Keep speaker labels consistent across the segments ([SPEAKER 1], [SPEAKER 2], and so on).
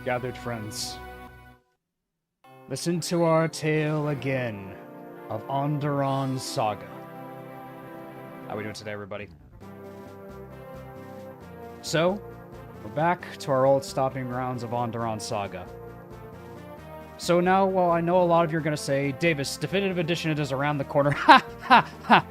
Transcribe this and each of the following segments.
[SPEAKER 1] gathered friends. Listen to our tale again of Andaron Saga. How we doing today, everybody? So, we're back to our old stopping grounds of Andaron Saga. So now, well, I know a lot of you are going to say, Davis, Definitive Edition is around the corner. Ha! Ha! Ha!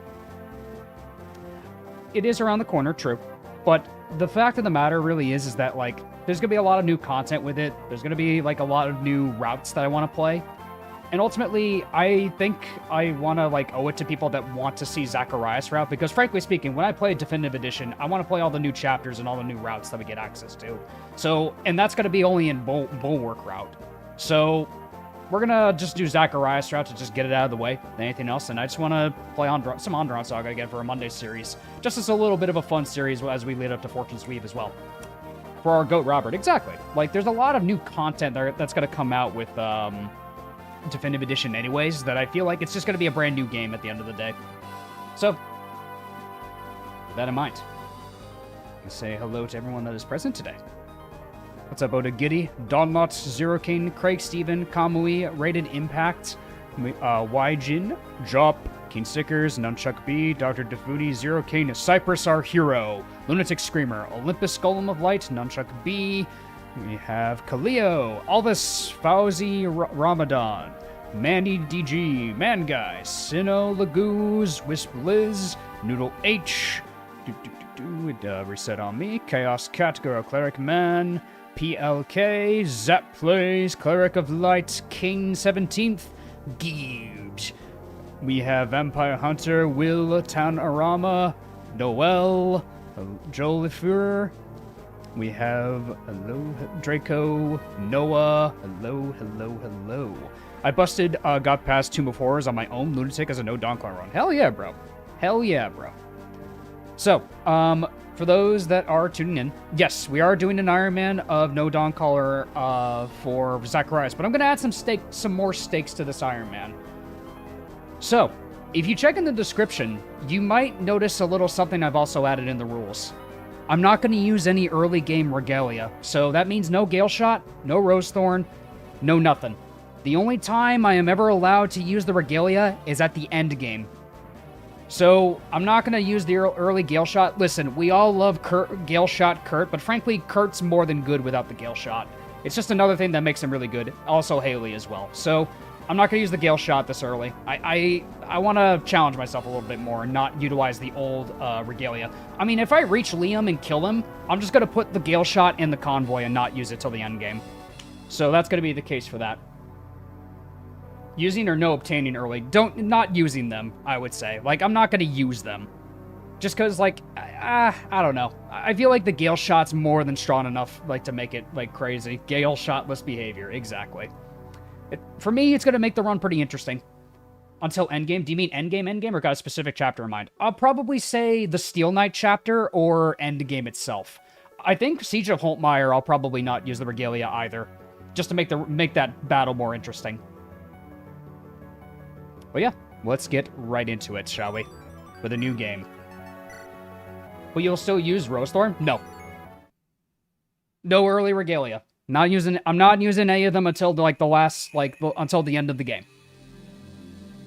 [SPEAKER 1] It is around the corner, true. But the fact of the matter really is that, like, there's going to be a lot of new content with it. There's going to be, like, a lot of new routes that I want to play. And ultimately, I think I want to, like, owe it to people that want to see Zacharias route, because frankly speaking, when I play Definitive Edition, I want to play all the new chapters and all the new routes that we get access to. So, and that's going to be only in Bulwark route. So, we're going to just do Zacharias route to just get it out of the way than anything else, and I just want to play some Andaron Saga again for a Monday series. Just as a little bit of a fun series as we lead up to Fortune's Weave as well. For our Goat Robert, exactly. Like, there's a lot of new content that's going to come out with, Definitive Edition anyways, that I feel like it's just going to be a brand new game at the end of the day. So, with that in mind, I say hello to everyone that is present today. What's up, Oda Giddy, Donlot, Zero King, Craig Steven, Kamui, Rated Impact, Yjin, Jop, King Stickers, Nunchuck B, Dr. Defoody, Zero King, Cypress Our Hero, Lunatic Screamer, Olympus Golem of Light, Nunchuck B, we have Kaleo, Alvis, Fauzi, Ramadan, Mandy DG, Man Guy, Sino, Lagoos, Wisp Liz, Noodle H, Reset on Me, Chaos Cat, Girl Cleric Man, PLK, Zap Plays, Cleric of Light, King 17th, Gibbs. We have Vampire Hunter, Will, Town Arama, Noel, Joel Führer. We have Draco, Noah, hello. I busted, got past Tomb of Horrors on my own Lunatic as a no Dawncaller run. Hell yeah, bro. So, for those that are tuning in, yes, we are doing an Ironman of no Dawncaller, for Zacharias, but I'm gonna add some more stakes to this Ironman. So, if you check in the description, you might notice a little something I've also added in the rules. I'm not going to use any early game Regalia, so that means no Galeshot, no Rosethorn, no nothing. The only time I am ever allowed to use the Regalia is at the end game. So, I'm not going to use the early Galeshot. Listen, we all love Galeshot Kurt, but frankly, Kurt's more than good without the Galeshot. It's just another thing that makes him really good. Also, Haley as well. So, I'm not going to use the Galeshot this early. I want to challenge myself a little bit more and not utilize the old Regalia. I mean, if I reach Liam and kill him, I'm just going to put the Galeshot in the convoy and not use it till the end game. So that's going to be the case for that. Using or no obtaining early. Not using them, I would say. Like, I'm not going to use them. Just because, like, I don't know. I feel like the Galeshot's more than strong enough, like, to make it, like, crazy. Galeshotless behavior, exactly. For me, it's going to make the run pretty interesting. Until endgame. Do you mean endgame, or got a specific chapter in mind? I'll probably say the Steel Knight chapter or endgame itself. I think Siege of Holtmeyer, I'll probably not use the Regalia either. Just to make that battle more interesting. But yeah, let's get right into it, shall we? For the new game. But you'll still use Rosethorn? No. No early Regalia. I'm not using any of them until like until the end of the game.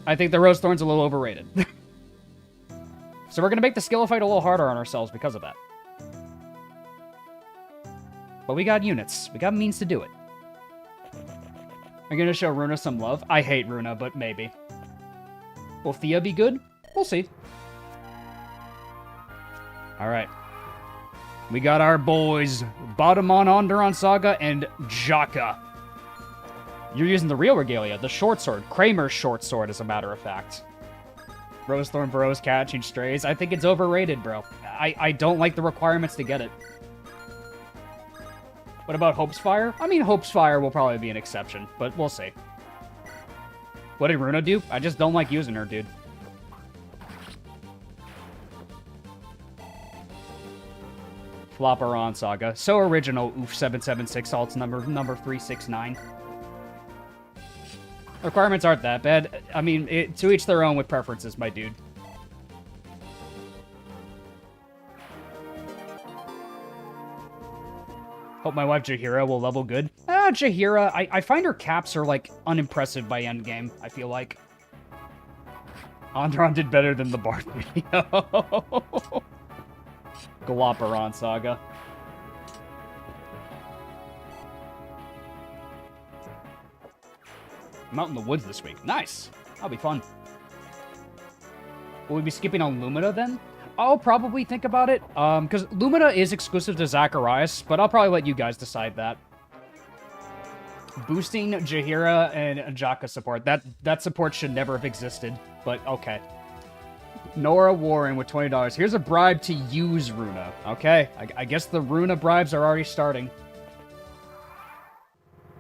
[SPEAKER 1] I think the Rosethorn's a little overrated. So we're gonna make the skill fight a little harder on ourselves because of that. But we got units. We got means to do it. I'm gonna show Runa some love. I hate Runa, but maybe. Will Thea be good? We'll see. Alright. We got our boys, Bottomon Andaron Saga and Jaka. You're using the real Regalia, the short sword. Kramer's short sword, as a matter of fact. Rosethorn Burrows catching strays. I think it's overrated, bro. I don't like the requirements to get it. What about Hope's Fire? I mean, Hope's Fire will probably be an exception, but we'll see. What did Runa do? I just don't like using her, dude. Flopperon Saga. So original, oof, 776 alts number 369. Requirements aren't that bad. I mean, to each their own with preferences, my dude. Hope my wife Jahira will level good. Jaheira, I find her caps are, like, unimpressive by endgame, I feel like. Andaron did better than the Bard video. Andaron Saga. I'm out in the woods this week. Nice. That'll be fun. Will we be skipping on Lumina then? I'll probably think about it, because Lumina is exclusive to Zacharias, but I'll probably let you guys decide that. Boosting Jaheira and Jaka support. That support should never have existed, but okay. Nora Warren with $20. Here's a bribe to use Runa. Okay, I guess the Runa bribes are already starting.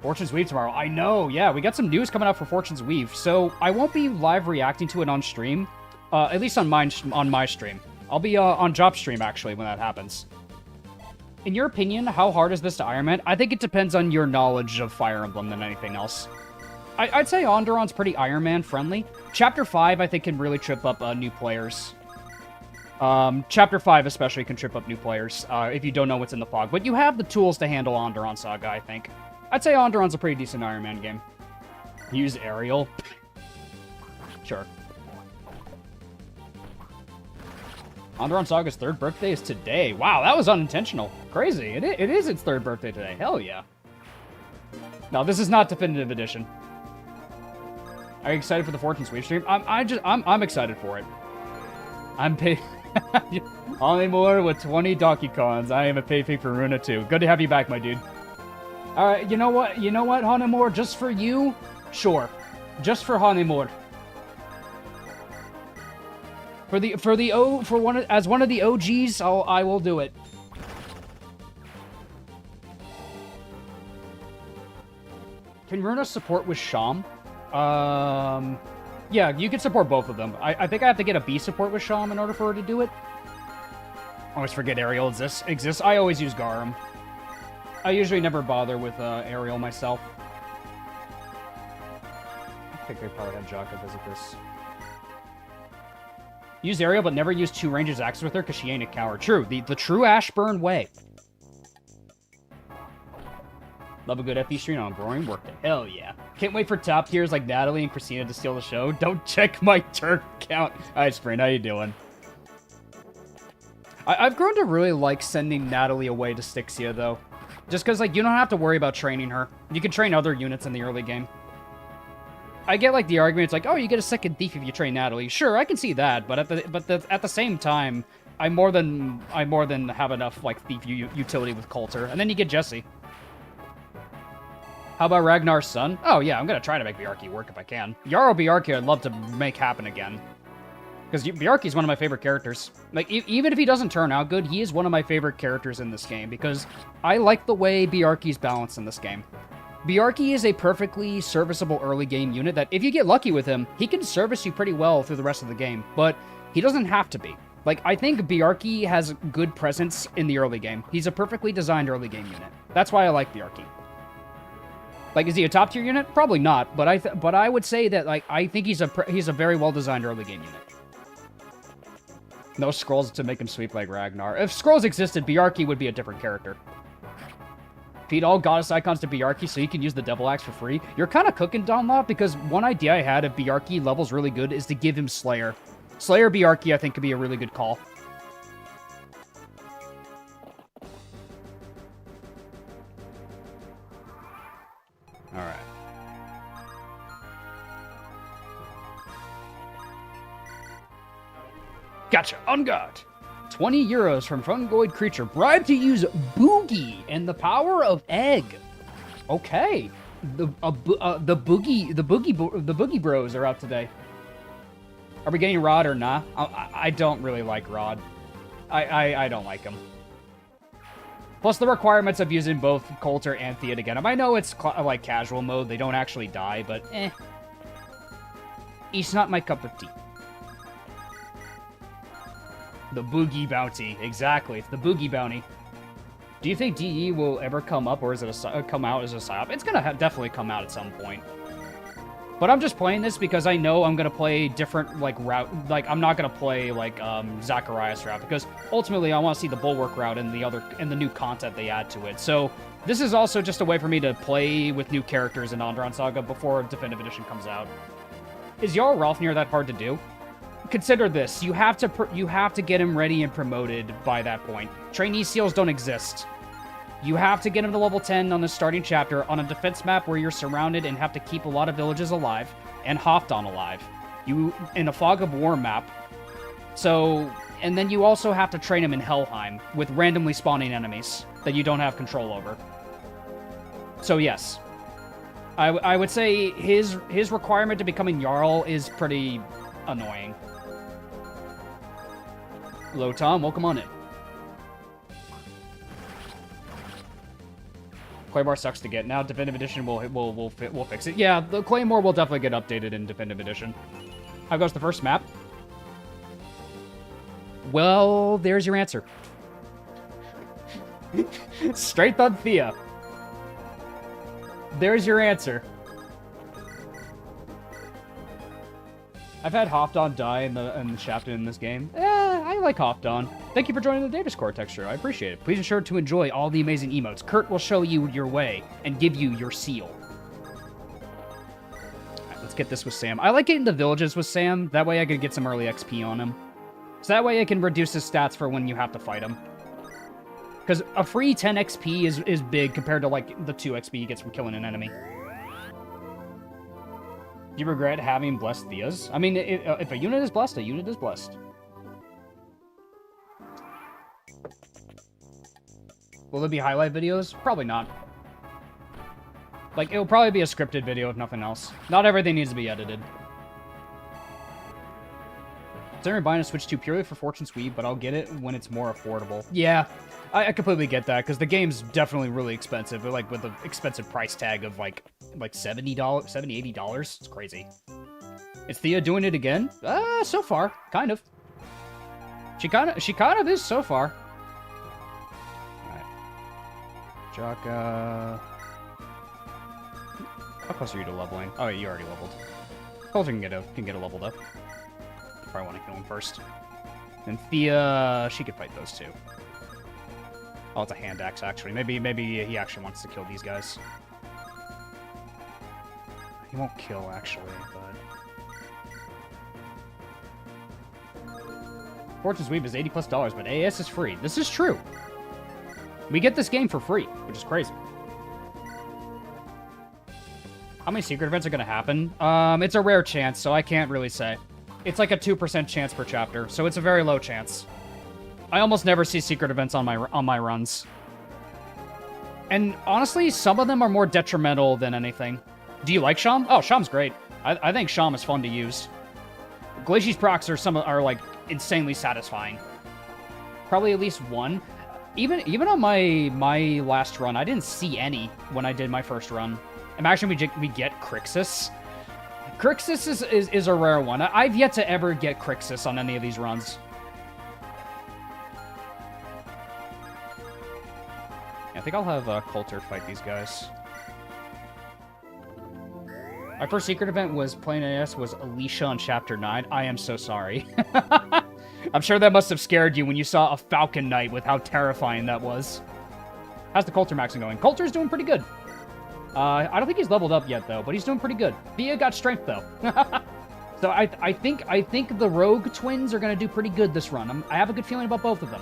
[SPEAKER 1] Fortune's Weave tomorrow. I know, yeah, we got some news coming out for Fortune's Weave, so I won't be live reacting to it on stream, at least on my stream. I'll be on Job stream, actually, when that happens. In your opinion, how hard is this to Ironman? I think it depends on your knowledge of Fire Emblem than anything else. I'd say Andaron's pretty Ironman friendly. Chapter 5, I think, can really trip up new players. Chapter 5 especially can trip up new players if you don't know what's in the fog. But you have the tools to handle Andaron Saga, I think. I'd say Andaron's a pretty decent Ironman game. Use Aerial. Sure. Andaron Saga's 3rd birthday is today. Wow, that was unintentional. Crazy. It is its 3rd birthday today. Hell yeah. No, this is not Definitive Edition. Are you excited for the Fortune Sweep stream? I'm excited for it. I'm paid. Only more with 20 Donkey Kons. I am a pay for Runa too. Good to have you back, my dude. All right, you know what, Hanamore? Just for you, sure. Just for Hanamore. As one of the OGs, I will do it. Can Runa support with Sham? Yeah, you can support both of them. I think I have to get a B support with Sham in order for her to do it. I always forget Aerial exists. I always use Garum. I usually never bother with Aerial myself. I think they probably had Jaka visit this. Use Aerial, but never use 2 ranges axes with her because she ain't a coward. True, the true Ashburn way. Love a good FE stream on Roaring Workday. Hell yeah. Can't wait for top tiers like Natalie and Christina to steal the show. Don't check my turn count. Alright, Sprint, how you doing? I've grown to really like sending Natalie away to Styxia, though. Just because, like, you don't have to worry about training her. You can train other units in the early game. I get, like, the argument, it's like, oh, you get a second thief if you train Natalie. Sure, I can see that, but at the same time, I more than have enough, like, thief utility with Coulter. And then you get Jesse. How about Ragnar's son? Oh, yeah, I'm gonna try to make Bjarki work if I can. Jarl Bjarki I'd love to make happen again. Because Bjarki's one of my favorite characters. Like, even if he doesn't turn out good, he is one of my favorite characters in this game, because I like the way Bjarki's balanced in this game. Bjarki is a perfectly serviceable early game unit that, if you get lucky with him, he can service you pretty well through the rest of the game, but he doesn't have to be. Like, I think Bjarki has good presence in the early game. He's a perfectly designed early game unit. That's why I like Bjarki. Like, is he a top tier unit? Probably not, but I would say that, like, I think he's a very well designed early game unit. No scrolls to make him sweep like Ragnar. If scrolls existed, Bjarki would be a different character. Feed all goddess icons to Bjarki so you can use the Devil Axe for free. You're kind of cooking, Donlop, because one idea I had if Bjarki levels really good is to give him Slayer. Slayer Bjarki, I think, could be a really good call. Alright. Gotcha, on guard. 20 euros from Fungoid Creature. Bribe to use Boogie and the power of Egg. Okay. The Boogie Bros are out today. Are we getting Rod or nah? I don't really like Rod. I don't like him. Plus the requirements of using both Coulter and Thea to get him. I know it's like casual mode. They don't actually die, but eh. It's not my cup of tea. The Boogie Bounty. Exactly. It's the Boogie Bounty. Do you think DE will ever come up, or is it come out as a psyop? It's gonna definitely come out at some point. But I'm just playing this because I know I'm gonna play different, like, route. Like, I'm not gonna play, like, Zacharias route, because ultimately I want to see the Bulwark route and the new content they add to it. So This is also just a way for me to play with new characters in Andaron Saga before Definitive Edition comes out. Is Jarl Ralfnir that hard to do? Consider this: you have to get him ready and promoted by that point. Trainee seals don't exist. You have to get him to level 10 on the starting chapter on a defense map where you're surrounded and have to keep a lot of villages alive and Halfdan alive. You in a Fog of War map. So, and then you also have to train him in Helheim with randomly spawning enemies that you don't have control over. So yes, I would say his requirement to becoming Jarl is pretty annoying. Hello, Tom. Welcome on in. Claymore sucks to get. Now Definitive Edition will fix it. Yeah, the Claymore will definitely get updated in Definitive Edition. How goes the first map? Well, there's your answer. Straight on Thea. There's your answer. I've had Halfdan die in the chapter in this game. I like Halfdan. Thank you for joining the Daviscore texture. I appreciate it. Please ensure to enjoy all the amazing emotes. Kurt will show you your way and give you your seal. Alright, let's get this with Sam. I like getting the villages with Sam. That way I could get some early XP on him. So that way I can reduce his stats for when you have to fight him. Because a free 10 XP is big compared to, like, the 2 XP he gets from killing an enemy. Do you regret having blessed Theas? I mean, if a unit is blessed, a unit is blessed. Will there be highlight videos? Probably not. Like, it'll probably be a scripted video if nothing else. Not everything needs to be edited. Considering buying a Switch 2 purely for Fortune Sweep, but I'll get it when it's more affordable. Yeah, I completely get that, because the game's definitely really expensive. Like, with an expensive price tag of, like $70, $80. It's crazy. Is Thea doing it again? So far. Kind of. She kind of is so far. Alright. Jaka. How close are you to leveling? Oh, you already leveled. Coulter can get a leveled up. Probably want to kill him first. And Thea, she could fight those two. Oh, it's a hand axe, actually. Maybe he actually wants to kill these guys. He won't kill, actually, but... Fortune Sweep is $80+, but AS is free. This is true. We get this game for free, which is crazy. How many secret events are going to happen? It's a rare chance, so I can't really say. It's like a 2% chance per chapter, so it's a very low chance. I almost never see secret events on my runs. And honestly, some of them are more detrimental than anything. Do you like Sham? Oh, Sham's great. I think Sham is fun to use. Galeshot's procs are like insanely satisfying. Probably at least one. Even on my last run, I didn't see any when I did my first run. Imagine we get Crixus. Crixus is a rare one. I've yet to ever get Crixus on any of these runs. I think I'll have Coulter fight these guys. My first secret event was playing AS was Alicia on Chapter 9. I am so sorry. I'm sure that must have scared you when you saw a Falcon Knight with how terrifying that was. How's the Coulter maxing going? Coulter's doing pretty good. I don't think he's leveled up yet, though, but he's doing pretty good. Thea got strength, though. So I think the Rogue twins are going to do pretty good this run. I have a good feeling about both of them.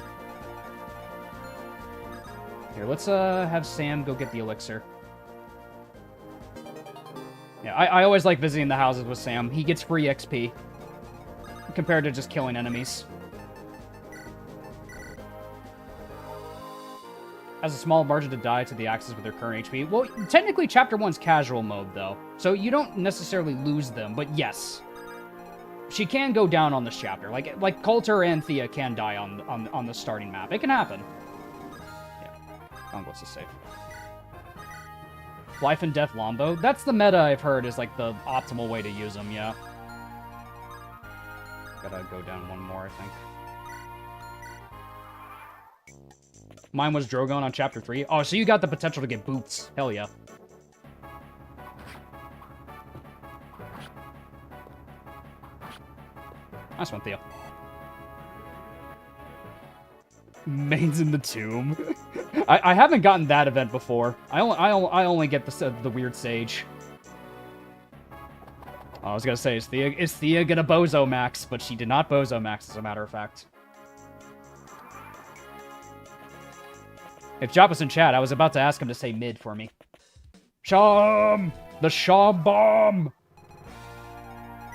[SPEAKER 1] Here, let's have Sam go get the elixir. Yeah, I always like visiting the houses with Sam. He gets free XP compared to just killing enemies. Has a small margin to die to the axes with their current HP. Well, technically, Chapter 1's casual mode, though. So you don't necessarily lose them, but yes. She can go down on this chapter. Like Coulter and Thea can die on the starting map. It can happen. Yeah. Conquest is safe. Life and Death Lombo. That's the meta I've heard is, like, the optimal way to use them, yeah. Gotta go down one more, I think. Mine was Drogon on Chapter 3. Oh, so you got the potential to get boots. Hell yeah. Nice one, Theo. Main's in the tomb. I haven't gotten that event before. I only get the weird sage. I was gonna say, is Thea gonna bozo max? But she did not bozo max, as a matter of fact. If Jop was in chat, I was about to ask him to say mid for me. Sham! The Sham Bomb!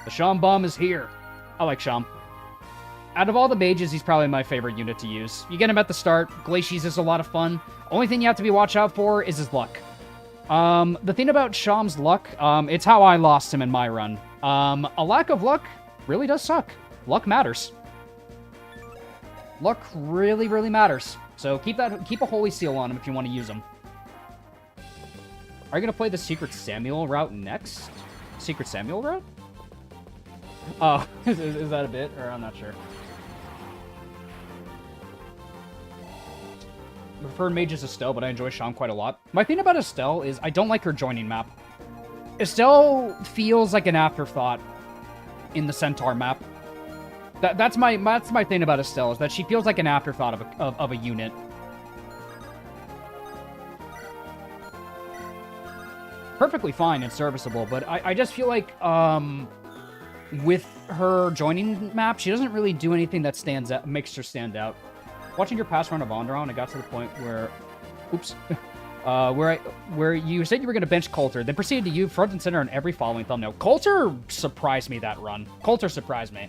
[SPEAKER 1] The Sham Bomb is here. I like Sham. Out of all the mages, he's probably my favorite unit to use. You get him at the start. Glacies is a lot of fun. Only thing you have to be watch out for is his luck. The thing about Sham's luck, it's how I lost him in my run. A lack of luck really does suck. Luck matters. Luck really, really matters. So keep a Holy Seal on him if you want to use him. Are you going to play the Secret Samuel route next? Secret Samuel route? Oh, is that a bit? Or I'm not sure. I prefer Mage as Estelle, but I enjoy Sham quite a lot. My thing about Estelle is I don't like her joining map. Estelle feels like an afterthought in the Centaur map. That's my thing about Estelle, is that she feels like an afterthought of a unit. Perfectly fine and serviceable, but I just feel like with her joining map, she doesn't really do anything that stands out, makes her stand out. Watching your past run of Andaron, I got to the point where, oops, where you said you were going to bench Coulter, then proceeded to use front and center on every following thumbnail. Coulter surprised me that run. Coulter surprised me.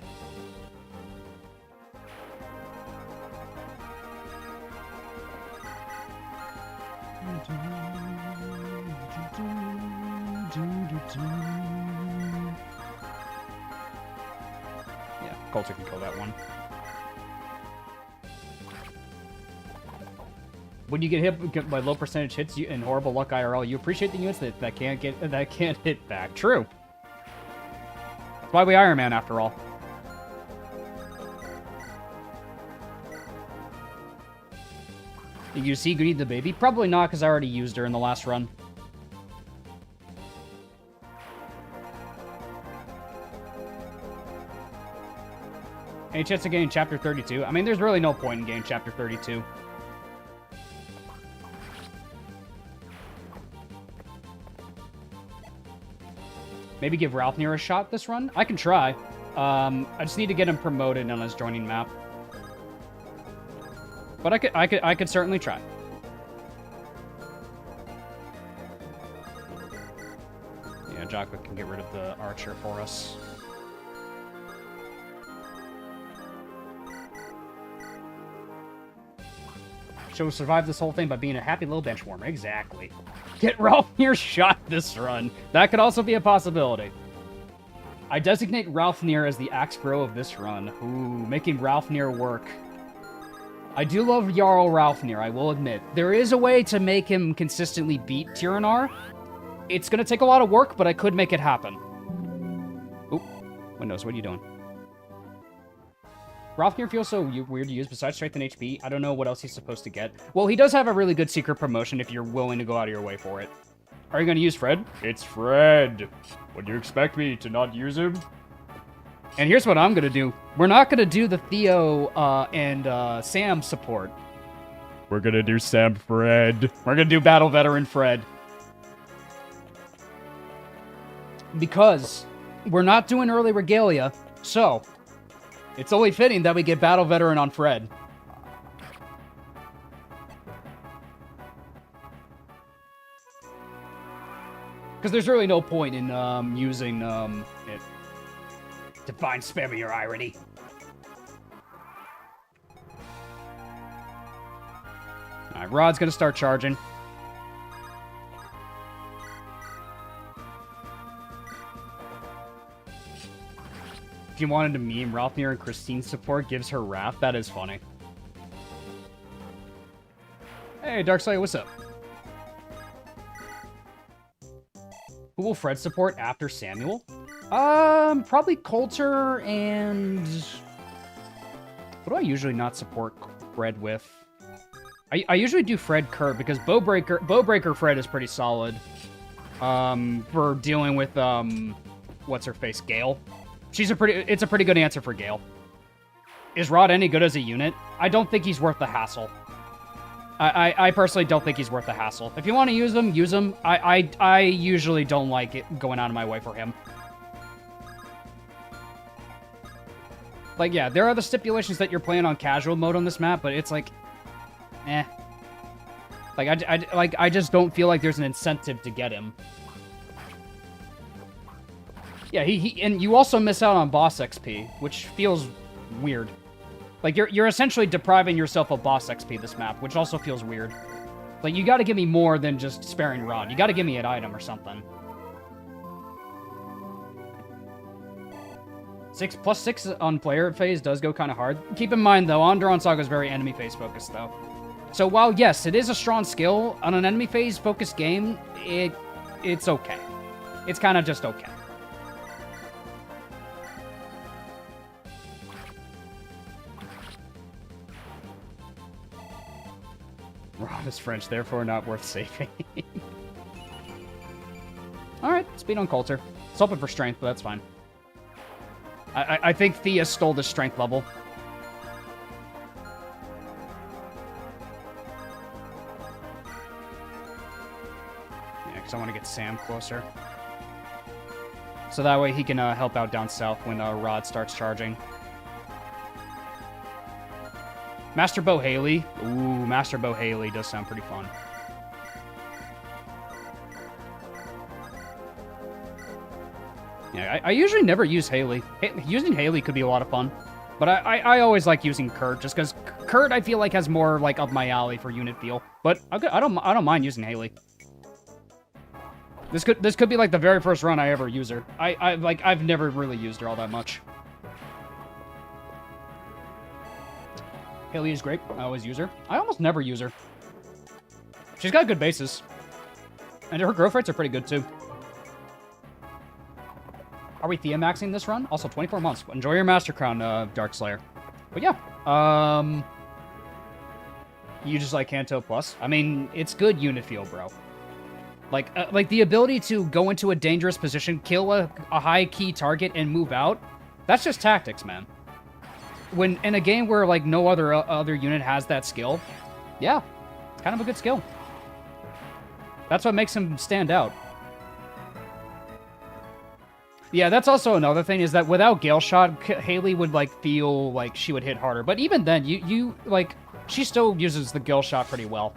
[SPEAKER 1] Yeah, Coulter can kill that one. When you get hit by low percentage hits and horrible luck IRL, you appreciate the units that can't hit back. True. That's why we Ironman after all. Did you see Goody the baby? Probably not, because I already used her in the last run. Any chance of getting Chapter 32? I mean, there's really no point in getting Chapter 32. Maybe give Ralphnir a shot this run? I can try. I just need to get him promoted on his joining map. But I could certainly try. Yeah, Jocko can get rid of the archer for us. She'll survive this whole thing by being a happy little bench warmer. Exactly. Get Ralphnir shot this run. That could also be a possibility. I designate Ralphnir as the axe bro of this run. Ooh, making Ralphnir work. I do love Jarl Ralphnir, I will admit. There is a way to make him consistently beat Tyrannar. It's going to take a lot of work, but I could make it happen. Oop. Windows, what are you doing? Ralphnir feels so weird to use besides strength and HP. I don't know what else he's supposed to get. Well, he does have a really good secret promotion if you're willing to go out of your way for it. Are you going to use Fred? It's Fred. Would you expect me to not use him? And here's what I'm going to do. We're not going to do the Theo and Sam support. We're going to do Sam Fred. We're going to do Battle Veteran Fred. Because we're not doing Early Regalia, so it's only fitting that we get Battle Veteran on Fred. Because there's really no point in using it. Divine spare me your irony. Alright, Rod's gonna start charging. If you wanted to meme, Ralphnir and Christine's support gives her wrath. That is funny. Hey, Darkseid, what's up? Who will Fred support after Samuel? Probably Coulter and... What do I usually not support Fred with? I usually do Fred Kurt because Bowbreaker Fred is pretty solid. For dealing with, what's her face, Gale. It's a pretty good answer for Gale. Is Rod any good as a unit? I don't think he's worth the hassle. I personally don't think he's worth the hassle. If you want to use him, use him. I usually don't like it going out of my way for him. Like, yeah, there are the stipulations that you're playing on casual mode on this map, but it's like, eh. Like, I just don't feel like there's an incentive to get him. Yeah, and you also miss out on boss XP, which feels weird. Like, you're essentially depriving yourself of boss XP this map, which also feels weird. Like, you gotta give me more than just sparing rod. You gotta give me an item or something. 6+6 on player phase does go kind of hard. Keep in mind, though, Andaron Saga is very enemy phase focused, though. So while, yes, it is a strong skill, on an enemy phase focused game, it's okay. It's kind of just okay. Rod is French, therefore not worth saving. Alright, speed on Coulter. It's hoping for strength, but that's fine. I think Thea stole the strength level. Yeah, because I want to get Sam closer. So that way he can help out down south when Rod starts charging. Master Bow Haley. Ooh, Master Bow Haley does sound pretty fun. Yeah, I usually never use Haley. Using Haley could be a lot of fun. But I always like using Kurt, just because Kurt, I feel like, has more, like, up my alley for unit feel. But I don't mind using Haley. This could be, like, the very first run I ever use her. I've never really used her all that much. Haley is great. I always use her. I almost never use her. She's got good bases. And her growth rates are pretty good, too. Are we Thea maxing this run? Also, 24 months. Enjoy your Master Crown, Darkslayer. But yeah. You just like Kanto Plus? I mean, it's good unit feel, bro. Like the ability to go into a dangerous position, kill a high key target, and move out, that's just tactics, man. When in a game where, like, no other unit has that skill, yeah, it's kind of a good skill. That's what makes him stand out. Yeah, that's also another thing, is that without Galeshot, Haley would, like, feel like she would hit harder. But even then, like, she still uses the Galeshot pretty well.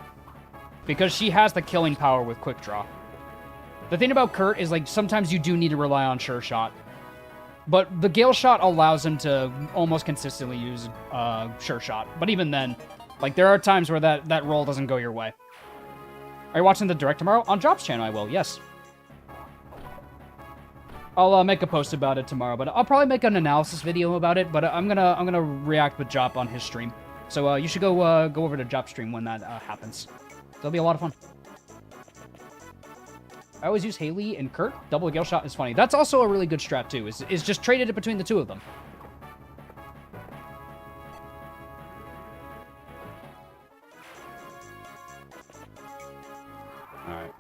[SPEAKER 1] Because she has the killing power with Quick Draw. The thing about Kurt is, like, sometimes you do need to rely on Sure Shot. But the Galeshot allows him to almost consistently use Sure Shot. But even then, like, there are times where that roll doesn't go your way. Are you watching the direct tomorrow? On Job's channel, I will, yes. I'll make a post about it tomorrow, but I'll probably make an analysis video about it. But I'm gonna react with Jop on his stream, so you should go over to Jop's stream when that happens. It'll be a lot of fun. I always use Haley and Kurt. Double Galeshot is funny. That's also a really good strat too. Is just traded it between the two of them. All right.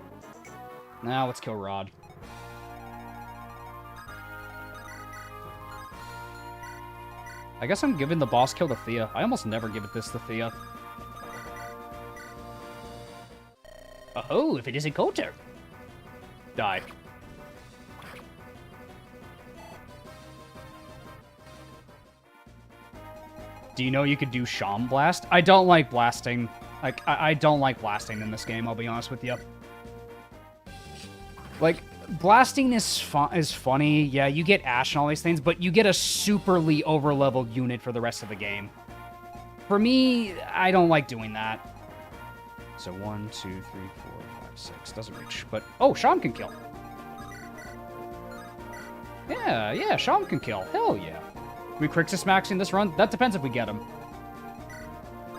[SPEAKER 1] Now let's kill Rod. I guess I'm giving the boss kill to Thea. I almost never give this to Thea. Oh, if it isn't Coulter. Die. Do you know you could do Sham Blast? I don't like blasting. Like, I don't like blasting in this game, I'll be honest with you. Like, blasting is funny. Yeah, you get Ash and all these things, but you get a superly over-leveled unit for the rest of the game. For me, I don't like doing that. So 1, 2, 3, 4, 5, 6. Doesn't reach. But, oh, Sham can kill. Yeah, Sham can kill. Hell yeah. We Crixus maxing this run? That depends if we get him.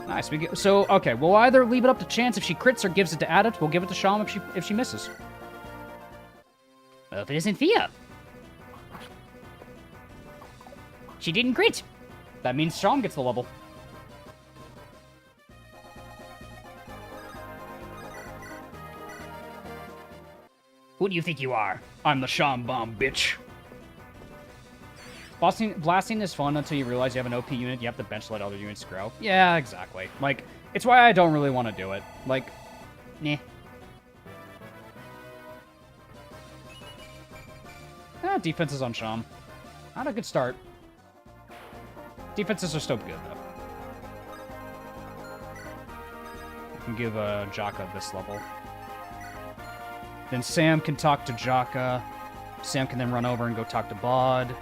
[SPEAKER 1] Nice. So, okay, we'll either leave it up to chance if she crits or gives it to Addit. We'll give it to Sham if she misses. Well, if it isn't Thea. She didn't crit. That means Sham gets the level. Who do you think you are? I'm the Sham Bomb, bitch. Blasting is fun until you realize you have an OP unit. You have to bench let other units grow. Yeah, exactly. Like, It's why I don't really want to do it. Like, nah. Defenses on Sham. Not a good start. Defenses are still good, though. I can give Jaka this level. Then Sam can talk to Jaka. Sam can then run over and go talk to Bod.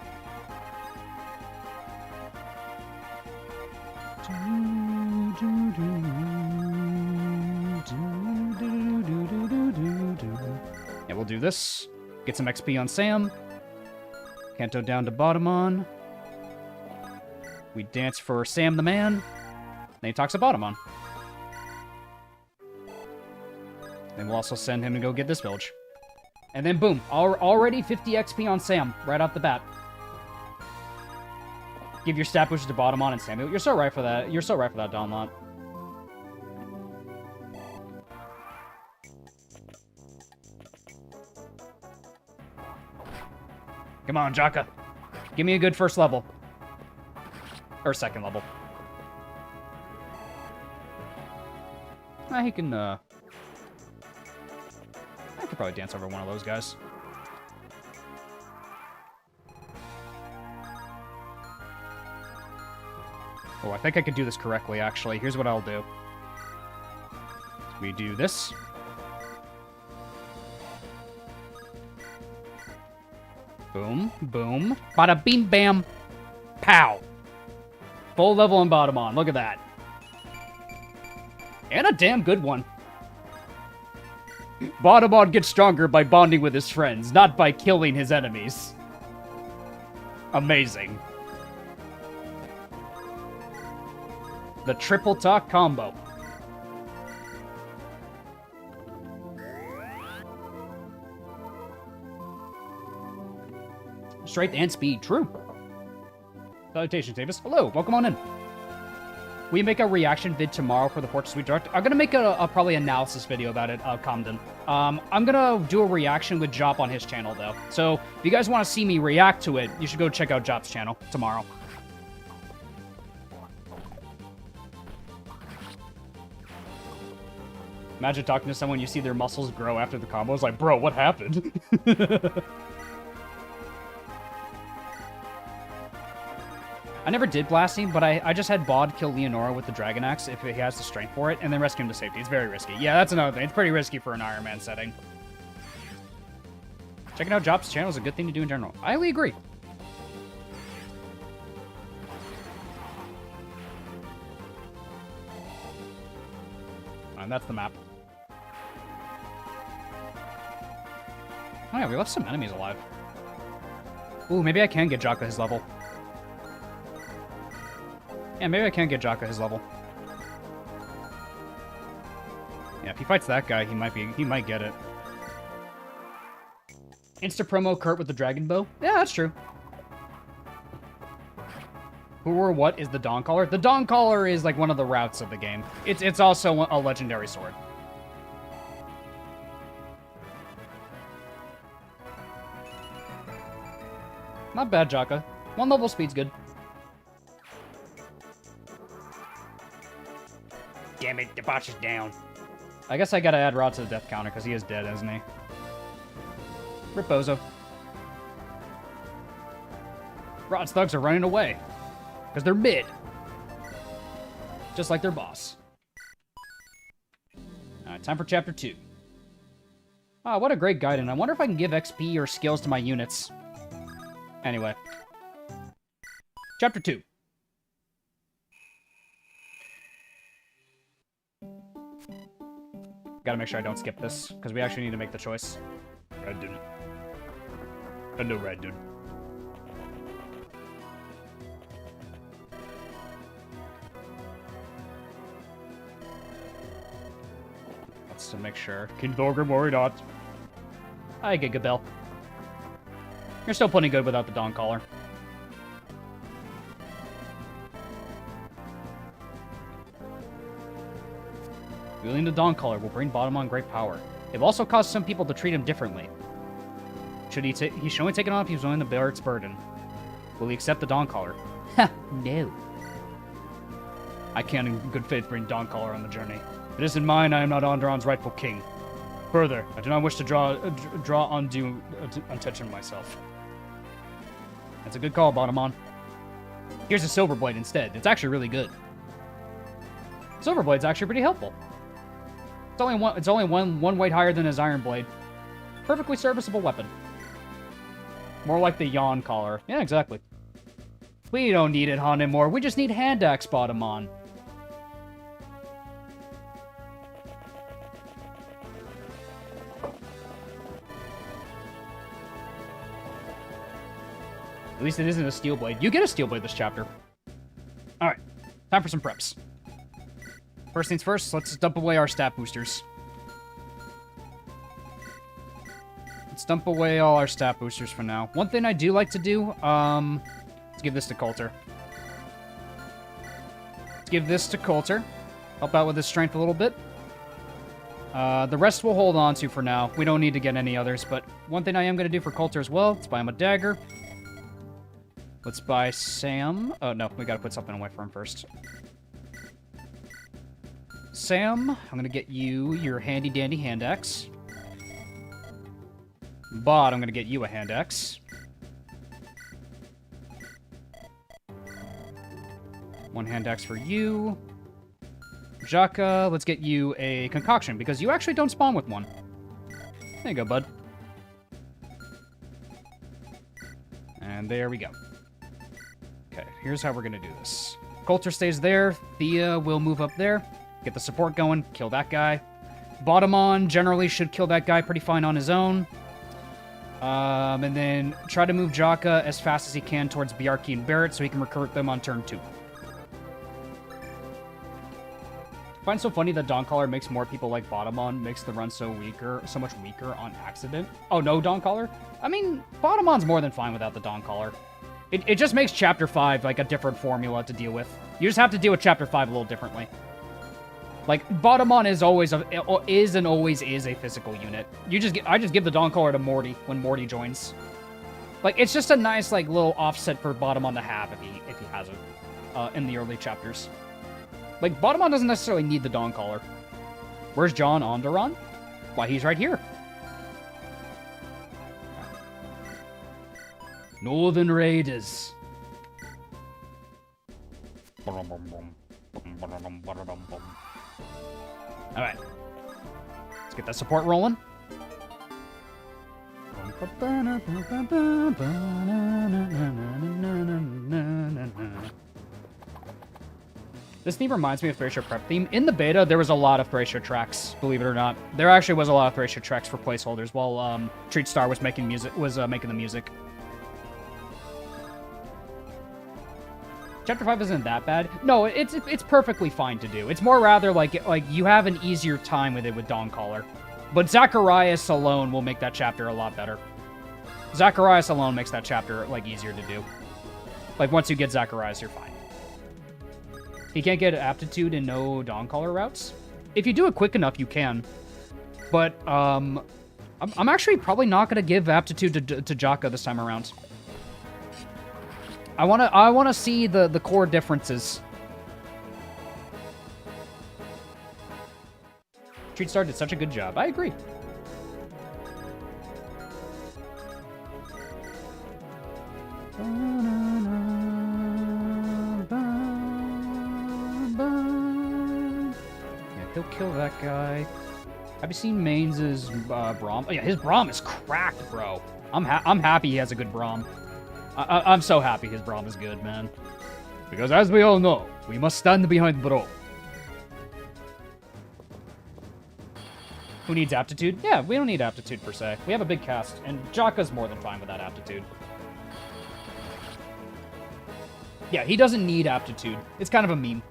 [SPEAKER 1] Yeah, we'll do this. Get some XP on Sam. Kanto down to Bottomon. We dance for Sam the man. Then he talks to Bottomon. Then we'll also send him to go get this village. And then boom, already 50 XP on Sam right off the bat. Give your stat pushes to Bottomon and Samuel. You're so right for that. You're so right for that, Donlot. Come on, Jaka. Give me a good first level. Or second level. He can, I could probably dance over one of those guys. Oh, I think I could do this correctly, actually. Here's what I'll do. We do this. Boom, boom. Bada beam bam. Pow. Full level on Bottomon. Look at that. And a damn good one. Bottomon gets stronger by bonding with his friends, not by killing his enemies. Amazing. The triple talk combo. Strength and speed, true. Salutations, Davis. Hello, welcome on in. We make a reaction vid tomorrow for the Fortress Suite Direct. I'm gonna make a probably analysis video about it, Comden. I'm gonna do a reaction with Jop on his channel, though. So if you guys want to see me react to it, you should go check out Jop's channel tomorrow. Imagine talking to someone, you see their muscles grow after the combo. It's like, bro, what happened? I never did blasting, but I just had Bod kill Leonora with the Dragon Axe if he has the strength for it, and then rescue him to safety. It's very risky. Yeah, that's another thing. It's pretty risky for an Ironman setting. Checking out Jop's channel is a good thing to do in general. I highly agree. And that's the map. Oh yeah, we left some enemies alive. Ooh, maybe I can get Jaka his level. Yeah, maybe I can get Jaka his level. Yeah, if he fights that guy, he might get it. Insta promo Kurt with the dragon bow. Yeah, that's true. Who or what is the Dawncaller? The Dawncaller is like one of the routes of the game. It's also a legendary sword. Not bad, Jaka. One level speed's good. Damn it, Debauch is down. I guess I gotta add Rod to the death counter because he is dead, isn't he? Rip Bozo. Rod's thugs are running away. Because they're mid. Just like their boss. Alright, time for Chapter 2. Ah, what a great guide, and I wonder if I can give XP or skills to my units. Anyway. Chapter 2. Gotta make sure I don't skip this, because we actually need to make the choice. Red dude. No red dude. Let's to make sure. King Thorgrim or not. I get Gabel. You're still plenty good without the Dawncaller. Wielding the Dawncaller will bring Bottomon great power. It will also cause some people to treat him differently. Should he should only take it on if he's willing to bear its burden. Will he accept the Dawncaller? Ha, no. I can't in good faith bring Dawncaller on the journey. If it isn't mine, I am not Andaron's rightful king. Further, I do not wish to draw undue attention myself. That's a good call, Bottomon. Here's a Silverblade instead. It's actually really good. Silverblade's actually pretty helpful. It's only one weight higher than his Iron Blade. Perfectly serviceable weapon. More like the Yawn Collar. Yeah, exactly. We don't need it anymore. We just need Hand Axe Bottomon. At least it isn't a Steel Blade. You get a Steel Blade this chapter. Alright. Time for some preps. First things first, let's dump away our stat boosters. Let's dump away all our stat boosters for now. One thing I do like to do, let's give this to Coulter. Let's give this to Coulter. Help out with his strength a little bit. The rest we'll hold on to for now. We don't need to get any others, but one thing I am going to do for Coulter as well, let's buy him a dagger. Let's buy Sam. Oh, no, we gotta put something away for him first. Sam, I'm gonna get you your handy-dandy hand axe. Bot, I'm gonna get you a hand axe. One hand axe for you. Jaka, let's get you a concoction, because you actually don't spawn with one. There you go, bud. And there we go. Okay, here's how we're gonna do this. Coulter stays there. Thea will move up there. Get the support going. Kill that guy. Bottomon generally should kill that guy pretty fine on his own. And then try to move Jaka as fast as he can towards Bjarki and Barrett so he can recruit them on turn 2. I find it so funny that Dawncaller makes more people like Bottomon, makes the run so much weaker on accident. Oh, no, Dawncaller? I mean, Bottomon's more than fine without the Dawncaller. It just makes Chapter 5 like a different formula to deal with. You just have to deal with Chapter 5 a little differently. Like, Bottomon is always a physical unit. I just give the Dawncaller to Morty when Morty joins. Like, it's just a nice, like, little offset for Bottomon to have if he has it in the early chapters. Like, Bottomon doesn't necessarily need the Dawncaller. Where's John Andaron? Why, he's right here. Northern Raiders. Alright. Let's get that support rolling. This theme reminds me of Thracia Prep theme. In the beta, there was a lot of Thracia tracks, believe it or not. There actually was a lot of Thracia tracks for placeholders while Treat Star was making the music. Chapter 5 isn't that bad. No, it's perfectly fine to do. It's more rather like you have an easier time with it with Dawncaller. But Zacharias alone will make that chapter a lot better. Zacharias alone makes that chapter, like, easier to do. Like, once you get Zacharias, you're fine. He can't get aptitude and no Dawncaller routes. If you do it quick enough, you can. But, I'm actually probably not going to give aptitude to Jaka this time around. I wanna see the core differences. Treat Star did such a good job. I agree. Yeah, he'll kill that guy. Have you seen Mainz's Braum? Oh yeah, his Braum is cracked, bro. I'm happy he has a good Braum. I'm so happy his Braum is good, man. Because as we all know, we must stand behind Bro. Who needs aptitude? Yeah, we don't need aptitude per se. We have a big cast, and Jaka's more than fine with that aptitude. Yeah, he doesn't need aptitude. It's kind of a meme.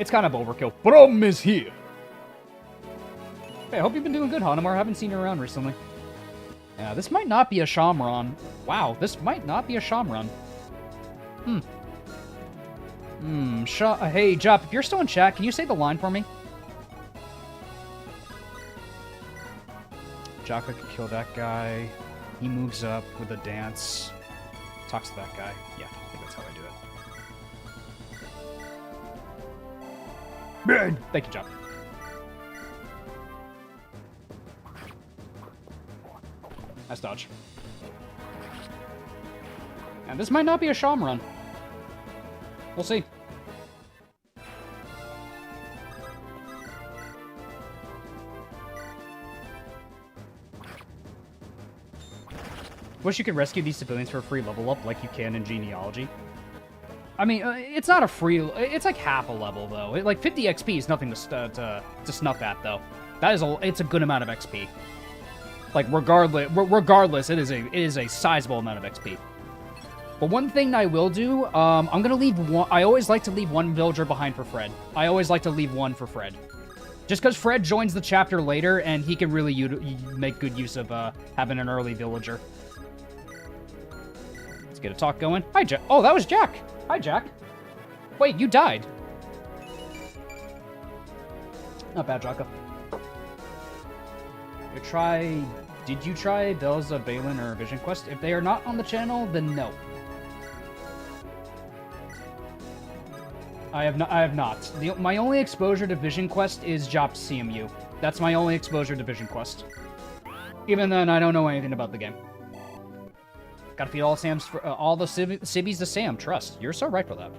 [SPEAKER 1] It's kind of overkill. Braum is here. Hey, I hope you've been doing good, Hanamar. I haven't seen you around recently. Yeah, this might not be a Shamron. Wow, this might not be a Shamron. Hey, Jop, if you're still in chat, can you say the line for me? Jaka could kill that guy. He moves up with a dance. Talks to that guy. Yeah, I think that's how I do it. Thank you, John. Nice dodge. And this might not be a Sham run. We'll see. Wish you could rescue these civilians for a free level up like you can in Genealogy. I mean, it's not a free... It's like half a level, though. Like, 50 XP is nothing to snuff at, though. It's a good amount of XP. Like, regardless, it is a sizable amount of XP. But one thing I will do, I'm going to leave one... I always like to leave one villager behind for Fred. I always like to leave one for Fred. Just because Fred joins the chapter later, and he can really make good use of having an early villager. Let's get a talk going. Hi, Jack. Oh, that was Jack. Hi, Jack. Wait, you died. Not bad, Jocko. Did you try Bells of Balin or Vision Quest? If they are not on the channel, then no. I have not. My only exposure to Vision Quest is Jop CMU. That's my only exposure to Vision Quest. Even then, I don't know anything about the game. Gotta feed all Sam's all the civvies to Sam. Trust. You're so right for that.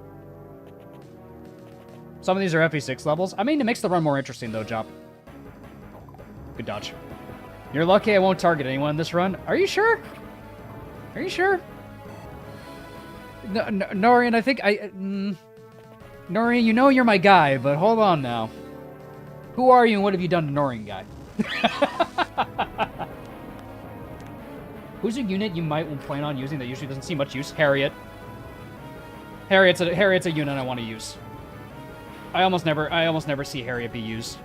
[SPEAKER 1] Some of these are FE6 levels. I mean, it makes the run more interesting, though, Jop. Good dodge. You're lucky I won't target anyone in this run. Are you sure? Are you sure? No, Norian, I think Norian, you know you're my guy, but hold on now. Who are you and what have you done to Norian guy? Who's a unit you might plan on using that usually doesn't see much use? Harriet. Harriet's a unit I want to use. I almost never see Harriet be used.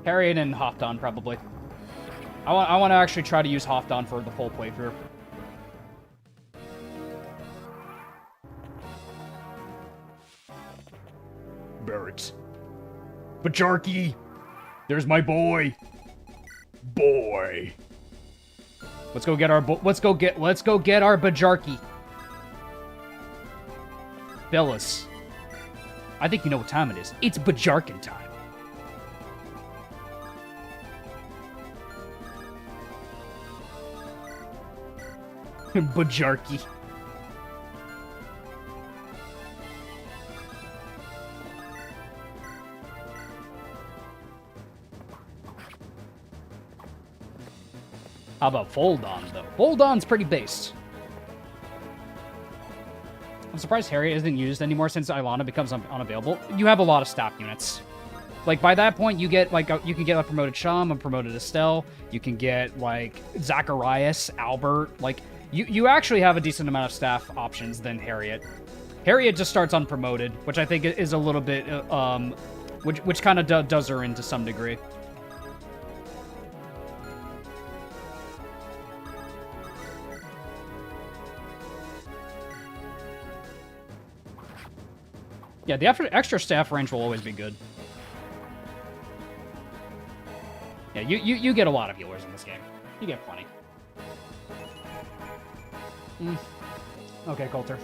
[SPEAKER 1] Harriet and Hofton, probably. I want to actually try to use Hofton for the full playthrough. Barrett. Bajarki! There's my boy! Boy! Let's go get our Bajarki. Bellis. I think you know what time it is. It's Bajarkin time. Bajarki. How about Foldon, though? Foldon's pretty based. I'm surprised Harriet isn't used anymore since Ilana becomes unavailable. You have a lot of staff units. Like, by that point, you get, like, you can get a promoted Sham, a promoted Estelle. You can get, like, Zacharias, Albert. Like, you actually have a decent amount of staff options than Harriet. Harriet just starts unpromoted, which I think is a little bit, which kind of does her in to some degree. Yeah, the extra staff range will always be good. Yeah, you get a lot of healers in this game. You get plenty. Okay, Coulter.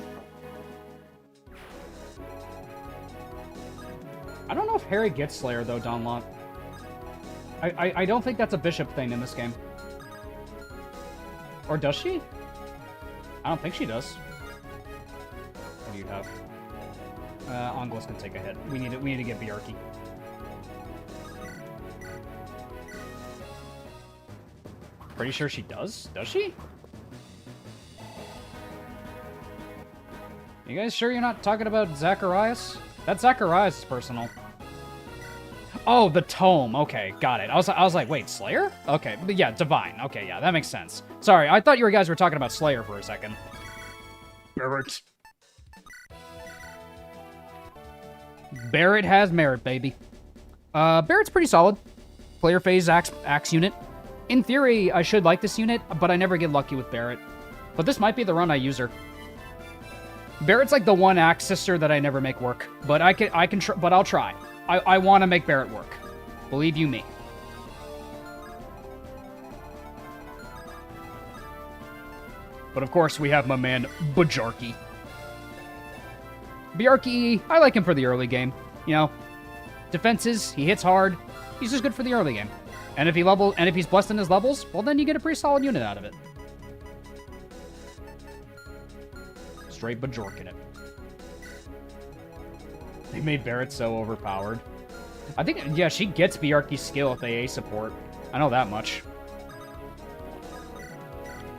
[SPEAKER 1] I don't know if Harry gets Slayer, though, Donlot. I don't think that's a bishop thing in this game. Or does she? I don't think she does. What do you have? Onglis can take a hit. We need to get Bjarki. Pretty sure she does? Does she? You guys sure you're not talking about Zacharias? That Zacharias is personal. Oh, the tome. Okay, got it. I was like, wait, Slayer? Okay, but yeah, Divine. Okay, yeah, that makes sense. Sorry, I thought you guys were talking about Slayer for a second. Barrett. Barrett has merit, baby. Barrett's pretty solid. Player phase axe unit. In theory, I should like this unit, but I never get lucky with Barrett. But this might be the run I use her. Barrett's like the one axe sister that I never make work, but but I'll try. I want to make Barrett work. Believe you me. But of course, we have my man Bajarki. Bjarki, I like him for the early game. You know, defenses, he hits hard. He's just good for the early game. And if he's blessed in his levels, well, then you get a pretty solid unit out of it. Straight Bajork in it. They made Barret so overpowered. I think, yeah, she gets Bjarki's skill if they A support. I know that much.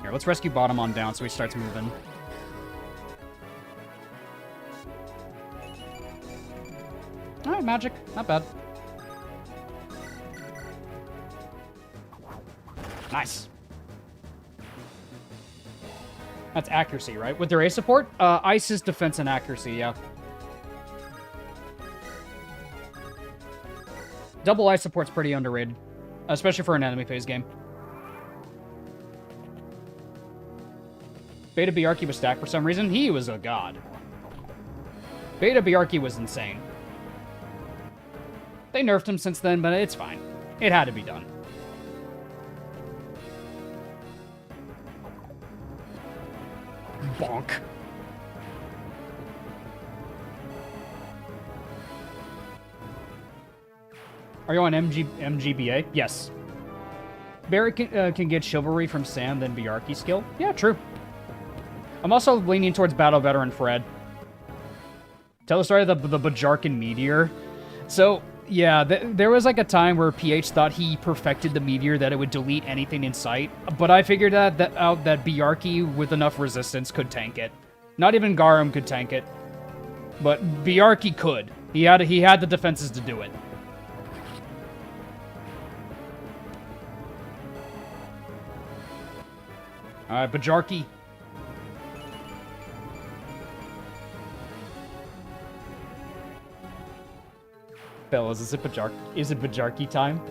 [SPEAKER 1] Here, let's rescue bottom on down so he starts moving. Alright, magic. Not bad. Nice. That's accuracy, right? With their A support? Ice is defense and accuracy, yeah. Double ice support's pretty underrated. Especially for an enemy phase game. Beta Bjarki was stacked for some reason. He was a god. Beta Bjarki was insane. They nerfed him since then, but it's fine. It had to be done. Bonk. Are you on MGBA? Yes. Barret can get Chivalry from Sam, then Bjarki skill. Yeah, true. I'm also leaning towards Battle Veteran Fred. Tell the story of the Bajarkan Meteor. So, yeah, there was like a time where PH thought he perfected the meteor that it would delete anything in sight, but I figured out that Bjarki with enough resistance could tank it. Not even Garum could tank it, but Bjarki could. He had the defenses to do it. Alright, Bajarki. Fellas, is it Bajarki time?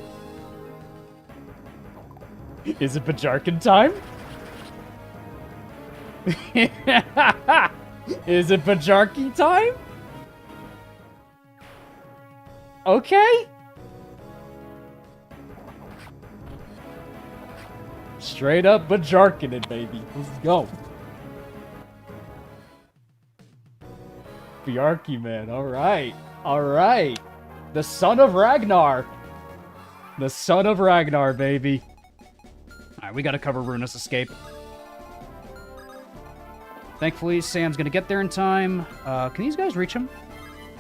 [SPEAKER 1] Is it Bajarkan time? Is it Bajarki time? Okay. Straight up Bajarkin it, baby. Let's go. Bjarki, man. Alright. Alright. The son of Ragnar. The son of Ragnar, baby. Alright, we gotta cover Runa's escape. Thankfully, Sam's gonna get there in time. Can these guys reach him?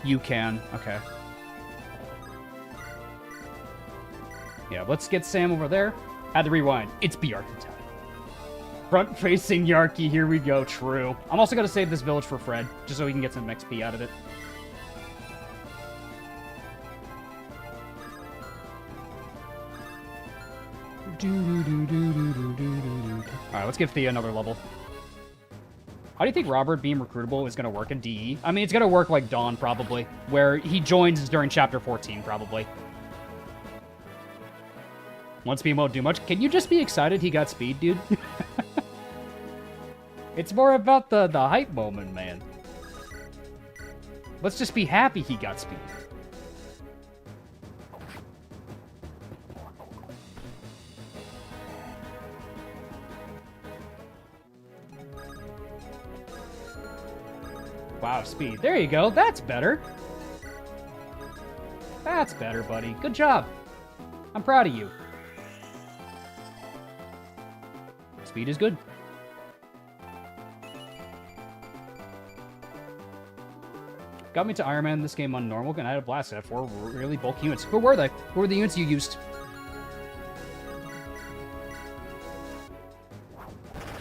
[SPEAKER 1] You can. Okay. Yeah, let's get Sam over there. Had to rewind. It's Bjarki time. Front-facing Yarki, here we go. True. I'm also gonna save this village for Fred, just so we can get some XP out of it. Alright, let's give Thea another level. How do you think Robert being recruitable is going to work in DE? I mean, it's going to work like Dawn, probably, where he joins during Chapter 14, probably. Won't speed won't do much. Can you just be excited he got speed, dude? It's more about the hype moment, man. Let's just be happy he got speed. Wow, speed. There you go. That's better. That's better, buddy. Good job. I'm proud of you. Speed is good. Got me to Ironman this game on normal, and I had a blast. I had 4 really bulky units. Who were they? Who were the units you used?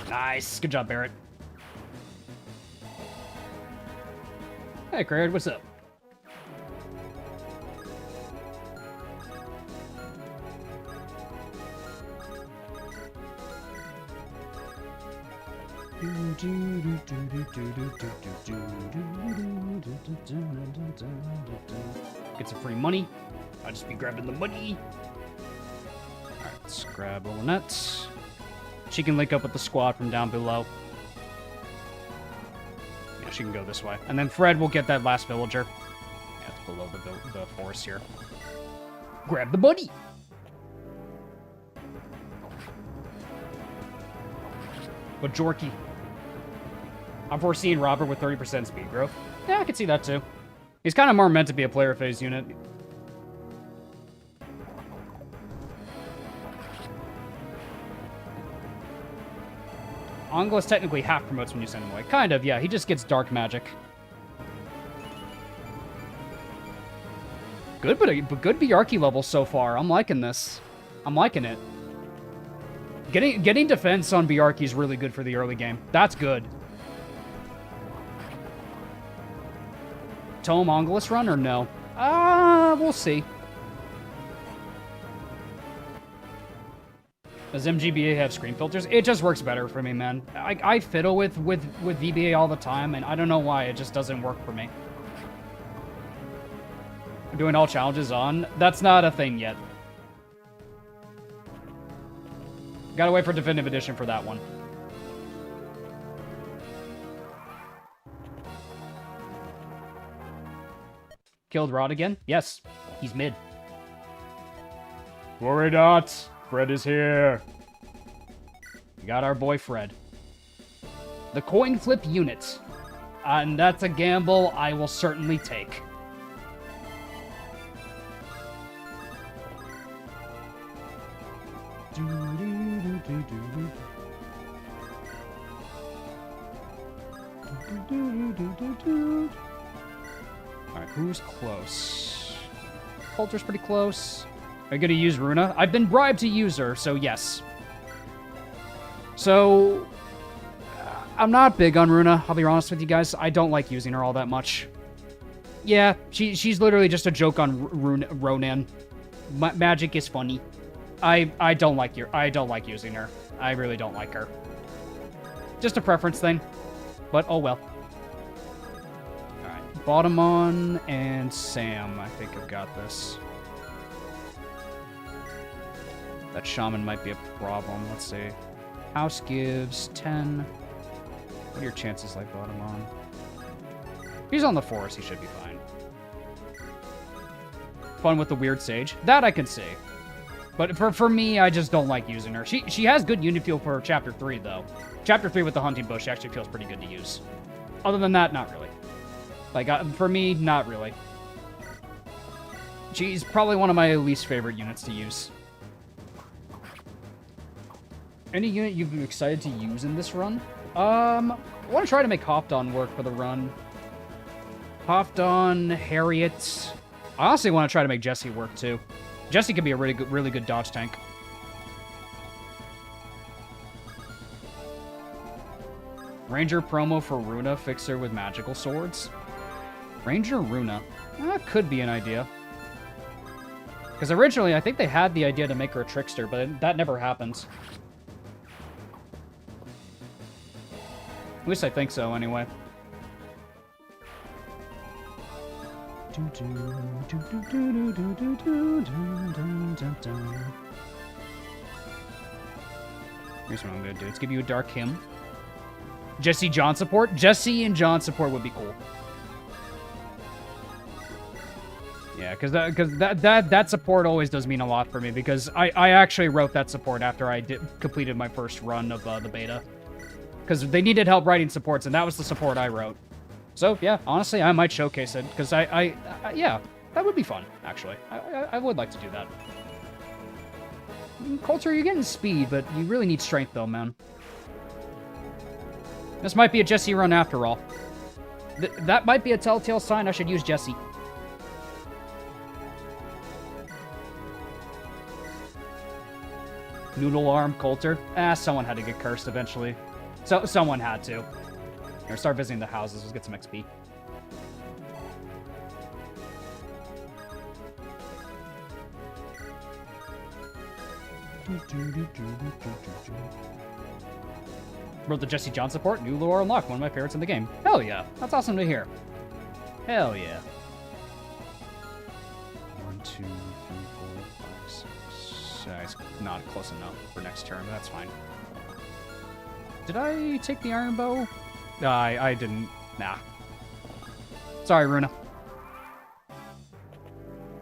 [SPEAKER 1] Nice. Good job, Barret. Hey, Craig, what's up? Get some free money. I'll just be grabbing the money. Alright, let's grab Lynette. She can link up with the squad from down below. Yeah, she can go this way. And then Fred will get that last villager. Yeah, it's below the forest here. Grab the money! But Jorky. I'm foreseeing Robert with 30% speed growth. Yeah, I could see that too. He's kind of more meant to be a player phase unit. Onglis technically half promotes when you send him away. Kind of, yeah. He just gets dark magic. Good, but good Bjarki levels so far. I'm liking this. I'm liking it. Getting defense on Bjarki is really good for the early game. That's good. Tome Onglis run or no? We'll see. Does MGBA have screen filters? It just works better for me, man. I fiddle with VBA all the time, and I don't know why. It just doesn't work for me. I'm doing all challenges on. That's not a thing yet. Gotta wait for Definitive Edition for that one. Killed Rod again? Yes. He's mid. Worry not. Fred is here. We got our boy Fred. The coin flip unit. And that's a gamble I will certainly take. Alright, who's close? Coulter's pretty close. Are you gonna use Runa? I've been bribed to use her, so yes. So, I'm not big on Runa, I'll be honest with you guys. I don't like using her all that much. Yeah, she's literally just a joke on Ronan. Magic is funny. I don't like using her. I really don't like her. Just a preference thing. But oh well. Alright, Bottomon and Sam, I think have got this. That Shaman might be a problem. Let's see. House gives 10. What are your chances like Bottomon? If he's on the forest, he should be fine. Fun with the weird sage. That I can see. But for me, I just don't like using her. She has good unit feel for Chapter 3, though. Chapter 3 with the Hunting Bush actually feels pretty good to use. Other than that, not really. Like, for me, not really. She's probably one of my least favorite units to use. Any unit you've been excited to use in this run? I want to try to make Hopdon work for the run. Hopdon, Harriet. I honestly want to try to make Jessie work, too. Jessie could be a really good dodge tank. Ranger promo for Runa, fixer with magical swords. Ranger Runa. That could be an idea. Because originally, I think they had the idea to make her a trickster, but that never happened. At least I think so, anyway. Here's what I'm gonna do. Let's give you a Dark Hymn. Jesse John support? Jesse and John support would be cool. Yeah, because that support always does mean a lot for me, because I actually wrote that support after I completed my first run of the beta. Because they needed help writing supports, and that was the support I wrote. So, yeah, honestly, I might showcase it, because yeah, that would be fun, actually. I would like to do that. Coulter, you're getting speed, but you really need strength, though, man. This might be a Jessie run after all. That might be a telltale sign I should use Jessie. Noodle arm, Coulter. Someone had to get cursed eventually. So someone had to. Here, start visiting the houses. Let's get some XP. Wrote the Jesse John support. New lore unlocked. One of my favorites in the game. Hell yeah. That's awesome to hear. Hell yeah. 1, 2, 3, 4, 5, 6. It's not close enough for next turn. That's fine. Did I take the iron bow? I didn't. Nah. Sorry, Runa.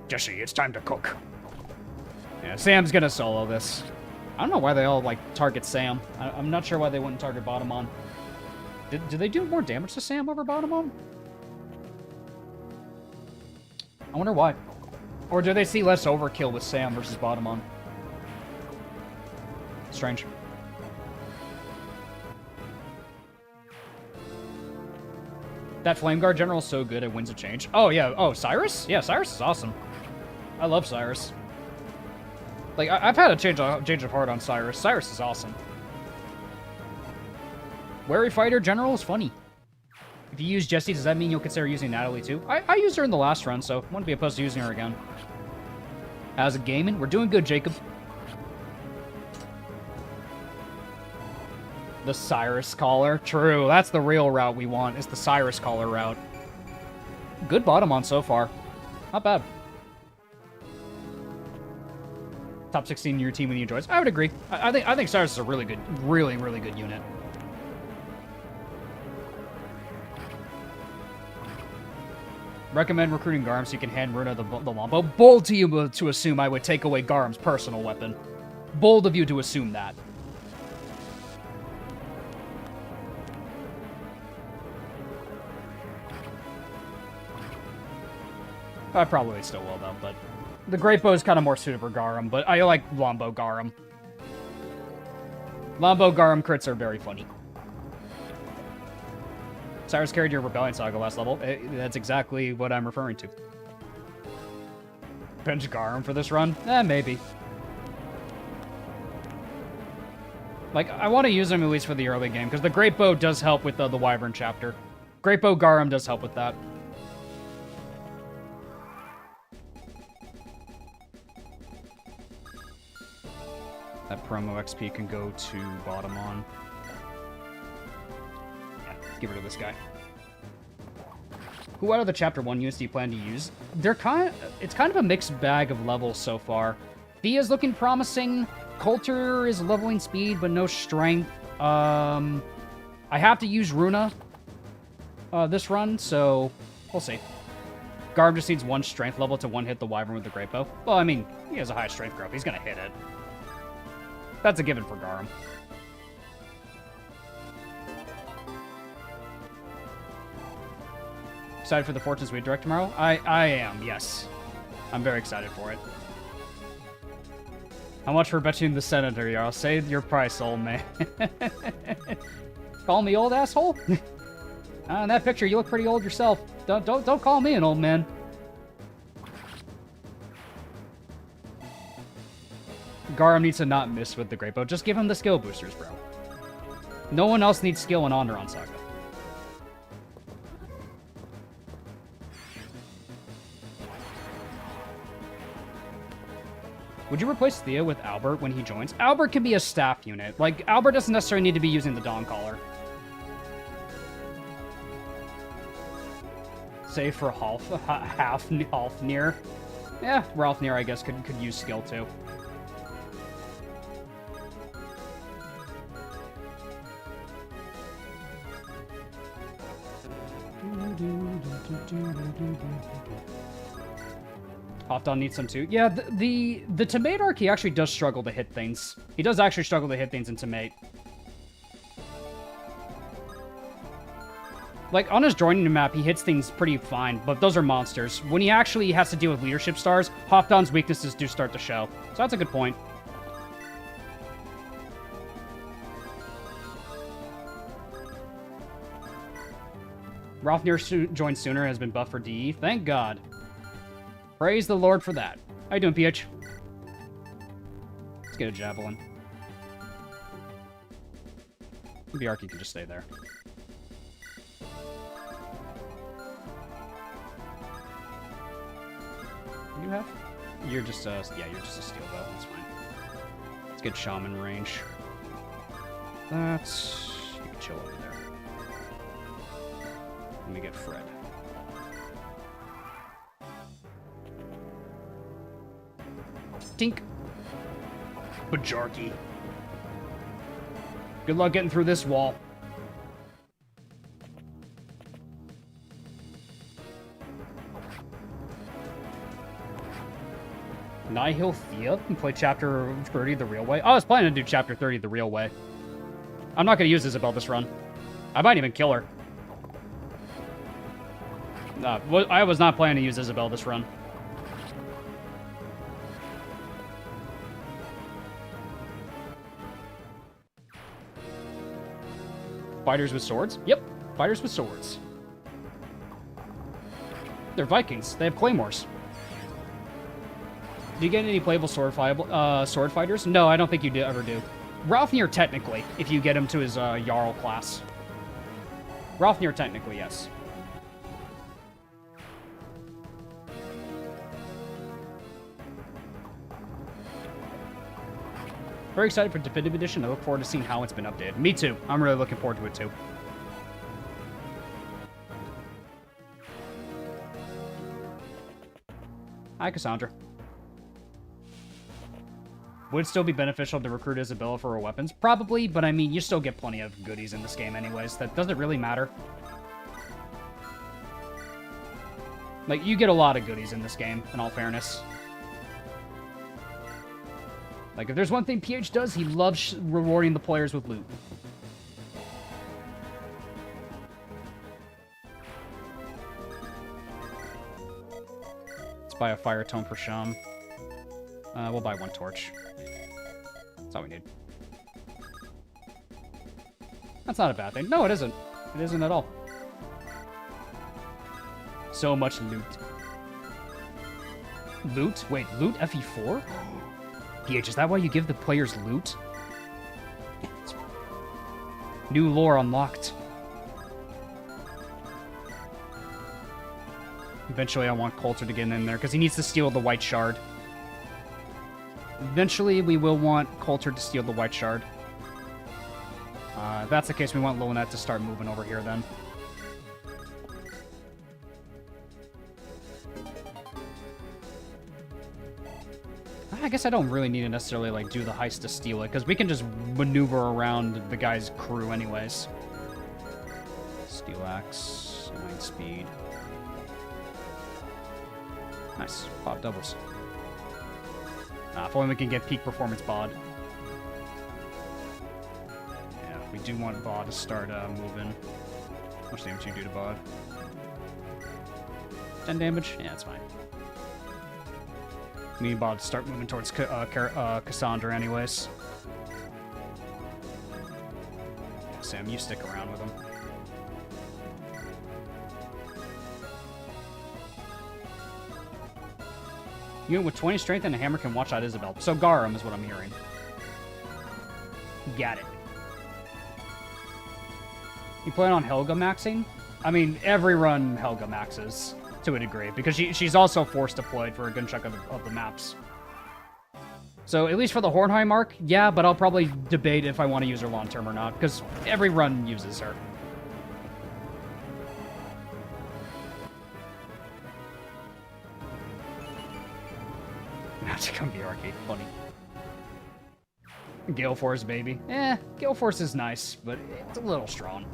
[SPEAKER 1] Jesse, it's time to cook. Yeah, Sam's gonna solo this. I don't know why they all, like, target Sam. I'm not sure why they wouldn't target Bottomon. Do they do more damage to Sam over Bottomon? I wonder why. Or do they see less overkill with Sam versus Botamon? Strange. That Flame Guard general is so good at Winds of Change. Oh, yeah. Oh, Cyrus? Yeah, Cyrus is awesome. I love Cyrus. Like, I've had a change of heart on Cyrus. Cyrus is awesome. Wary Fighter general is funny. If you use Jessie, does that mean you'll consider using Natalie too? I used her in the last run, so wouldn't be opposed to using her again. How's it gaming? We're doing good, Jacob. The Cyrus Caller. True, that's the real route we want, is the Cyrus Caller route. Good Botamon so far. Not bad. Top 16 in your team when you enjoys. I would agree. I think Cyrus is a really good, really good unit. Recommend recruiting Garm so you can hand Runa the Lombo. Bold to you to assume I would take away Garm's personal weapon. Bold of you to assume that. I probably still will, though, but... The Great Bow is kind of more suited for Garum, but I like Lombo Garum. Lombo Garum crits are very funny. Cyrus carried your Rebellion Saga last level. That's exactly what I'm referring to. Bench Garum for this run? Maybe. Like, I want to use him at least for the early game, because the Great Bow does help with the Wyvern chapter. Great Bow Garum does help with that. That promo XP can go to Botamon. Yeah, get rid of this guy. Who out of the Chapter 1 units do you plan to use? It's kind of a mixed bag of levels so far. Thea's looking promising. Coulter is leveling speed, but no strength. I have to use Runa this run, so we'll see. Garb just needs 1 strength level to one-hit the Wyvern with the Great Bow. Well, I mean, he has a high strength growth. He's going to hit it. That's a given for Garum. Excited for the Fortune Suite Direct tomorrow? I am, yes. I'm very excited for it. How much for betting the Senator, Jarl? Say your price, old man. Call me old, asshole? In that picture, you look pretty old yourself. Don't call me an old man. Garum needs to not miss with the Great Bow. Just give him the skill boosters, bro. No one else needs skill in Andaron Saga. Would you replace Thea with Albert when he joins? Albert can be a staff unit. Like, Albert doesn't necessarily need to be using the Dawncaller. Save for Halfnir. Yeah, Ralfnir, I guess, could use skill too. Hofdon needs some too. Yeah, the Tomate he actually does struggle to hit things. He does actually struggle to hit things in Tomate. Like, on his joining map, he hits things pretty fine, but those are monsters. When he actually has to deal with leadership stars, Hofdon's weaknesses do start to show. So that's a good point. Ralfnir joined sooner, has been buffed for DE. Thank God. Praise the Lord for that. How you doing, PH? Let's get a Javelin. Maybe Arky can just stay there. You have? You're just yeah, you're just a steel bow. That's fine. Let's get Shaman range. That's... You can chill over there. Let me get Fred. Tink. Bajarki. Good luck getting through this wall. Nihil Thea and play Chapter 30 the real way. I was planning to do Chapter 30 the real way. I'm not going to use Isabel this run. I might even kill her. I was not planning to use Isabel this run. Fighters with swords? Yep, fighters with swords. They're Vikings. They have claymores. Do you get any playable sword fighters? No, I don't think you ever do. Ralfnir, technically, if you get him to his Jarl class. Ralfnir, technically, yes. Very excited for Definitive Edition. I look forward to seeing how it's been updated. Me too. I'm really looking forward to it too. Hi, Cassandra. Would still be beneficial to recruit Isabella for her weapons? Probably, but I mean, you still get plenty of goodies in this game anyways. That doesn't really matter. Like, you get a lot of goodies in this game, in all fairness. Like, if there's one thing PH does, he loves rewarding the players with loot. Let's buy a fire tome for Sham. We'll buy one torch. That's all we need. That's not a bad thing. No, it isn't. It isn't at all. So much loot. Loot? Wait, loot FE4? PH, is that why you give the players loot? New lore unlocked. Eventually I want Coulter to get in there, because he needs to steal the white shard. Eventually we will want Coulter to steal the white shard. If that's the case, we want Lunatic to start moving over here then. I guess I don't really need to necessarily, like, do the heist to steal it, because we can just maneuver around the guy's crew anyways. Steel axe, 9 speed. Nice. Pop doubles. If only we can get peak performance bod. Yeah, we do want bod to start moving. How much damage you do to bod? 10 damage? Yeah, that's fine. We need bod to start moving towards Cassandra anyways. Yeah, Sam, you stick around with him. Unit with 20 strength and a hammer can watch out Isabel. So Garum is what I'm hearing. Got it. You plan on Helga maxing? I mean, every run Helga maxes to a degree, because she's also force deployed for a good chunk of the maps. So at least for the Hornheim arc, yeah, but I'll probably debate if I want to use her long term or not, because every run uses her. Not to come be arcade, funny. Gale Force, baby. Gale Force is nice, but it's a little strong.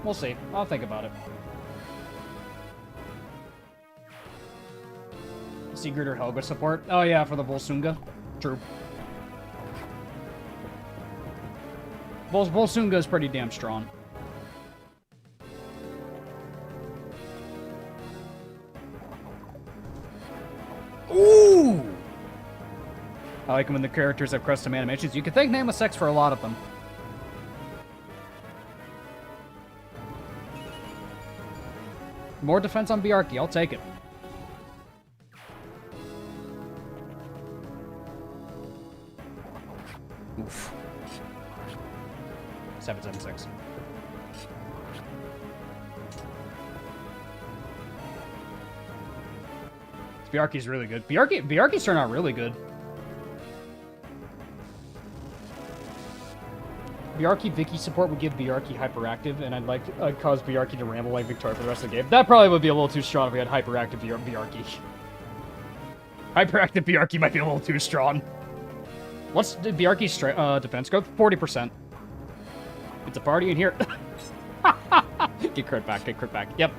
[SPEAKER 1] We'll see. I'll think about it. Sigurd or Helga support? Oh yeah, for the Volsunga. True. Volsunga is pretty damn strong. Ooh! I like them when the characters have custom animations. You can thank Nameless X for a lot of them. More defense on Bjarki, I'll take it. Oof. 776. Bjarki's really good. Bjarki's turned out really good. Bjarki Vicky support would give Bjarki hyperactive, and I'd cause Bjarki to ramble like Victoria for the rest of the game. That probably would be a little too strong if we had hyperactive Bjarki. Hyperactive Bjarki might be a little too strong. What's Bjarki's defense growth? 40%. It's a party in here. Get crit back, get crit back. Yep.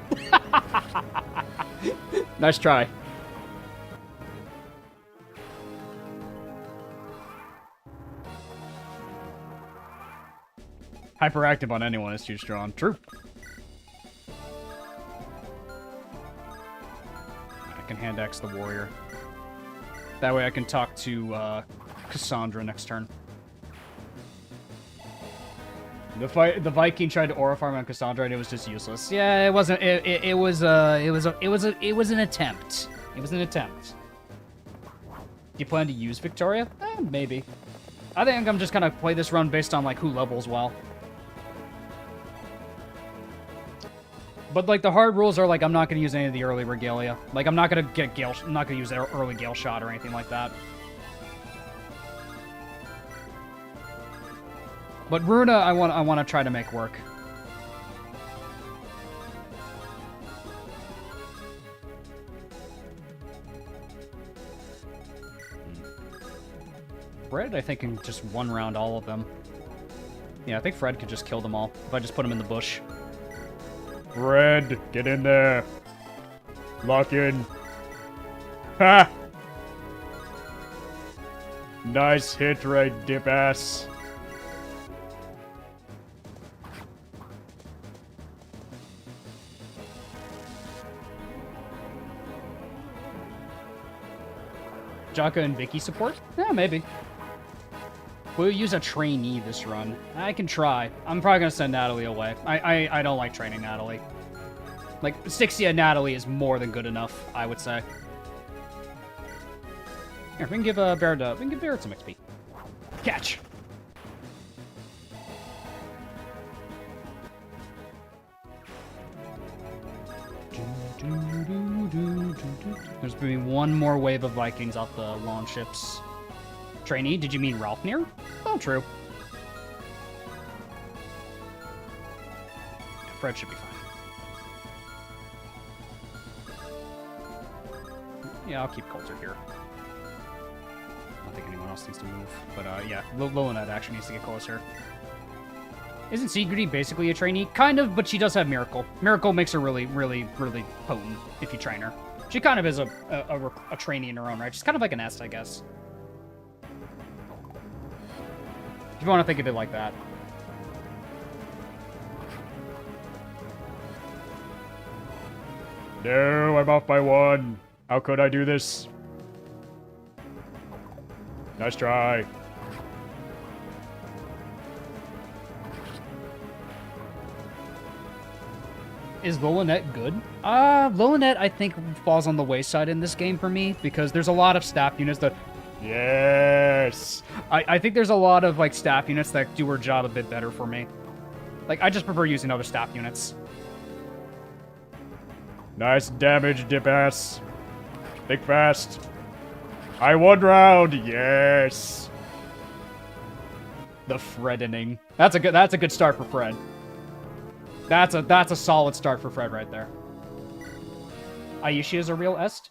[SPEAKER 1] Nice try. Hyperactive on anyone is too strong. True. I can hand axe the warrior. That way I can talk to Cassandra next turn. The Viking tried to aura farm on Cassandra and it was just useless. Yeah, it wasn't. It was an attempt. It was an attempt. Do you plan to use Victoria? Maybe. I think I'm just gonna play this run based on like who levels well. But like the hard rules are like I'm not gonna use any of the early regalia. Like I'm not gonna get Gale. I'm not gonna use early Galeshot or anything like that. But Runa, I want to try to make work. Fred, I think, can just one round all of them. Yeah, I think Fred could just kill them all if I just put him in the bush. Fred, get in there. Lock in. Ha! Nice hit, right, dip ass. Jaka and Vicky support? Yeah, maybe. We'll use a trainee this run. I can try. I'm probably gonna send Natalie away. I don't like training Natalie. Like, Stixia Natalie is more than good enough, I would say. Here, we can give Barrett some XP. Catch! There's gonna be one more wave of Vikings off the lawn ships. Trainee, did you mean Ralphnir? Oh, true. Yeah, Fred should be fine. Yeah, I'll keep Coulter here. I don't think anyone else needs to move. But, yeah, Lunatic actually needs to get closer. Isn't Sigrid basically a trainee? Kind of, but she does have Miracle. Miracle makes her really, really, really potent if you train her. She kind of is a trainee in her own right. She's kind of like an S, I guess. If you want to think of it like that. No, I'm off by one. How could I do this? Nice try. Is Lolanet good? Lolanet, I think, falls on the wayside in this game for me, because there's a lot of staff units that... Yes! I think there's a lot of, like, staff units that do her job a bit better for me. Like, I just prefer using other staff units. Nice damage, dip ass. Think fast. I won round, yes! The Freddening. That's a good start for Fred. That's a solid start for Fred right there. Aisha is a real est,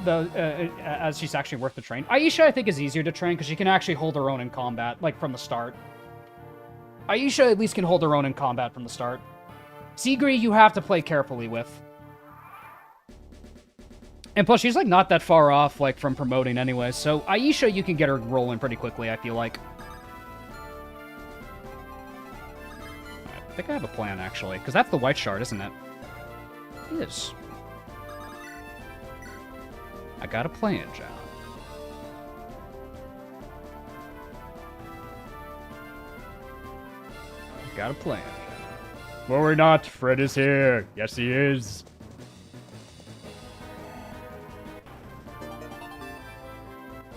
[SPEAKER 1] as she's actually worth the train. Aisha, I think, is easier to train because she can actually hold her own in combat, like from the start. Aisha at least can hold her own in combat from the start. Sigrid, you have to play carefully with. And plus, she's like not that far off, like from promoting anyway. So Aisha, you can get her rolling pretty quickly, I feel like. I think I have a plan, actually. Because that's the white shard, isn't it? It is. I got a plan, John. Got a plan. Worry not, Fred is here. Yes, he is.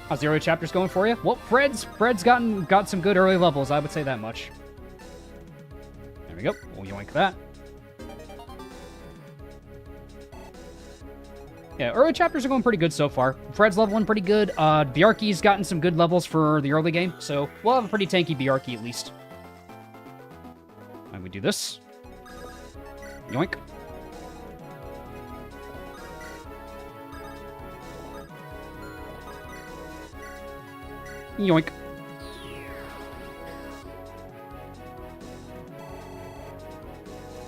[SPEAKER 1] How's the early chapters going for you? Well, Fred's got some good early levels, I would say that much. There we go. We'll yoink that. Yeah, early chapters are going pretty good so far. Fred's leveling pretty good. Bjarki's gotten some good levels for the early game, so we'll have a pretty tanky Bjarki at least. And we do this. Yoink. Yoink.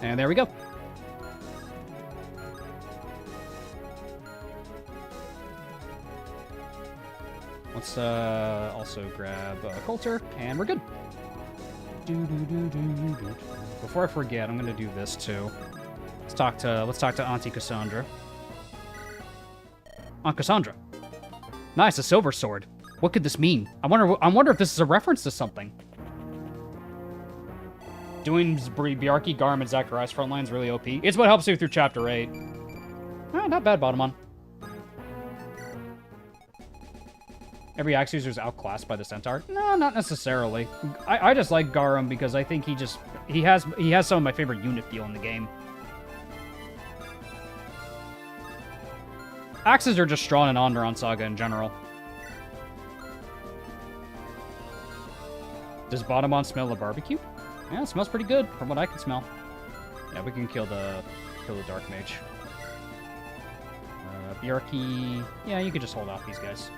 [SPEAKER 1] And there we go. Let's also grab Coulter, and we're good. Before I forget, I'm gonna do this too. Let's talk to Auntie Cassandra. Aunt Cassandra. Nice, a silver sword. What could this mean? I wonder if this is a reference to something. Doing Bjarki, Garm, and Zacharias frontline is really OP. It's what helps you through Chapter 8. Not bad, Botamon. Every axe user is outclassed by the Centaur? No, not necessarily. I just like Garum because I think he has some of my favorite unit feel in the game. Axes are just strong in Andaron Saga in general. Does Botamon smell a barbecue? Yeah, it smells pretty good from what I can smell. Yeah, we can kill the Dark Mage. Bjarki, yeah, you can just hold off these guys.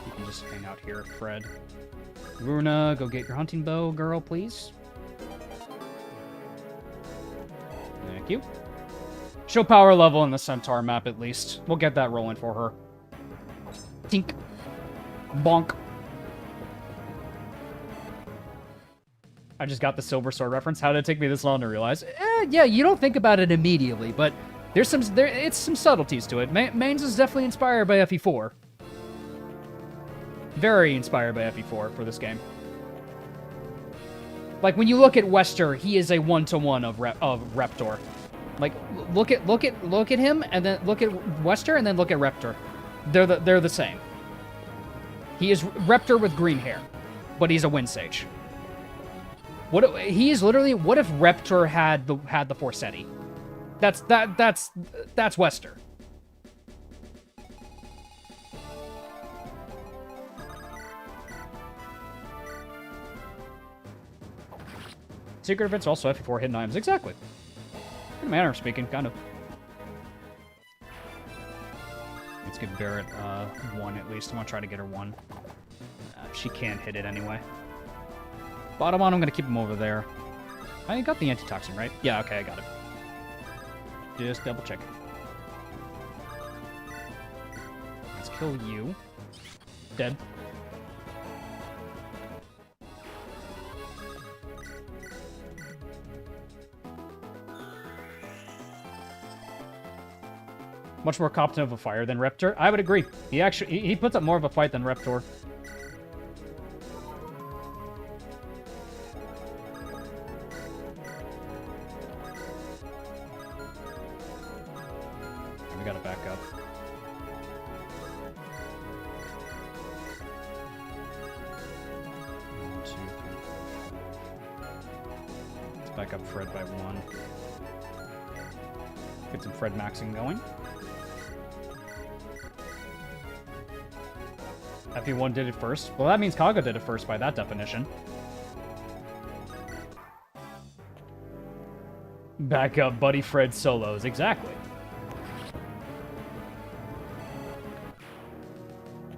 [SPEAKER 1] You can just hang out here, Fred. Runa, go get your hunting bow, girl, please. Thank you. Show power level in the Centaur map, at least. We'll get that rolling for her. Tink. Bonk. I just got the Silver Sword reference. How did it take me this long to realize? Yeah, you don't think about it immediately, but it's some subtleties to it. Mains is definitely inspired by FE4. Very inspired by FE4 for this game. Like, when you look at Wester, he is a one-to-one of Reptor. Like, look at him, and then look at Wester, and then look at Reptor. They're the same. He is Reptor with green hair, but he's a Wind Sage. What if Reptor had the Forseti? That's Wester. Secret events are also FE4 hidden items. Exactly. In a manner of speaking, kind of. Let's give Barrett 1 at least. I want to try to get her 1. She can't hit it anyway. Botamon, I'm going to keep him over there. I got the antitoxin, right? Yeah, okay, I got it. Just double check. Let's kill you. Dead. Much more competent of a fighter than Reptor. I would agree. He puts up more of a fight than Reptor. We gotta back up. One, two, three. Let's back up Fred by 1. Get some Fred maxing going. FE1 did it first. Well, that means Kaga did it first by that definition. Back up, Buddy Fred solos. Exactly.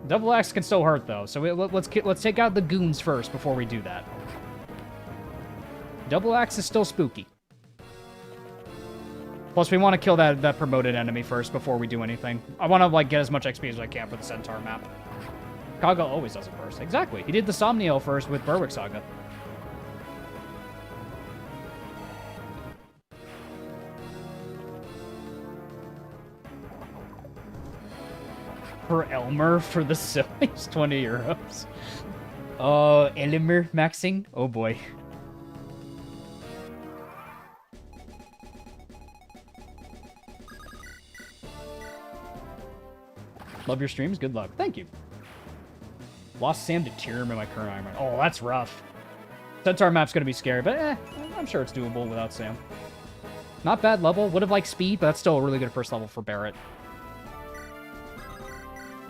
[SPEAKER 1] Double axe can still hurt, though, so let's take out the goons first before we do that. Double axe is still spooky. Plus, we want to kill that promoted enemy first before we do anything. I want to like get as much XP as I can for the Centaur map. Kaga always does it first. Exactly. He did the Somniel first with Berwick Saga. For Elmer for the sillies, 20 euros. Elmer maxing? Oh boy. Love your streams. Good luck. Thank you. Lost Sam to Tyrion in my current Ironman. Oh, that's rough. Centaur map's gonna be scary, but I'm sure it's doable without Sam. Not bad level. Would have liked speed, but that's still a really good first level for Barrett.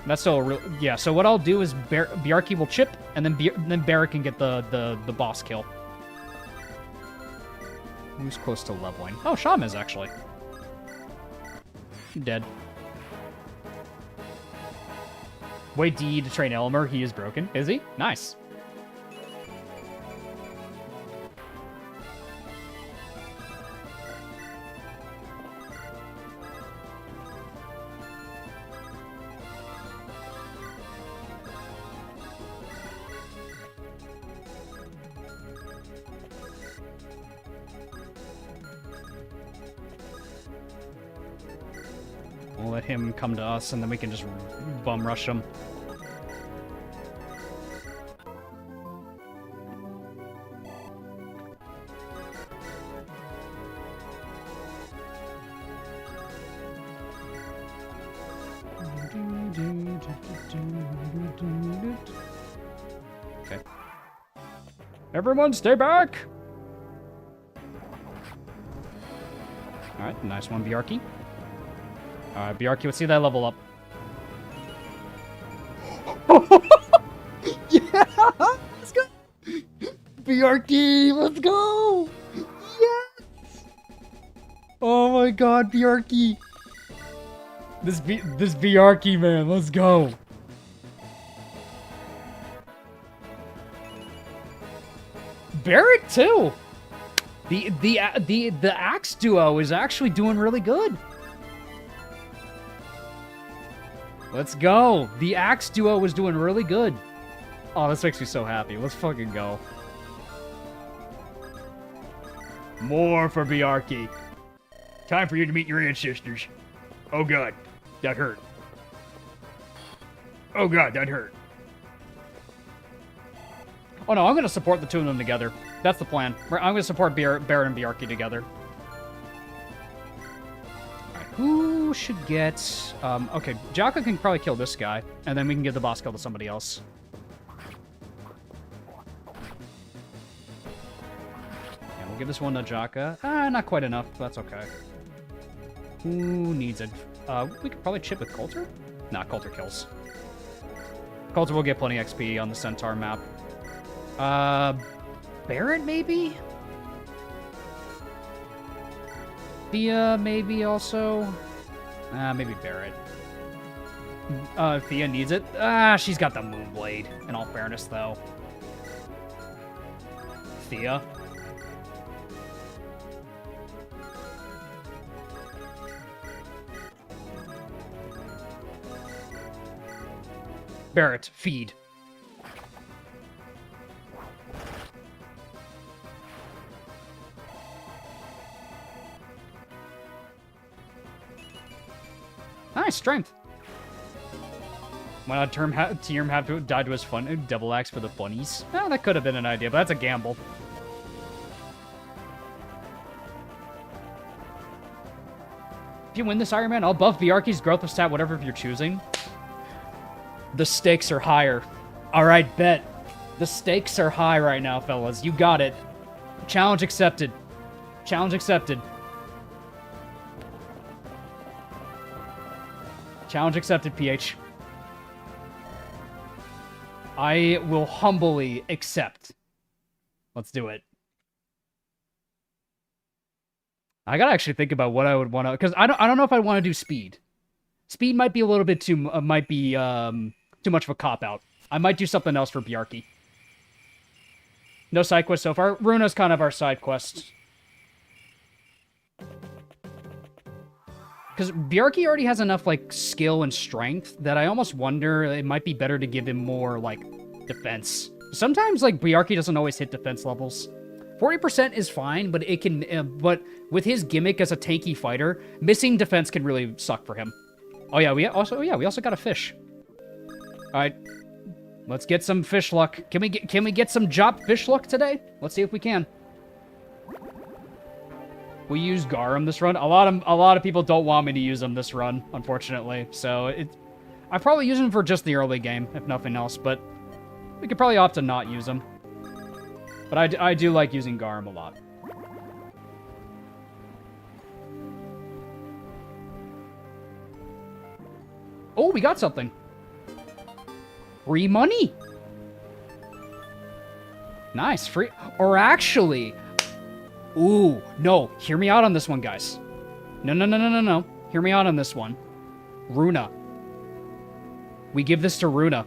[SPEAKER 1] That's still a real... Yeah, so what I'll do is Bjarki will chip, and then Barrett can get the boss kill. Who's close to leveling? Oh, Shamez, actually. Dead. Wait, DE to train Elmer. He is broken. Is he? Nice. We'll let him come to us, and then we can just bum rush him. Okay. Everyone stay back! Alright, nice one, Bjarki. Alright, Bjarki, let's see that level up. Yeah! Let's go! Bjarki, let's go! Yes! Oh my god, Bjarki! This Bjarki, man, let's go! Barrett too. The Axe duo is actually doing really good. Let's go. The Axe duo was doing really good. Oh, this makes me so happy. Let's fucking go. More for Bjarki. Time for you to meet your ancestors. Oh god, that hurt. Oh god, that hurt. Oh no, I'm going to support the two of them together. That's the plan. I'm going to support Barrett and Bjarki together. Alright, who should get... okay, Jaka can probably kill this guy, and then we can give the boss kill to somebody else. Yeah, we'll give this one to Jaka. Not quite enough, but that's okay. Who needs it? We could probably chip with Coulter? Nah, Coulter kills. Coulter will get plenty XP on the Centaur map. Barrett, maybe? Thea, maybe, also? Maybe Barrett. Thea needs it. She's got the Moonblade, in all fairness, though. Thea. Barrett, feed. Nice, strength. Why not Team have to die to his fun Devil Axe for the bunnies? Oh, that could have been an idea, but that's a gamble. If you win this Ironman, I'll buff Bjarki's growth of stat, whatever you're choosing. The stakes are higher. Alright, bet. The stakes are high right now, fellas. You got it. Challenge accepted. Challenge accepted. Challenge accepted, PH. I will humbly accept. Let's do it. I gotta actually think about what I would want to, because I don't know if I want to do speed. Speed might be a little bit too too much of a cop out. I might do something else for Bjarki. No side quest so far. Runa's kind of our side quest. Because Bjarki already has enough, like, skill and strength that I almost wonder it might be better to give him more, like, defense. Sometimes, like, Bjarki doesn't always hit defense levels. 40% is fine, but it can, but with his gimmick as a tanky fighter, missing defense can really suck for him. Oh yeah, we also got a fish. All right, let's get some fish luck. Can we get some Jop fish luck today? Let's see if we can. We use Garum this run. A lot of people don't want me to use him this run, unfortunately. So I probably use him for just the early game, if nothing else. But we could probably opt to not use him. But I do like using Garum a lot. Oh, we got something. Free money. Nice, free. Or actually, ooh, no. Hear me out on this one, guys. No. Hear me out on this one. Runa. We give this to Runa.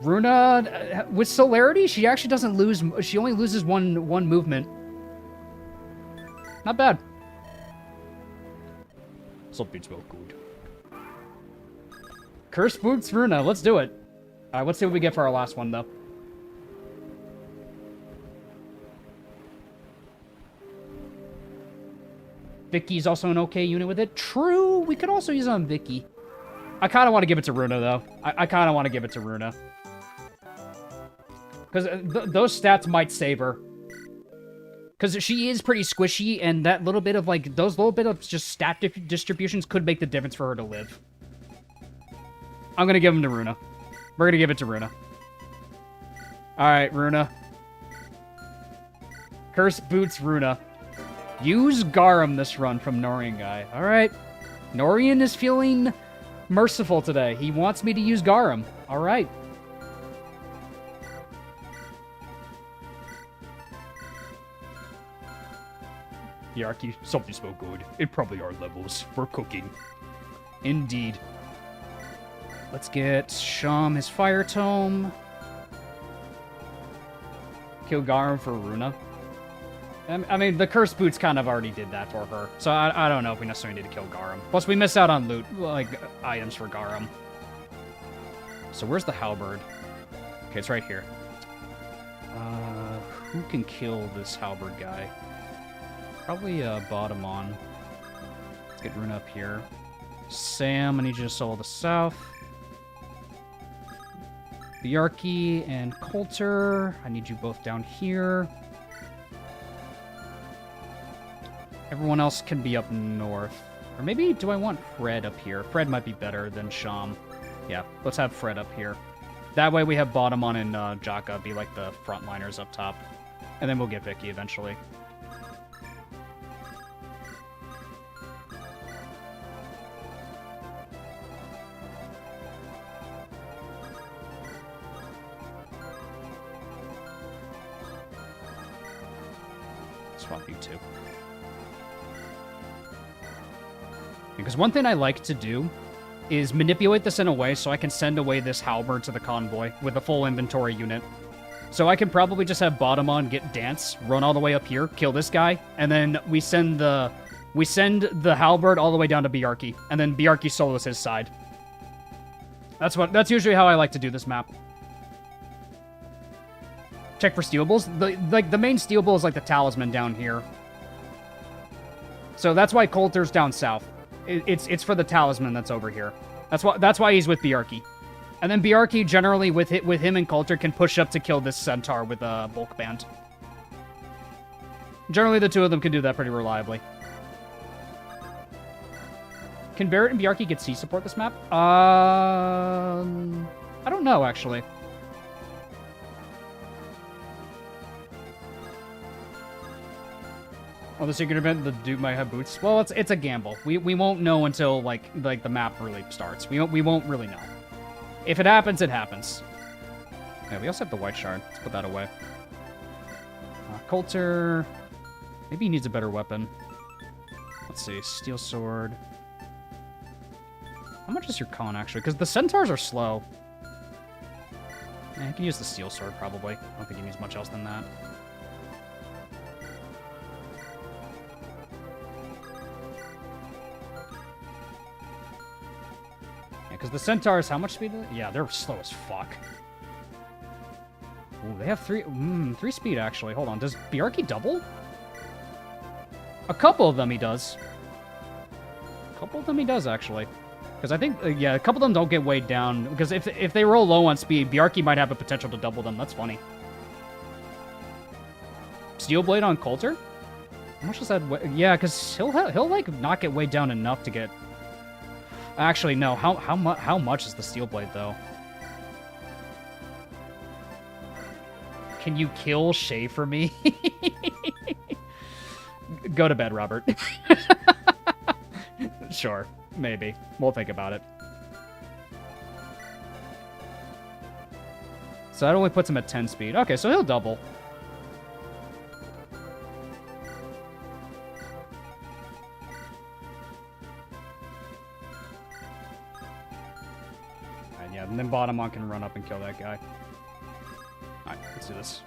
[SPEAKER 1] Runa, with celerity, she actually doesn't lose. She only loses one movement. Not bad. Something smells good. Curse Boots Runa, let's do it. Alright, let's see what we get for our last one, though. Vicky's also an okay unit with it. True, we could also use it on Vicky. I kind of want to give it to Runa, though. I kind of want to give it to Runa. Because those stats might save her. Because she is pretty squishy, and that little bit of, like, those little bit of just stat distributions could make the difference for her to live. I'm gonna give him to Runa. We're gonna give it to Runa. Alright, Runa. Curse Boots Runa. Use Garum this run from Norian guy. Alright. Norian is feeling merciful today. He wants me to use Garum. Alright. Yarky, something smell good. It probably are levels for cooking. Indeed. Let's get Sham his Fire Tome. Kill Garum for Runa. I mean, the Cursed Boots kind of already did that for her. So I don't know if we necessarily need to kill Garum. Plus, we miss out on loot, like, items for Garum. So where's the Halberd? Okay, it's right here. Who can kill this Halberd guy? Probably bottom on. Let's get Runa up here. Sam, I need you to solo the south. Bjarki and Coulter, I need you both down here. Everyone else can be up north. Or maybe, do I want Fred up here? Fred might be better than Sham. Yeah, let's have Fred up here. That way we have Bottomon and Jaka be like the frontliners up top. And then we'll get Vicky eventually. Swap you two. Because one thing I like to do is manipulate this in a way so I can send away this Halberd to the convoy with a full inventory unit. So I can probably just have Bottomon get Dance, run all the way up here, kill this guy, and then we send the Halberd all the way down to Bjarki, and then Bjarki solos his side. That's usually how I like to do this map. Check for stealables. The main stealable is like the talisman down here. So that's why Coulter's down south. It's for the talisman that's over here. That's why he's with Bjarki. And then Bjarki generally with him and Coulter can push up to kill this centaur with a bulk band. Generally the two of them can do that pretty reliably. Can Barrett and Bjarki get C support this map? I don't know actually. Oh, the secret event, the dude might have boots. Well, it's a gamble. We won't know until like the map really starts. We won't really know. If it happens, it happens. Yeah, we also have the white shard. Let's put that away. Coulter, maybe he needs a better weapon. Let's see, steel sword. How much is your con actually? Because the centaurs are slow. Yeah, he can use the steel sword probably. I don't think he needs much else than that. Because the centaurs, how much speed? Yeah, they're slow as fuck. Ooh, they have three speed, actually. Hold on, does Bjarki double? A couple of them he does. A couple of them he does, actually. Because I think, yeah, a couple of them don't get weighed down. Because if they roll low on speed, Bjarki might have a potential to double them. That's funny. Steel Blade on Coulter? How much does that weigh? Yeah, because he'll like, not get weighed down enough to get... Actually, no. How much is the steel blade though? Can you kill Shay for me? Go to bed, Robert. Sure, maybe. We'll think about it. So that only puts him at 10 speed. Okay, so he'll double. And then Bottomon can run up and kill that guy. Alright, let's do this.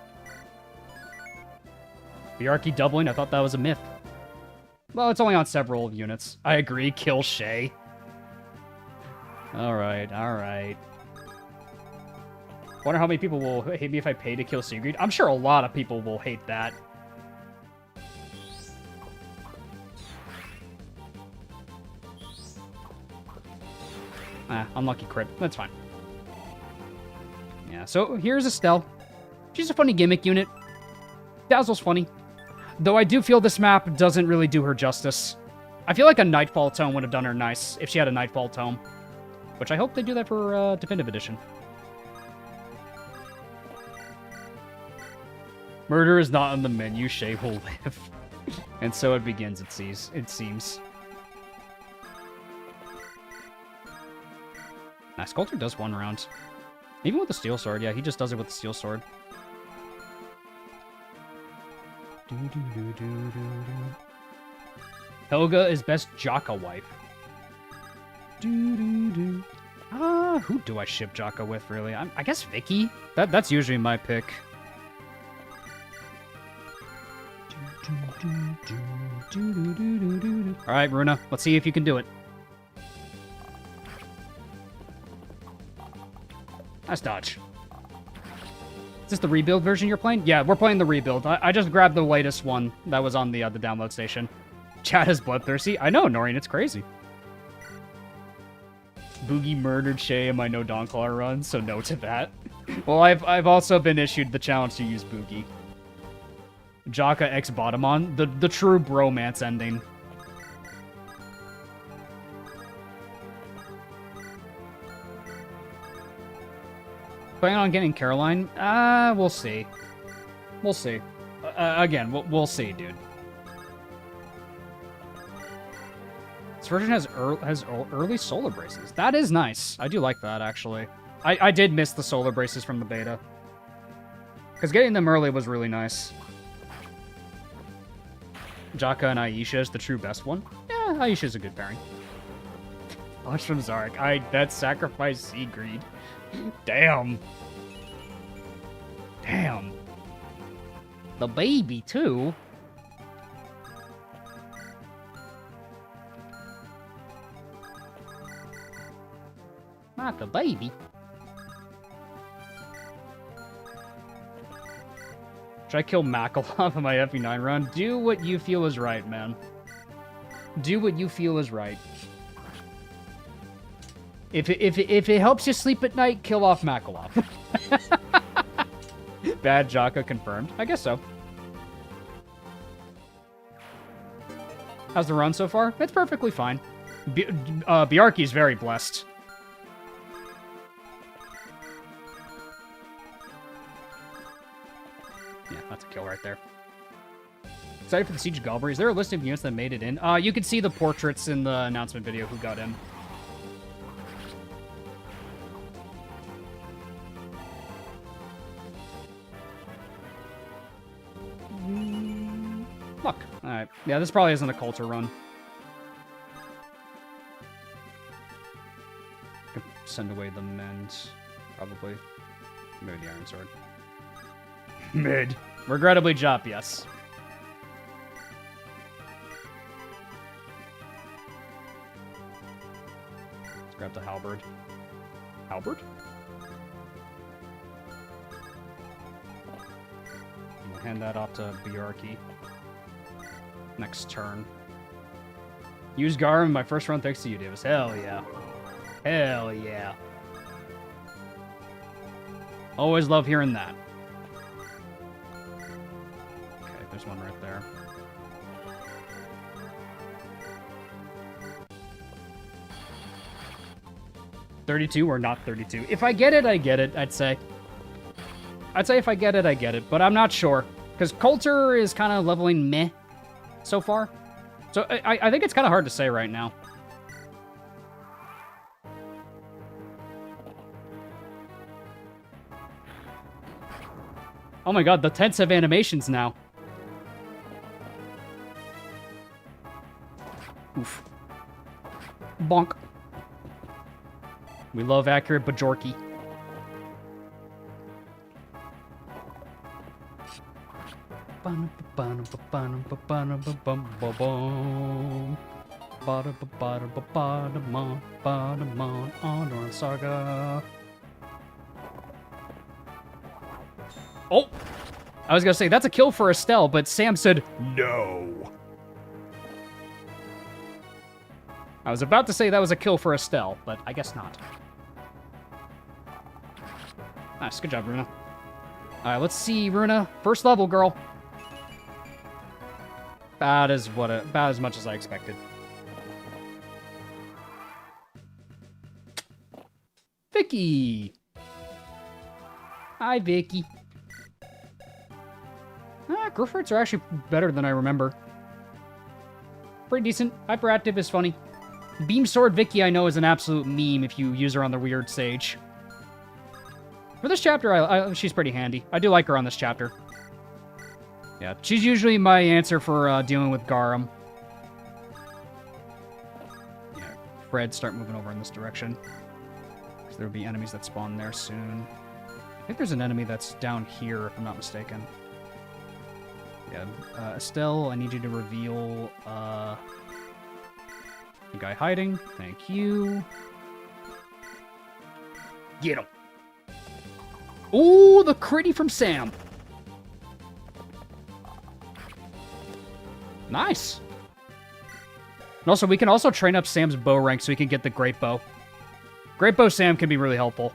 [SPEAKER 1] Bjarki doubling? I thought that was a myth. Well, it's only on several units. I agree, kill Shay. Alright, alright. Wonder how many people will hate me if I pay to kill Sigrid. I'm sure a lot of people will hate that. Unlucky crit. That's fine. Yeah, so here's Estelle. She's a funny gimmick unit. Dazzle's funny. Though I do feel this map doesn't really do her justice. I feel like a Nightfall Tome would have done her nice if she had a Nightfall Tome. Which I hope they do that for Definitive Edition. Murder is not on the menu, Shay will live. And so it begins, it seems. Nah, Sculptor does one round. Even with the Steel Sword, yeah, he just does it with the Steel Sword. Helga is best Jaka wife. Who do I ship Jaka with, really? I guess Vicky? That's usually my pick. Alright, Runa, let's see if you can do it. Nice dodge. Is this the rebuild version you're playing? Yeah, we're playing the rebuild. I just grabbed the latest one that was on the download station. Chat is bloodthirsty. I know, Noreen, it's crazy. Boogie murdered Shay in my no Dawncaller run, so no to that. Well, I've also been issued the challenge to use Boogie. Jaka x Botamon, the true bromance ending. Planning on getting Caroline? We'll see. We'll see. Again, we'll see, dude. This version has early solar braces. That is nice. I do like that, actually. I did miss the solar braces from the beta. Because getting them early was really nice. Jaka and Aisha is the true best one. Yeah, Aisha's a good pairing. Watch from Zarek. That sacrifice sea greed. Damn. Damn. The baby, too? Not the baby. Should I kill Makalov in my FE9 run? Do what you feel is right, man. Do what you feel is right. If it helps you sleep at night, kill off Makalov. Bad Jaka confirmed. I guess so. How's the run so far? It's perfectly fine. Bjarki's very blessed. Yeah, that's a kill right there. Excited for the Siege of Galbury. Is there a list of units that made it in? You can see the portraits in the announcement video who got in. Look. Alright. Yeah, this probably isn't a Coulter run. Could send away the Mend. Probably. Maybe the Iron Sword. Mid. Regrettably Jop, yes. Let's grab the Halberd. Halberd? We'll hand that off to Bjarki. Next turn. Use Garm in my first run thanks to you, Davis. Hell yeah. Hell yeah. Always love hearing that. Okay, there's one right there. $32 or not 32. If I get it, I get it, I'd say. I'd say if I get it, I get it, but I'm not sure. Because Coulter is kind of leveling meh so far. So I think it's kind of hard to say right now. Oh my god, the tents have animations now. Oof. Bonk. We love accurate Bajorki. Andaron Saga. Oh! I was gonna say, that's a kill for Estelle, but Sam said, no. I was about to say that was a kill for Estelle, but I guess not. Nice, good job, Runa. Alright, let's see, Runa. First level, girl. About as much as I expected. Vicky! Hi, Vicky. Growth rates are actually better than I remember. Pretty decent. Hyperactive is funny. Beam Sword Vicky, I know, is an absolute meme if you use her on the weird stage. For this chapter, she's pretty handy. I do like her on this chapter. Yeah, she's usually my answer for dealing with Garum. Yeah, Fred, start moving over in this direction. Because there will be enemies that spawn there soon. I think there's an enemy that's down here, if I'm not mistaken. Yeah, Estelle, I need you to reveal the guy hiding. Thank you. Get him. Ooh, the critty from Sam. Nice. And also, we can also train up Sam's bow rank so he can get the Great Bow. Great Bow Sam can be really helpful.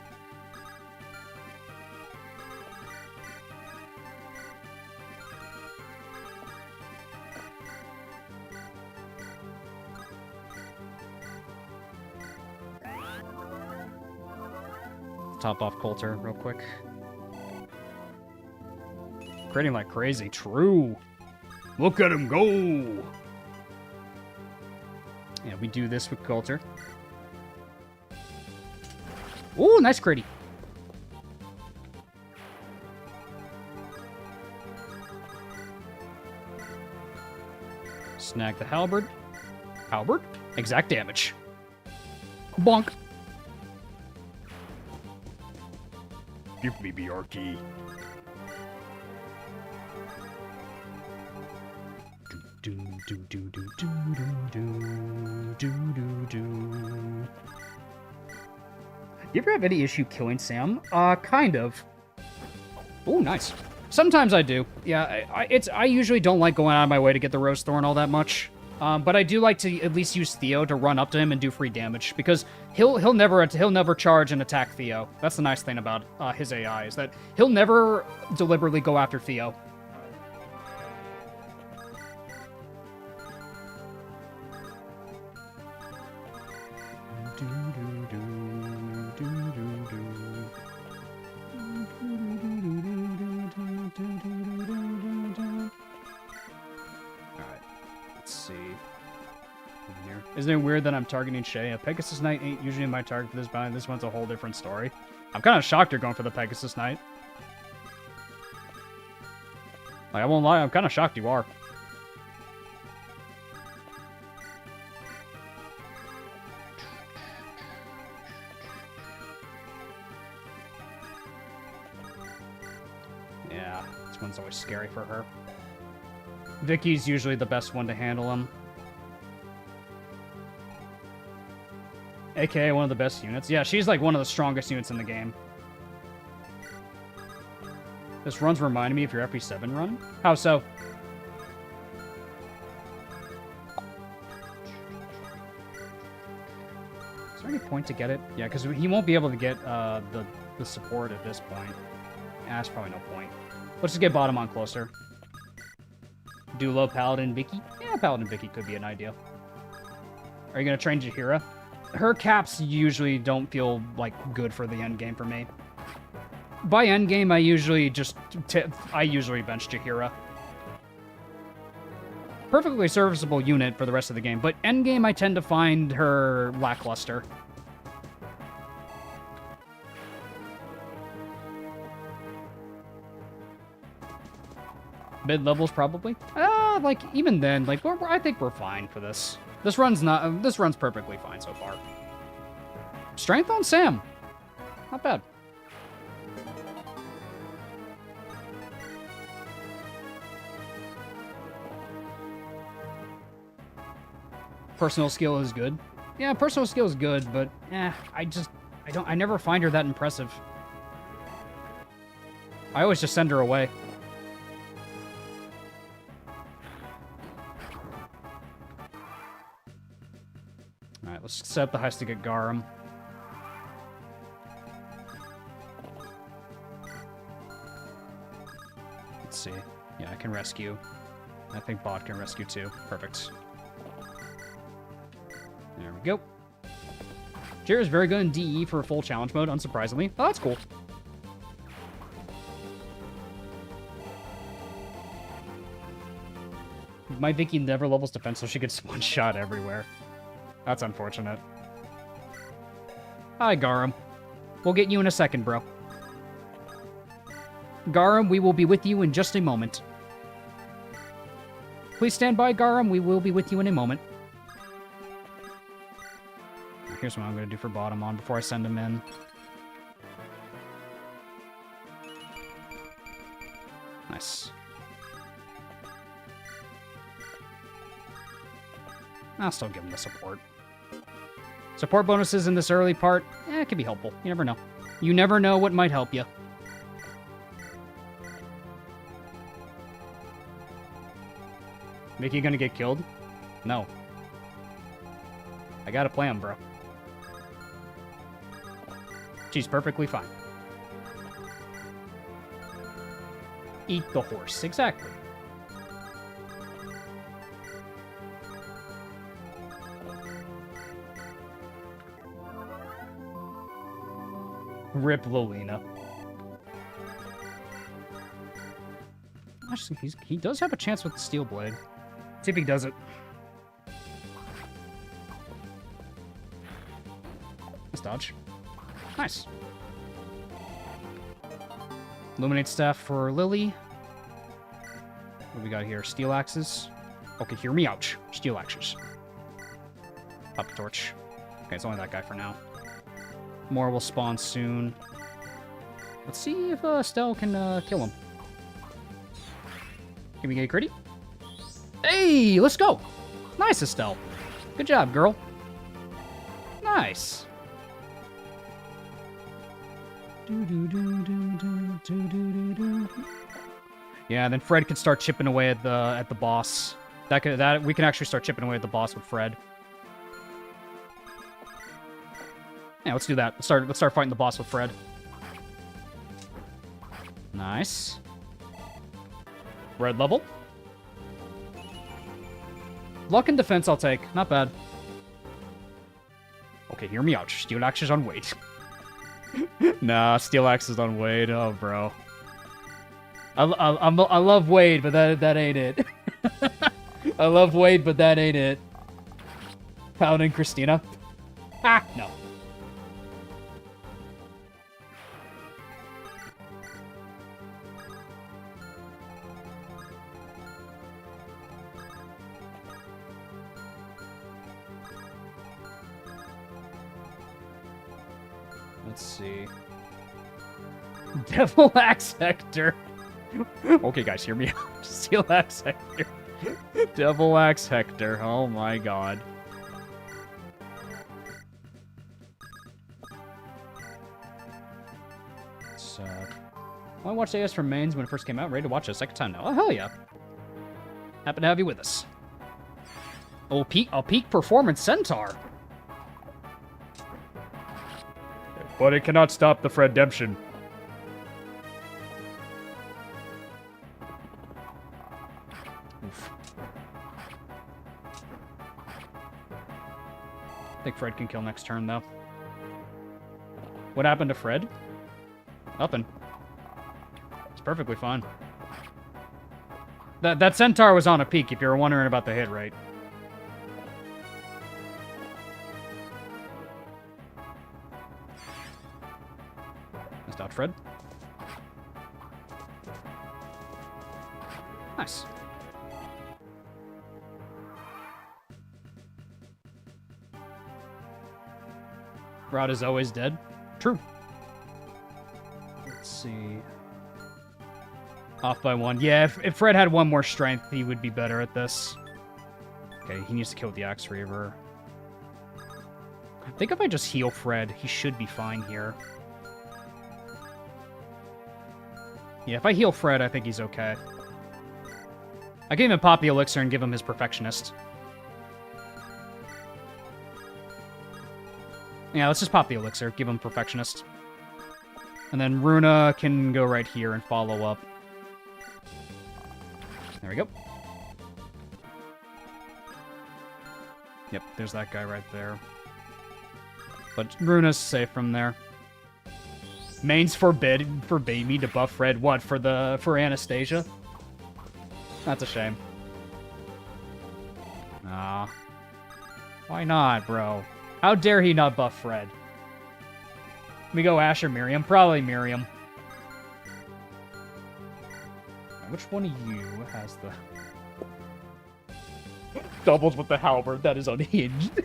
[SPEAKER 1] Top off Coulter real quick. Critting like crazy. True. Look at him go! Yeah, we do this with Coulter. Ooh, nice critty. Snag the halberd. Halberd? Exact damage. Bonk. Give me BRT. Do do do do do do do do do. You ever have any issue killing Sam? Kind of. Oh, nice. Sometimes I do. Yeah, I usually don't like going out of my way to get the Rosethorn all that much. But I do like to at least use Theo to run up to him and do free damage because he'll never charge and attack Theo. That's the nice thing about his AI is that he'll never deliberately go after Theo. Isn't it weird that I'm targeting Shay? A Pegasus Knight ain't usually my target for this bounty. This one's a whole different story. I'm kind of shocked you're going for the Pegasus Knight. Like, I won't lie, I'm kind of shocked you are. Yeah, this one's always scary for her. Vicky's usually the best one to handle him. AKA one of the best units. Yeah, she's like one of the strongest units in the game. This run's reminding me of your FP7 run. How so? Is there any point to get it? Yeah, because he won't be able to get the support at this point. Yeah, that's probably no point. Let's just get bottom on closer. Dulo, Paladin, Vicky? Yeah, Paladin, Vicky could be an idea. Are you going to train Jaheira? Her caps usually don't feel, like, good for the endgame for me. By endgame, I usually bench Jaheira. Perfectly serviceable unit for the rest of the game, but endgame I tend to find her lackluster. Mid-levels, probably. Like, even then, like, I think we're fine for this. This run's perfectly fine so far. Strength on Sam. Not bad. Personal skill is good. Yeah, personal skill is good, but I never find her that impressive. I always just send her away. Alright, let's set up the heist to get Garum. Let's see. Yeah, I can rescue. I think bot can rescue too. Perfect. There we go. Jer is very good in DE for a full challenge mode, unsurprisingly. Oh, that's cool. My Vicky never levels defense, so she gets one shot everywhere. That's unfortunate. Hi, Garum. We'll get you in a second, bro. Garum, we will be with you in just a moment. Please stand by, Garum. We will be with you in a moment. Here's what I'm going to do for bottom on before I send him in. Nice. I'll still give him the support. Support bonuses in this early part, it can be helpful. You never know. You never know what might help you. Mickey gonna get killed? No. I got a plan, bro. She's perfectly fine. Eat the horse, exactly. Rip Lolina. Actually, he does have a chance with the Steel Blade. See if he does it. Nice dodge. Nice. Illuminate Staff for Lily. What do we got here? Steel Axes. Okay, hear me out. Steel Axes. Pop the torch. Okay, it's only that guy for now. More will spawn soon. Let's see if Estelle can kill him. Can we get a critty? Hey, let's go! Nice, Estelle. Good job, girl. Nice. Yeah, then Fred can start chipping away at the boss. That we can actually start chipping away at the boss with Fred. Yeah, let's do that. Let's start fighting the boss with Fred. Nice. Red level. Luck and defense I'll take. Not bad. Okay, hear me out. Steel Axe is on Wade. Nah, Steel Axe is on Wade. Oh, bro. I love Wade, but that ain't it. I love Wade, but that ain't it. Paladin Christina. Ah, no. Let's see. Devil Axe Hector. Okay, guys, hear me out. Steel Axe Hector. Devil Axe Hector. Oh my god. So, I watched AS from Mains when it first came out. Ready to watch it a second time now. Oh, hell yeah. Happy to have you with us. Oh, a peak performance centaur. But it cannot stop the Fredemption. Oof. I think Fred can kill next turn, though. What happened to Fred? Nothing. It's perfectly fine. That centaur was on a peak, if you were wondering about the hit rate. Out Fred. Nice. Rod is always dead. True. Let's see. Off by one. Yeah, if Fred had one more strength, he would be better at this. Okay, he needs to kill the Axe Reaver. I think if I just heal Fred, he should be fine here. Yeah, if I heal Fred, I think he's okay. I can even pop the elixir and give him his Perfectionist. Yeah, let's just pop the elixir, give him Perfectionist. And then Runa can go right here and follow up. There we go. Yep, there's that guy right there. But Runa's safe from there. Mains forbade me to buff red. What, for Anastasia? That's a shame. Nah. Why not, bro? How dare he not buff Fred? We go Ash or Miriam? Probably Miriam. Which one of you has the... Doubles with the halberd, that is unhinged.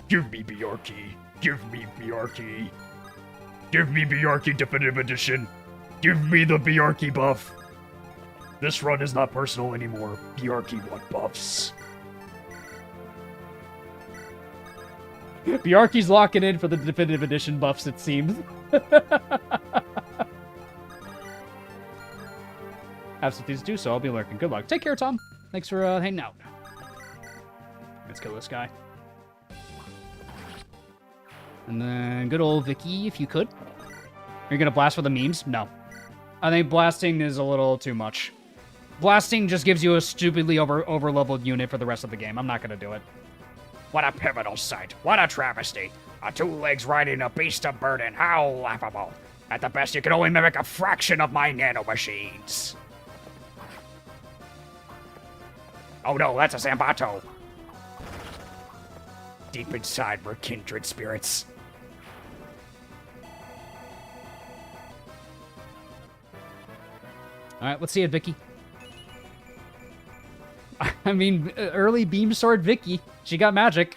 [SPEAKER 1] Give me Bjarki. Give me Bjarki. Give me Bjarki Definitive Edition. Give me the Bjarki buff. This run is not personal anymore. Bjarki want buffs. Bjarki's locking in for the Definitive Edition buffs, it seems. Have some things to do, so I'll be lurking. Good luck. Take care, Tom. Thanks for hanging out. Let's kill this guy. And then good old Vicky, if you could. Are you gonna blast for the memes? No. I think blasting is a little too much. Blasting just gives you a stupidly over-leveled unit for the rest of the game. I'm not gonna do it. What a pivotal sight. What a travesty. A two legs riding a beast of burden. How laughable. At the best, you can only mimic a fraction of my nanomachines. Oh no, that's a Zambato. Deep inside, we're kindred spirits. Alright, let's see it, Vicky. I mean, early Beam Sword Vicky. She got magic.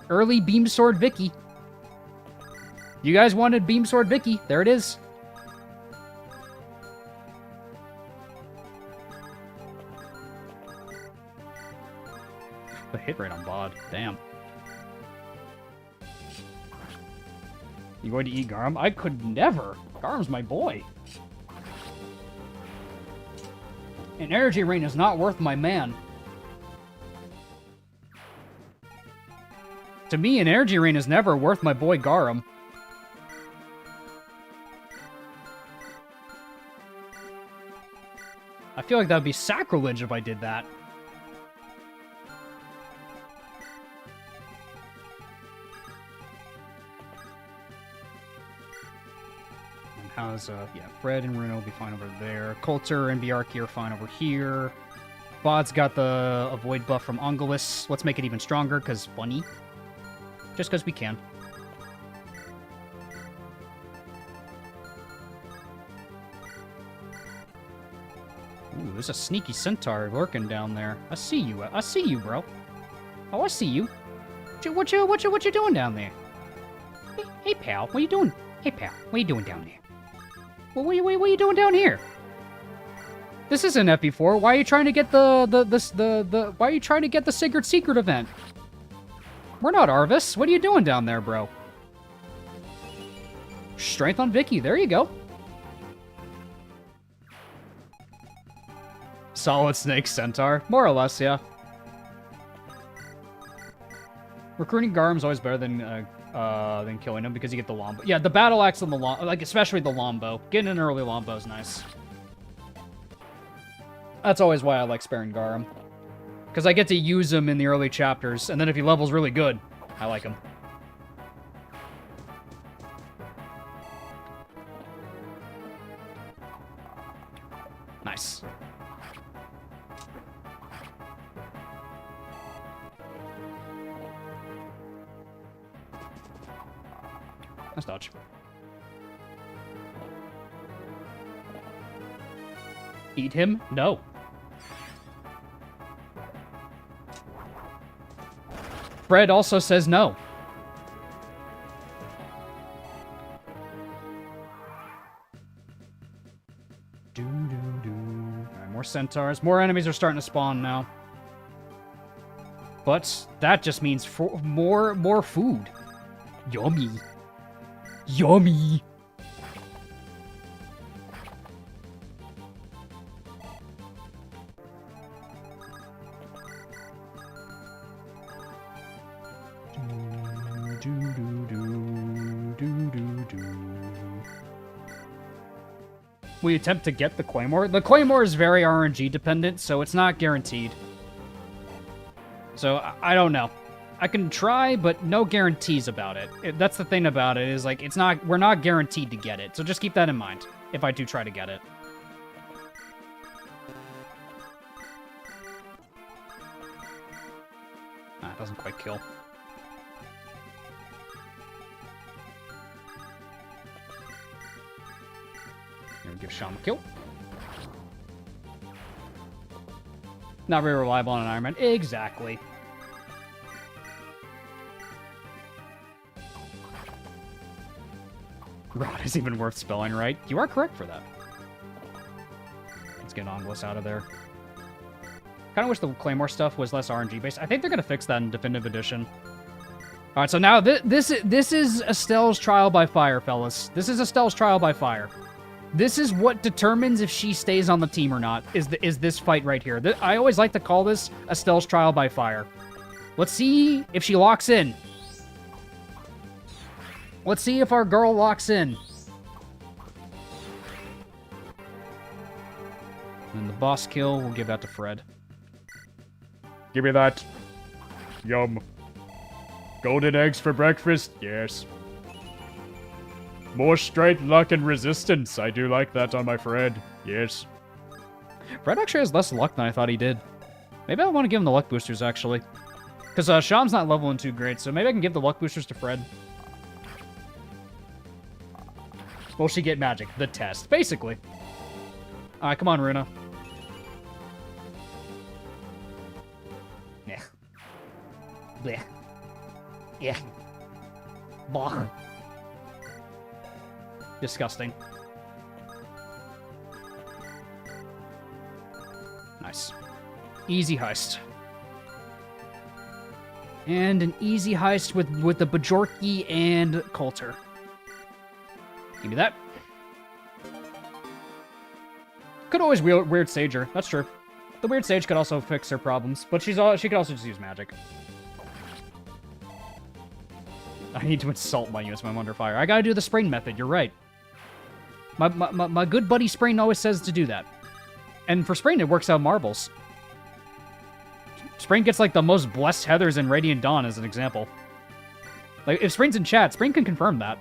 [SPEAKER 1] Early Beam Sword Vicky. You guys wanted Beam Sword Vicky. There it is. The hit rate on Bod. Damn. You going to eat Garum? I could never. Garum's my boy. An energy ring is not worth my man. To me, an energy ring is never worth my boy Garum. I feel like that would be sacrilege if I did that. How's, yeah, Fred and Runo will be fine over there. Coulter and Bjarki are fine over here. Bod's got the avoid buff from Angelus. Let's make it even stronger, because funny. Just because we can. Ooh, there's a sneaky centaur lurking down there. I see you, bro. Oh, I see you. What you doing down there? Hey, pal, what you doing? Hey, pal, what you doing down there? Well, what are you doing down here? This isn't FP4. Why are you trying to get why are you trying to get the secret event? We're not Arvis. What are you doing down there, bro? Strength on Vicky. There you go. Solid Snake Centaur. More or less, yeah. Recruiting Garum's always better than killing him because you get the Lombo. Yeah, the Battle Axe and the Lombo, like especially the Lombo. Getting an early Lombo is nice. That's always why I like sparing Garum. Because I get to use him in the early chapters, and then if he levels really good, I like him. Nice. Nice dodge. Eat him? No. Fred also says no. Alright, more centaurs. More enemies are starting to spawn now. But that just means more food. Yummy. Yummy. we attempt to get the Claymore. The Claymore is very RNG dependent, so it's not guaranteed. So, I don't know. I can try, but no guarantees about it. That's the thing about it, is like, we're not guaranteed to get it. So just keep that in mind, if I do try to get it. It doesn't quite kill. Here we give Shaman a kill. Not very reliable on an Ironman. Exactly. Rod is even worth spelling, right? You are correct for that. Let's get Onglis out of there. Kind of wish the Claymore stuff was less RNG based. I think they're gonna fix that in Definitive Edition. All right, so now this is Estelle's trial by fire, fellas. This is Estelle's trial by fire. This is what determines if she stays on the team or not. Is this fight right here? I always like to call this Estelle's trial by fire. Let's see if she locks in. Let's see if our girl locks in. And the boss kill, we'll give that to Fred. Give me that. Yum. Golden eggs for breakfast? Yes. More strength, luck, and resistance. I do like that on my Fred. Yes. Fred actually has less luck than I thought he did. Maybe I want to give him the luck boosters, actually. Because Sham's not leveling too great, so maybe I can give the luck boosters to Fred. Will she get magic? The test, basically. Alright, come on, Runa. Yeah. Blech. Yeah. Blah. Disgusting. Nice. Easy heist. And an easy heist with the Bajorki and Coulter. Give me that. Could always weird Sage her. That's true. The weird Sage could also fix her problems, but she could also just use magic. I need to insult my units when I'm under fire. I gotta do the Sprain method, you're right. My good buddy Sprain always says to do that. And for Sprain, it works out marbles. Sprain gets, like, the most blessed Heathers in Radiant Dawn, as an example. Like, if Sprain's in chat, Sprain can confirm that.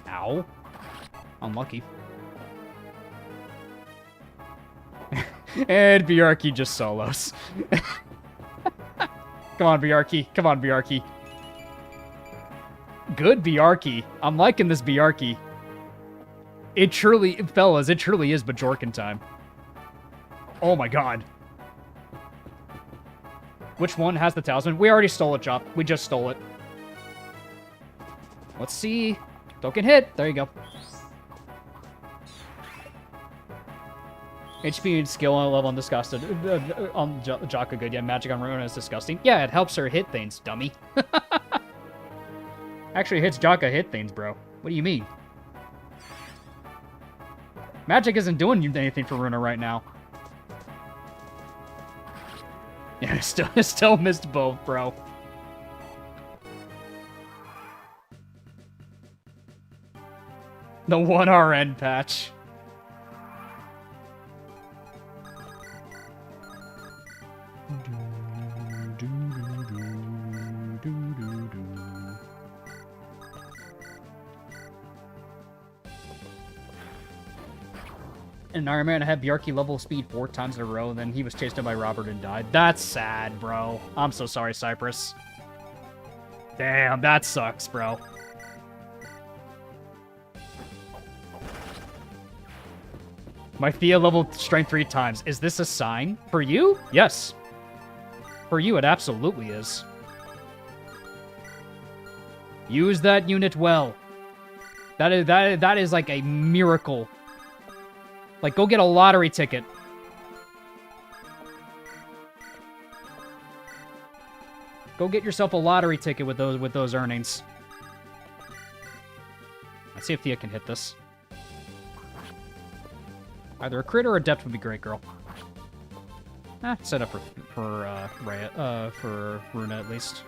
[SPEAKER 1] Ow. Unlucky. And Bjarki just solos. Come on, Bjarki. Come on, Bjarki. Good Bjarki. I'm liking this Bjarki. It truly, fellas, it truly is Bajorkin time. Oh my god. Which one has the talisman? We already stole it, Chop. We just stole it. Let's see. Don't get hit. There you go. HP and skill on a level on disgusted. On Jaka good. Yeah, magic on Runa is disgusting. Yeah, it helps her hit things, dummy. Actually hits Jaka hit things, bro. What do you mean? Magic isn't doing anything for Runa right now. Yeah, still missed both, bro. The 1 RN patch. In Ironman, I had Bjarki level speed 4 times in a row, and then he was chased down by Robert and died. That's sad, bro. I'm so sorry, Cypress. Damn, that sucks, bro. My Thea leveled strength 3 times. Is this a sign? For you? Yes. For you, it absolutely is. Use that unit well. That is like a miracle. Like, go get a lottery ticket. Go get yourself a lottery ticket with those earnings. Let's see if Thea can hit this. Either a crit or a depth would be great, girl. Set up for Runa at least.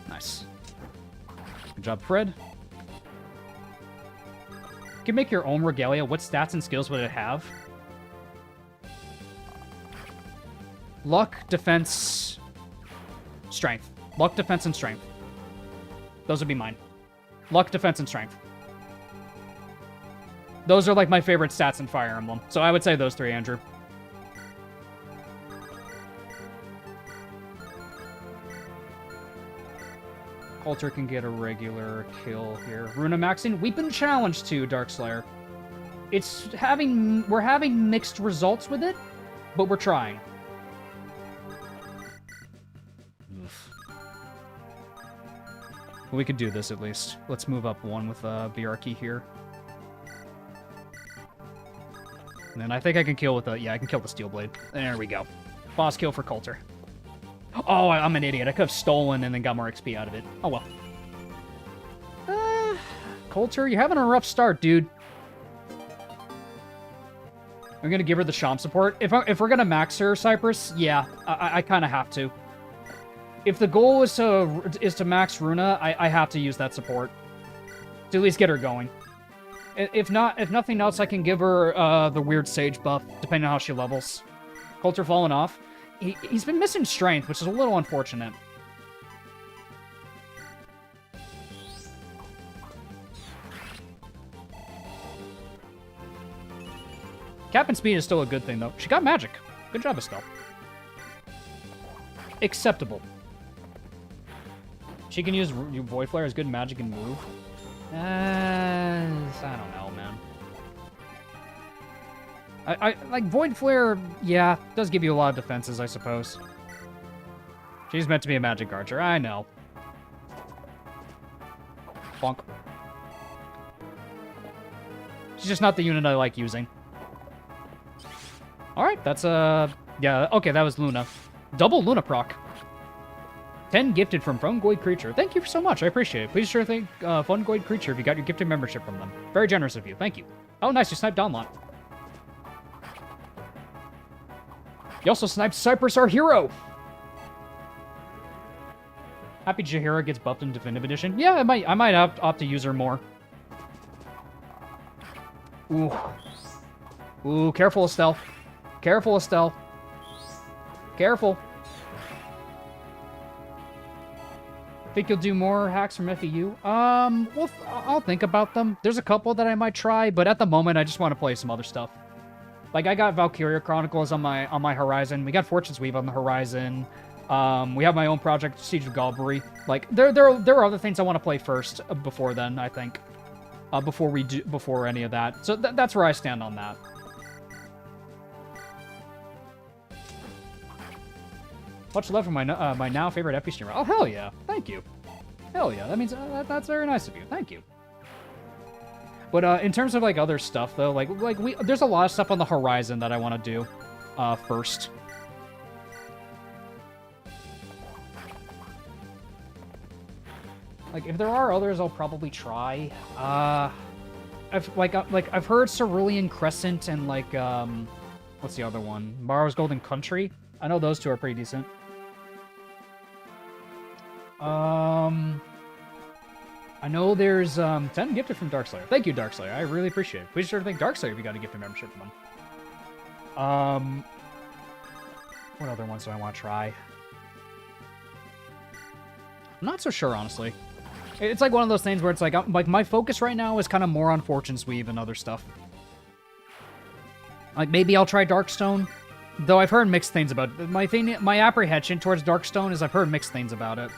[SPEAKER 1] Nice. Good job, Fred. You can make your own Regalia. What stats and skills would it have? Luck, defense, strength. Luck, defense, and strength. Those would be mine. Luck, defense, and strength. Those are like my favorite stats in Fire Emblem. So I would say those three, Andrew. Coulter can get a regular kill here. Runa maxing. We've been challenged to, Darkslayer. We're having mixed results with it, but we're trying. Oof. We could do this at least. Let's move up one with Bjarki here. And then I think I can kill with yeah, I can kill the Steel Blade. There we go. Boss kill for Coulter. Oh, I'm an idiot. I could have stolen and then got more XP out of it. Oh, well. Coulter, you're having a rough start, dude. I'm going to give her the Sham support. If we're going to max her, Cypress, yeah, I kind of have to. If the goal is to max Runa, I have to use that support. To at least get her going. If nothing else, I can give her the weird Sage buff, depending on how she levels. Coulter falling off. He's been missing strength, which is a little unfortunate. Cap and speed is still a good thing, though. She got magic. Good job, Estelle. Acceptable. She can use Void Flare as good magic and move. I don't know, man. I like Void Flare, yeah, does give you a lot of defenses, I suppose. She's meant to be a magic archer, I know. Bonk. She's just not the unit I like using. Alright, that's, yeah, okay, that was Luna. Double Luna proc. 10 gifted from Fungoid Creature. Thank you so much, I appreciate it. Please sure thank Fungoid Creature if you got your gifted membership from them. Very generous of you, thank you. Oh, nice, you sniped Donlot. You also sniped Cypress, our hero! Happy Jaheira gets buffed in Definitive Edition. Yeah, I might opt to use her more. Ooh. Ooh, careful, Estelle. Careful, Estelle. Careful. Think you'll do more hacks from FEU? Well, I'll think about them. There's a couple that I might try, but at the moment, I just want to play some other stuff. Like, I got Valkyria Chronicles on my horizon. We got Fortune's Weave on the horizon. We have my own project, Siege of Galbury. Like, there are other things I want to play first before then, I think. Before any of that. So that's where I stand on that. Much love from my now favorite FP streamer. Oh, hell yeah. Thank you. Hell yeah. That means that's very nice of you. Thank you. But in terms of, like, other stuff, though, there's a lot of stuff on the horizon that I want to do first. Like, if there are others, I'll probably try. I've heard Cerulean Crescent and, like, what's the other one? Morrow's Golden Country. I know those two are pretty decent. I know there's 10 gifted from Darkslayer. Thank you, Darkslayer. I really appreciate it. Please sure to thank Darkslayer if you got a gifted membership from them. What other ones do I want to try? I'm not so sure, honestly. It's like one of those things where it's like my focus right now is kind of more on Fortune's Weave and other stuff. Like, maybe I'll try Darkstone. Though I've heard mixed things about it. My apprehension towards Darkstone is I've heard mixed things about it.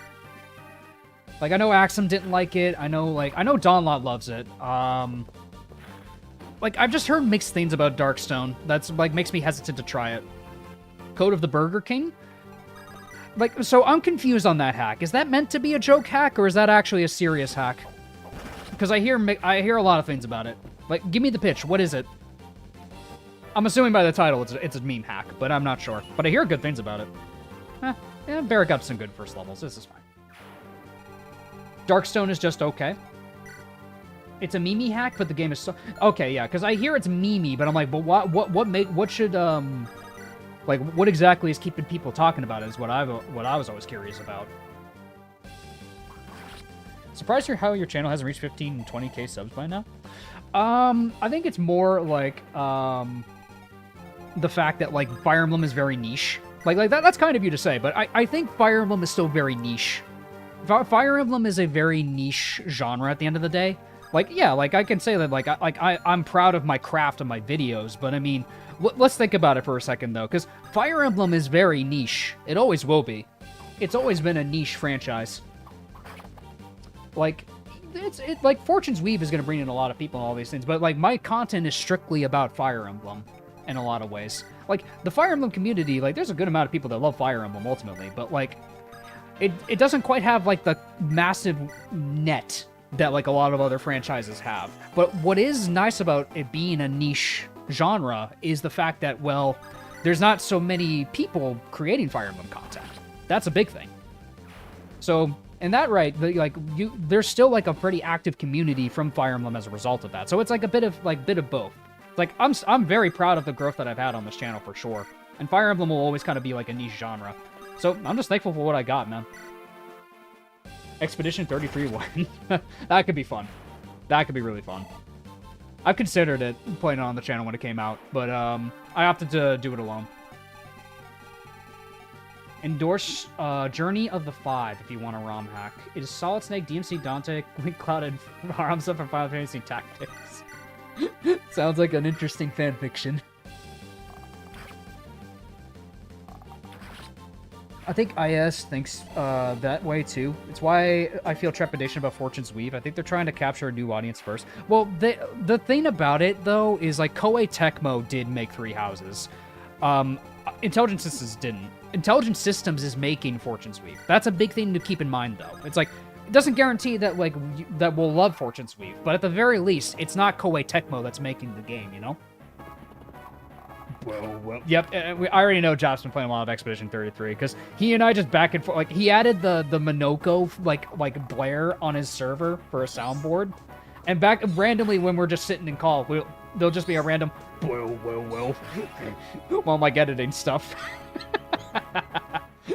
[SPEAKER 1] Like, I know Axum didn't like it. I know Dawnlot loves it. Like, I've just heard mixed things about Darkstone. That's, like, makes me hesitant to try it. Code of the Burger King? Like, so I'm confused on that hack. Is that meant to be a joke hack, or is that actually a serious hack? Because I hear a lot of things about it. Like, give me the pitch. What is it? I'm assuming by the title it's a meme hack, but I'm not sure. But I hear good things about it. Yeah, Barrett got some good first levels. This is fine. Darkstone is just okay. It's a meme hack, but the game is so... Okay, yeah, because I hear it's meme, but I'm like, but what should, like, what exactly is keeping people talking about it is what I was always curious about. Surprised how your channel hasn't reached 15 and 20k subs by now? I think it's more like, the fact that, like, Fire Emblem is very niche. Like that's kind of you to say, but I think Fire Emblem is still very niche. Fire Emblem is a very niche genre at the end of the day. Like, yeah, like, I can say that, like, I'm proud of my craft and my videos, but, I mean, let's think about it for a second, though, because Fire Emblem is very niche. It always will be. It's always been a niche franchise. Like, like, Fortune's Weave is going to bring in a lot of people and all these things, but, like, my content is strictly about Fire Emblem in a lot of ways. Like, the Fire Emblem community, like, there's a good amount of people that love Fire Emblem, ultimately, but, like, it doesn't quite have, like, the massive net that, like, a lot of other franchises have. But what is nice about it being a niche genre is the fact that, well, there's not so many people creating Fire Emblem content. That's a big thing. So, in that right, there's still, like, a pretty active community from Fire Emblem as a result of that. So it's, like, a bit of both. Like, I'm very proud of the growth that I've had on this channel, for sure. And Fire Emblem will always kind of be, like, a niche genre. So, I'm just thankful for what I got, man. Expedition 33 win. That could be fun. That could be really fun. I've considered it, playing it on the channel when it came out, but I opted to do it alone. Endorse Journey of the Five if you want a ROM hack. It is Solid Snake, DMC Dante, Wing Cloud, and ROM stuff for Final Fantasy Tactics. Sounds like an interesting fanfiction. I think IS thinks that way too. It's why I feel trepidation about Fortune's Weave. I think they're trying to capture a new audience first. Well, the thing about it, though, is like Koei Tecmo did make 3 houses. Intelligent Systems didn't. Intelligent Systems is making Fortune's Weave. That's a big thing to keep in mind, though. It's like, it doesn't guarantee that, like, that we'll love Fortune's Weave, but at the very least, it's not Koei Tecmo that's making the game, you know? Well. Yep, I already know Job's been playing a lot of Expedition 33, because he and I just back and forth, like, he added the Minoko, like Blair on his server for a soundboard, and back randomly when we're just sitting in call, there'll just be a random, well, while I'm, like, editing stuff.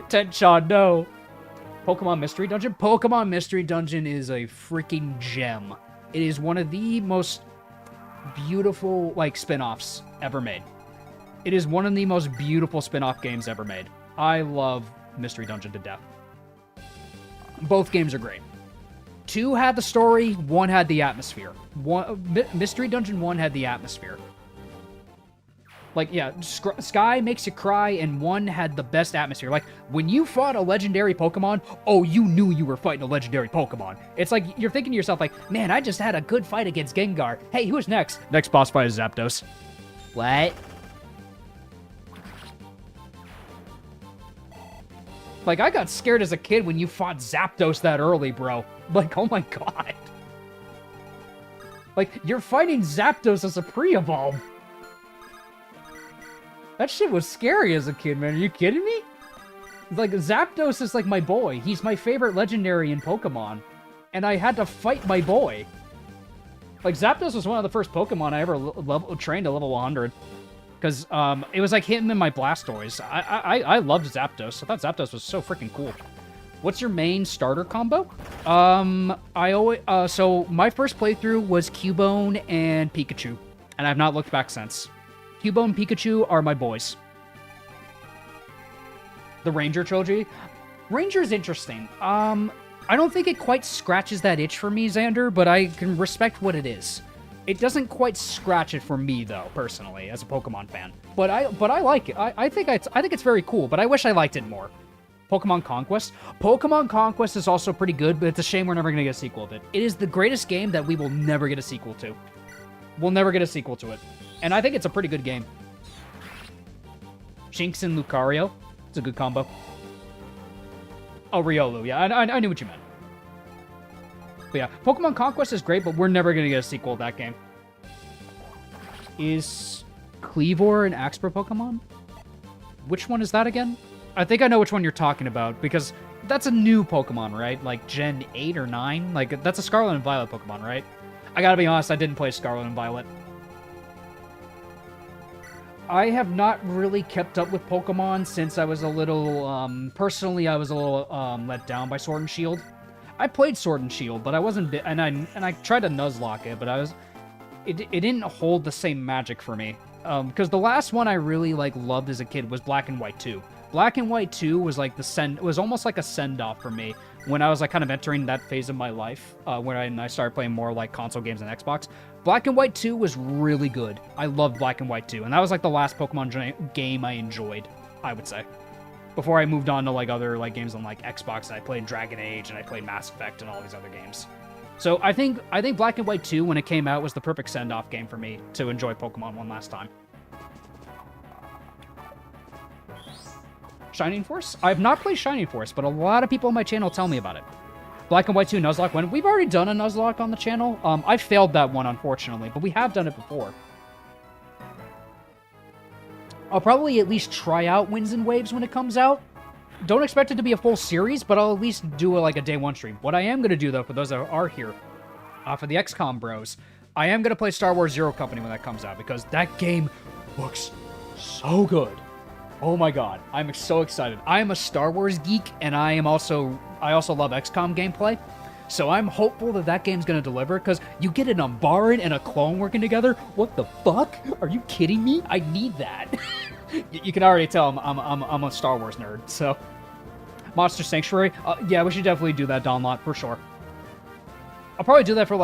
[SPEAKER 1] Tenshon, no. Pokemon Mystery Dungeon? Pokemon Mystery Dungeon is a freaking gem. It is one of the most beautiful, like, spin-offs ever made. It is one of the most beautiful spin-off games ever made. I love Mystery Dungeon to death. Both games are great. 2 had the story, 1 had the atmosphere. Mystery Dungeon 1 had the atmosphere. Like, yeah, Sky makes you cry, and 1 had the best atmosphere. Like, when you fought a legendary Pokemon, oh, you knew you were fighting a legendary Pokemon. It's like, you're thinking to yourself, like, man, I just had a good fight against Gengar. Hey, who's next? Next boss fight is Zapdos. What? Like, I got scared as a kid when you fought Zapdos that early, bro. Like, oh my god. Like, you're fighting Zapdos as a pre-evolve. That shit was scary as a kid, man. Are you kidding me? Like, Zapdos is like my boy. He's my favorite legendary in Pokemon. And I had to fight my boy. Like, Zapdos was one of the first Pokemon I ever trained to level 100. Because it was like him and my Blastoise. I loved Zapdos. I thought Zapdos was so freaking cool. What's your main starter combo? So my first playthrough was Cubone and Pikachu. And I've not looked back since. Cubone and Pikachu are my boys. The Ranger trilogy. Ranger's interesting. I don't think it quite scratches that itch for me, Xander, but I can respect what it is. It doesn't quite scratch it for me, though, personally, as a Pokemon fan. But I like it. I think it's very cool, but I wish I liked it more. Pokemon Conquest. Pokemon Conquest is also pretty good, but it's a shame we're never going to get a sequel of it. It is the greatest game that we will never get a sequel to. We'll never get a sequel to it. And I think it's a pretty good game. Shinx and Lucario. It's a good combo. Oh, Riolu. Yeah, I knew what you meant. But yeah, Pokemon Conquest is great, but we're never going to get a sequel of that game. Is Cleavor an Axper Pokemon? Which one is that again? I think I know which one you're talking about, because that's a new Pokemon, right? Like Gen 8 or 9? Like, that's a Scarlet and Violet Pokemon, right? I gotta be honest, I didn't play Scarlet and Violet. I have not really kept up with Pokemon since I was a little, personally, I was a little, let down by Sword and Shield. I played Sword and Shield, but I wasn't, and I tried to Nuzlocke it, but it didn't hold the same magic for me. Because the last one I really, like, loved as a kid was Black and White 2. Black and White 2 was, like, was almost like a send-off for me when I was, like, kind of entering that phase of my life, when I started playing more, like, console games and Xbox. Black and White 2 was really good. I loved Black and White 2, and that was, like, the last Pokemon game I enjoyed, I would say. Before I moved on to, like, other, like, games on, like, Xbox, and I played Dragon Age, and I played Mass Effect, and all these other games. So I think Black and White 2, when it came out, was the perfect send-off game for me to enjoy Pokemon one last time. Shining Force? I have not played Shining Force, but a lot of people on my channel tell me about it. Black and White 2 Nuzlocke when we've already done a Nuzlocke on the channel. I failed that one, unfortunately, but we have done it before. I'll probably at least try out Winds and Waves when it comes out. Don't expect it to be a full series, but I'll at least do like a day one stream. What I am going to do, though, for those that are here, for the XCOM bros, I am going to play Star Wars Zero Company when that comes out, because that game looks so good. Oh my god, I'm so excited. I am a Star Wars geek, and I also love XCOM gameplay. So I'm hopeful that that game's gonna deliver, because you get an Umbaran and a clone working together. What the fuck? Are you kidding me? I need that. You can already tell I'm a Star Wars nerd. So, Monster Sanctuary. Yeah, we should definitely do that, Dawnlot, for sure. I'll probably do that for a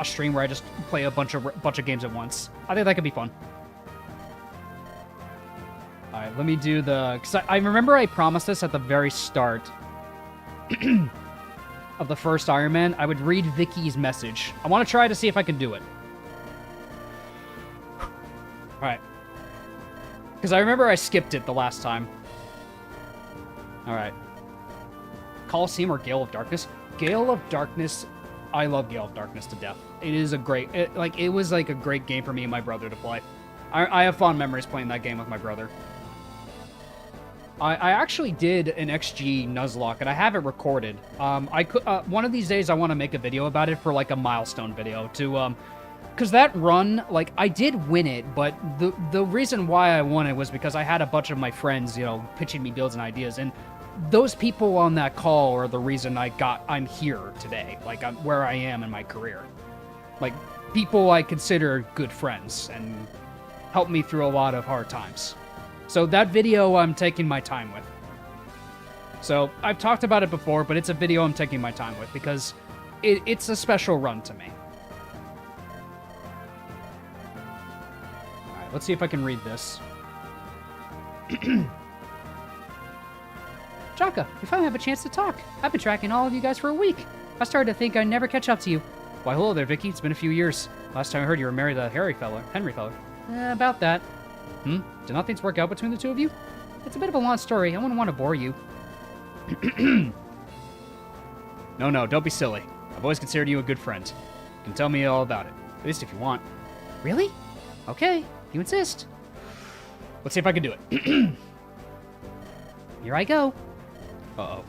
[SPEAKER 1] stream where I just play a bunch of games at once. I think that could be fun. All right, let me do because I remember I promised this at the very start of the first Ironman. I would read Vicky's message. I want to try to see if I can do it. All right. Because I remember I skipped it the last time. All right. Coliseum or Gale of Darkness? Gale of Darkness. I love Gale of Darkness to death. It is a great... It was like a great game for me and my brother to play. I have fond memories playing that game with my brother. I actually did an XG Nuzlocke, and I have it recorded. One of these days I want to make a video about it for, like, a milestone video to, because that run, like, I did win it, but the reason why I won it was because I had a bunch of my friends, you know, pitching me builds and ideas, and those people on that call are the reason I'm here today, like, I'm where I am in my career. Like, people I consider good friends, and helped me through a lot of hard times. So that video I'm taking my time with. So I've talked about it before, but it's a video I'm taking my time with because it's a special run to me. All right, let's see if I can read this. Jaka, we finally have a chance to talk. I've been tracking all of you guys for a week. I started to think I'd never catch up to you. Why, hello there, Vicky. It's been a few years. Last time I heard you were married to Henry feller. About that. Did not things work out between the two of you? It's a bit of a long story. I wouldn't want to bore you. No, don't be silly. I've always considered you a good friend. You can tell me all about it. At least if you want. Really? Okay, you insist. Let's see if I can do it. Here I go. Uh-oh.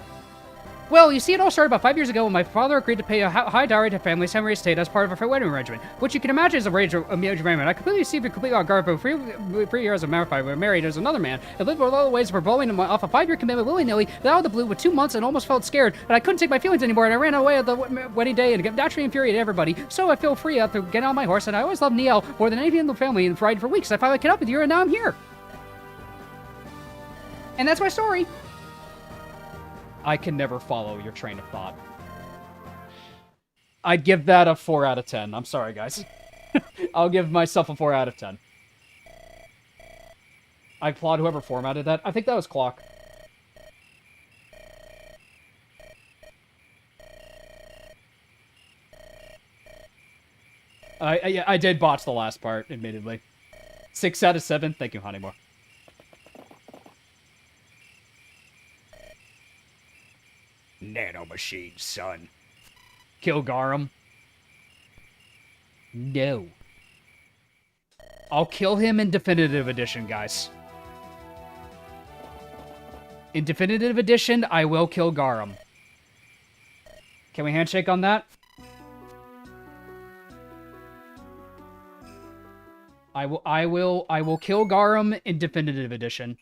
[SPEAKER 1] Well, you see, it all started about 5 years ago when my father agreed to pay a high dowry to family's Henry estate as part of our wedding arrangement, which you can imagine is a major arrangement. I completely received it completely on guard, but 3 years of marriage, we were married as another man. I lived with all the ways for blowing off a 5-year commitment willy-nilly, out of the blue with 2 months and almost felt scared, and I couldn't take my feelings anymore, and I ran away at the wedding day and naturally infuriated everybody. So I feel free to get on my horse, and I always loved Niall more than anything in the family and fried for weeks. I finally caught up with you, and now I'm here. And that's my story. I can never follow your train of thought. I'd give that a 4 out of 10. I'm sorry, guys. I'll give myself a 4 out of 10. I applaud whoever formatted that. I think that was Clock. I did botch the last part, admittedly. 6 out of 7. Thank you, Honeymore. Nanomachine, son. Kill Garum? No. I'll kill him in Definitive Edition, guys. In Definitive Edition, I will kill Garum. Can we handshake on that? I will kill Garum in Definitive Edition.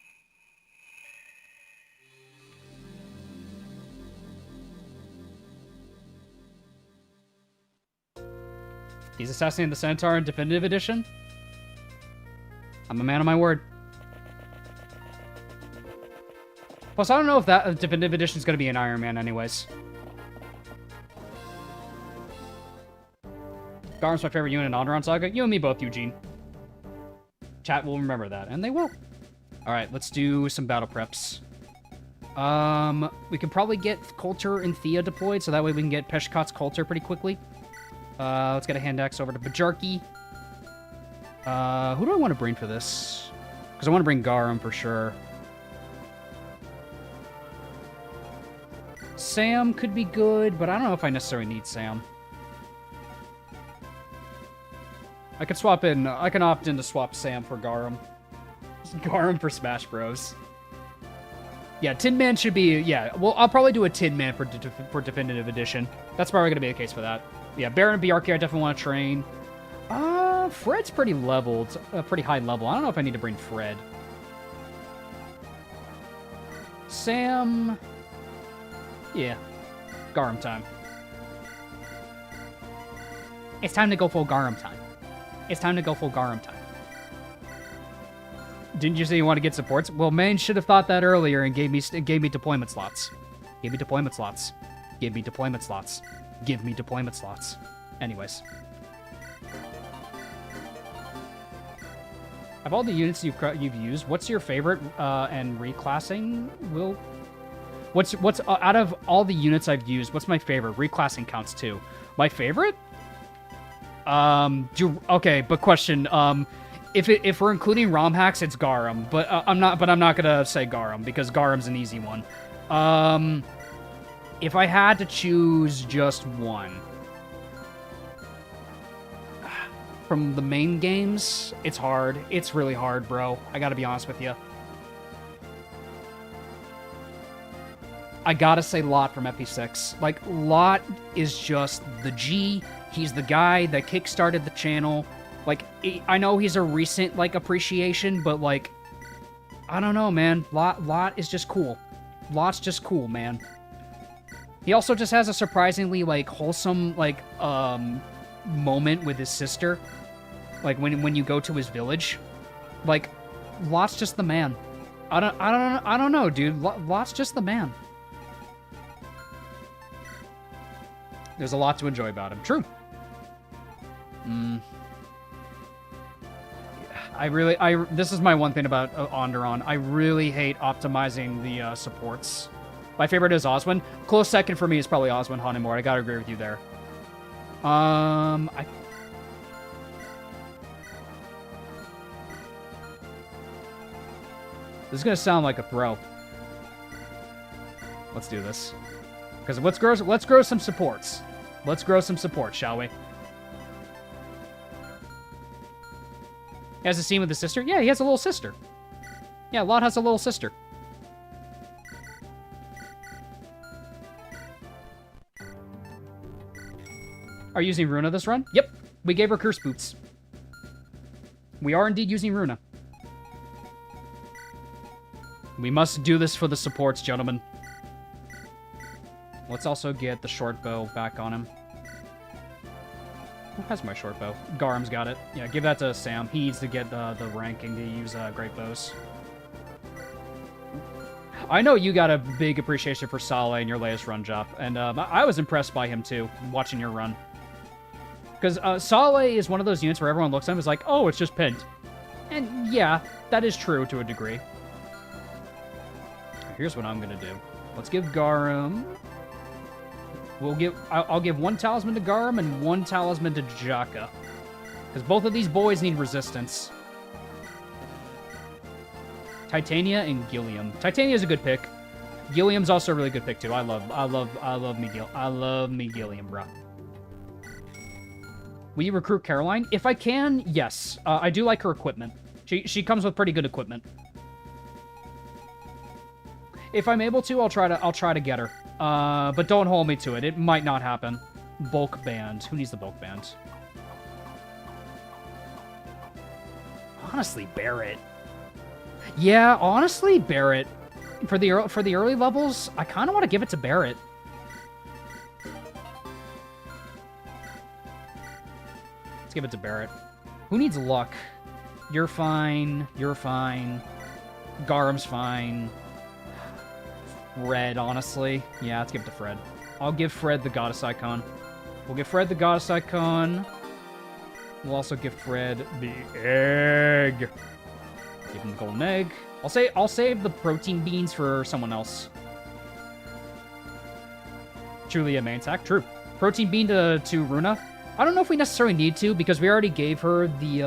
[SPEAKER 1] He's assassinating the Centaur in Definitive Edition? I'm a man of my word. Plus, I don't know if that Definitive Edition is going to be an Iron Man anyways. Garum's my favorite unit in Andaron Saga. You and me both, Eugene. Chat will remember that, and they will. Alright, let's do some battle preps. We can probably get Coulter and Thea deployed, so that way we can get Peshkot's Coulter pretty quickly. Let's get a hand axe over to Bajarki. Who do I want to bring for this? Because I want to bring Garum for sure. Sam could be good, but I don't know if I necessarily need Sam. I can swap in. I can opt in to swap Sam for Garum. Garum for Smash Bros. Yeah, Tin Man should be. Yeah, well, I'll probably do a Tin Man for Definitive Edition. That's probably gonna be the case for that. Yeah, Baron and Bjarki I definitely want to train. Fred's pretty leveled, pretty high level. I don't know if I need to bring Fred. Sam. Yeah, Garum time. It's time to go full Garum time. It's time to go full Garum time. Didn't you say you want to get supports? Well, Main should have thought that earlier and gave me deployment slots. Gave me deployment slots. Give me deployment slots. Give me deployment slots. Anyways. Of all the units you've used, what's your favorite and reclassing? What's out of all the units I've used, what's my favorite? Reclassing counts too. My favorite? Okay, but question, if we're including ROM hacks, it's Garum, but I'm not gonna say Garum because Garum's an easy one. If I had to choose just one from the main games, it's hard. It's really hard, bro. I gotta be honest with you. I gotta say Lot from FP6. Like, Lot is just the G. He's the guy that kickstarted the channel. Like, I know he's a recent, like, appreciation, but, like, I don't know, man. Lot is just cool. Lot's just cool, man. He also just has a surprisingly, like, wholesome, like, moment with his sister. Like, when you go to his village. Like, Lot's just the man. I don't know, dude. Lot's just the man. There's a lot to enjoy about him. True. This is my one thing about Andaron. I really hate optimizing the supports. My favorite is Oswin. Close second for me is probably Oswin Hanimura. I gotta agree with you there. This is gonna sound like a throw. Let's do this. Because let's grow some supports. Let's grow some support, shall we? He has a scene with his sister? Yeah, he has a little sister. Yeah, Lot has a little sister. Are you using Runa this run? Yep. We gave her curse boots. We are indeed using Runa. We must do this for the supports, gentlemen. Let's also get the short bow back on him. Who has my short bow? Garum's got it. Yeah, give that to Sam. He needs to get the ranking to use great bows. I know you got a big appreciation for Saleh in your latest run job, and I was impressed by him too, watching your run. Because Saleh is one of those units where everyone looks at him and is like, oh, it's just pinned. And yeah, that is true to a degree. Here's what I'm gonna do. Let's give Garum... I'll give one talisman to Garum and one talisman to Jaka. Because both of these boys need resistance. Titania and Gilliam. Titania's a good pick. Gilliam's also a really good pick too. I love me Gilliam, bro. Will you recruit Caroline? If I can, yes. I do like her equipment. She comes with pretty good equipment. If I'm able to, I'll try to get her. But don't hold me to it. It might not happen. Bulk band. Who needs the bulk band? Honestly, Barret. Yeah, honestly, Barret. For the early levels, I kind of want to give it to Barret. Let's give it to Barret. Who needs luck? You're fine. You're fine. Garam's fine. Fred, honestly. Yeah, let's give it to Fred. I'll give Fred the goddess icon. We'll give Fred the goddess icon. We'll also give Fred the egg. Give him the golden egg. I'll save the protein beans for someone else. Truly a main attack. True. Protein bean to Runa. I don't know if we necessarily need to because we already gave her the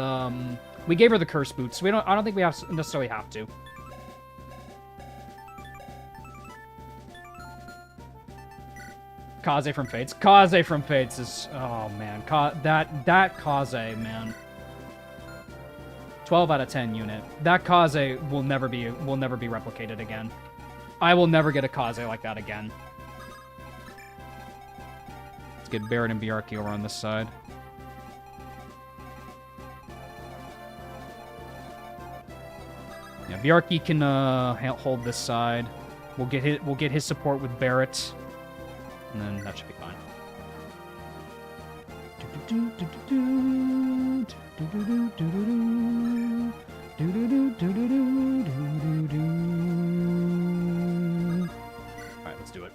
[SPEAKER 1] we gave her the curse boots. I don't think we necessarily have to. Kaze from Fates. Kaze from Fates is... Oh, man. That Kaze, man. 12 out of 10 unit. That Kaze will never be replicated again. I will never get a Kaze like that again. Let's get Barret and Bjarki over on this side. Yeah, Bjarki can hold this side. We'll get his support with Barret. And then that should be fine. Alright, let's do it.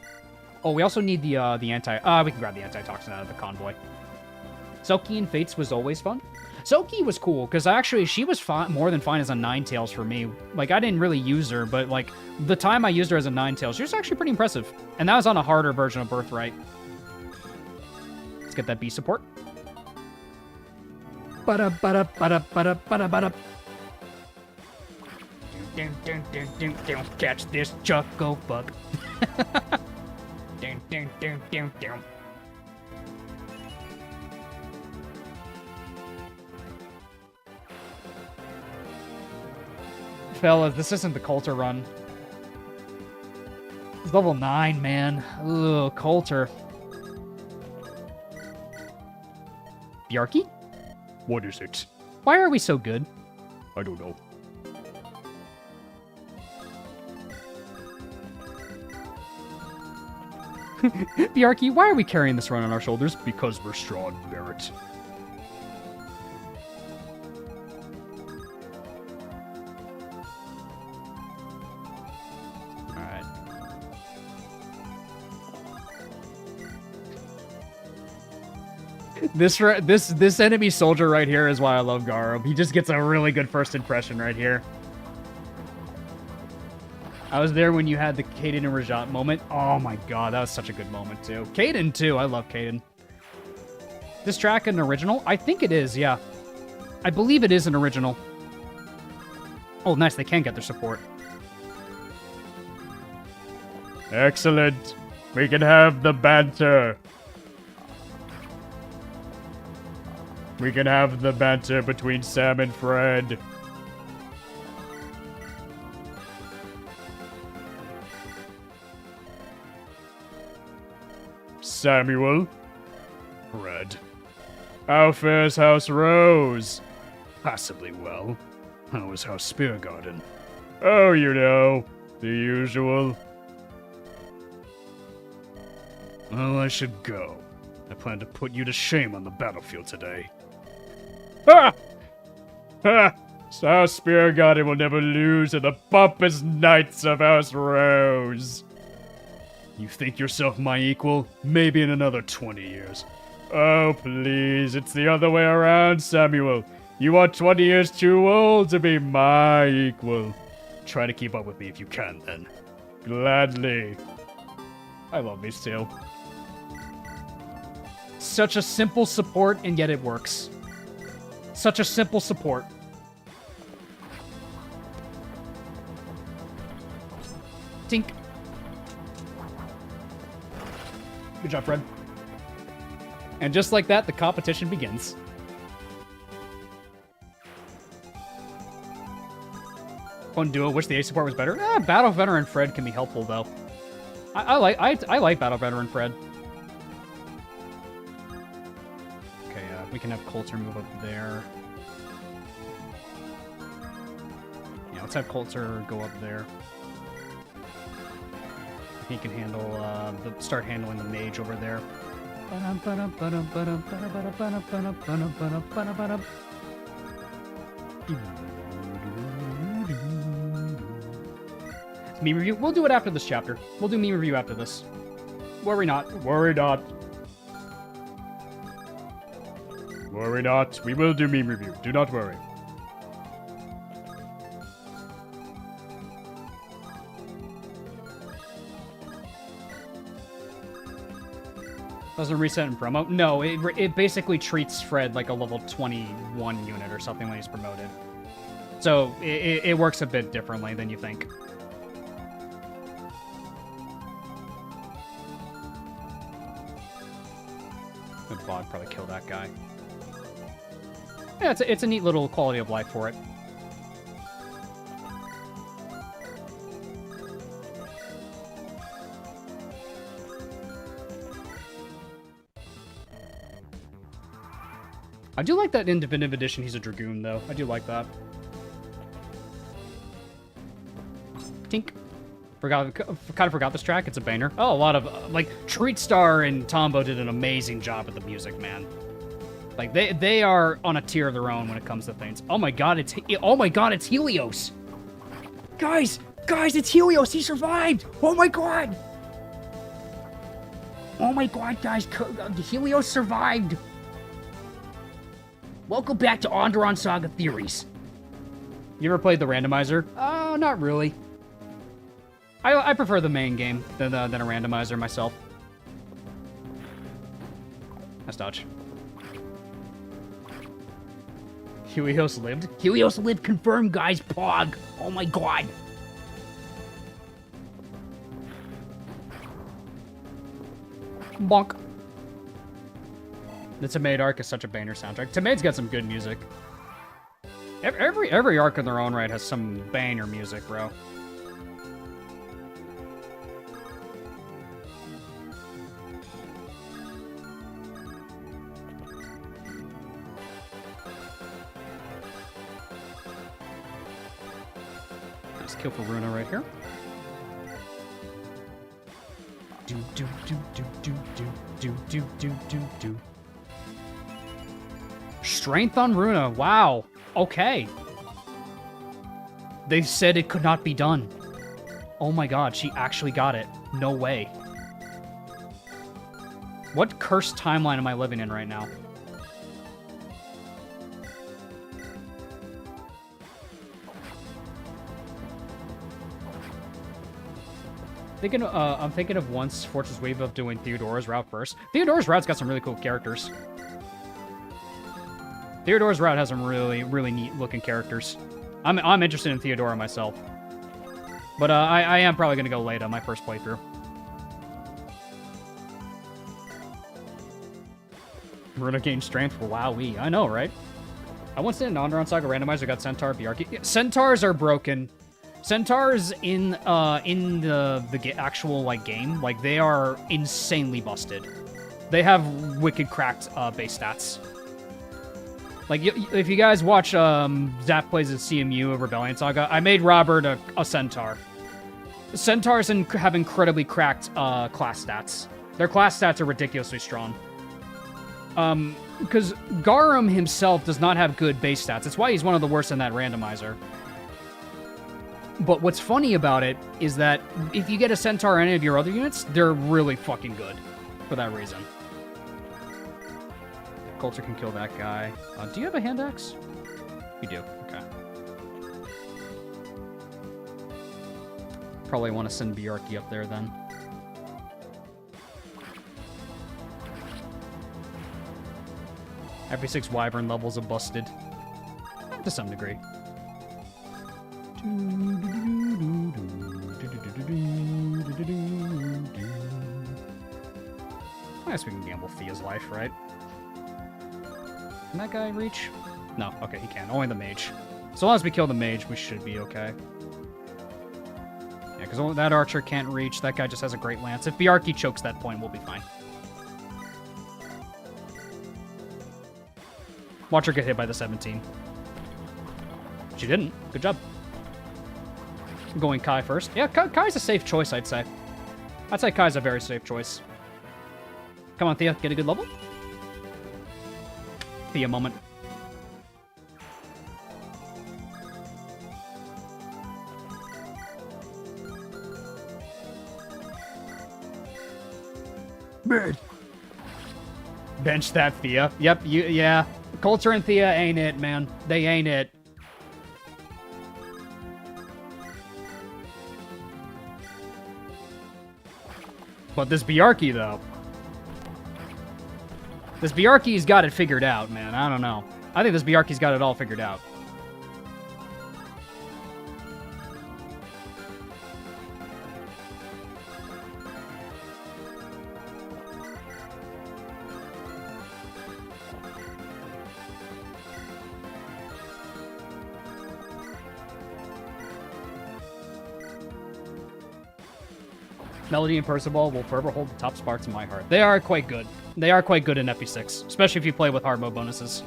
[SPEAKER 1] Oh, we also need the anti... we can grab the antitoxin out of the convoy. Selkie and Fates was always fun. Selkie was cool, because actually she was more than fine as a Ninetales for me. Like, I didn't really use her, but, like, the time I used her as a Ninetales, she was actually pretty impressive. And that was on a harder version of Birthright. Let's get that B support. Catch this chuckle fuck. Fellas, this isn't the Coulter run. It's level 9, man. Ugh, Coulter. Bjarki?
[SPEAKER 2] What is it?
[SPEAKER 1] Why are we so good?
[SPEAKER 2] I don't know.
[SPEAKER 1] Bjarki, why are we carrying this run on our shoulders?
[SPEAKER 2] Because we're strong, Barret.
[SPEAKER 1] This enemy soldier right here is why I love Garo. He just gets a really good first impression right here. I was there when you had the Caden and Rajat moment. Oh my god, that was such a good moment too. Caden too, I love Caden. This track an original? I think it is, yeah. I believe it is an original. Oh, nice, they can get their support.
[SPEAKER 2] Excellent. We can have the banter. We can have the banter between Sam and Fred. Samuel.
[SPEAKER 3] Fred.
[SPEAKER 2] How fares House Rose?
[SPEAKER 3] Passably well. How is House Spear Garden?
[SPEAKER 2] Oh, you know, the usual.
[SPEAKER 3] Well, I should go. I plan to put you to shame on the battlefield today.
[SPEAKER 2] Ha! Ha! House Spear Garden will never lose to the pompous knights of House Rose.
[SPEAKER 3] You think yourself my equal? Maybe in another 20 years.
[SPEAKER 2] Oh, please, it's the other way around, Samuel. You are 20 years too old to be my equal.
[SPEAKER 3] Try to keep up with me if you can, then.
[SPEAKER 2] Gladly.
[SPEAKER 1] I love these two. Such a simple support, and yet it works. Such a simple support. Tink. Good job, Fred. And just like that, the competition begins. Fun duo. Wish the A support was better. Battle Veteran Fred can be helpful, though. I like Battle Veteran Fred. Okay, we can have Coulter move up there. Yeah, let's have Coulter go up there. He can handle start handling the mage over there. Meme review? We'll do it after this chapter. We'll do meme review after this. Worry not.
[SPEAKER 2] Worry not. Worry not. We will do meme review. Do not worry.
[SPEAKER 1] Doesn't reset in promo? No, it basically treats Fred like a level 21 unit or something when he's promoted. So it works a bit differently than you think. Good bog, probably kill that guy. Yeah, it's a neat little quality of life for it. I do like that in Definitive Edition he's a Dragoon, though. I do like that. Tink. Kind of forgot this track. It's a banger. Oh, a lot of, like, Treatstar and Tombo did an amazing job with the music, man. Like, they are on a tier of their own when it comes to things. Oh my god, it's Helios! Guys, it's Helios! He survived! Oh my god! Oh my god, guys, Helios survived! Welcome back to Andaron Saga Theories. You ever played the randomizer? Oh, not really. I prefer the main game than a randomizer myself. Nice dodge. Helios lived? Helios lived, confirmed, guys. Pog. Oh my god. Bonk. The Tamaid arc is such a banger soundtrack. Tamaid's got some good music. Every arc in their own right has some banger music, bro. Nice kill for Runa right here. Do. Strength on Runa. Wow. Okay. They said it could not be done. Oh my god, she actually got it. No way. What cursed timeline am I living in right now? I'm thinking of once Fortress Wave of doing Theodora's route first. Theodora's route's got some really cool characters. Theodora's route has some really, really neat looking characters. I'm interested in Theodora myself. But I am probably gonna go late on my first playthrough. Runa gained strength for WoWee. I know, right? I once did an Andaron Saga randomizer, got Centaur, BRK. Yeah, Centaurs are broken. Centaurs in the actual like game, like they are insanely busted. They have wicked cracked base stats. Like if you guys watch Zap plays at CMU of Rebellion Saga, I made Robert a Centaur. Centaurs have incredibly cracked class stats. Their class stats are ridiculously strong. Because Garum himself does not have good base stats. That's why he's one of the worst in that randomizer. But what's funny about it is that if you get a Centaur or any of your other units, they're really fucking good for that reason. Coulter can kill that guy. Do you have a hand axe? You do. Okay. Probably want to send Bjarki up there then. Every 6 Wyvern levels are busted. To some degree. I guess we can gamble Thea's life, right? Can that guy reach? No, okay, he can. Only the mage. So long as we kill the mage, we should be okay. Yeah, because that archer can't reach. That guy just has a great lance. If Bjarki chokes that point, we'll be fine. Watch her get hit by the 17. She didn't. Good job. Going Kai first. Yeah, Kai's a safe choice, I'd say. I'd say Kai's a very safe choice. Come on, Thea. Get a good level. Thea moment. Bench that Thea. Yep, yeah. Coulter and Thea ain't it, man. They ain't it. But this Bjarki, though. This Bjarki's got it figured out, man. I don't know. I think this Bjarki's got it all figured out. Melody and Percival will forever hold the top spots in my heart. They are quite good. They are quite good in FE6, especially if you play with hard mode bonuses.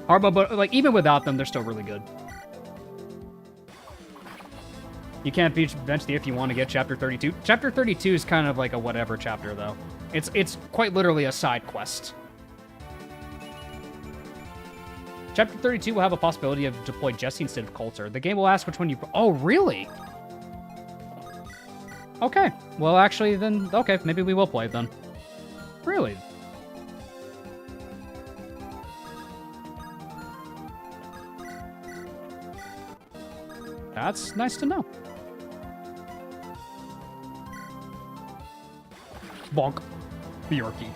[SPEAKER 1] Hard mode, like, even without them, they're still really good. You can't bench the if you want to get Chapter 32. Chapter 32 is kind of like a whatever chapter, though. It's quite literally a side quest. Chapter 32 will have a possibility of deploy Jesse instead of Coulter. The game will ask which one you... Oh, really? Okay. Well, actually, then... Okay, maybe we will play it then. Really? That's nice to know. Bonk. Bjarki.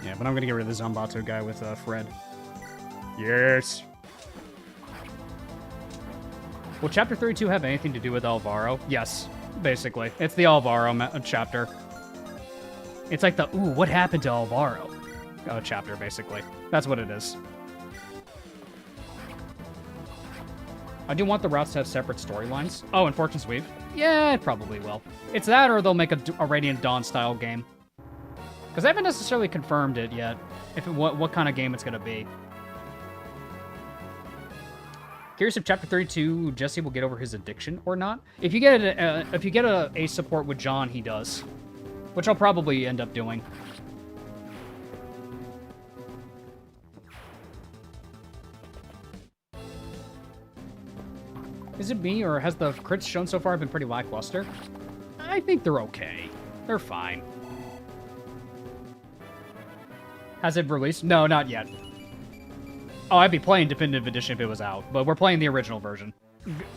[SPEAKER 1] Yeah, but I'm gonna get rid of the Zambato guy with Fred.
[SPEAKER 2] Yes.
[SPEAKER 1] Will Chapter 32 have anything to do with Alvaro? Yes, basically. It's the Alvaro chapter. It's like the, ooh, what happened to Alvaro chapter, basically. That's what it is. I do want the routes to have separate storylines. Oh, and Fortune's Weave? Yeah, it probably will. It's that, or they'll make a Radiant Dawn style game. Because they haven't necessarily confirmed it yet, what kind of game it's going to be. Curious if Chapter 32 Jesse will get over his addiction or not. If you get a support with John, he does, which I'll probably end up doing. Is it me, or has the crits shown so far been pretty lackluster? I think they're okay. They're fine. Has it released? No, not yet. Oh, I'd be playing Definitive Edition if it was out, but we're playing the original version.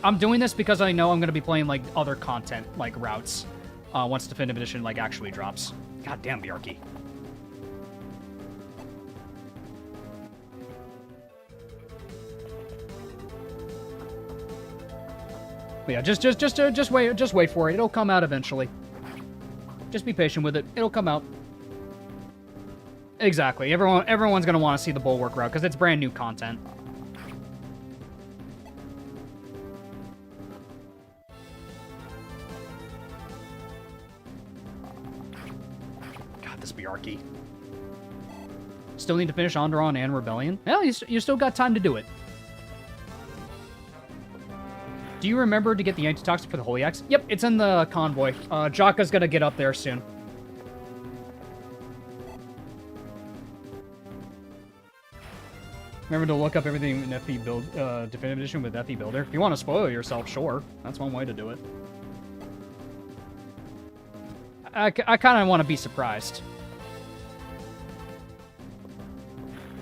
[SPEAKER 1] I'm doing this because I know I'm going to be playing, like, other content, like, routes, once Definitive Edition, like, actually drops. God damn, Bjarki. But yeah, just wait for it. It'll come out eventually. Just be patient with it. It'll come out. Exactly. Everyone's going to want to see the Bulwark route because it's brand new content. God, this Bjarki. Still need to finish Andaron and Rebellion? Well, you still got time to do it. Do you remember to get the antitoxic for the Holy Axe? Yep, it's in the convoy. Jaka's going to get up there soon. Remember to look up everything in FE Build, Definitive Edition with FE Builder. If you want to spoil yourself, sure. That's one way to do it. I kind of want to be surprised.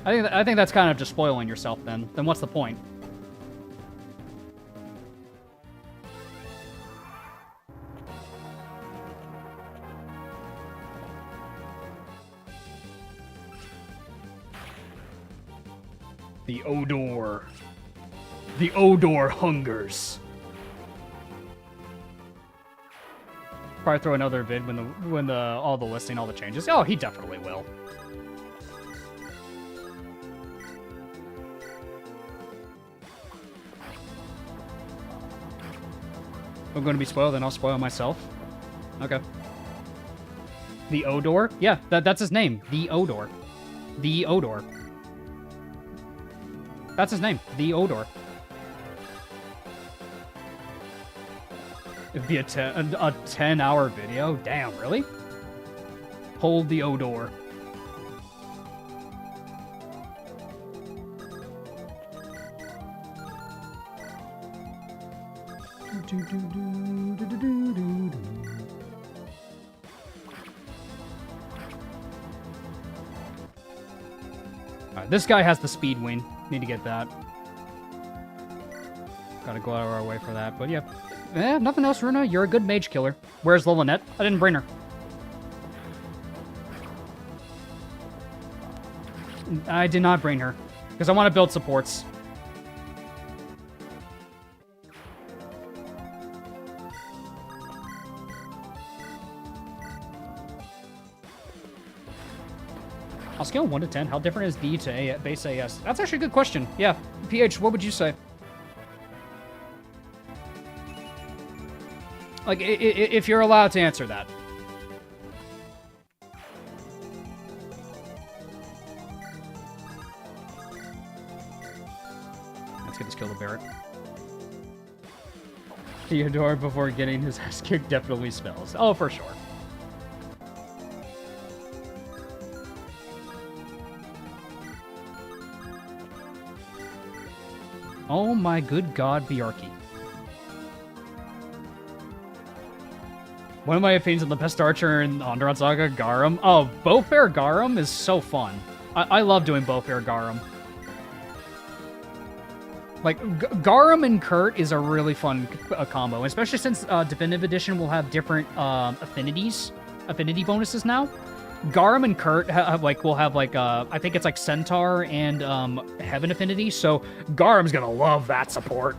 [SPEAKER 1] I think that's kind of just spoiling yourself then. Then what's the point? The odor. The odor hungers. Probably throw another vid when all the listing, all the changes. Oh, he definitely will. If I'm going to be spoiled, then I'll spoil myself. Okay. The Odor? Yeah, that's his name. The Odor. The Odor. That's his name. The Odor. It'd be a 10-hour video? Damn, really? Hold the Odor. Alright, this guy has the speed wing. Need to get that. Gotta go out of our way for that, but yeah. Nothing else, Runa. You're a good mage killer. Where's Lilith? I didn't bring her. I did not bring her. Because I want to build supports. I'll scale 1 to 10. How different is D to base AS? That's actually a good question. Yeah. PH, what would you say? Like, if you're allowed to answer that. Let's get this kill to Barret. Theodore, before getting his ass kicked, definitely spells. Oh, for sure. Oh my good god, Bjarki. One of my opinions on the best archer in Andaron Saga, Garum. Oh, Bowfair Garum is so fun. I love doing Bowfair Garum. Like, Garum and Kurt is a really fun combo, especially since Definitive Edition will have different affinity bonuses now. Garum and Kurt will have I think it's like Centaur and Heaven affinity, so Garum's gonna love that support.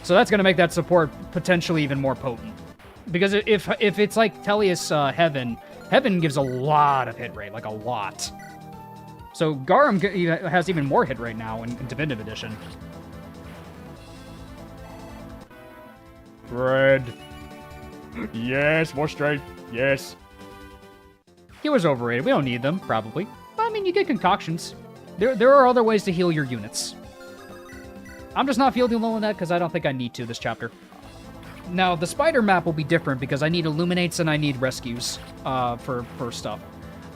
[SPEAKER 1] So that's gonna make that support potentially even more potent. Because if it's like Tellius Heaven, Heaven gives a lot of hit rate, like a lot. So Garum has even more hit rate now in Definitive Edition.
[SPEAKER 2] Bread. Yes, more strength. Yes.
[SPEAKER 1] Healers overrated. We don't need them, probably. But, I mean, you get concoctions. There are other ways to heal your units. I'm just not fielding Lunatic because I don't think I need to this chapter. Now, the spider map will be different because I need Illuminates and I need Rescues for stuff.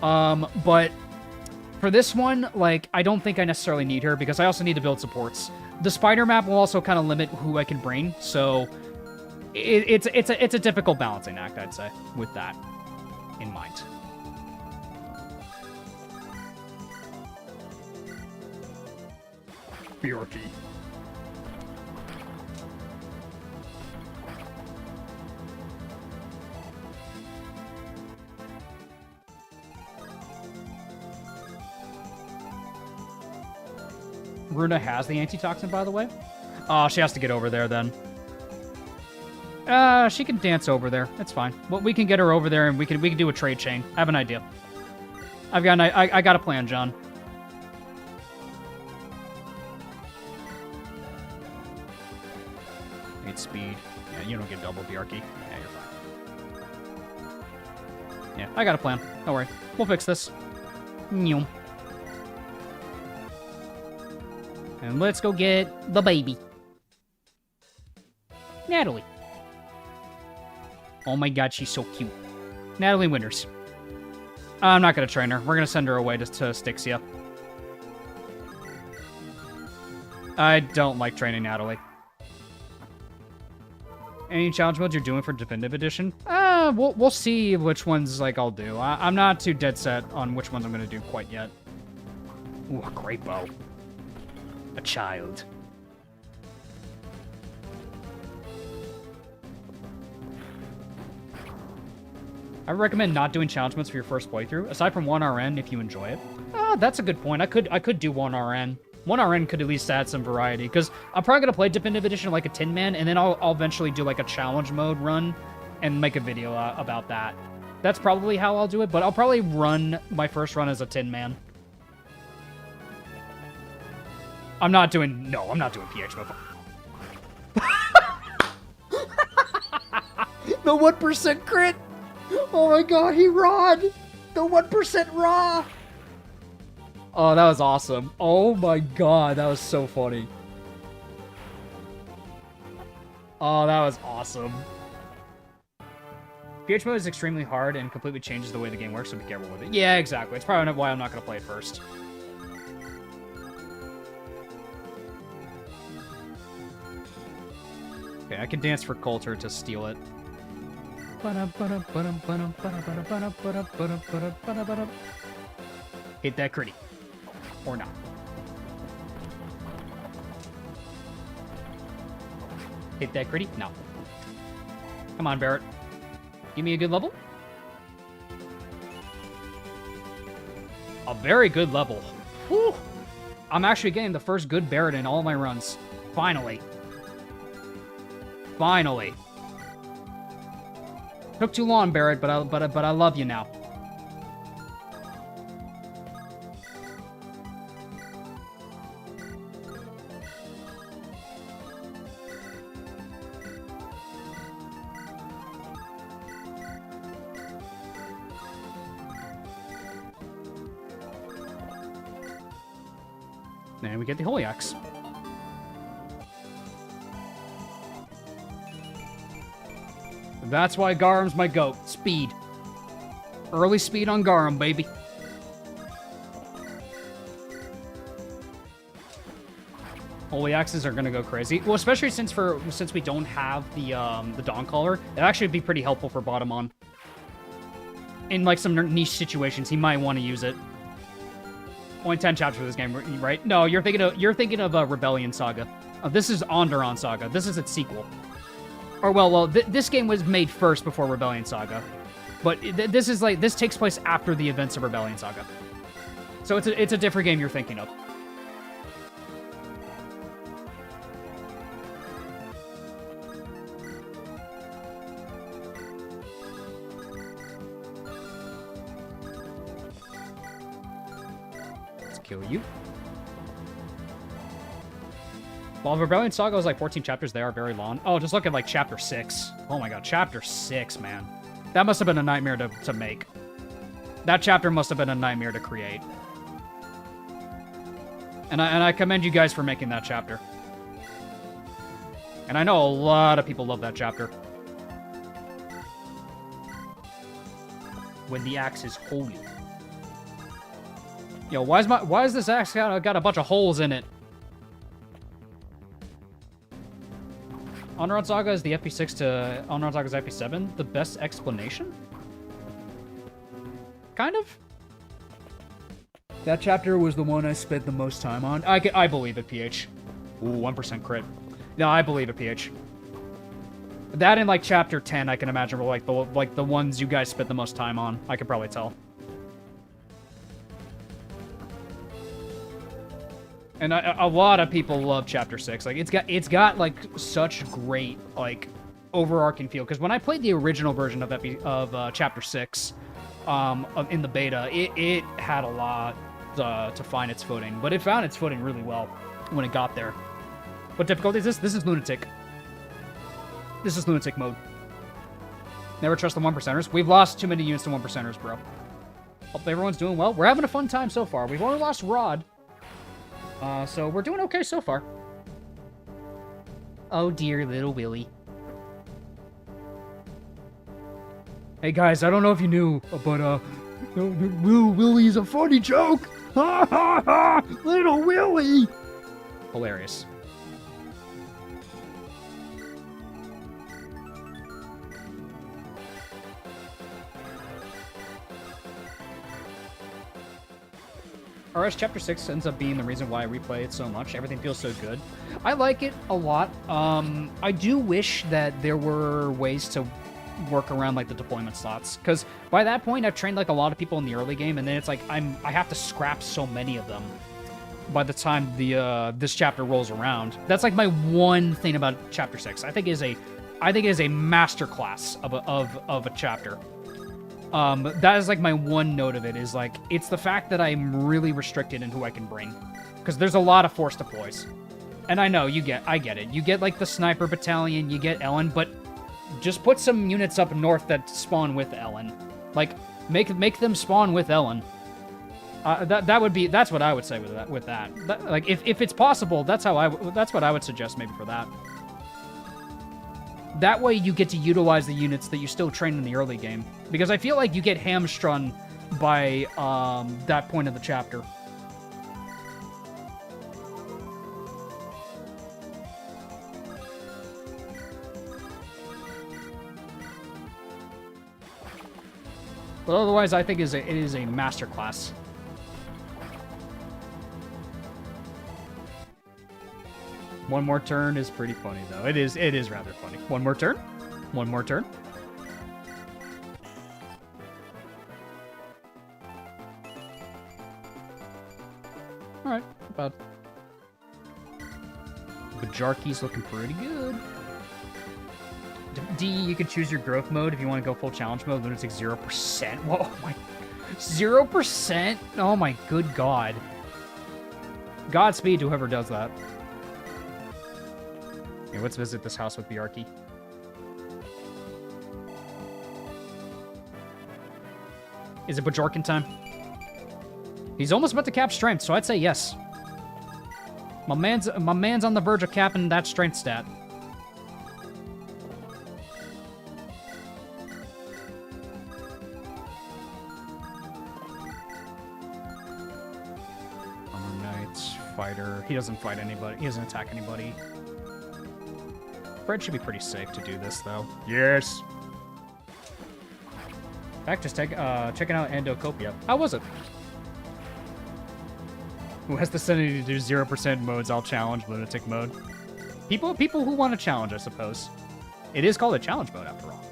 [SPEAKER 1] But for this one, like, I don't think I necessarily need her because I also need to build supports. The spider map will also kind of limit who I can bring, so it's a difficult balancing act, I'd say, with that in mind.
[SPEAKER 2] Bjarki.
[SPEAKER 1] Runa has the antitoxin, by the way. Oh, she has to get over there, then. She can dance over there. That's fine. Well, we can get her over there, and we can do a trade chain. I have an idea. I got a plan, John. Need speed. Yeah, you don't get double Bjarki. Yeah, you're fine. Yeah, I got a plan. Don't worry. We'll fix this. Nyum. And let's go get the baby. Natalie. Oh my god, she's so cute. Natalie Winters. I'm not going to train her. We're going to send her away to Styxia. I don't like training Natalie. Any challenge modes you're doing for Definitive Edition? We'll see which ones, like, I'll do. I'm not too dead set on which ones I'm going to do quite yet. Ooh, a great bow. A child. I recommend not doing challenge modes for your first playthrough, aside from 1RN if you enjoy it. That's a good point. I could do 1RN. 1RN could at least add some variety, because I'm probably going to play Definitive Edition like a Tin Man, and then I'll eventually do like a challenge mode run and make a video about that. That's probably how I'll do it, but I'll probably run my first run as a Tin Man. I'm not doing PH mode. The 1% crit! Oh my god, he rawed! The 1% raw! Oh, that was awesome. Oh my god, that was so funny. Oh, that was awesome. PH mode is extremely hard and completely changes the way the game works, so be careful with it. Yeah, exactly. It's probably why I'm not going to play it first. Okay, I can dance for Coulter to steal it. Hit that critty. Or not. Hit that critty? No. Come on, Barrett. Give me a good level. A very good level. Whew. I'm actually getting the first good Barrett in all my runs. Finally. Finally. Took too long, Barrett, but I love you now. And we get the Holy Axe. That's why Garum's my goat. Speed. Early speed on Garum, baby. Holy Axes are gonna go crazy. Well, especially since we don't have the Dawncaller, it'd actually be pretty helpful for Bottomon. In like some niche situations, he might want to use it. Only 10 chapters for this game, right? No, you're thinking of Rebellion Saga. This is Andaron Saga. This is its sequel. Or well, this game was made first before Rebellion Saga, but this takes place after the events of Rebellion Saga. So it's a different game you're thinking of. Kill you. While Rebellion Saga was like 14 chapters, they are very long. Oh, just look at like chapter 6. Oh my god, chapter 6, man. That must have been a nightmare to make. That chapter must have been a nightmare to create. And I commend you guys for making that chapter. And I know a lot of people love that chapter. When the axe is holy. Yo, why is this axe got a bunch of holes in it? Andaron Saga is the FP6 to Andaron Saga's FP7. The best explanation? Kind of. That chapter was the one I spent the most time on. I believe it, PH. Ooh, 1% crit. No, I believe it, PH. That in like chapter 10, I can imagine were like the ones you guys spent the most time on. I could probably tell. And a lot of people love Chapter 6. Like it's got like such great like overarching feel. Because when I played the original version of Chapter 6 in the beta, it had a lot to find its footing. But it found its footing really well when it got there. What difficulty is this? This is Lunatic. This is Lunatic mode. Never trust the 1%ers. We've lost too many units to 1%ers, bro. Hope everyone's doing well. We're having a fun time so far. We've only lost Rod. So we're doing okay so far. Oh dear, little Willy. Hey guys, I don't know if you knew, but Little Willy's a funny joke. Ha ha ha! Little Willy. Hilarious. RS Chapter 6 ends up being the reason why I replay it so much. Everything feels so good. I like it a lot. I do wish that there were ways to work around like the deployment slots, because by that point I've trained like a lot of people in the early game, and then it's like I have to scrap so many of them by the time this chapter rolls around. That's like my one thing about Chapter 6. I think it is a masterclass of a chapter. That is like my one note of it, is like it's the fact that I'm really restricted in who I can bring, because there's a lot of force deploys. And I know I get it. You get like the sniper battalion, you get Ellen, but just put some units up north that spawn with Ellen. Like, make them spawn with Ellen. That's what I would say with that. Like, if it's possible, that's what I would suggest maybe for that. That way you get to utilize the units that you still train in the early game. Because I feel like you get hamstrung by that point of the chapter. But otherwise, I think it is a masterclass. One more turn is pretty funny, though. It is rather funny. One more turn. One more turn. All right, about. Bajarki's looking pretty good. D, you can choose your growth mode if you want to go full challenge mode. Lunatic 0%. Whoa, my 0%. Oh my good god. Godspeed to whoever does that. Okay, let's visit this house with Bjarki. Is it Bajorkin time? He's almost about to cap strength, so I'd say yes. My man's on the verge of capping that strength stat. Armor Knights, fighter. He doesn't fight anybody. He doesn't attack anybody. Fred should be pretty safe to do this, though.
[SPEAKER 2] Yes.
[SPEAKER 1] In fact, just checking out Endocopia. How was it? Who has the sanity to do 0% modes? I'll challenge Lunatic mode. People who want to challenge, I suppose. It is called a challenge mode, after all.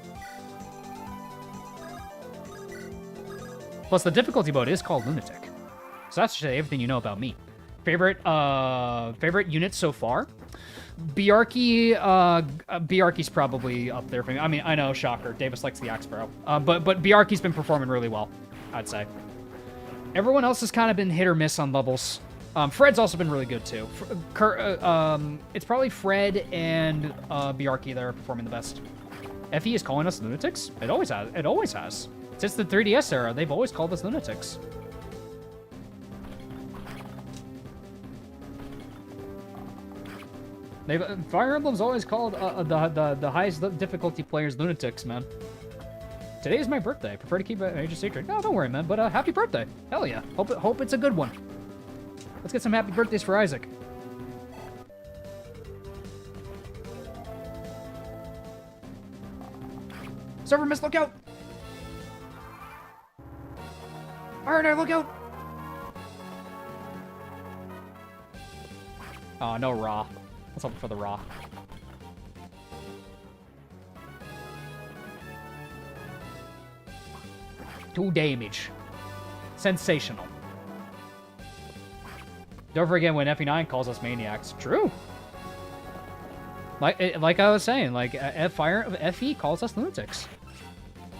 [SPEAKER 1] Plus, the difficulty mode is called Lunatic. So that's just everything you know about me. Favorite units so far? Bjarki's probably up there for me. I mean, I know, shocker. Davis likes the Axeborough. But Bjarki's been performing really well, I'd say. Everyone else has kind of been hit or miss on levels. Fred's also been really good, too. It's probably Fred and Bjarki that are performing the best. FE is calling us lunatics? It always has. It always has. Since the 3DS era, they've always called us lunatics. Fire Emblem's always called the highest difficulty players lunatics, man. Today is my birthday. Prefer to keep it Age of Secret. No, don't worry, man. But happy birthday. Hell yeah. Hope it's a good one. Let's get some happy birthdays for Isaac. Server miss, look out! Iron Eye, look out! Oh, no Raw. Let's hope for the Raw. Two damage. Sensational. Don't forget when FE9 calls us maniacs. True. Like I was saying, like FE calls us lunatics.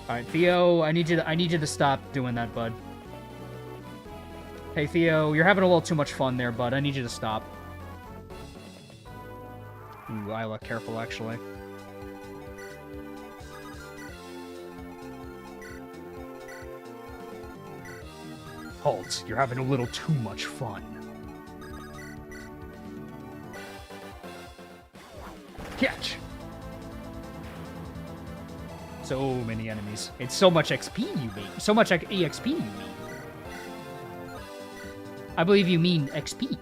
[SPEAKER 1] All right, Theo, I need you to stop doing that, bud. Hey, Theo, you're having a little too much fun there, bud. I need you to stop. Ooh, I look careful, actually. Halt, you're having a little too much fun. Catch! So many enemies. It's so much XP you mean. So much EXP you mean. I believe you mean XP.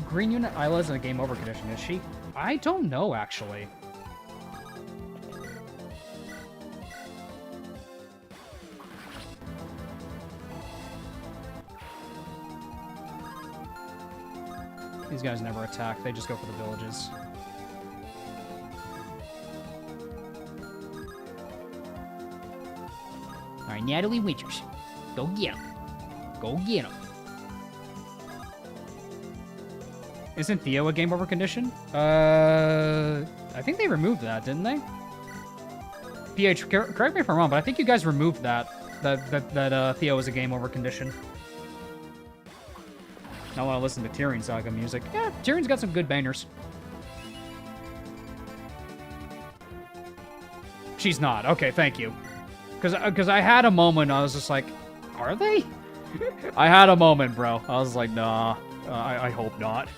[SPEAKER 1] Green unit Isla's in a game over condition, is she? I don't know, actually. These guys never attack, they just go for the villages. Alright, Natalie Winters. Go get him. Go get him. Isn't Theo a game over condition? I think they removed that, didn't they? PH, correct me if I'm wrong, but I think you guys removed that Theo is a game over condition. I want to listen to Tyrion Saga music. Yeah, Tyrion's got some good bangers. She's not. Okay, thank you. Because I had a moment, I was just like, are they? I had a moment, bro. I was like, nah, I hope not.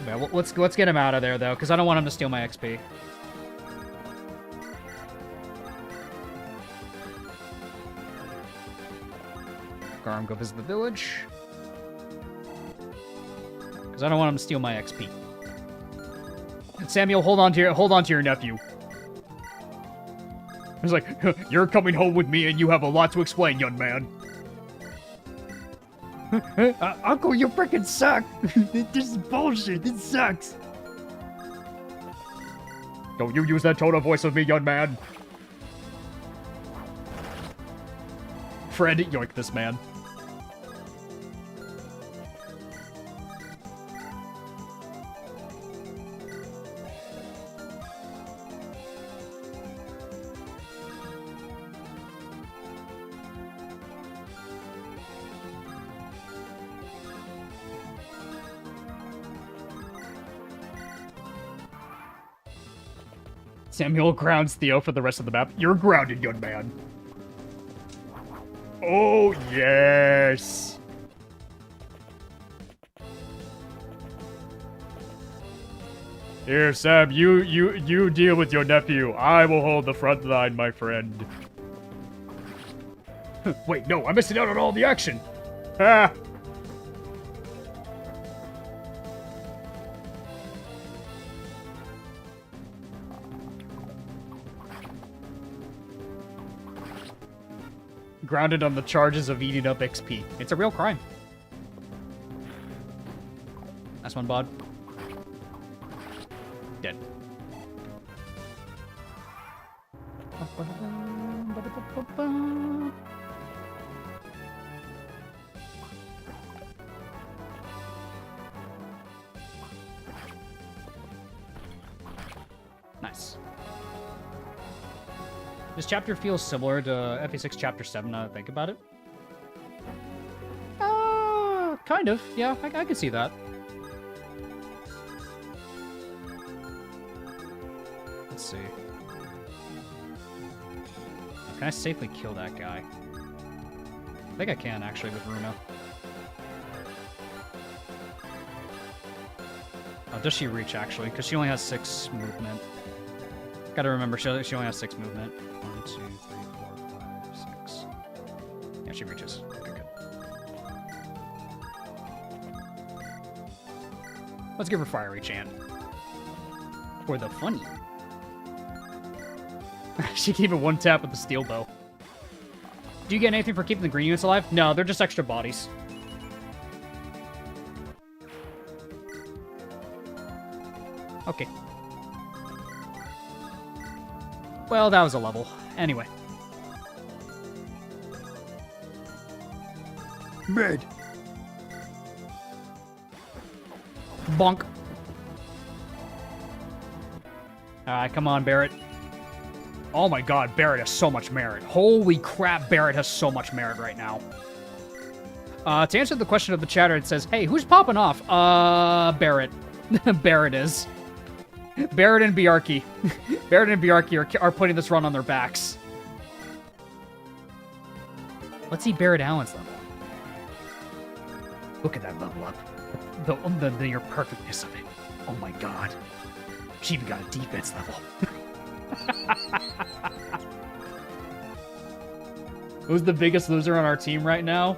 [SPEAKER 1] Yeah, well, let's get him out of there, though, because I don't want him to steal my XP. Garm, go visit the village. Because I don't want him to steal my XP. Samuel, hold on to your nephew. He's like, you're coming home with me and you have a lot to explain, young man.
[SPEAKER 4] Uncle, you freaking suck. This is bullshit. This sucks.
[SPEAKER 2] Don't you use that tone of voice with me, young man.
[SPEAKER 1] Fred, yoink this man. Samuel grounds Theo for the rest of the map. You're grounded, young man.
[SPEAKER 2] Oh, yes. Here, Sam, you deal with your nephew. I will hold the front line, my friend.
[SPEAKER 1] Wait, no, I'm missing out on all the action.
[SPEAKER 2] Ha!
[SPEAKER 1] Grounded on the charges of eating up XP. It's a real crime. Nice one, Bod. Dead. Nice. This chapter feels similar to FA6 Chapter 7 now that I think about it. Kind of. Yeah, I can see that. Let's see. Can I safely kill that guy? I think I can, actually, with Runa. Oh, does she reach, actually? Because she only has 6 movement. Gotta remember, she only has 6 movement. 1, 2, 3, 4, 5, 6. Yeah, she reaches. Okay, good. Let's give her Fiery Chant. For the funny. She can even one tap with the steel bow. Do you get anything for keeping the green units alive? No, they're just extra bodies. Okay. Well, that was a level. Anyway.
[SPEAKER 4] Mid.
[SPEAKER 1] Bonk. Alright, come on, Barrett. Oh my god, Barrett has so much merit. Holy crap, Barrett has so much merit right now. To answer the question of the chatter, it says, hey, who's popping off? Barrett. Barrett is. Barrett and Bjarki. Barrett and Bjarki are putting this run on their backs. Let's see Barrett Allen's level. Look at that level up. The near perfectness of it. Oh my god. She even got a defense level. Who's the biggest loser on our team right now?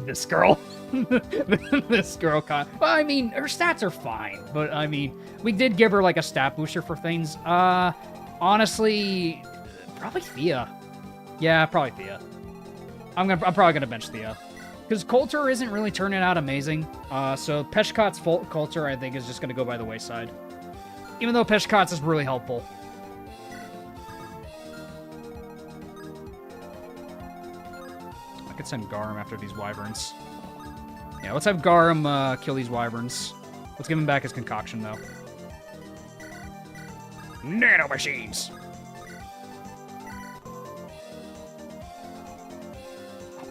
[SPEAKER 1] This girl. This girl. Well, I mean, her stats are fine, but I mean, we did give her like a stat booster for things. Honestly, probably Thea. Yeah, probably Thea. I'm probably gonna bench Thea. Because Coulter isn't really turning out amazing. So Peshkot's Coulter, I think, is just going to go by the wayside. Even though Peshkot's is really helpful. I could send Garm after these Wyverns. Yeah, let's have Garm kill these Wyverns. Let's give him back his concoction, though.
[SPEAKER 3] Nano machines.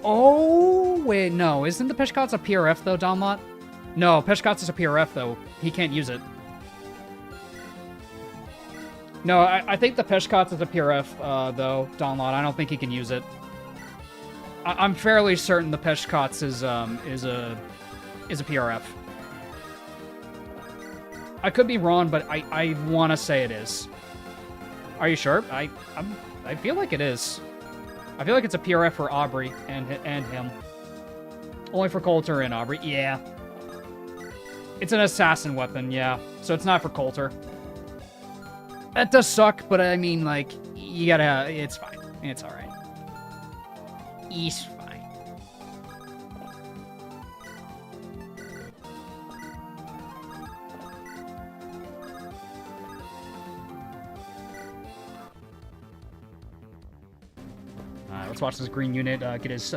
[SPEAKER 1] Oh, wait, no. Isn't the Peshkot's a PRF, though, Donlot? No, Peshkot's is a PRF, though. He can't use it. No, I think the Peshkot's is a PRF, though, Donlot. I don't think he can use it. I'm fairly certain the Peshkot's is a PRF. I could be wrong, but I want to say it is. Are you sure? I feel like it is. I feel like it's a PRF for Aubrey and him. Only for Coulter and Aubrey. Yeah. It's an assassin weapon, yeah. So it's not for Coulter. That does suck, but I mean, like, you gotta... It's fine. It's alright. He's fine. Let's watch this green unit get his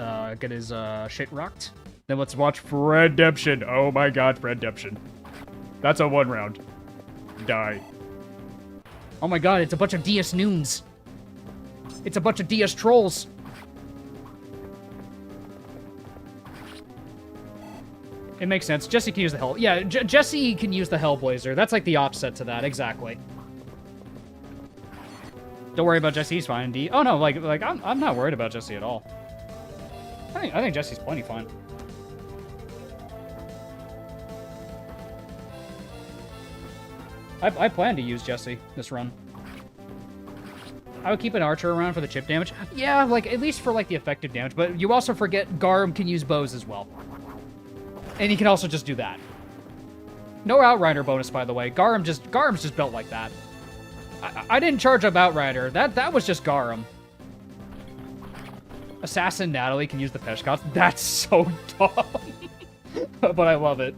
[SPEAKER 1] shit rocked.
[SPEAKER 2] Then let's watch Redemption. Oh my god, Redemption. That's a 1 round. Die.
[SPEAKER 1] Oh my god, it's a bunch of DS Noons. It's a bunch of DS Trolls. It makes sense. Jesse can use the Hell... Yeah, Jesse can use the Hellblazer. That's like the opposite to that, exactly. Don't worry about Jesse, he's fine. Oh no, like I'm not worried about Jesse at all. I think Jesse's plenty fine. I plan to use Jesse this run. I would keep an archer around for the chip damage. Yeah, like at least for like the effective damage, but you also forget Garum can use bows as well. And he can also just do that. No Outrider bonus, by the way. Garum's just built like that. I didn't charge up Outrider. That was just Garum. Assassin Natalie can use the Peshkots. That's so dumb. But I love it.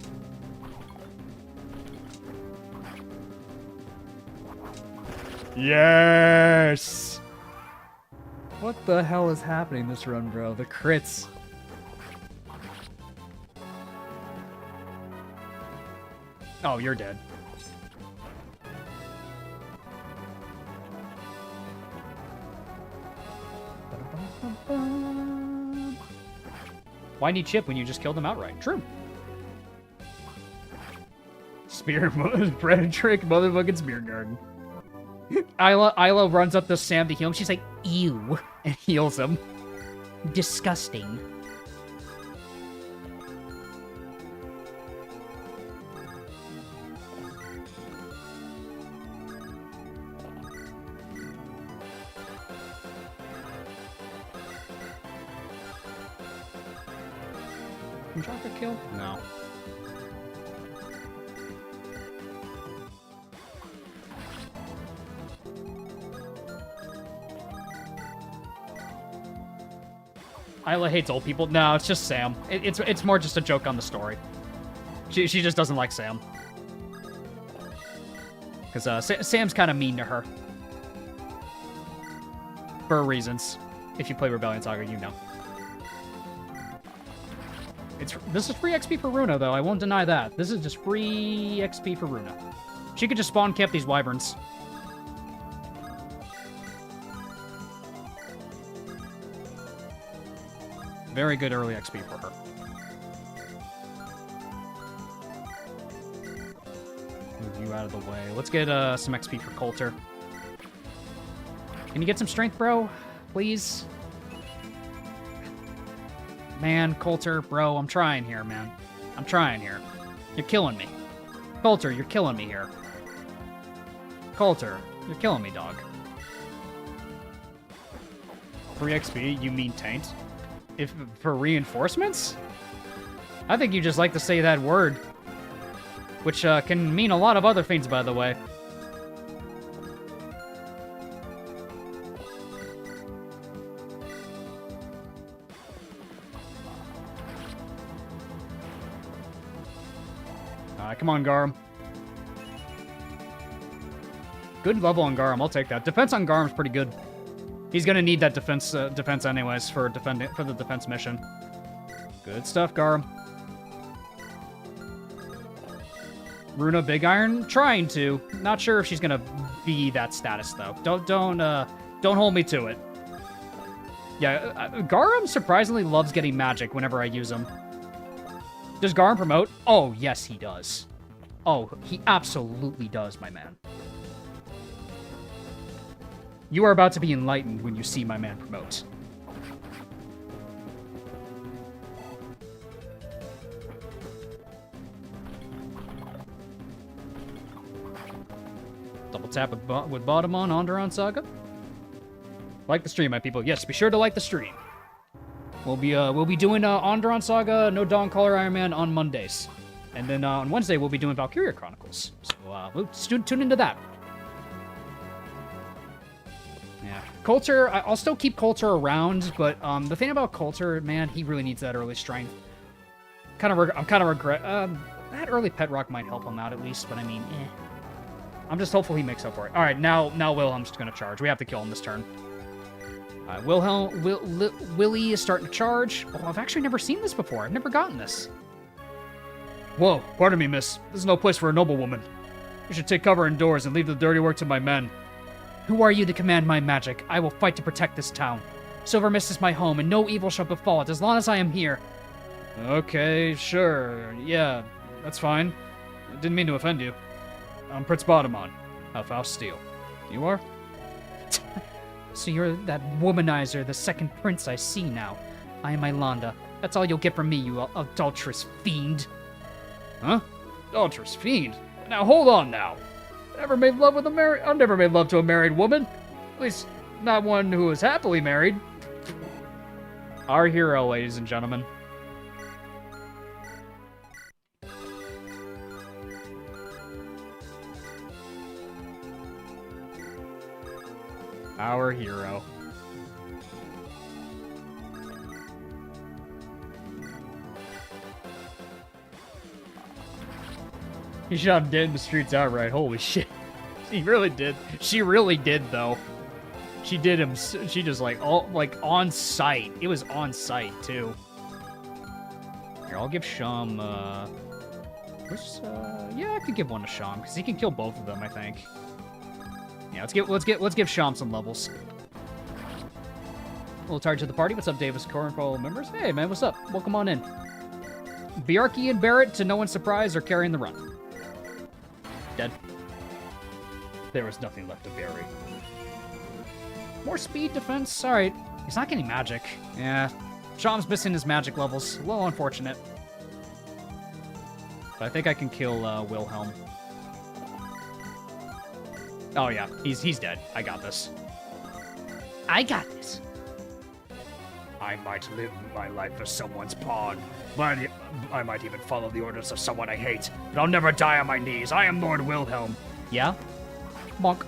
[SPEAKER 2] Yes!
[SPEAKER 1] What the hell is happening this run, bro? The crits. Oh, you're dead. Why need chip when you just killed him outright? True.
[SPEAKER 2] Spear, Bread Trick, motherfucking Spear Garden.
[SPEAKER 1] Isla runs up to Sam to heal him. She's like, ew, and heals him. Disgusting. Can drop a kill? No. Isla hates old people. No, it's just Sam. It's more just a joke on the story. She just doesn't like Sam. Because Sam's kind of mean to her. For reasons. If you play Rebellion Saga, you know. This is free XP for Runa, though. I won't deny that. This is just free XP for Runa. She could just spawn camp these wyverns. Very good early XP for her. Move you out of the way. Let's get some XP for Coulter. Can you get some strength, bro? Please? Man, Coulter, bro, I'm trying here, man. I'm trying here. You're killing me. Coulter, you're killing me here. Coulter, you're killing me, dog. Free XP? You mean taint? If for reinforcements? I think you just like to say that word. Which can mean a lot of other things, by the way. Come on, Garum. Good level on Garum. I'll take that. Defense on Garum's pretty good. He's gonna need that defense anyways for the defense mission. Good stuff, Garum. Runa Big Iron, trying to. Not sure if she's gonna be that status though. Don't hold me to it. Yeah, Garum surprisingly loves getting magic whenever I use him. Does Garum promote? Oh, yes, he does. Oh, he absolutely does, my man. You are about to be enlightened when you see my man promote. Double tap with bottom on Andaron Saga. Like the stream, my people. Yes, be sure to like the stream. We'll be doing Andaron Saga, no Dawncaller Ironman on Mondays, and then on Wednesday we'll be doing Valkyria Chronicles. So we'll tune into that. Yeah, Coulter. I'll still keep Coulter around, but the thing about Coulter, man, he really needs that early strength. I'm kind of regret. That early Pet Rock might help him out at least, but I mean, eh. I'm just hopeful he makes up for it. All right, now Wilhelm's going to charge. We have to kill him this turn. Willie is starting to charge. Oh, I've actually never seen this before. I've never gotten this.
[SPEAKER 3] Whoa, pardon me, miss. This is no place for a noblewoman. You should take cover indoors and leave the dirty work to my men.
[SPEAKER 1] Who are you to command my magic? I will fight to protect this town. Silver Mist is my home, and no evil shall befall it as long as I am here.
[SPEAKER 3] Okay, sure. Yeah, that's fine. I didn't mean to offend you. I'm Prince Bottomon of House Steel. You are?
[SPEAKER 1] So you're that womanizer, the second prince I see now. I am Ilanda. That's all you'll get from me, you adulterous fiend.
[SPEAKER 3] Huh? Adulterous fiend? Now hold on now. I've never made love to a married woman. At least, not one who is happily married.
[SPEAKER 1] Our hero, ladies and gentlemen. Our hero.
[SPEAKER 3] He shot him dead in the streets outright. Holy shit.
[SPEAKER 1] He really did. She really did, though. She did him. She just like on sight. It was on sight too. Here, I'll give Shum. Yeah, I could give one to Shum because he can kill both of them. I think. Yeah, let's give Sham some levels. A little target to the party. What's up, Davis? Cornfall members? Hey, man, what's up? Welcome on in. Bjarki and Barrett, to no one's surprise, are carrying the run. Dead.
[SPEAKER 3] There was nothing left to bury.
[SPEAKER 1] More speed defense. All right. He's not getting magic. Yeah. Sham's missing his magic levels. A little unfortunate. But I think I can kill Wilhelm. Oh, yeah. He's dead. I got this. I got this.
[SPEAKER 3] I might live my life as someone's pawn. I might even follow the orders of someone I hate. But I'll never die on my knees. I am Lord Wilhelm.
[SPEAKER 1] Yeah? Bonk.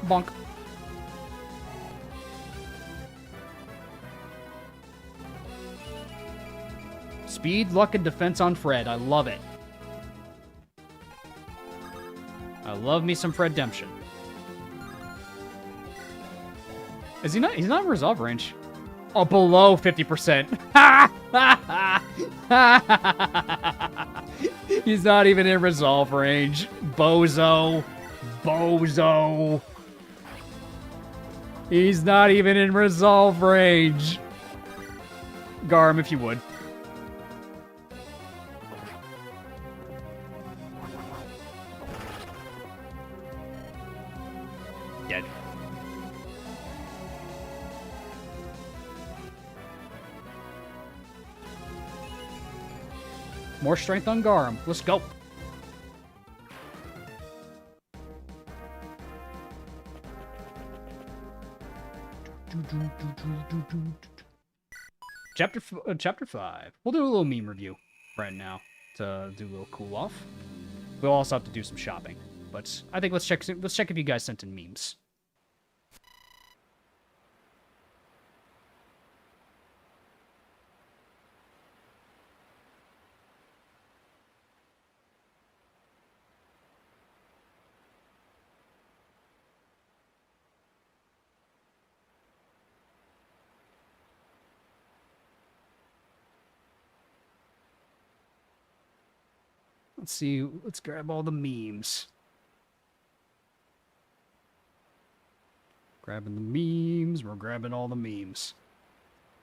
[SPEAKER 1] Bonk. Speed, luck, and defense on Fred. I love it. I love me some Fred-demption. Is he not? He's not in resolve range. Oh, below 50%. He's not even in resolve range. Bozo. Bozo. He's not even in resolve range. Garm, if you would. Dead. More strength on Garum. Let's go. Chapter 5. We'll do a little meme review right now to do a little cool off. We'll also have to do some shopping, but I think let's check if you guys sent in memes. Let's see. Let's grab all the memes. Grabbing the memes. We're grabbing all the memes.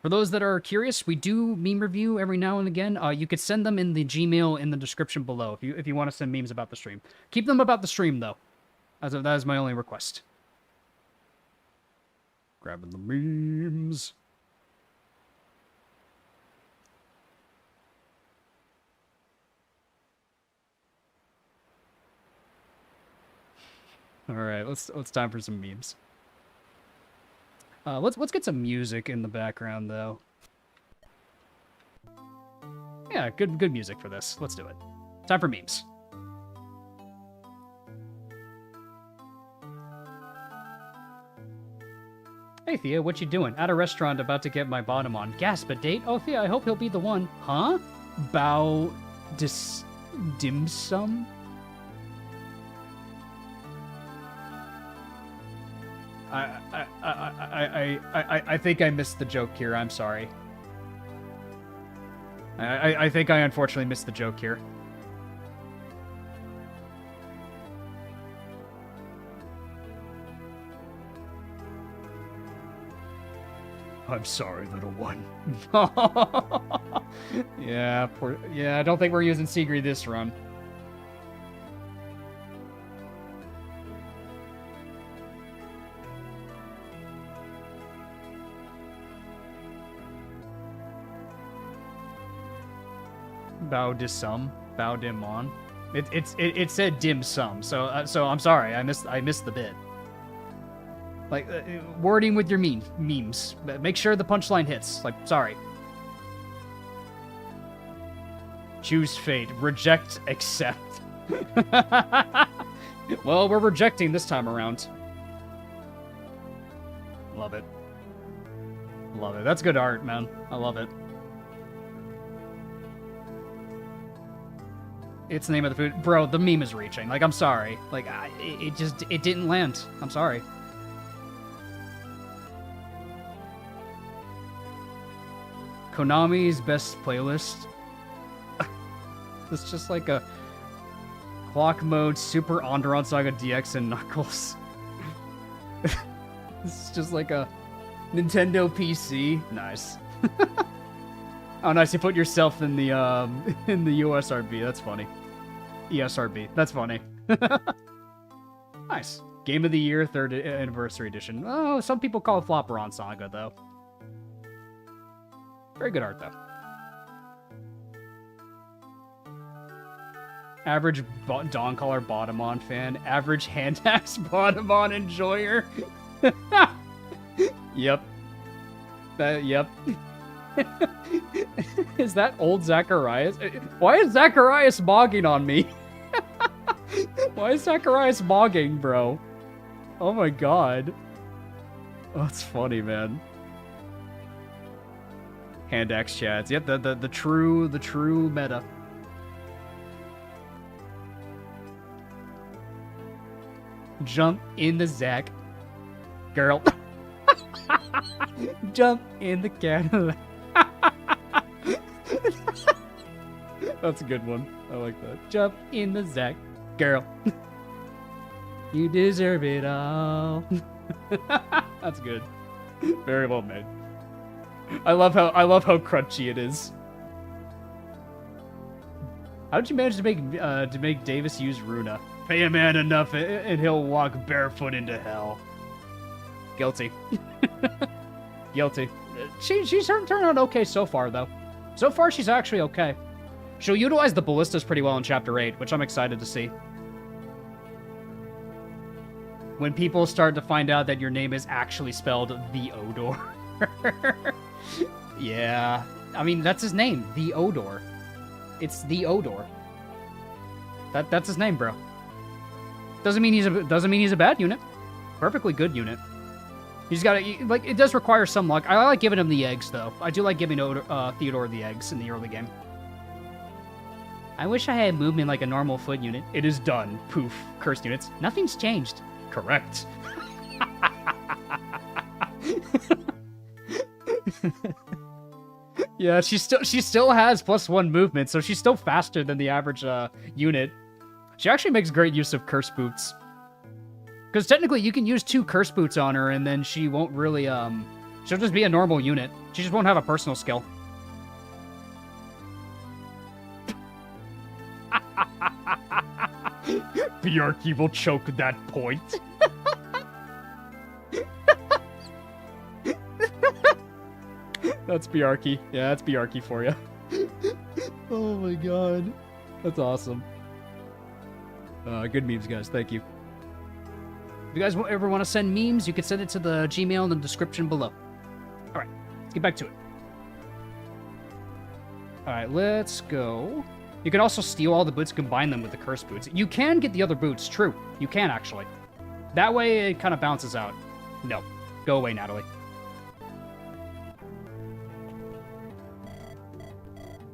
[SPEAKER 1] For those that are curious, we do meme review every now and again. You could send them in the Gmail in the description below if you want to send memes about the stream. Keep them about the stream, though. That is my only request. Grabbing the memes. All right, let's time for some memes. Let's get some music in the background though. Yeah, good music for this. Let's do it. Time for memes. Hey Thea, what you doing? At a restaurant about to get my bottom on. Gasp, a date? Oh Thea, I hope he'll be the one. Huh? Dim sum? I think I missed the joke here. I'm sorry. I think I unfortunately missed the joke here.
[SPEAKER 3] I'm sorry, little one.
[SPEAKER 1] Yeah, I don't think we're using Sigrid this run. Bao de sum, bao dim on. It said dim sum, so I'm sorry, I missed the bit. Like wording with your memes. Make sure the punchline hits. Like, sorry. Choose fate. Reject. Accept. Well, we're rejecting this time around. Love it. Love it. That's good art, man. I love it. It's the name of the food. Bro, the meme is reaching. Like, I'm sorry. Like, it didn't land. I'm sorry. Konami's best playlist. It's just like a clock mode, Super Andaron Saga DX and Knuckles. It's just like a Nintendo PC. Nice. Oh, nice. You put yourself in the USRB. That's funny. ESRB. That's funny. Nice. Game of the Year, 3rd Anniversary Edition. Oh, some people call it Flopperon Saga, though. Very good art, though. Average Dawncaller Bottomon fan. Average Handax Bottomon enjoyer. Yep. Yep. Is that old Zacharias? Why is Zacharias mogging on me? Why is Zacharias mogging, bro? Oh my god. Oh, that's funny, man. Handax chads. Yep, the true meta. Jump in the Zach. Girl. Jump in the Cadillac. That's a good one. I like that. Jump in the Zach. Girl. You deserve it all. That's good. Very well made. I love how crunchy it is. How did you manage to make Davis use Runa? Pay a man enough and he'll walk barefoot into hell. Guilty. Guilty. She's turned out okay so far, though. So far, she's actually okay. She'll utilize the ballistas pretty well in Chapter 8, which I'm excited to see. When people start to find out that your name is actually spelled The Odor. Yeah. I mean, that's his name. The Odor. It's The Odor. That's his name, bro. Doesn't mean he's a bad unit. Perfectly good unit. He's got to, like, it does require some luck. I like giving him the eggs, though. I do like giving Theodore the eggs in the early game. I wish I had movement like a normal foot unit. It is done. Poof. Cursed units. Nothing's changed. Correct. Yeah, she still has +1 movement, so she's still faster than the average unit. She actually makes great use of curse boots. Because technically you can use 2 curse boots on her and then she won't really she'll just be a normal unit. She just won't have a personal skill.
[SPEAKER 2] Bjarki will choke that point.
[SPEAKER 1] That's Bjarki. Yeah, that's Bjarki for you. Oh my god. That's awesome. Good memes, guys. Thank you. If you guys ever want to send memes, you can send it to the Gmail in the description below. Alright, let's get back to it. Alright, let's go. You can also steal all the boots, combine them with the curse boots. You can get the other boots, true. You can, actually. That way, it kind of bounces out. No. Go away, Natalie.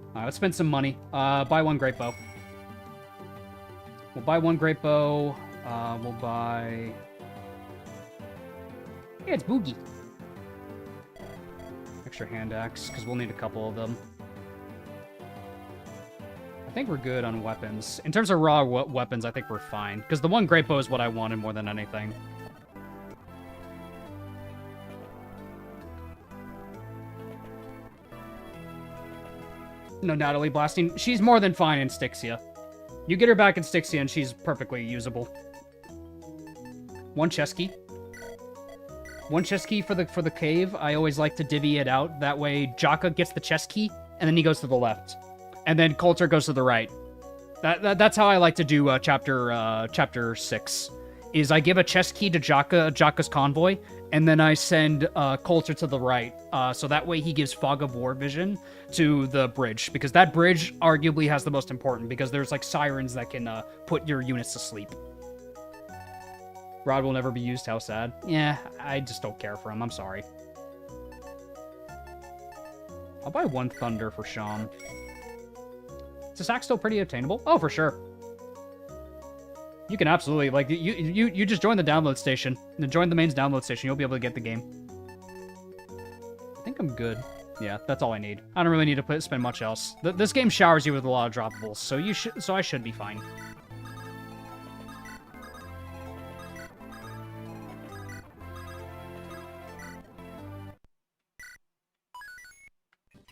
[SPEAKER 1] Alright, let's spend some money. Buy 1 great bow. We'll buy 1 great bow. We'll buy... Yeah, it's Boogie. Extra hand axe, because we'll need a couple of them. I think we're good on weapons. In terms of raw weapons, I think we're fine. Because the 1 great bow is what I wanted more than anything. No, Natalie blasting. She's more than fine in Styxia. You get her back in Styxia and she's perfectly usable. 1 chest key. 1 chest key for the cave. I always like to divvy it out. That way Jaka gets the chest key and then he goes to the left. And then Coulter goes to the right. That's how I like to do chapter 6. Is I give a chest key to Jaka's convoy, and then I send Coulter to the right. So that way he gives Fog of War vision to the bridge, because that bridge arguably has the most important, because there's like sirens that can put your units to sleep. Rod will never be used, how sad. Yeah, I just don't care for him, I'm sorry. I'll buy 1 Thunder for Sham. Is this axe still pretty obtainable? Oh, for sure. You can absolutely, like, you just join the download station. Join the mains download station, you'll be able to get the game. I think I'm good. Yeah, that's all I need. I don't really need to spend much else. This game showers you with a lot of droppables, so I should be fine.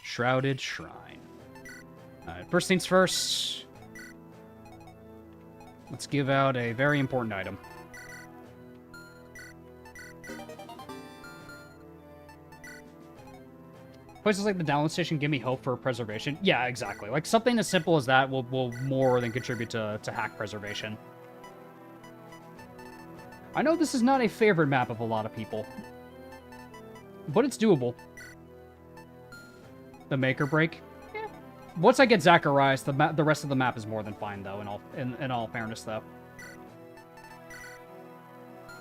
[SPEAKER 1] Shrouded Shrine. Alright, first things first. Let's give out a very important item. Places like the download station give me hope for preservation. Yeah, exactly. Like, something as simple as that will more than contribute to hack preservation. I know this is not a favorite map of a lot of people, but it's doable. The make or break? Yeah. Once I get Zacharias, the rest of the map is more than fine, though, in all fairness, though.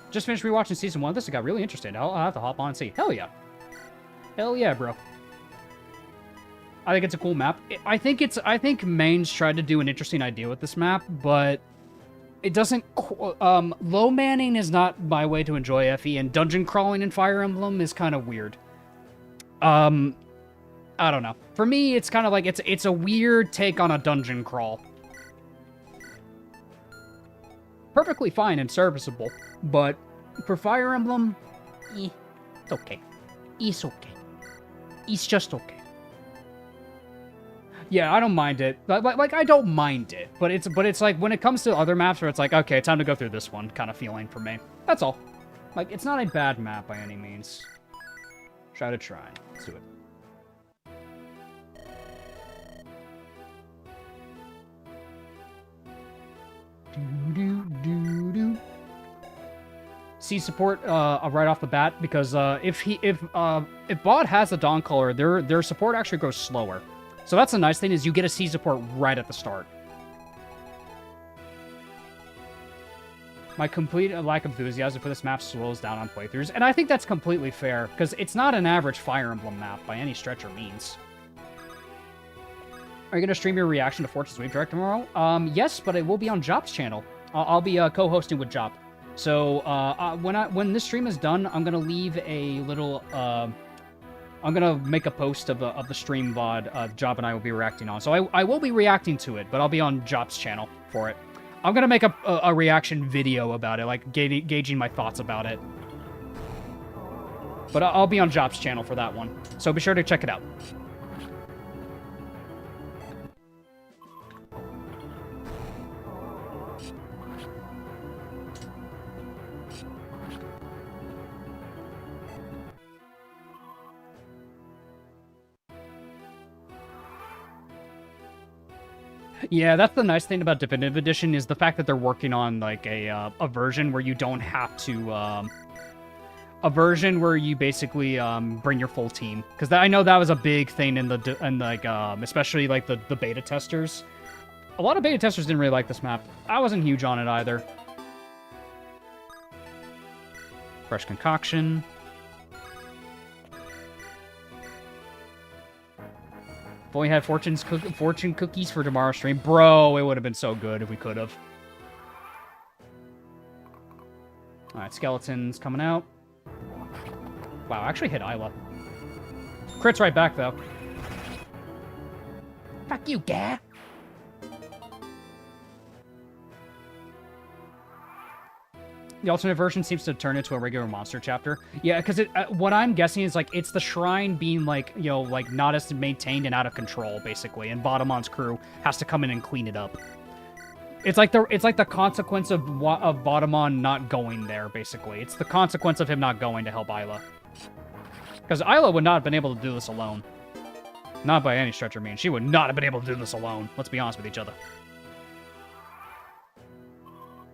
[SPEAKER 1] Just finished rewatching Season 1. This got really interesting. I'll have to hop on and see. Hell yeah. Hell yeah, bro. I think it's a cool map. I think Mainz tried to do an interesting idea with this map, but it doesn't... low manning is not my way to enjoy FE, and dungeon crawling in Fire Emblem is kind of weird. I don't know. For me, it's kind of like, it's a weird take on a dungeon crawl. Perfectly fine and serviceable, but for Fire Emblem, it's okay. It's okay. It's just okay. Yeah, I don't mind it. Like I don't mind it, but it's like when it comes to other maps where it's like, okay, time to go through this one kind of feeling for me. That's all. Like, it's not a bad map by any means. Shrouded Shrine. Let's do it. C support right off the bat, because if Bod has a Dawncaller, their support actually goes slower. So that's the nice thing, is you get a C support right at the start. My complete lack of enthusiasm for this map slows down on playthroughs, and I think that's completely fair, because it's not an average Fire Emblem map by any stretch or means. Are you going to stream your reaction to Fortress Wave Direct tomorrow? Yes, but it will be on Jop's channel. I'll be co-hosting with Jop. So when this stream is done, I'm going to leave a little I'm gonna make a post of the stream VOD Job and I will be reacting on. So I will be reacting to it, but I'll be on Job's channel for it. I'm gonna make a reaction video about it, like gauging my thoughts about it. But I'll be on Job's channel for that one, so be sure to check it out. Yeah, that's the nice thing about Definitive Edition is the fact that they're working on like a version where you don't have to a version where you basically bring your full team, because I know that was a big thing in especially like the beta testers. A lot of beta testers didn't really like this map. I wasn't huge on it either. Fresh concoction. If only had fortune cookies for tomorrow's stream. Bro, it would have been so good if we could have. Alright, skeletons coming out. Wow, I actually hit Isla. Crits right back, though. Fuck you, guy. The alternate version seems to turn into a regular monster chapter. Yeah, because what I'm guessing is, like, it's the shrine being, like, you know, like, not as maintained and out of control, basically, and Bottomon's crew has to come in and clean it up. It's like the consequence of Bottomon not going there, basically. It's the consequence of him not going to help Isla. Because Isla would not have been able to do this alone. Not by any stretch of means. She would not have been able to do this alone. Let's be honest with each other.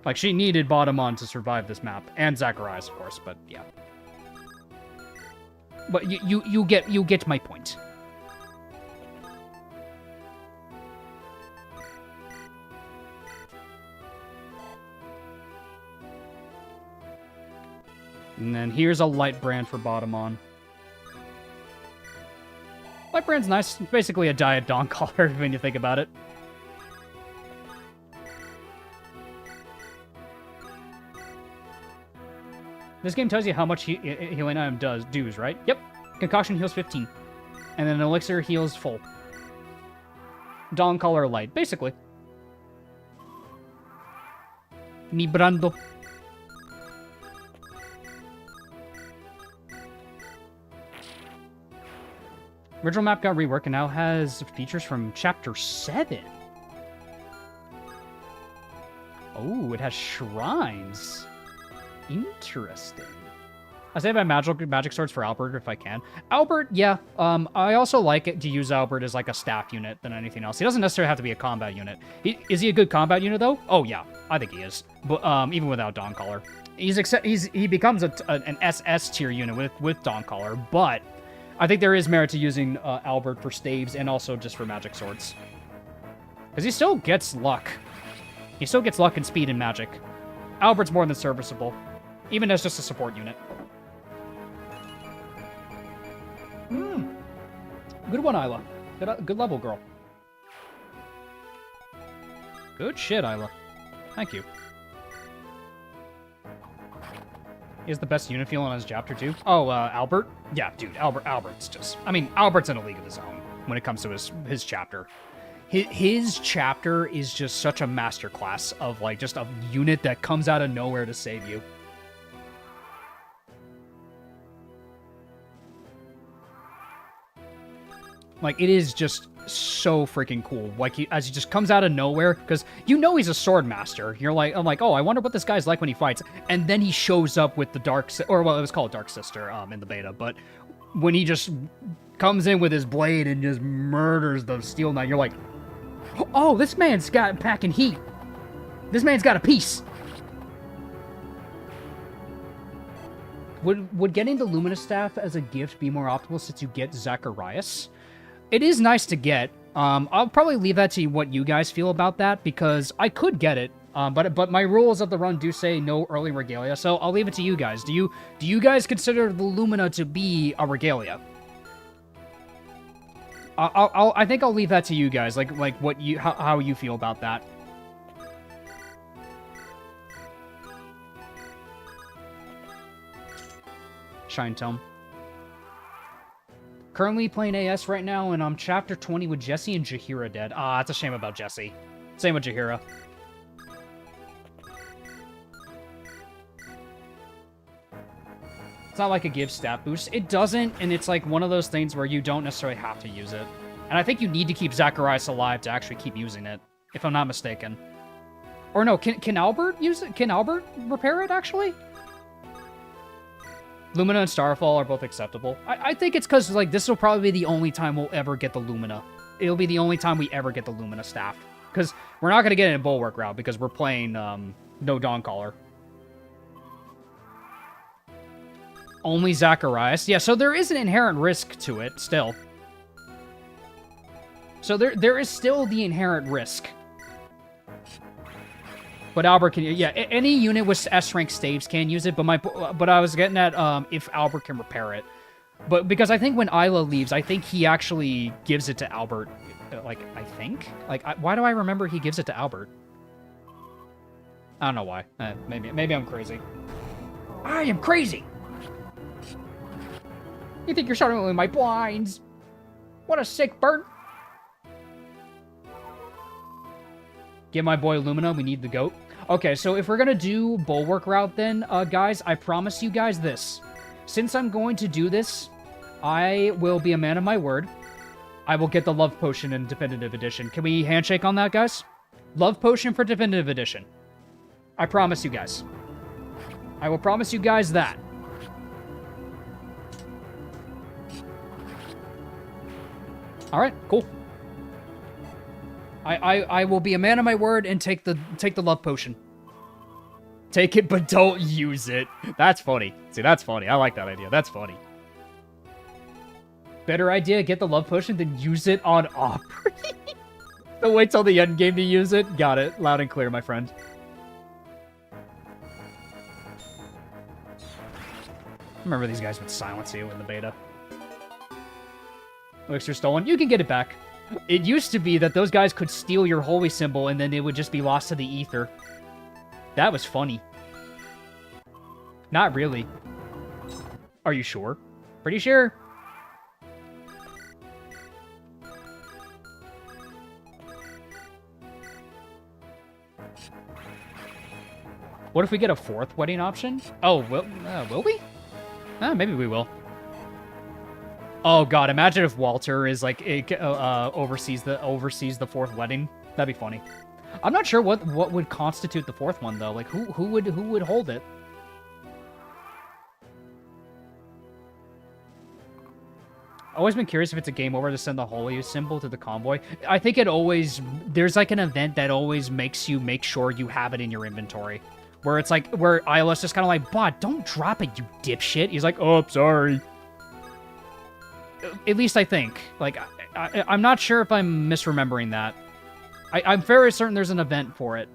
[SPEAKER 1] Like, she needed Bottomon to survive this map. And Zacharias, of course, but yeah. But you get my point. And then here's a light brand for Bottomon. Light brand's nice. It's basically a diet Dawncaller when you think about it. This game tells you how much healing item does, right? Yep. Concoction heals 15. And then elixir heals full. Dawncaller light, basically. Mi brando. Original map got reworked and now has features from Chapter 7. Oh, it has shrines. Interesting. I save my magic swords for Albert if I can. Albert, yeah. I also like it to use Albert as like a staff unit than anything else. He doesn't necessarily have to be a combat unit. Is he a good combat unit though? Oh yeah, I think he is. But even without Dawncaller, he becomes an SS tier unit with Dawncaller. But I think there is merit to using Albert for staves and also just for magic swords, because he still gets luck. He still gets luck and speed and magic. Albert's more than serviceable, even as just a support unit. Good one, Isla. Good level, girl. Good shit, Isla. Thank you. He has the best unit feel on his chapter, too. Oh, Albert? Yeah, dude, Albert's just... I mean, Albert's in a league of his own when it comes to his chapter. His chapter is just such a masterclass of, like, just a unit that comes out of nowhere to save you. Like, it is just so freaking cool. Like, as he just comes out of nowhere, because you know he's a sword master. I'm like, oh, I wonder what this guy's like when he fights. And then he shows up with the it was called Dark Sister in the beta, but when he just comes in with his blade and just murders the Steel Knight, you're like, oh, this man's got packing heat. This man's got a piece. Would getting the Luminous Staff as a gift be more optimal since you get Zacharias? It is nice to get. I'll probably leave that to what you guys feel about that, because I could get it, but my rules of the run do say no early regalia, so I'll leave it to you guys. Do you guys consider the Lumina to be a regalia? I think I'll leave that to you guys, like what how you feel about that. Shine Tome. Currently playing AS right now, and I'm chapter 20 with Jesse and Jaheira dead. Ah, it's a shame about Jesse. Same with Jaheira. It's not like it gives stat boost. It doesn't, and it's like one of those things where you don't necessarily have to use it. And I think you need to keep Zacharias alive to actually keep using it, if I'm not mistaken. Or no, can Albert use it? Can Albert repair it, actually? Lumina and Starfall are both acceptable. I think it's because, like, this will probably be the only time we'll ever get the Lumina. It'll be the only time we ever get the Lumina staff. Because we're not going to get it in Bulwark Route, because we're playing no Dawncaller. Only Zacharias. Yeah, so there is an inherent risk to it, still. So there is still the inherent risk. But Albert can... Yeah, any unit with S-rank staves can use it, but I was getting at if Albert can repair it. But because I think when Isla leaves, I think he actually gives it to Albert. Like, I think? Like, why do I remember he gives it to Albert? I don't know why. Maybe I'm crazy. I am crazy! You think you're showing me my blinds? What a sick burn! Get my boy Lumina, we need the goat. Okay, so if we're gonna do Bulwark Route then, guys, I promise you guys this. Since I'm going to do this, I will be a man of my word. I will get the Love Potion in Definitive Edition. Can we handshake on that, guys? Love Potion for Definitive Edition. I promise you guys. I will promise you guys that. All right, cool. I will be a man of my word and take the Love Potion. Take it, but don't use it. That's funny. See, that's funny. I like that idea. That's funny. Better idea, get the Love Potion than use it on Aubrey. So wait till the end game to use it. Got it. Loud and clear, my friend. Remember, these guys would silence you in the beta. Elixir stolen. You can get it back. It used to be that those guys could steal your holy symbol and then it would just be lost to the ether. That was funny. Not really. Are you sure? Pretty sure. What if we get a 4th wedding option? Oh, will we? Maybe we will. Oh god, imagine if Walter is like oversees the 4th wedding. That'd be funny. I'm not sure what would constitute the 4th one though. Like who would hold it? Always been curious if it's a game over to send the holy symbol to the convoy. I think there's like an event that always makes you make sure you have it in your inventory. Where it's like, where Isla's just kind of like, Bot, don't drop it, you dipshit. He's like, oh, sorry. At least I think. Like, I'm not sure if I'm misremembering that. I'm very certain there's an event for it.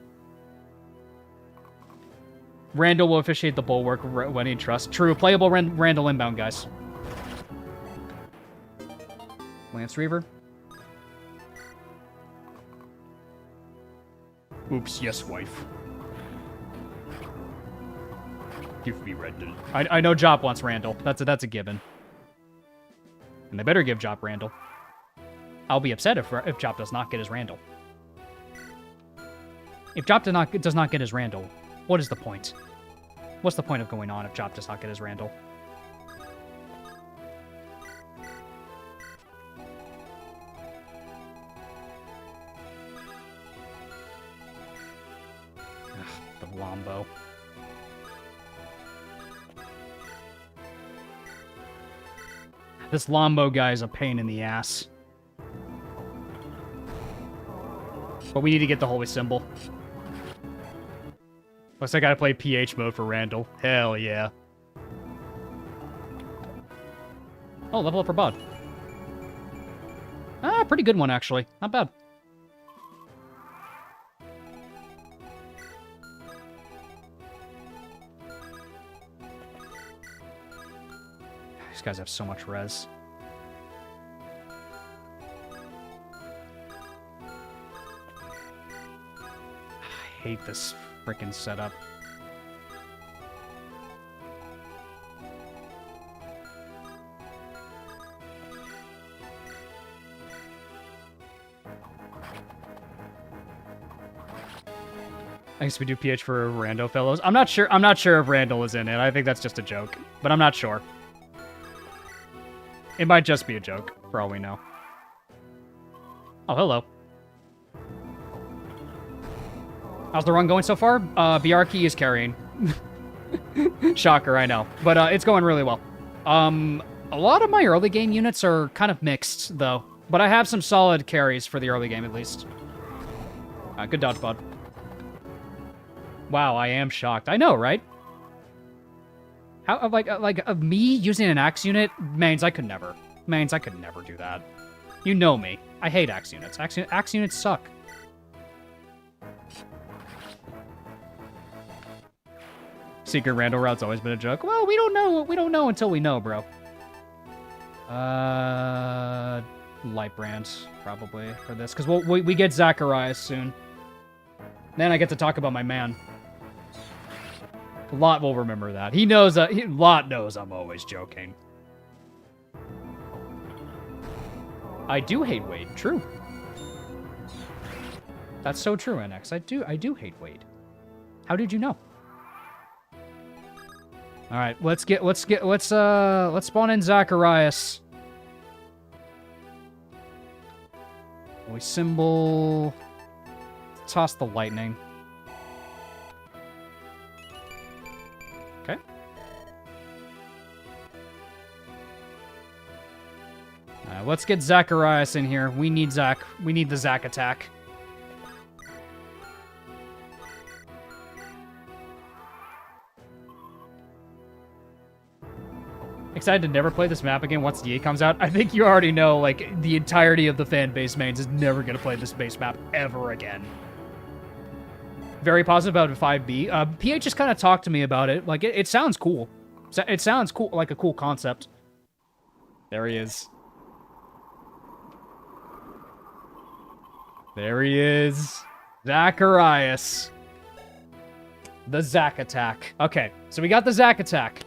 [SPEAKER 1] Randall will officiate the Bulwark Wedding Trust. True, playable Randall inbound, guys. Lance Reaver. Oops, yes, wife. Give me Randall. I know Jop wants Randall. That's a given. And they better give Jop Randall. I'll be upset if Jop does not get his Randall. If Jop does not get his Randall, what is the point? What's the point of going on if Jop does not get his Randall? Ugh, the Lombo. This Lombo guy is a pain in the ass. But we need to get the holy symbol. Plus I gotta play PH mode for Randall. Hell yeah. Oh, level up for Bud. Ah, pretty good one actually. Not bad. These guys have so much res. I hate this frickin' setup. I guess we do PH for Rando fellows. I'm not sure. I'm not sure if Randall is in it. I think that's just a joke, but I'm not sure. It might just be a joke, for all we know. Oh, hello. How's the run going so far? Bjarki is carrying. Shocker, I know. But it's going really well. A lot of my early game units are kind of mixed, though. But I have some solid carries for the early game, at least. Good dodge, bud. Wow, I am shocked. I know, right? How, like me using an axe unit? Mains, I could never. Mains, I could never do that. You know me. I hate axe units. Axe units suck. Secret Randall Route's always been a joke. Well, we don't know. We don't know until we know, bro. Lightbrand, probably, for this. Because we get Zacharias soon. Then I get to talk about my man. Lot will remember that. He knows, Lot knows I'm always joking. I do hate Wade, true. That's so true, NX. I do hate Wade. How did you know? Alright, let's spawn in Zacharias. We symbol... Toss the lightning. Okay. Let's get Zacharias in here. We need Zach. We need the Zach attack. Excited to never play this map again once DA comes out. I think you already know, like, the entirety of the fan base mains is never going to play this base map ever again. Very positive about 5B. PH just kind of talked to me about it. Like, it sounds cool. It sounds cool, like a cool concept. There he is. There he is. Zacharias. The Zach attack. Okay, so we got the Zach attack.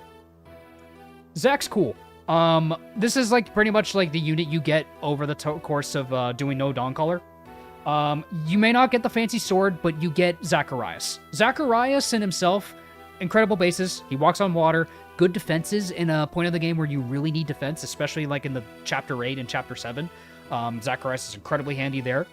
[SPEAKER 1] Zach's cool. This is like pretty much like the unit you get over the course of doing no Dawncaller. You may not get the fancy sword, but you get Zacharias. Zacharias in himself, incredible bases. He walks on water, good defenses in a point of the game where you really need defense, especially like in the Chapter 8 and Chapter 7. Zacharias is incredibly handy there.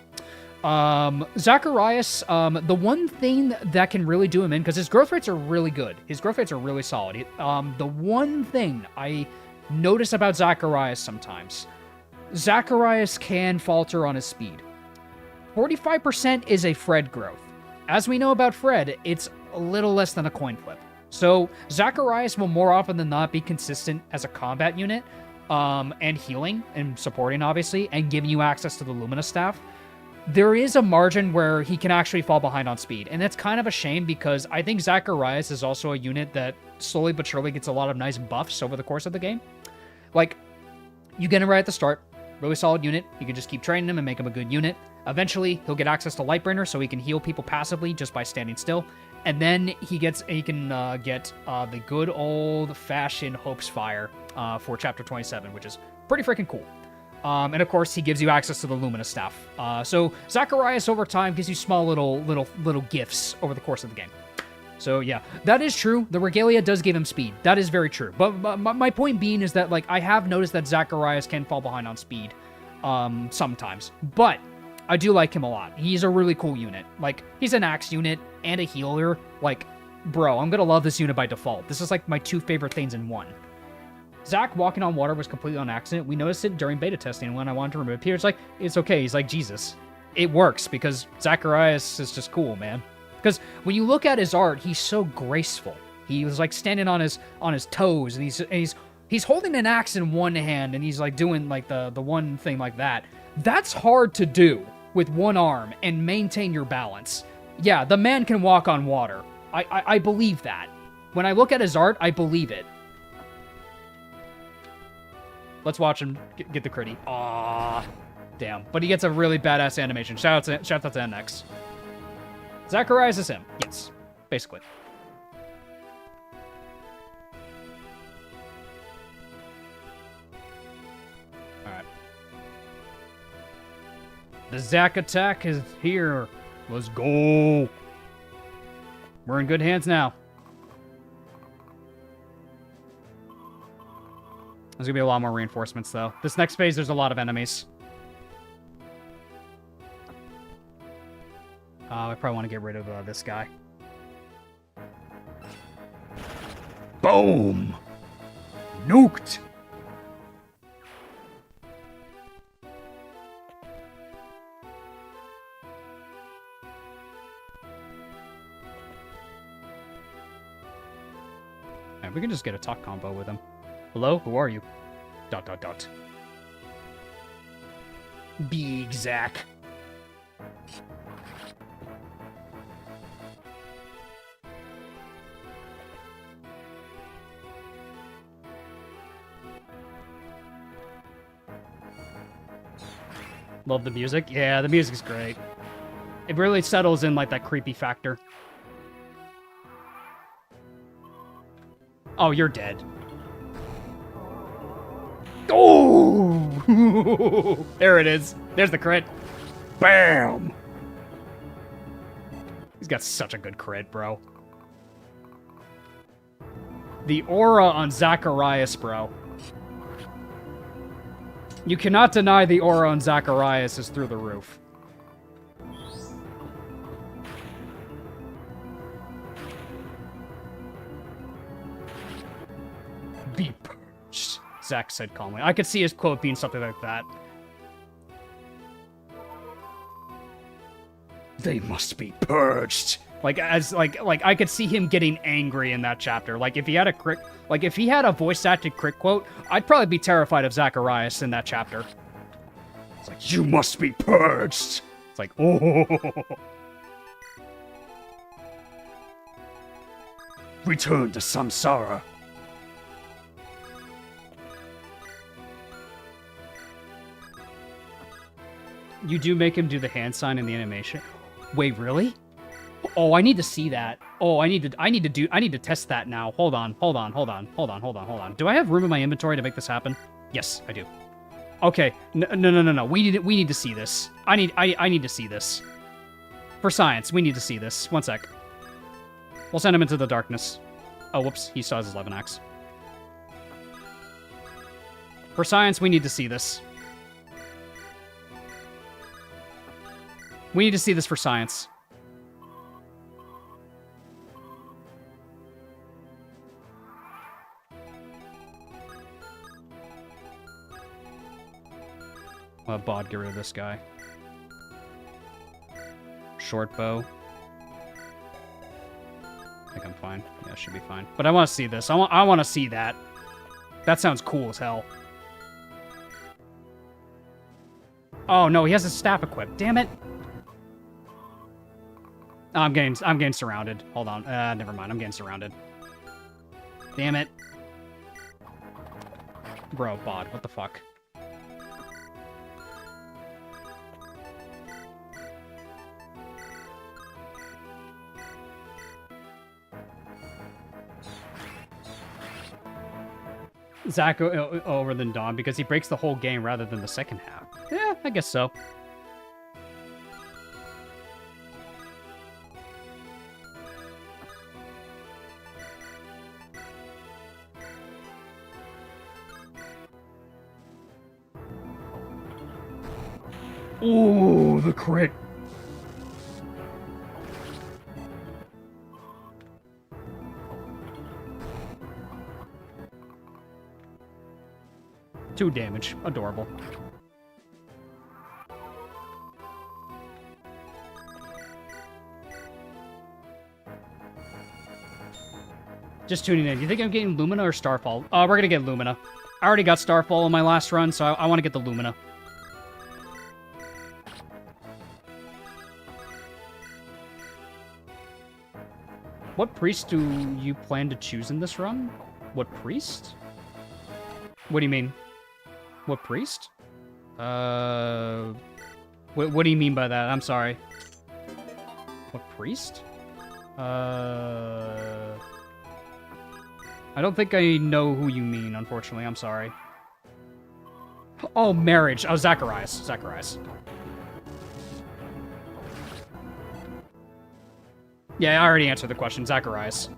[SPEAKER 1] Zacharias, the one thing that can really do him in, because his growth rates are really good. His growth rates are really solid. The one thing I notice about Zacharias sometimes, Zacharias can falter on his speed. 45% is a Fred growth. As we know about Fred, it's a little less than a coin flip. So Zacharias will more often than not be consistent as a combat unit, and healing and supporting, obviously, and giving you access to the Lumina Staff. There is a margin where he can actually fall behind on speed, and that's kind of a shame because I think Zacharias is also a unit that slowly but surely gets a lot of nice buffs over the course of the game. Like, you get him right at the start, really solid unit, you can just keep training him and make him a good unit. Eventually, he'll get access to Lightbringer, so he can heal people passively just by standing still, and then he can get the good old-fashioned Hope's Fire for Chapter 27, which is pretty freaking cool. And of course, he gives you access to the Lumina Staff. So Zacharias over time gives you small little gifts over the course of the game. So yeah, that is true. The Regalia does give him speed. That is very true. But my point being is that, like, I have noticed that Zacharias can fall behind on speed sometimes. But I do like him a lot. He's a really cool unit. Like, he's an axe unit and a healer. Like, bro, I'm gonna love this unit by default. This is like my two favorite things in one. Zach walking on water was completely on accident. We noticed it during beta testing when I wanted to remove it. Peter's like, it's okay. He's like, Jesus. It works because Zacharias is just cool, man. Because when you look at his art, he's so graceful. He was like standing on his toes, and he's holding an axe in one hand, and he's like doing like the one thing like that. That's hard to do with one arm and maintain your balance. Yeah, the man can walk on water. I believe that. When I look at his art, I believe it. Let's watch him get the critty. Aww. Damn. But he gets a really badass animation. Shout out to NX. Zacharias is him. Yes. Basically. Alright. The Zach attack is here. Let's go. We're in good hands now. There's gonna be a lot more reinforcements, though. This next phase, there's a lot of enemies. I probably want to get rid of this guy.
[SPEAKER 3] Boom! Nuked!
[SPEAKER 1] And we can just get a talk combo with him. Hello? Who are you? ... Big Zack. Love the music. Yeah, the music's great. It really settles in like that creepy factor. Oh, you're dead. Oh! There it is. There's the crit. Bam! He's got such a good crit, bro. The aura on Zacharias, bro. You cannot deny the aura on Zacharias is through the roof. Be purged, Zach said calmly. I could see his quote being something like that. They must be purged. Like I could see him getting angry in that chapter. Like if he had a crit, like if he had a voice acted crit quote, I'd probably be terrified of Zacharias in that chapter. It's like, you must be purged. It's like, oh. Return to Samsara. You do make him do the hand sign in the animation. Wait, really? Oh, I need to see that. Oh, I need to test that now. Hold on. Do I have room in my inventory to make this happen? Yes, I do. Okay. No. We need to see this. I need to see this. For science, we need to see this. One sec. We'll send him into the darkness. Oh, whoops. He still has his 11 axe. For science, we need to see this. We need to see this for science. I'll have Bod get rid of this guy. Short bow. I think I'm fine. Yeah, should be fine. But I want to see this. I want to see that. That sounds cool as hell. Oh no, he has a staff equipped. Damn it. Oh, I'm getting surrounded. Hold on. Never mind. I'm getting surrounded. Damn it. Bro, Bod, what the fuck? Zach over than Dawn because he breaks the whole game rather than the second half. Yeah, I guess so. Ooh, the crit. Two damage. Adorable. Just tuning in. You think I'm getting Lumina or Starfall? We're gonna get Lumina. I already got Starfall in my last run, so I want to get the Lumina. What priest do you plan to choose in this run? What priest? What do you mean? What priest? What do you mean by that? I'm sorry. What priest? I don't think I know who you mean, unfortunately. I'm sorry. Oh, marriage. Oh, Zacharias. Zacharias. Yeah, I already answered the question. Zacharias.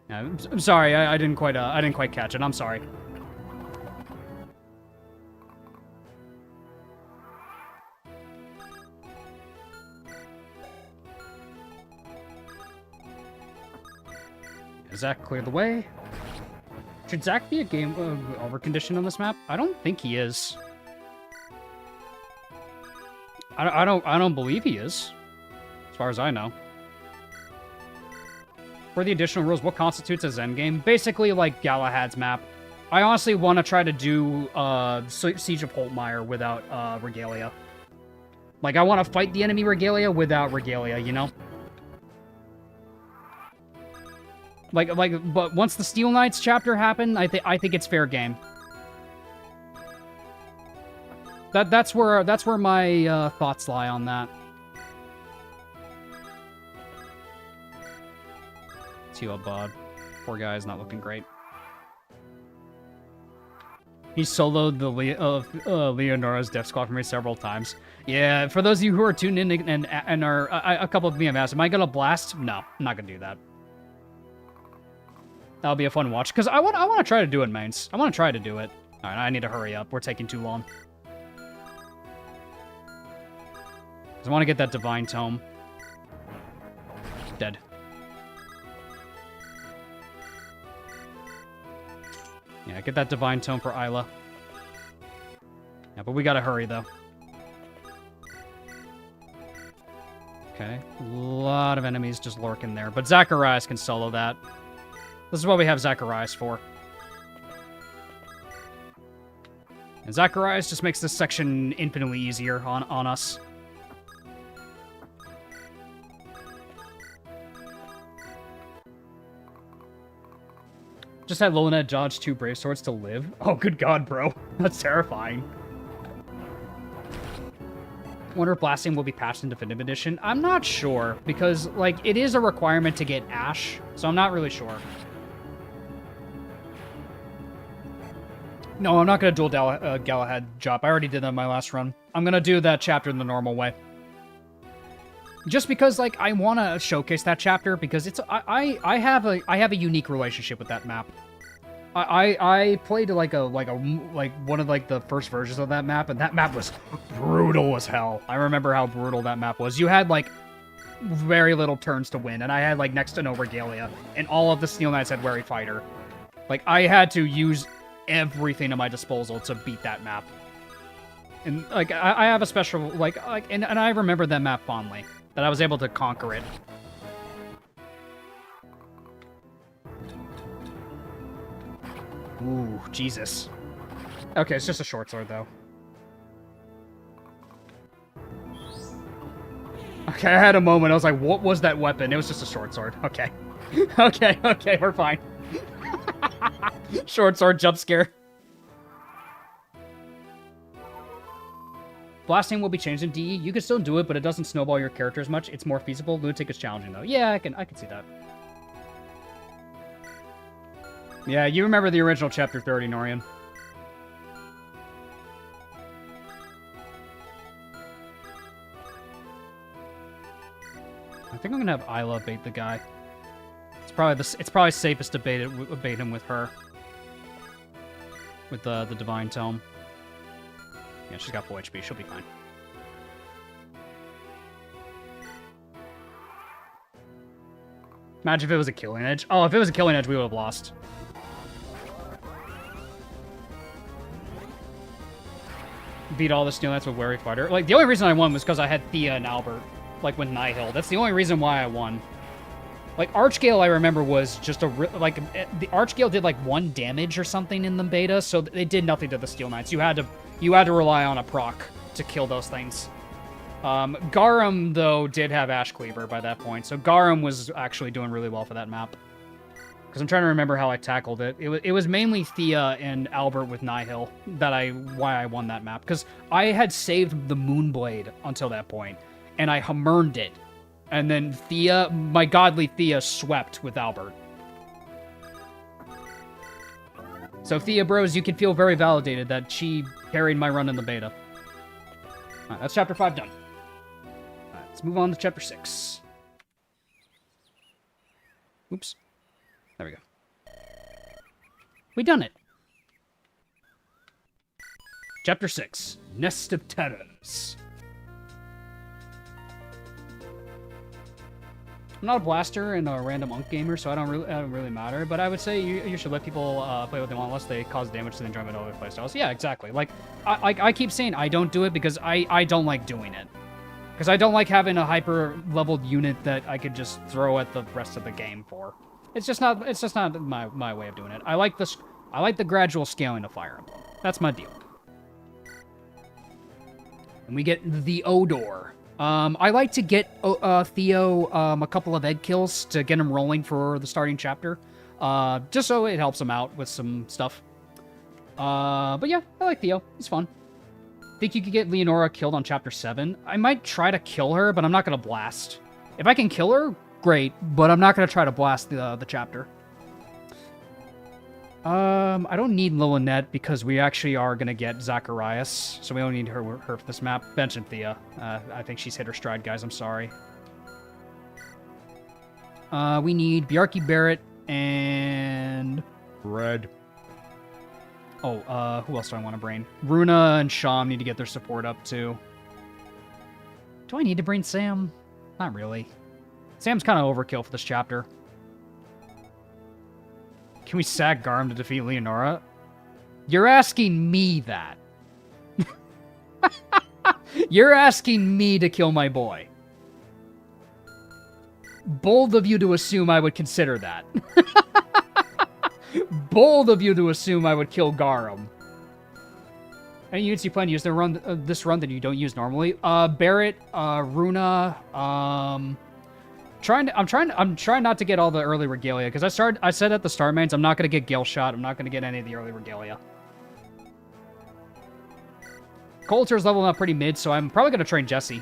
[SPEAKER 1] Yeah, I'm sorry. I didn't quite catch it. I'm sorry. Zach cleared the way. Should Zach be a game over condition on this map? I don't think he is. I don't believe he is, as far as I know. For the additional rules, what constitutes as endgame? Basically, like Galahad's map. I honestly want to try to do Siege of Holtmeyer without Regalia. Like, I want to fight the enemy Regalia without Regalia, you know? But once the Steel Knights chapter happened, I think it's fair game. That's where my thoughts lie on that. Tio Bod, poor guy is not looking great. He soloed the Leonora's Death Squad for me several times. Yeah, for those of you who are tuned in and are a couple of me have asked, am I gonna blast? No, I'm not gonna do that. That'll be a fun watch, because I want to try to do it, mains. I want to try to do it. All right, I need to hurry up. We're taking too long. I want to get that Divine Tome. Dead. Yeah, get that Divine Tome for Isla. Yeah, but we gotta hurry, though. Okay, a lot of enemies just lurking there, but Zacharias can solo that. This is what we have Zacharias for. And Zacharias just makes this section infinitely easier on us. Just had Lona dodge 2 Brave Swords to live? Oh, good god, bro. That's terrifying. Wonder if blasting will be patched in Definitive Edition. I'm not sure, because, like, it is a requirement to get Ash, so I'm not really sure. No, I'm not going to dual Galahad job. I already did that in my last run. I'm going to do that chapter in the normal way. Just because, like, I want to showcase that chapter, because it's I have a unique relationship with that map. I played like one of like the first versions of that map, and that map was brutal as hell. I remember how brutal that map was. You had like very little turns to win, and I had like next to no Regalia, and all of the Steel Knights had Wary Fighter. Like, I had to use everything at my disposal to beat that map. And like I have a special and I remember that map fondly, that I was able to conquer it. Ooh, Jesus. Okay, it's just a short sword though. Okay, I had a moment. I was like, what was that weapon? It was just a short sword. Okay. Okay, we're fine. Short sword jump scare. Blasting will be changed in DE. You can still do it, but it doesn't snowball your character as much. It's more feasible. Lunatic is challenging though. Yeah, I can see that. Yeah, you remember the original chapter 30, Norian. I think I'm gonna have Isla bait the guy. It's probably safest to bait him with her. With the Divine Tome. Yeah, she's got full HP. She'll be fine. Imagine if it was a killing edge. Oh, if it was a killing edge, we would have lost. Beat all the Steel Knights with Wary Fighter. Like, the only reason I won was because I had Thea and Albert, like, with Nihil. That's the only reason why I won. Like, Archgale, I remember, was just the Archgale did, like, 1 damage or something in the beta, so they did nothing to the Steel Knights. You had to rely on a proc to kill those things. Garum, though, did have Ashcleaver by that point, so Garum was actually doing really well for that map. Because I'm trying to remember how I tackled it. It was mainly Thea and Albert with Nihil why I won that map. Because I had saved the Moonblade until that point, and I Hammerned it. And then Thea, my godly Thea, swept with Albert. So Thea bros, you can feel very validated that she carried my run in the beta. Alright, that's chapter 5 done. Alright, let's move on to chapter 6. Oops. There we go. We done it. Chapter 6, Nest of Terrors. I'm not a blaster and a random unk gamer, so I don't really matter. But I would say you should let people play what they want unless they cause damage to the enjoyment of other playstyles. Yeah, exactly. Like I keep saying I don't do it because I don't like doing it. Because I don't like having a hyper leveled unit that I could just throw at the rest of the game for. It's just not my way of doing it. I like the gradual scaling of Fire Emblem. That's my deal. And we get the Odor. I like to get Theo a couple of egg kills to get him rolling for the starting chapter. Just so it helps him out with some stuff. But yeah, I like Theo. He's fun. Think you could get Leonora killed on chapter 7? I might try to kill her, but I'm not going to blast. If I can kill her, great, but I'm not going to try to blast the chapter. I don't need Lilith because we actually are going to get Zacharias, so we don't need her for this map. Mention Thea. I think she's hit her stride, guys. I'm sorry. We need Bjarki Barrett and...
[SPEAKER 2] Red.
[SPEAKER 1] Oh, who else do I want to bring? Runa and Sham need to get their support up, too. Do I need to bring Sam? Not really. Sam's kind of overkill for this chapter. Can we sack Garm to defeat Leonora? You're asking me that. You're asking me to kill my boy. Bold of you to assume I would consider that. Bold of you to assume I would kill Garum. Any units you plan to use this run that you don't use normally? Barrett, Runa, I'm trying not to get all the early regalia, because I said at the start, mains, I'm not going to get Galeshot. I'm not going to get any of the early regalia. Coulter's leveling up pretty mid, so I'm probably going to train Jesse.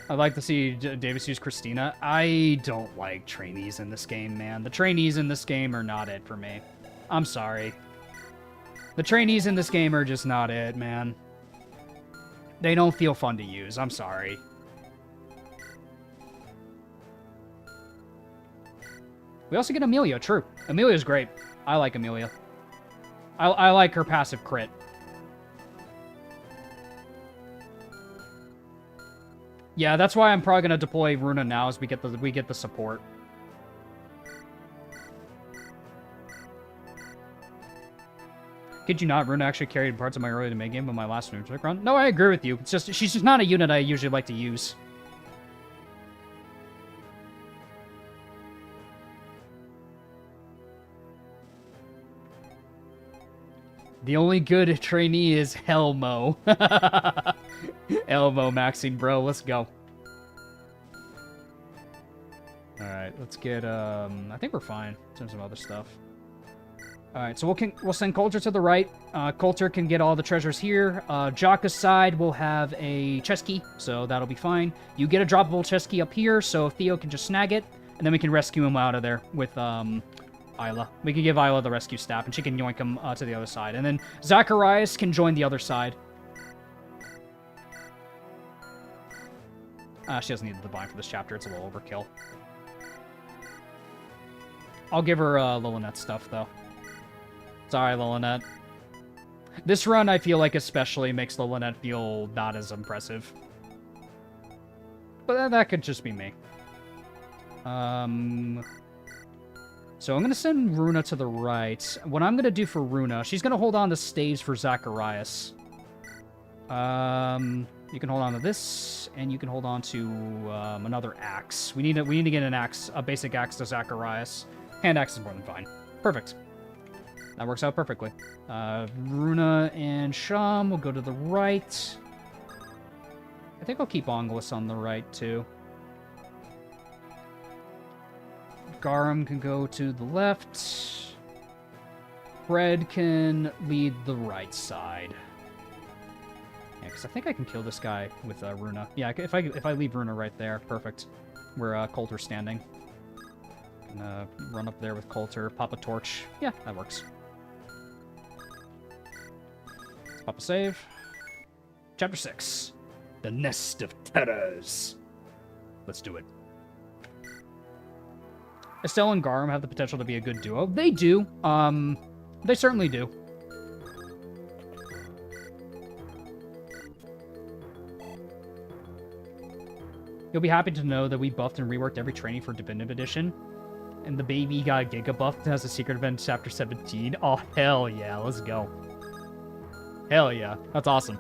[SPEAKER 1] I'd like to see Davis use Christina. I don't like trainees in this game, man. The trainees in this game are not it for me. I'm sorry. The trainees in this game are just not it, man. They don't feel fun to use. I'm sorry. We also get Amelia, true. Amelia's great. I like Amelia. I like her passive crit. Yeah, that's why I'm probably gonna deploy Runa now as we get the support. Kid you not, Runa actually carried parts of my early to mid game of my last Lunatic run. No, I agree with you. It's just she's just not a unit I usually like to use. The only good trainee is Helmo. Elmo maxing, bro. Let's go. Alright, let's get, I think we're fine. Some other stuff. Alright, so we'll send Coulter to the right. Coulter can get all the treasures here. Jaka's side will have a chest key, so that'll be fine. You get a droppable chest key up here, so Theo can just snag it, and then we can rescue him out of there with, Isla. We can give Isla the rescue staff, and she can yoink him to the other side. And then Zacharias can join the other side. She doesn't need the divine for this chapter. It's a little overkill. I'll give her Lilith stuff, though. Sorry, Lilith. This run, I feel like, especially makes Lilith feel not as impressive. But that could just be me. So I'm going to send Runa to the right. What I'm going to do for Runa, she's going to hold on to staves for Zacharias. You can hold on to this, and you can hold on to another axe. We need to get an axe, a basic axe to Zacharias. Hand axe is more than fine. Perfect. That works out perfectly. Runa and Sham will go to the right. I think I'll keep Onglis on the right, too. Garum can go to the left. Fred can lead the right side. Yeah, because I think I can kill this guy with Runa. Yeah, if I leave Runa right there, perfect. Where Coulter's standing. Run up there with Coulter, pop a torch. Yeah, that works. Let's pop a save. Chapter 6.
[SPEAKER 3] The Nest of Terrors. Let's do it.
[SPEAKER 1] Estelle and Garm have the potential to be a good duo. They do. They certainly do. You'll be happy to know that we buffed and reworked every training for Definitive Edition. And the baby got a Giga buff that has a secret event chapter 17. Oh, hell yeah. Let's go. Hell yeah. That's awesome.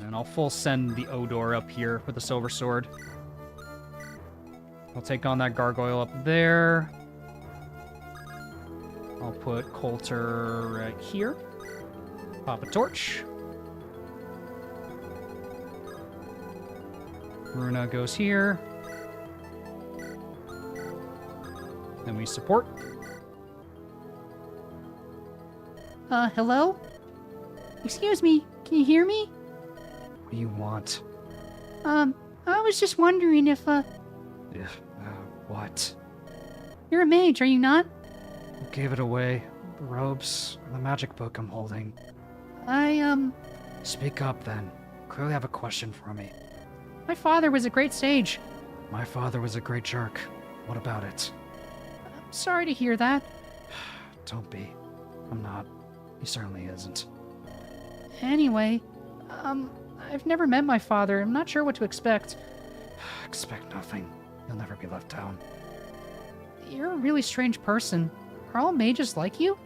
[SPEAKER 1] And I'll full send the Odor up here with the Silver Sword. I'll take on that Gargoyle up there. I'll put Coulter right here. Pop a torch. Runa goes here. Then we support.
[SPEAKER 5] Hello? Excuse me, can you hear me?
[SPEAKER 1] What do you want?
[SPEAKER 5] I was just wondering if,
[SPEAKER 1] What?
[SPEAKER 5] you're a mage, are you not?
[SPEAKER 1] Who gave it away? The robes, the magic book I'm holding. Speak up, then. Clearly have a question for me.
[SPEAKER 5] My father was a great sage.
[SPEAKER 1] My father was a great jerk. What about it?
[SPEAKER 5] I'm sorry to hear that.
[SPEAKER 1] Don't be. I'm not. He certainly isn't.
[SPEAKER 5] Anyway, I've never met my father. I'm not sure what to expect.
[SPEAKER 1] Expect nothing. You'll never be left down.
[SPEAKER 5] You're a really strange person. Are all mages like you?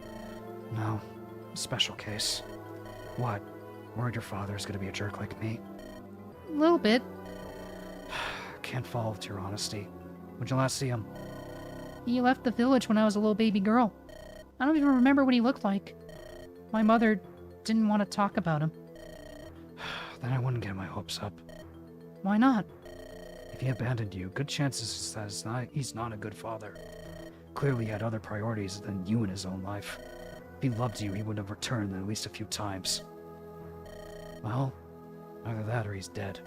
[SPEAKER 1] No. A special case. What? Worried your father's gonna be a jerk like me?
[SPEAKER 5] A little bit.
[SPEAKER 1] Can't fall to your honesty. When'd you last see him?
[SPEAKER 5] He left the village when I was a little baby girl. I don't even remember what he looked like. My mother didn't want to talk about him.
[SPEAKER 1] Then I wouldn't get my hopes up.
[SPEAKER 5] Why not?
[SPEAKER 1] If he abandoned you, good chances that he's not a good father. Clearly he had other priorities than you in his own life. If he loved you, he would have returned at least a few times. Well, either that or he's dead.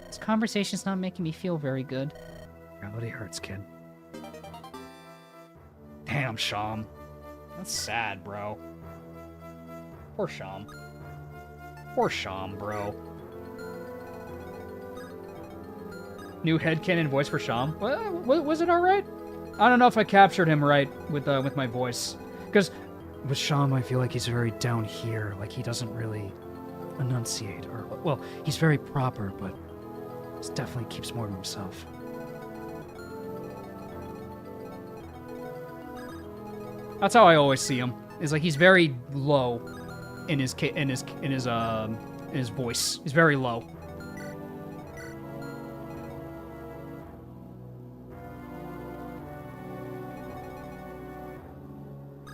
[SPEAKER 5] This conversation's not making me feel very good.
[SPEAKER 1] Reality hurts, kid. Damn, Sham. That's sad, bro. Poor Sham. Poor Sham, bro. New headcanon voice for Sham. Was it alright? I don't know if I captured him right with my voice. Because with Sham, I feel like he's very down here. Like he doesn't really enunciate. Or, well, he's very proper, but he definitely keeps more to himself. That's how I always see him. Is like he's very low in his voice. He's very low.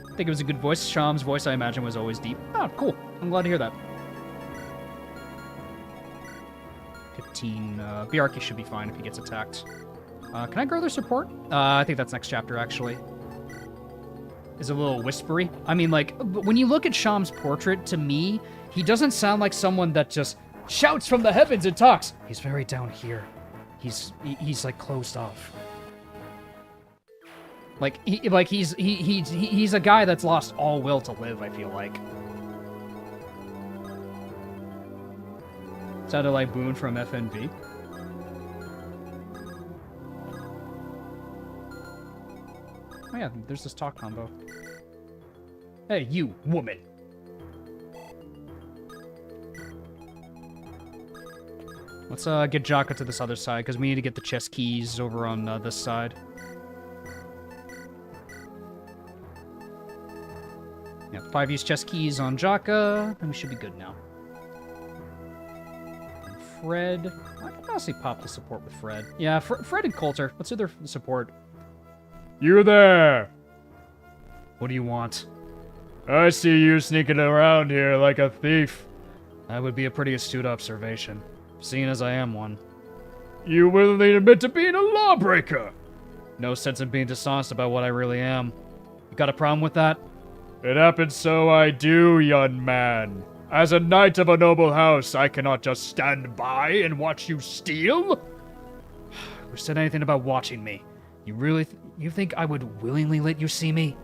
[SPEAKER 1] I think it was a good voice. Sham's voice, I imagine, was always deep. Oh, cool. I'm glad to hear that. 15. Biarki should be fine if he gets attacked. Can I grow their support? I think that's next chapter, actually. Is a little whispery. I mean, like, when you look at Sham's portrait, to me, he doesn't sound like someone that just shouts from the heavens and talks. He's very down here. He's like closed off. He's a guy that's lost all will to live, I feel like. Sounded like Boone from FNB. Oh yeah, there's this talk combo. Hey, you, woman! Let's get Jaka to this other side, because we need to get the chest keys over on this side. Yeah, 5 use chest keys on Jaka, and we should be good now. And Fred. I can honestly pop the support with Fred. Yeah, Fred and Coulter. Let's do their support.
[SPEAKER 2] You there!
[SPEAKER 1] What do you want?
[SPEAKER 2] I see you sneaking around here like a thief.
[SPEAKER 1] That would be a pretty astute observation, seeing as I am one.
[SPEAKER 2] You willingly admit to being a lawbreaker.
[SPEAKER 1] No sense in being dishonest about what I really am. You got a problem with that?
[SPEAKER 2] It happens, so I do, young man. As a knight of a noble house, I cannot just stand by and watch you steal.
[SPEAKER 1] Who said anything about watching me? You really you think I would willingly let you see me?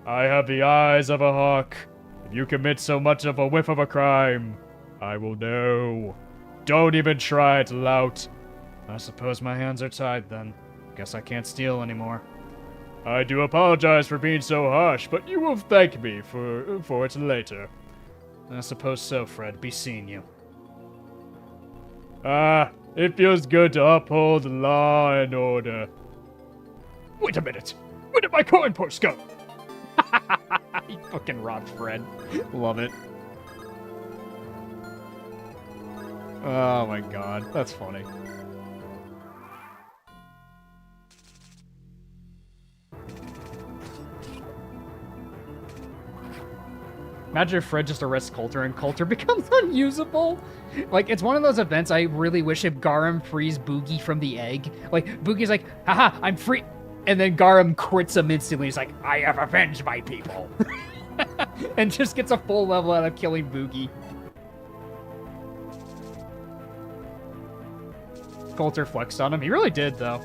[SPEAKER 2] I have the eyes of a hawk. If you commit so much of a whiff of a crime, I will know. Don't even try it, lout.
[SPEAKER 1] I suppose my hands are tied then. Guess I can't steal anymore.
[SPEAKER 2] I do apologize for being so harsh, but you will thank me for it later.
[SPEAKER 1] I suppose so, Fred. Be seeing you.
[SPEAKER 2] It feels good to uphold law and order. Wait a minute. Where did my coin purse go?
[SPEAKER 1] You fucking robbed Fred. Love it. Oh my god, that's funny. Imagine if Fred just arrests Coulter and Coulter becomes unusable. Like, it's one of those events I really wish if Garum frees Boogie from the egg. Like, Boogie's like, haha, I'm free. And then Garum quits him instantly. He's like, I have avenged my people. And just gets a full level out of killing Boogie. Coulter flexed on him. He really did, though.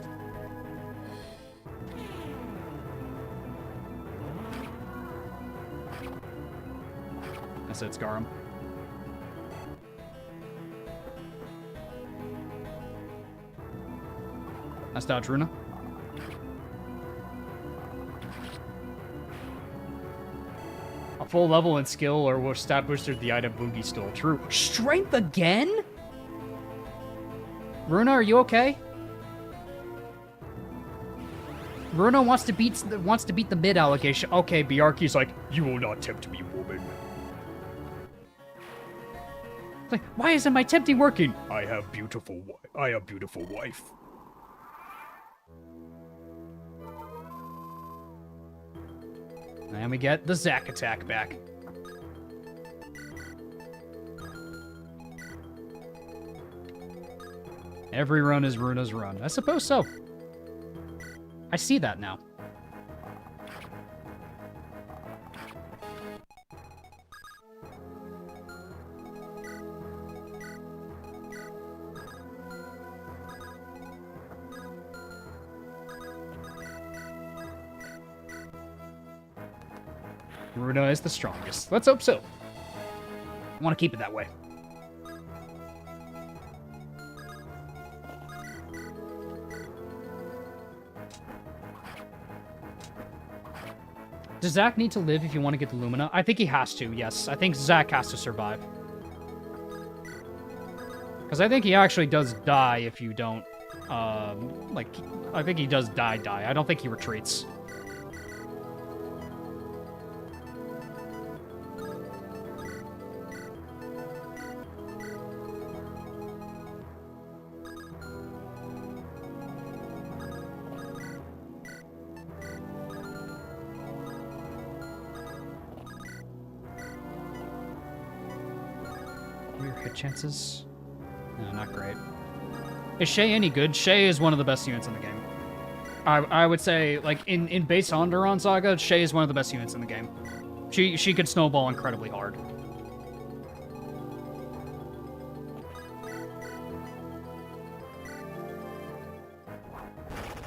[SPEAKER 1] I said it's Garum. That's dodge Runa. A full level in skill or will stat booster the item Boogie stole. True. Strength again? Runa, are you okay? Runa wants to beat the mid allegation. Okay, Bjarki's like,
[SPEAKER 2] You will not tempt me, woman.
[SPEAKER 1] like, why isn't my tempting working?
[SPEAKER 2] I have beautiful wife.
[SPEAKER 1] And we get the Zack attack back. Every run is Runa's run. I suppose so. I see that now. Runa is the strongest. Let's hope so. I want to keep it that way. Does Zack need to live if you want to get the Lumina? I think he has to, yes. I think Zack has to survive. Because I think he actually does die if you don't, I think he does die. I don't think he retreats. Hit chances? No, not great. Is Shay any good? Shay is one of the best units in the game. I would say, like, in base Andaron Saga, Shay is one of the best units in the game. She could snowball incredibly hard.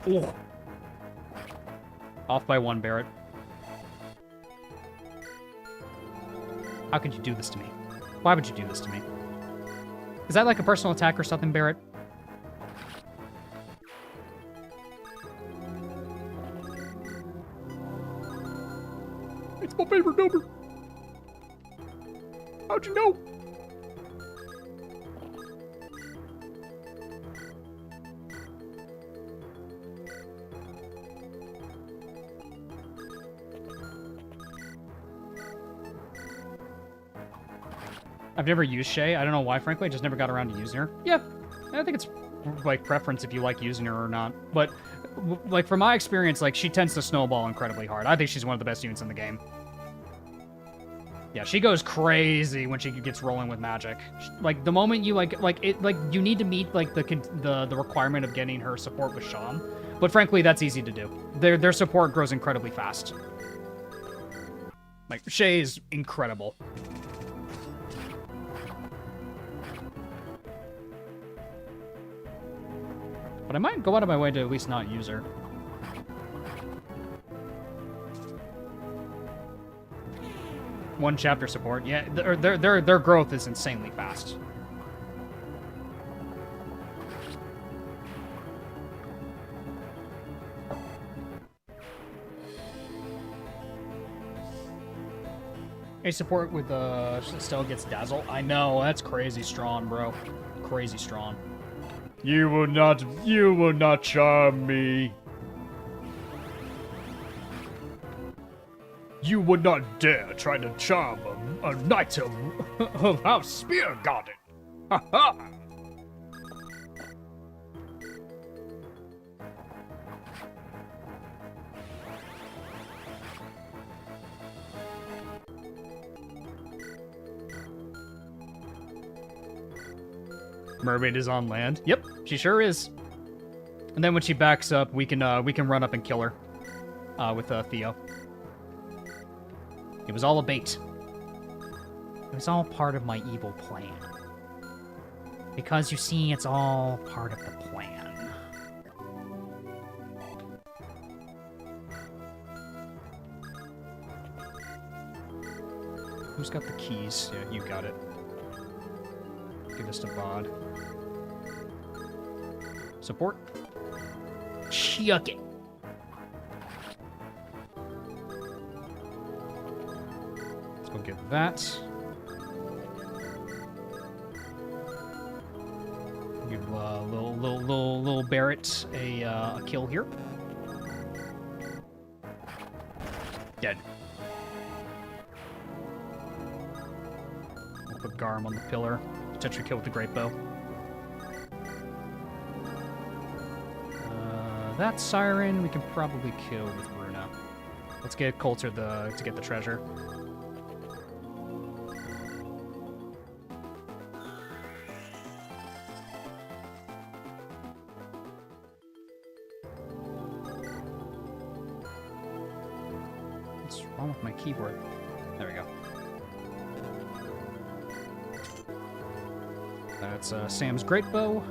[SPEAKER 1] Ooh. Off by one, Barrett. How could you do this to me? Why would you do this to me? Is that like a personal attack or something, Barrett?
[SPEAKER 2] It's my favorite number. How'd you know?
[SPEAKER 1] I've never used Shay. I don't know why, frankly. I just never got around to using her. Yeah, I think it's, like, preference if you like using her or not. But, like, from my experience, like, she tends to snowball incredibly hard. I think she's one of the best units in the game. Yeah, she goes crazy when she gets rolling with magic. Like, the moment you, you need to meet, like, the requirement of getting her support with Sean. But, frankly, that's easy to do. Their support grows incredibly fast. Like, Shay is incredible. But I might go out of my way to at least not use her. One chapter support. Yeah, their growth is insanely fast. A support with still gets dazzle. I know, that's crazy strong, bro. Crazy strong.
[SPEAKER 2] You will not charm me.
[SPEAKER 3] You would not dare try to charm a knight of House Spear Garden. Ha ha!
[SPEAKER 1] Mermaid is on land. Yep, she sure is. And then when she backs up, we can run up and kill her with Theo. It was all a bait. It was all part of my evil plan. Because you see, it's all part of the plan. Who's got the keys? Yeah, you got it. Give this to Bod. Support. Chuck it. Let's go get that. Give little Barrett a kill here. Dead. We'll put Garm on the pillar. Potentially kill with the Great Bow. That Siren we can probably kill with Runa. Let's get Coulter to get the treasure. What's wrong with my keyboard? There we go. That's Sam's Great Bow.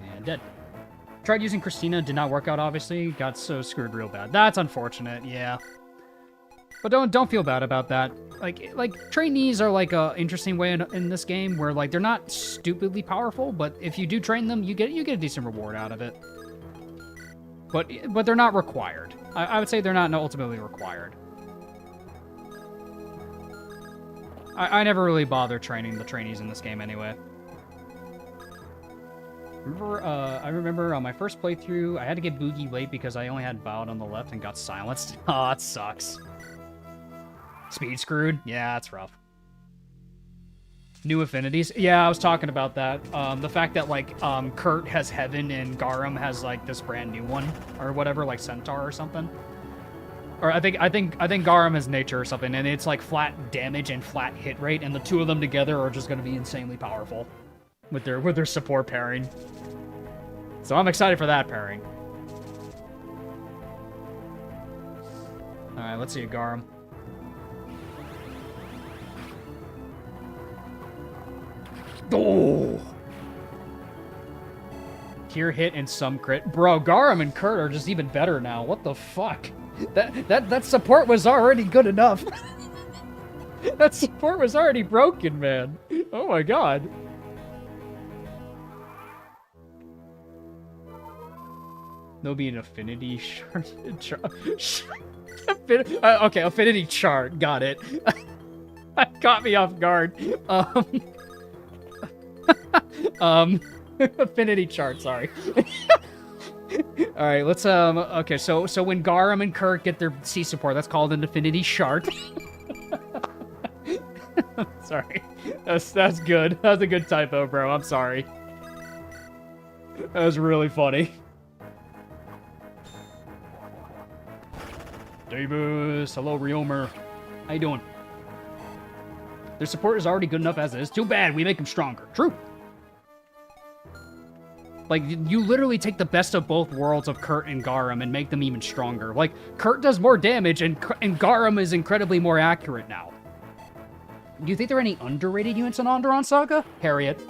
[SPEAKER 1] And dead. Tried using Christina, did not work out, obviously. Got so screwed real bad. That's unfortunate, yeah. But don't feel bad about that. Like trainees are like a interesting way in this game where like they're not stupidly powerful, but if you do train them, you get a decent reward out of it. But they're not required. I would say they're not ultimately required. I never really bother training the trainees in this game anyway. I remember on my first playthrough, I had to get Boogie late because I only had Bowed on the left and got silenced. Oh, that sucks. Speed screwed? Yeah, that's rough. New affinities? Yeah, I was talking about that. The fact that, like, Kurt has Heaven and Garum has, like, this brand new one, or whatever, like Centaur or something. Or I think Garum has Nature or something, and it's, like, flat damage and flat hit rate, and the two of them together are just going to be insanely powerful with their support pairing. So I'm excited for that pairing. Alright, let's see a Garum. Oh! Tier hit and some crit. Bro, Garum and Kurt are just even better now. What the fuck? That support was already good enough. That support was already broken, man. Oh my god. There'll be an affinity chart. Okay, affinity chart. Got it. That caught me off guard. Affinity chart, sorry. Alright, let's, okay, so when Garum and Kurt get their C support, that's called an affinity chart. Sorry. That's good. That was a good typo, bro. I'm sorry. That was really funny. Davis, hello, Riomer. How you doing? Their support is already good enough as is. Too bad, we make them stronger. True. Like, you literally take the best of both worlds of Kurt and Garum and make them even stronger. Like, Kurt does more damage, and Garum is incredibly more accurate now. Do you think there are any underrated units in Andaron Saga? Harriet.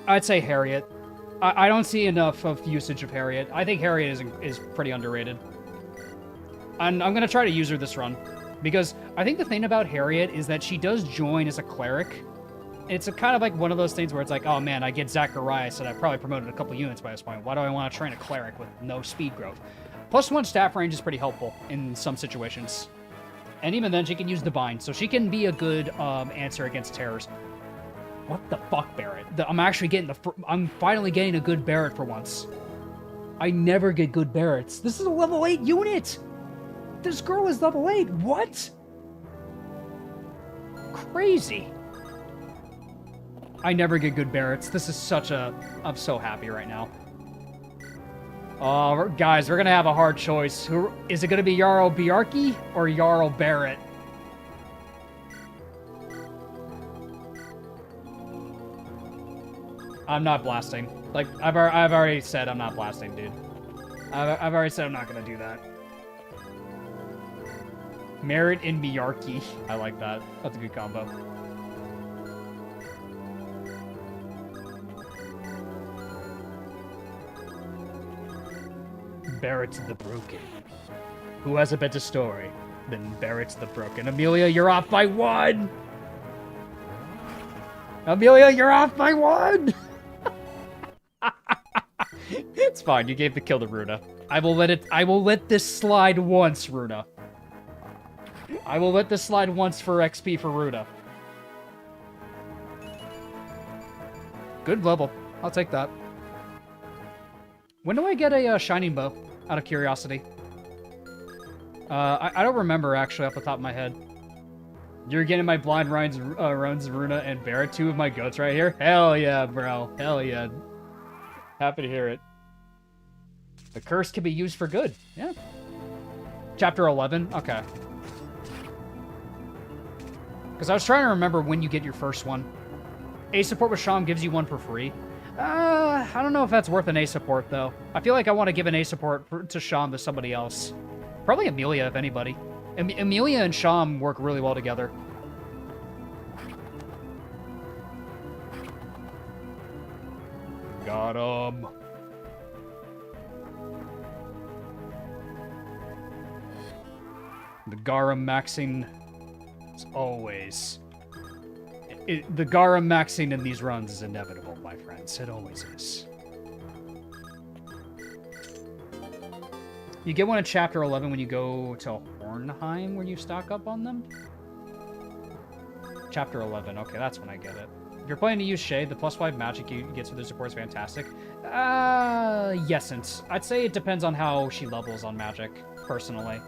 [SPEAKER 1] I'd say Harriet. I don't see enough of usage of Harriet. I think Harriet is pretty underrated. And I'm going to try to use her this run. Because I think the thing about Harriet is that she does join as a cleric. It's a kind of like one of those things where it's like, oh man, I get Zacharias and I've probably promoted a couple units by this point. Why do I want to train a cleric with no speed growth? +1 staff range is pretty helpful in some situations. And even then, she can use Divine, so she can be a good answer against terrors. What the fuck, Barret? I'm actually getting I'm finally getting a good Barret for once. I never get good Barrets. This is a level 8 unit! This girl is level 8. What? Crazy. I never get good Barretts. This is such a... I'm so happy right now. Oh, guys, we're going to have a hard choice. Is it going to be Jarl Bjarki or Jarl Barret? I'm not blasting. Like, I've already said I'm not blasting, dude. I've already said I'm not going to do that. Merit and Bjarki. I like that. That's a good combo. Barret the Broken. Who has a better story than Barret the Broken? Amelia, you're off by 1! Amelia, you're off by 1! It's fine, you gave the kill to Runa. I will let this slide once, Runa. I will let this slide once for XP for Runa. Good level. I'll take that. When do I get a Shining Bow? Out of curiosity. I don't remember, actually, off the top of my head. You're getting my Blind runs, Runa, and Barret, 2 of my goats right here? Hell yeah, bro. Hell yeah. Happy to hear it. The curse can be used for good. Yeah. Chapter 11? Okay. Because I was trying to remember when you get your first one. A support with Sham gives you one for free. I don't know if that's worth an A support, though. I feel like I want to give an A support to Sham to somebody else. Probably Amelia, if anybody. Amelia and Sham work really well together. Got him. The Garum maxing is always... the Garum maxing in these runs is inevitable, my friends. It always is. You get one in Chapter 11 when you go to Hornheim, where you stock up on them? Chapter 11. Okay, that's when I get it. If you're planning to use Shade, the +5 magic you get with the support is fantastic. Yesn't. I'd say it depends on how she levels on magic, personally.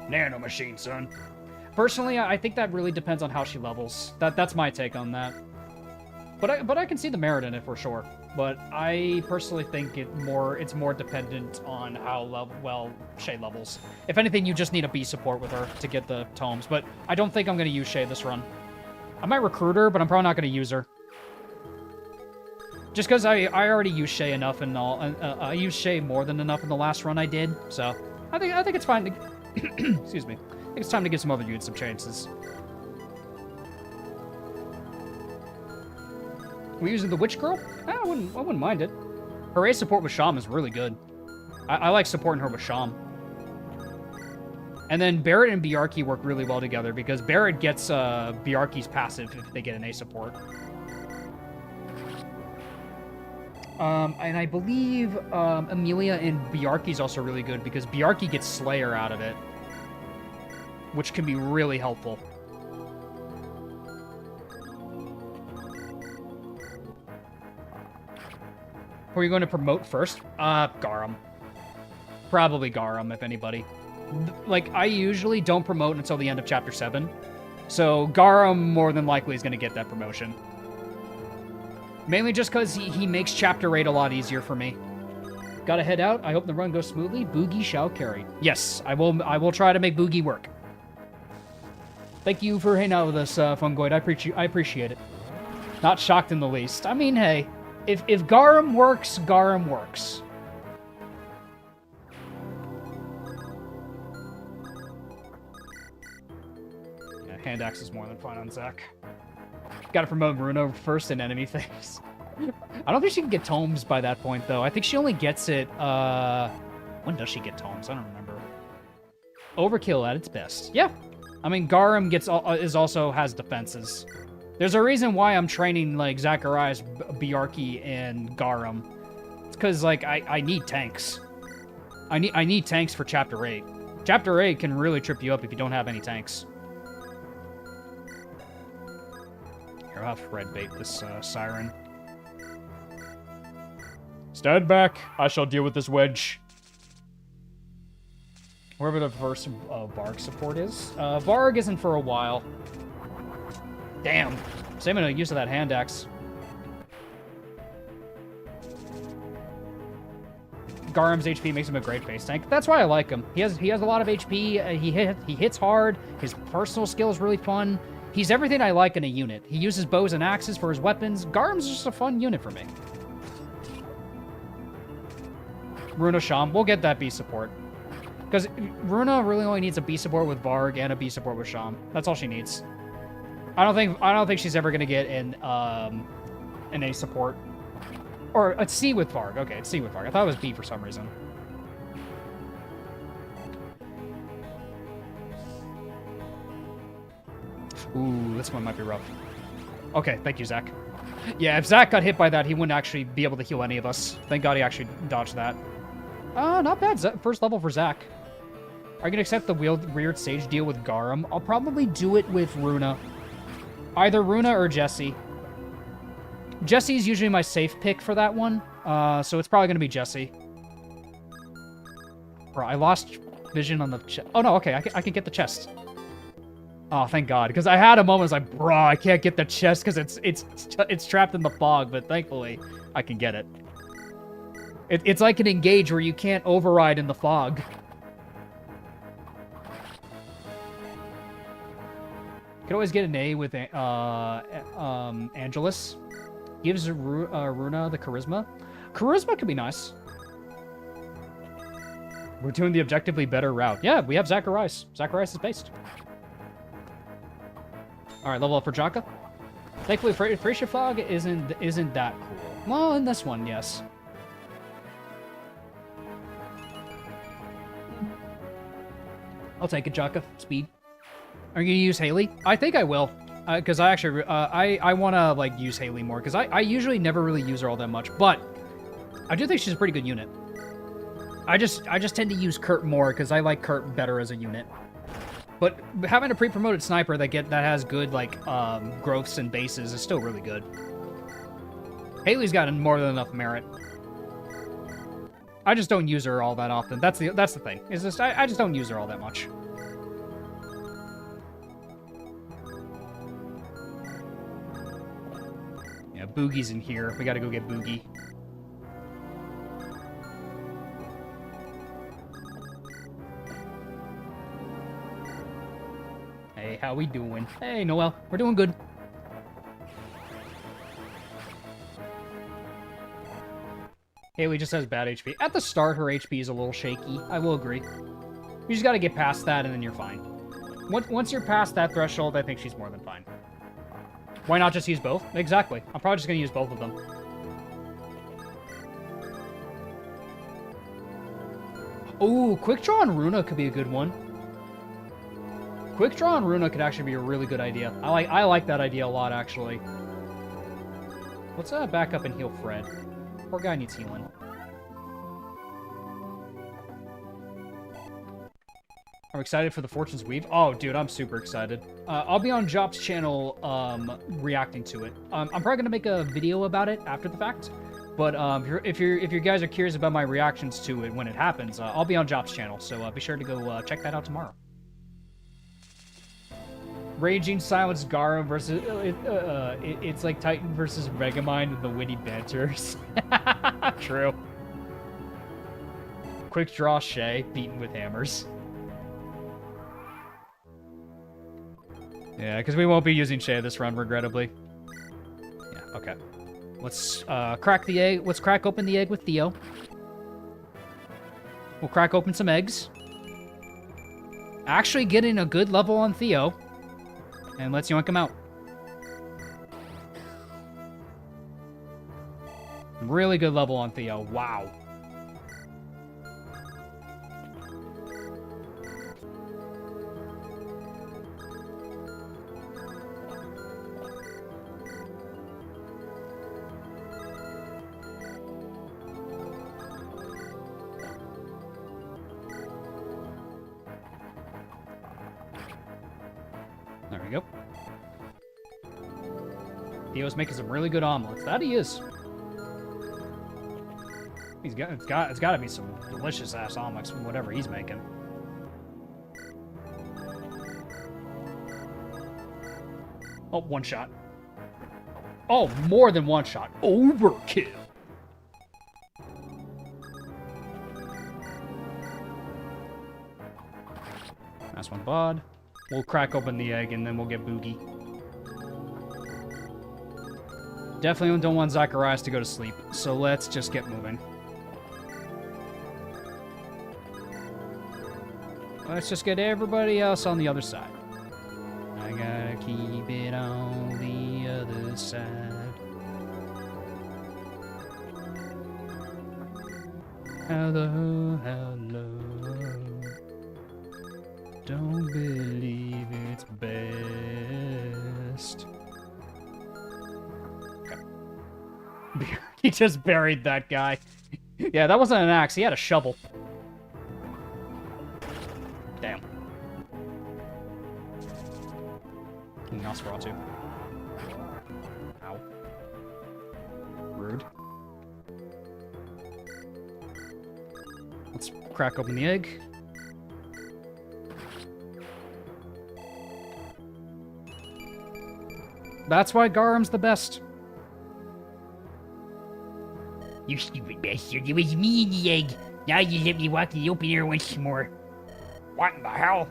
[SPEAKER 3] Nano machine, son.
[SPEAKER 1] Personally, I think that really depends on how she levels. That's my take on that. But I can see the merit in it for sure. But I personally think it's more dependent on how well Shay levels. If anything, you just need a B support with her to get the tomes. But I don't think I'm going to use Shay this run. I might recruit her, but I'm probably not going to use her. Just because I already used Shay enough and all. I used Shay more than enough in the last run I did. So I think it's fine to... Excuse me. I think it's time to give some other units some chances. We using the Witch Girl? I wouldn't mind it. Her A support with Sham is really good. I like supporting her with Sham. And then Barret and Bjarki work really well together because Barret gets Bjarki's passive if they get an A support. And I believe Amelia and Bjarki's also really good because Bjarki gets Slayer out of it, which can be really helpful. Who are you going to promote first? Garum. Probably Garum, if anybody. Like, I usually don't promote until the end of Chapter 7. So Garum more than likely is going to get that promotion. Mainly just because he makes Chapter 8 a lot easier for me. Gotta head out. I hope the run goes smoothly. Boogie shall carry. Yes, I will try to make Boogie work. Thank you for hanging out with us, Fungoid. I appreciate it. Not shocked in the least. I mean, hey, if Garum works, Garum works. Yeah, hand axe is more than fine on Zach. Gotta promote Bruno first in enemy phase. I don't think she can get tomes by that point, though. I think she only gets it, when does she get tomes? I don't remember. Overkill at its best. Yeah. I mean, Garum has defenses. There's a reason why I'm training, like, Zacharias, Bjarki, and Garum. It's because, like, I need tanks. I need tanks for Chapter 8. Chapter 8 can really trip you up if you don't have any tanks. Here, I'll have Red bait this Siren.
[SPEAKER 2] Stand back. I shall deal with this wedge.
[SPEAKER 1] Wherever the first Varg support is. Varg isn't for a while. Damn. Same in the use of that hand axe. Garum's HP makes him a great face tank. That's why I like him. He has a lot of HP. He hits hard. His personal skill is really fun. He's everything I like in a unit. He uses bows and axes for his weapons. Garum's just a fun unit for me. Runa Sham. We'll get that B support. Because Runa really only needs a B support with Varg and a B support with Sham. That's all she needs. I don't think she's ever gonna get an A support. Or a C with Varg. Okay, it's C with Varg. I thought it was B for some reason. Ooh, this one might be rough. Okay, thank you, Zach. Yeah, if Zach got hit by that, he wouldn't actually be able to heal any of us. Thank God he actually dodged that. Not bad. First level for Zach. Are you going to accept the weird stage deal with Garum? I'll probably do it with Runa. Either Runa or Jessie. Jessie's usually my safe pick for that one, so it's probably going to be Jessie. Bro, I lost vision on the chest. Oh, no, okay, I can get the chest. Oh, thank God, because I had a moment, I was like, bro, I can't get the chest because it's trapped in the fog, but thankfully, I can get it. It's like an engage where you can't override in the fog. You can always get an A with Angelus. Gives Runa the charisma. Charisma could be nice. We're doing the objectively better route. Yeah, we have Zacharias. Zacharias is based. All right, level up for Jaka. Thankfully, Frasier Fog isn't that cool. Well, in this one, yes. I'll take it, Jaka. Speed. Are you gonna use Haley? I think I will. Because I actually, I want to, like, use Haley more. Because I usually never really use her all that much. But I do think she's a pretty good unit. I just tend to use Kurt more because I like Kurt better as a unit. But having a pre-promoted sniper that has good, like, growths and bases is still really good. Haley's got more than enough merit. I just don't use her all that often. That's the thing. Is just I just don't use her all that much. Yeah, Boogie's in here. We gotta go get Boogie. Hey, how we doing? Hey, Noel. We're doing good. Haley just has bad HP. At the start, her HP is a little shaky. I will agree. You just gotta get past that, and then you're fine. Once you're past that threshold, I think she's more than fine. Why not just use both? Exactly. I'm probably just gonna use both of them. Ooh, Quick Draw on Runa could be a good one. Quick Draw on Runa could actually be a really good idea. I like that idea a lot, actually. Let's back up and heal Fred. Poor guy needs healing. I'm excited for the Fortune's Weave. Oh, dude, I'm super excited. I'll be on Jop's channel reacting to it. I'm probably gonna make a video about it after the fact. But if you guys are curious about my reactions to it when it happens, I'll be on Jop's channel. So be sure to go check that out tomorrow. Raging Silence Garum versus... it's like Titan versus Megamind with the witty banters. True. Quick Draw Shay, beaten with hammers. Yeah, because we won't be using Shay this run, regrettably. Yeah, okay. Let's crack the egg. Let's crack open the egg with Theo. We'll crack open some eggs. Actually getting a good level on Theo. And let's yoink him out. Really good level on Theo. Wow. There we go. Theo's making some really good omelets. That he is. It's got to be some delicious ass omelets from whatever he's making. Oh, one shot. Oh, more than one shot. Overkill. Last one, bud. We'll crack open the egg and then we'll get Boogie. Definitely don't want Zacharias to go to sleep, so let's just get moving. Let's just get everybody else on the other side. I gotta keep it on the other side. Hello, hello. Don't believe it's best. Okay. He just buried that guy. Yeah, that wasn't an axe. He had a shovel. Damn. Nosferatu. Ow. Rude. Let's crack open the egg. That's why Garam's the best.
[SPEAKER 4] You stupid bastard. It was me in the egg. Now you let me walk in the open air once more. What in the hell?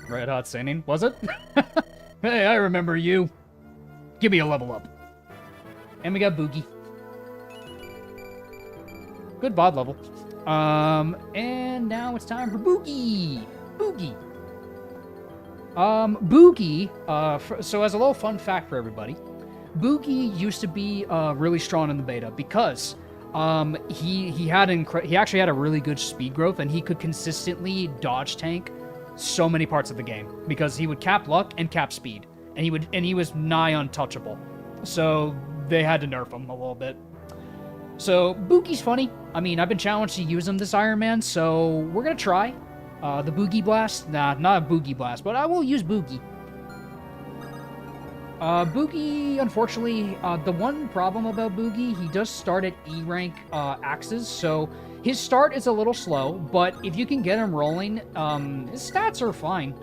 [SPEAKER 1] Red Hot Singing, was it? Hey, I remember you. Give me a level up. And we got Boogie. Good bod level. And now it's time for Boogie. Boogie. Boogie, so as a little fun fact for everybody, Boogie used to be really strong in the beta because he actually had a really good speed growth and he could consistently dodge tank so many parts of the game because he would cap luck and cap speed and he was nigh untouchable. So they had to nerf him a little bit. So Boogie's funny. I mean, I've been challenged to use him this Ironman, so we're gonna try. The Boogie Blast? Nah, not a Boogie Blast, but I will use Boogie. Boogie, unfortunately, the one problem about Boogie, he does start at E rank axes, so his start is a little slow, but if you can get him rolling, his stats are fine.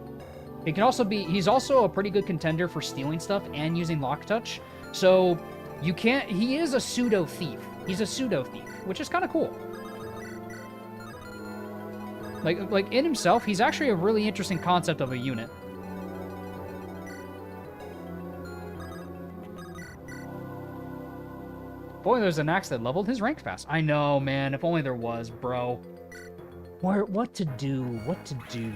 [SPEAKER 1] It can also be, he's also a pretty good contender for stealing stuff and using Lock Touch, so you can't, he is a pseudo thief. He's a pseudo thief, which is kind of cool. Like in himself, he's actually a really interesting concept of a unit. If only there's an axe that leveled his rank fast. I know, man. If only there was, bro. What to do? What to do?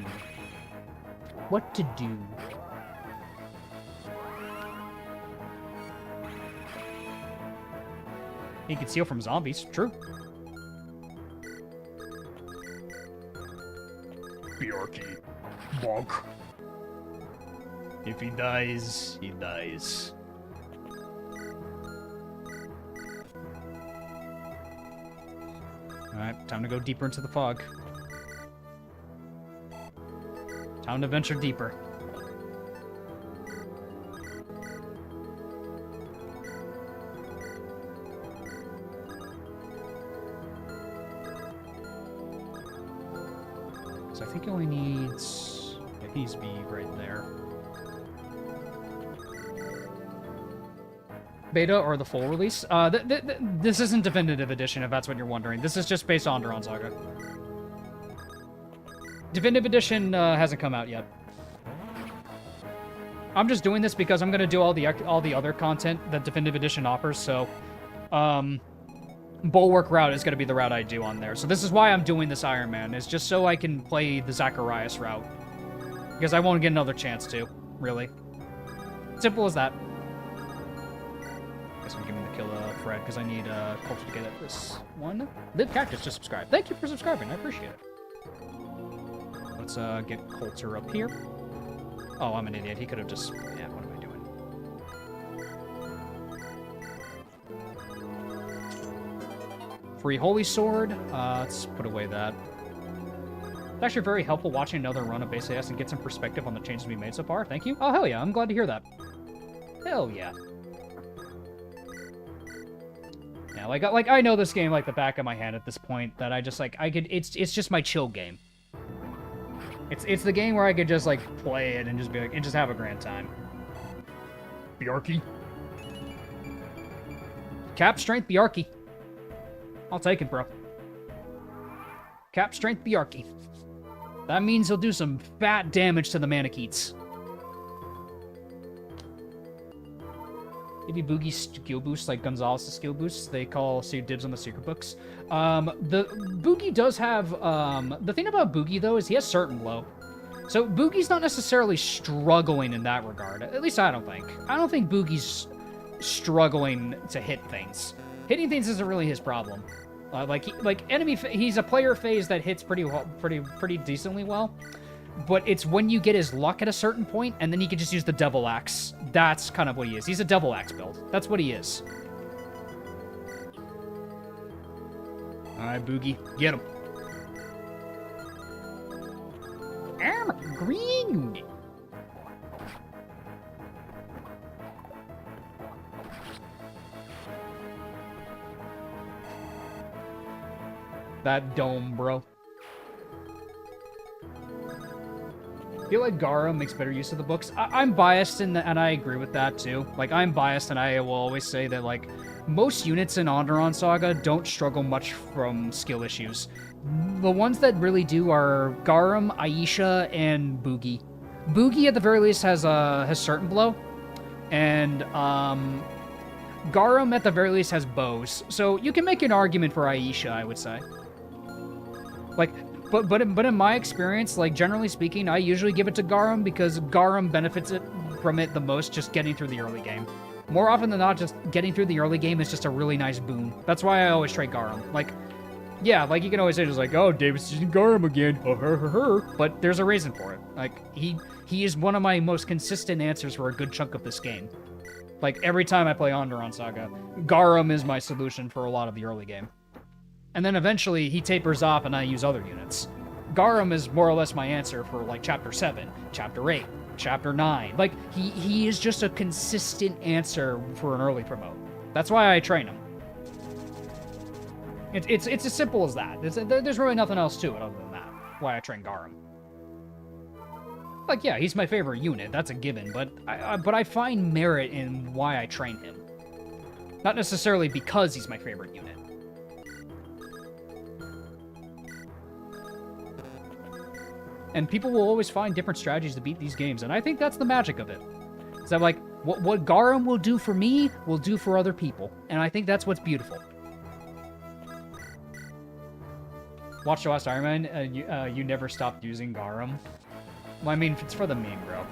[SPEAKER 1] What to do? He can steal from zombies. True.
[SPEAKER 3] Bjorky. Bonk.
[SPEAKER 1] If he dies, he dies. Alright, time to go deeper into the fog. Time to venture deeper. So I think he only needs... Yeah, he needs to be right there. Beta or the full release? This isn't Definitive Edition, if that's what you're wondering. This is just based on Andaron Saga. Definitive Edition hasn't come out yet. I'm just doing this because I'm gonna do all the other content that Definitive Edition offers. So, Bulwark Route is gonna be the route I do on there. So this is why I'm doing this Ironman. Is just so I can play the Zacharias route, because I won't get another chance to. Really, simple as that. That's gonna give me the kill Fred, because I need culture to get at this one. Live Cactus just subscribed. Thank you for subscribing, I appreciate it. Let's get Coulter up here. Oh, I'm an idiot. He could have just... Yeah, what am I doing? Free Holy Sword. Let's put away that. It's actually very helpful watching another run of Base AS and get some perspective on the changes we made so far. Thank you. Oh, hell yeah. I'm glad to hear that. Hell yeah. Yeah, like I know this game like the back of my hand at this point, that I just, like, it's just my chill game. It's the game where I could just, like, play it and just be like, and just have a grand time.
[SPEAKER 2] Bjarki.
[SPEAKER 1] Cap Strength Bjarki. I'll take it, bro. Cap Strength Bjarki. That means he'll do some fat damage to the Manicheets. Maybe Boogie's skill boost, like Gonzalez's skill boosts, they call say dibs on the secret books. The Boogie does have, the thing about Boogie, though, is he has certain blow. So Boogie's not necessarily struggling in that regard. At least I don't think. I don't think Boogie's struggling to hit things. Hitting things isn't really his problem. He's a player phase that hits pretty decently well. But it's when you get his luck at a certain point, and then he can just use the Devil Axe. That's kind of what he is. He's a Devil Axe build. That's what he is. Alright, Boogie. Get him.
[SPEAKER 4] I'm green.
[SPEAKER 1] That dome, bro. I feel like Gara makes better use of the books. I'm biased, and I agree with that, too. Like, I'm biased, and I will always say that, like, most units in Andaron Saga don't struggle much from skill issues. The ones that really do are Garum, Aisha, and Boogie. Boogie, at the very least, has certain blow, and Garum, at the very least, has bows. So you can make an argument for Aisha, I would say. Like, but in my experience, like, generally speaking, I usually give it to Garum because Garum benefits from it the most just getting through the early game. More often than not, just getting through the early game is just a really nice boon. That's why I always trade Garum. Like, yeah, like, you can always say just like, oh, David's using Garum again, but there's a reason for it. Like, he is one of my most consistent answers for a good chunk of this game. Like, every time I play Andaron Saga, Garum is my solution for a lot of the early game. And then eventually he tapers off and I use other units. Garum is more or less my answer for, like, Chapter 7, Chapter 8, Chapter 9. Like, he is just a consistent answer for an early promote. That's why I train him. It's as simple as that. There's really nothing else to it other than that. Why I train Garum. Like, yeah, he's my favorite unit. That's a given. But I find merit in why I train him. Not necessarily because he's my favorite unit. And people will always find different strategies to beat these games, and I think that's the magic of it. Is that, like, what Garum will do for me will do for other people, and I think that's what's beautiful. Watch the last Ironman, you never stopped using Garum. Well, I mean, it's for the meme, bro.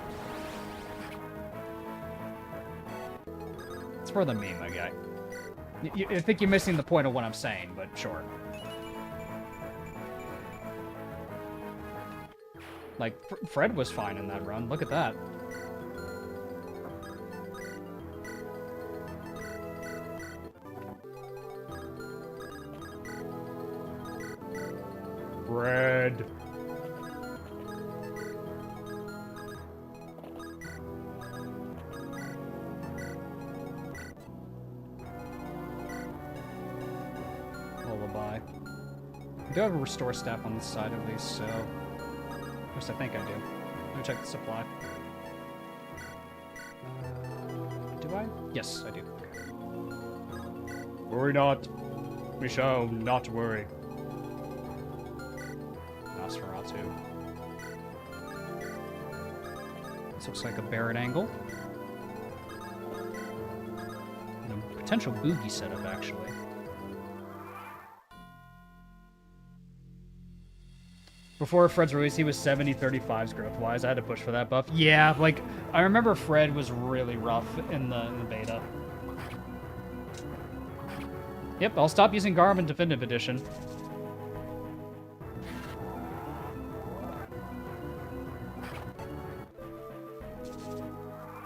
[SPEAKER 1] It's for the meme, my guy. I think you're missing the point of what I'm saying, but sure. Like, Fred was fine in that run. Look at that.
[SPEAKER 2] Fred.
[SPEAKER 1] Lullaby. I do have a restore staff on the side at least, so... At least I think I do. Let me check the supply. Do I? Yes, I do. Okay.
[SPEAKER 2] Worry not. We shall not worry.
[SPEAKER 1] Nosferatu. This looks like a Barrett angle. And a potential Boogie setup, actually. Before Fred's release, he was 70-35s growth-wise. I had to push for that buff. Yeah, like, I remember Fred was really rough in the beta. Yep, I'll stop using Garb in Definitive Edition.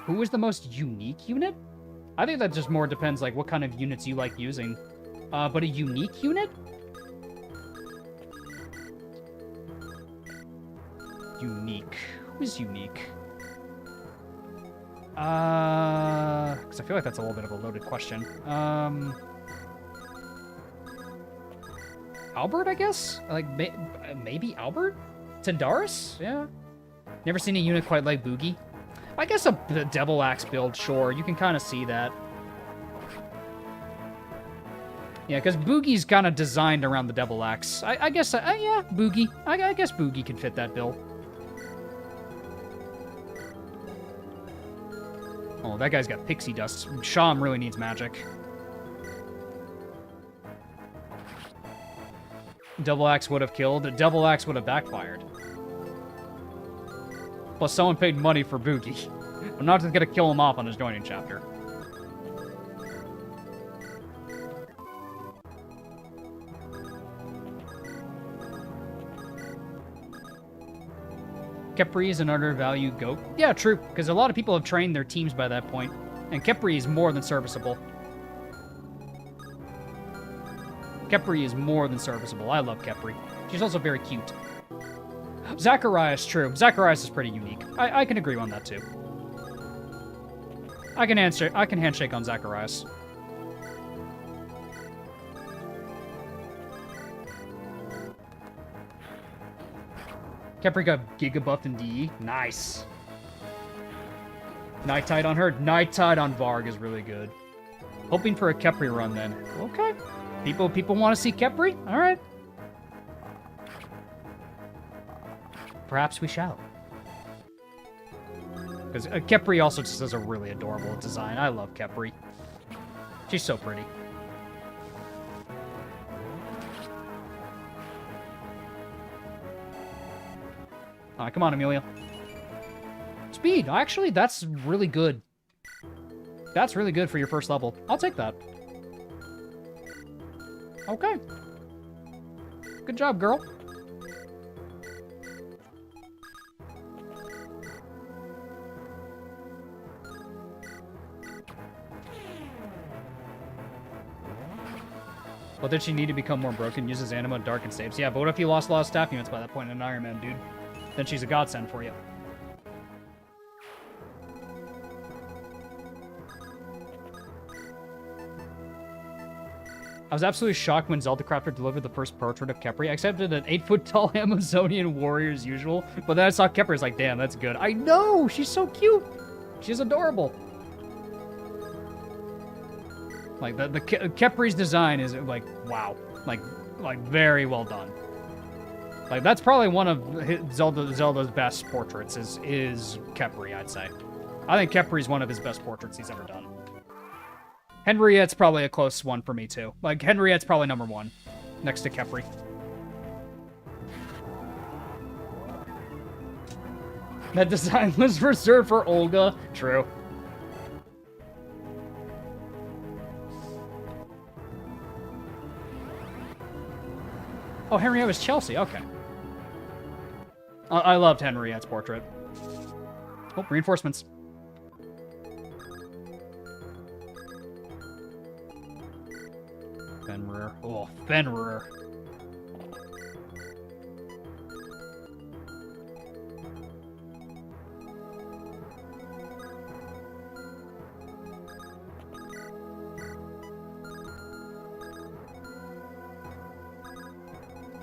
[SPEAKER 1] Who is the most unique unit? I think that just more depends, like, what kind of units you like using. But a unique unit? Unique. Who is unique? Because I feel like that's a little bit of a loaded question. Albert, I guess? Like, maybe Albert? Tendaris? Yeah. Never seen a unit quite like Boogie. I guess a Devil Axe build, sure. You can kind of see that. Yeah, because Boogie's kind of designed around the Devil Axe. I guess, yeah, Boogie. I guess Boogie can fit that bill. Oh, that guy's got pixie dust. Sham really needs magic. Devil Axe would have killed. Devil Axe would have backfired. Plus, someone paid money for Boogie. I'm not just gonna kill him off on his joining chapter. Khepri is an undervalued goat. Yeah, true, because a lot of people have trained their teams by that point, and Khepri is more than serviceable. Khepri is more than serviceable. I love Khepri. She's also very cute. Zacharias, true. Zacharias is pretty unique. I can agree on that too. I can handshake on Zacharias. Khepri got Giga buffed in DE. Nice. Night Tide on her. Night Tide on Varg is really good. Hoping for a Khepri run then. Okay. People want to see Khepri? All right. Perhaps we shall. Because Khepri also just has a really adorable design. I love Khepri. She's so pretty. All right, come on, Amelia. Speed. Actually, that's really good. That's really good for your first level. I'll take that. Okay. Good job, girl. Well, did she need to become more broken? Uses Anima, Dark, and saves. Yeah, but what if you lost a lot of staff units by that point in an Ironman, dude? Then she's a godsend for you. I was absolutely shocked when Zelda Crafter delivered the first portrait of Khepri. I accepted an 8-foot-tall Amazonian warrior as usual, but then I saw Khepri, I was like, damn, that's good. I know! She's so cute! She's adorable. Like, the Khepri's design is, like, wow. Like, very well done. Like, that's probably one of Zelda's best portraits, is Khepri, I'd say. I think Khepri's one of his best portraits he's ever done. Henriette's probably a close one for me, too. Like, Henriette's probably number one, next to Khepri. That design was reserved for Olga. True. Oh, Henriette was Chelsea. Okay. I loved Henriette's portrait. Oh, reinforcements. Fenrir. Oh, Fenrir.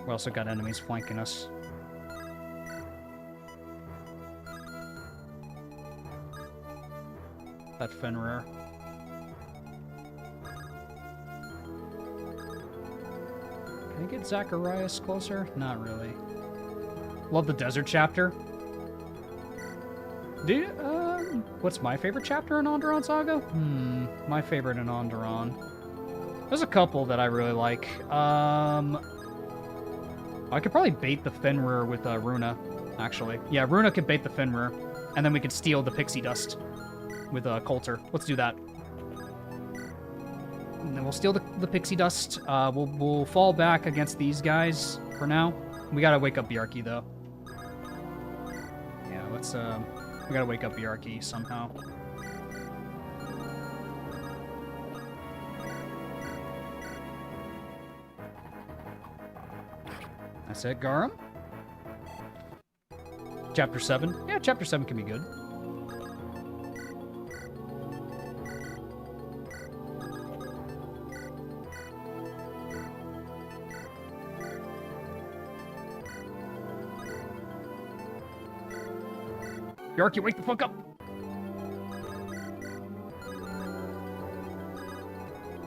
[SPEAKER 1] We also got enemies flanking us. That Fenrir. Can I get Zacharias closer? Not really. Love the desert chapter. What's my favorite chapter in Andaron Saga? My favorite in Andaron. There's a couple that I really like. I could probably bait the Fenrir with Runa, actually. Yeah, Runa could bait the Fenrir, and then we could steal the pixie dust with Coulter. Let's do that. And then we'll steal the pixie dust. We'll fall back against these guys for now. We gotta wake up Bjarki, though. Yeah, let's, we gotta wake up Bjarki somehow. That's it, Garum. Chapter 7. Yeah, Chapter 7 can be good. Bjarki, wake the fuck up!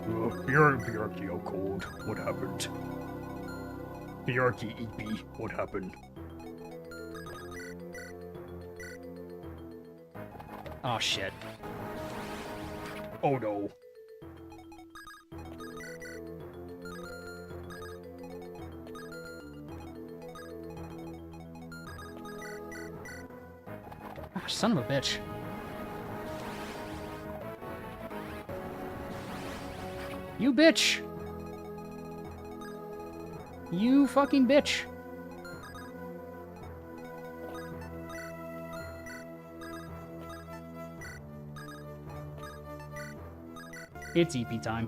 [SPEAKER 3] Bjarki, oh cold. What happened? Bjarki, eat me. What happened?
[SPEAKER 1] Oh, shit.
[SPEAKER 3] Oh no.
[SPEAKER 1] Ah, son of a bitch. You bitch! You fucking bitch! It's EP time.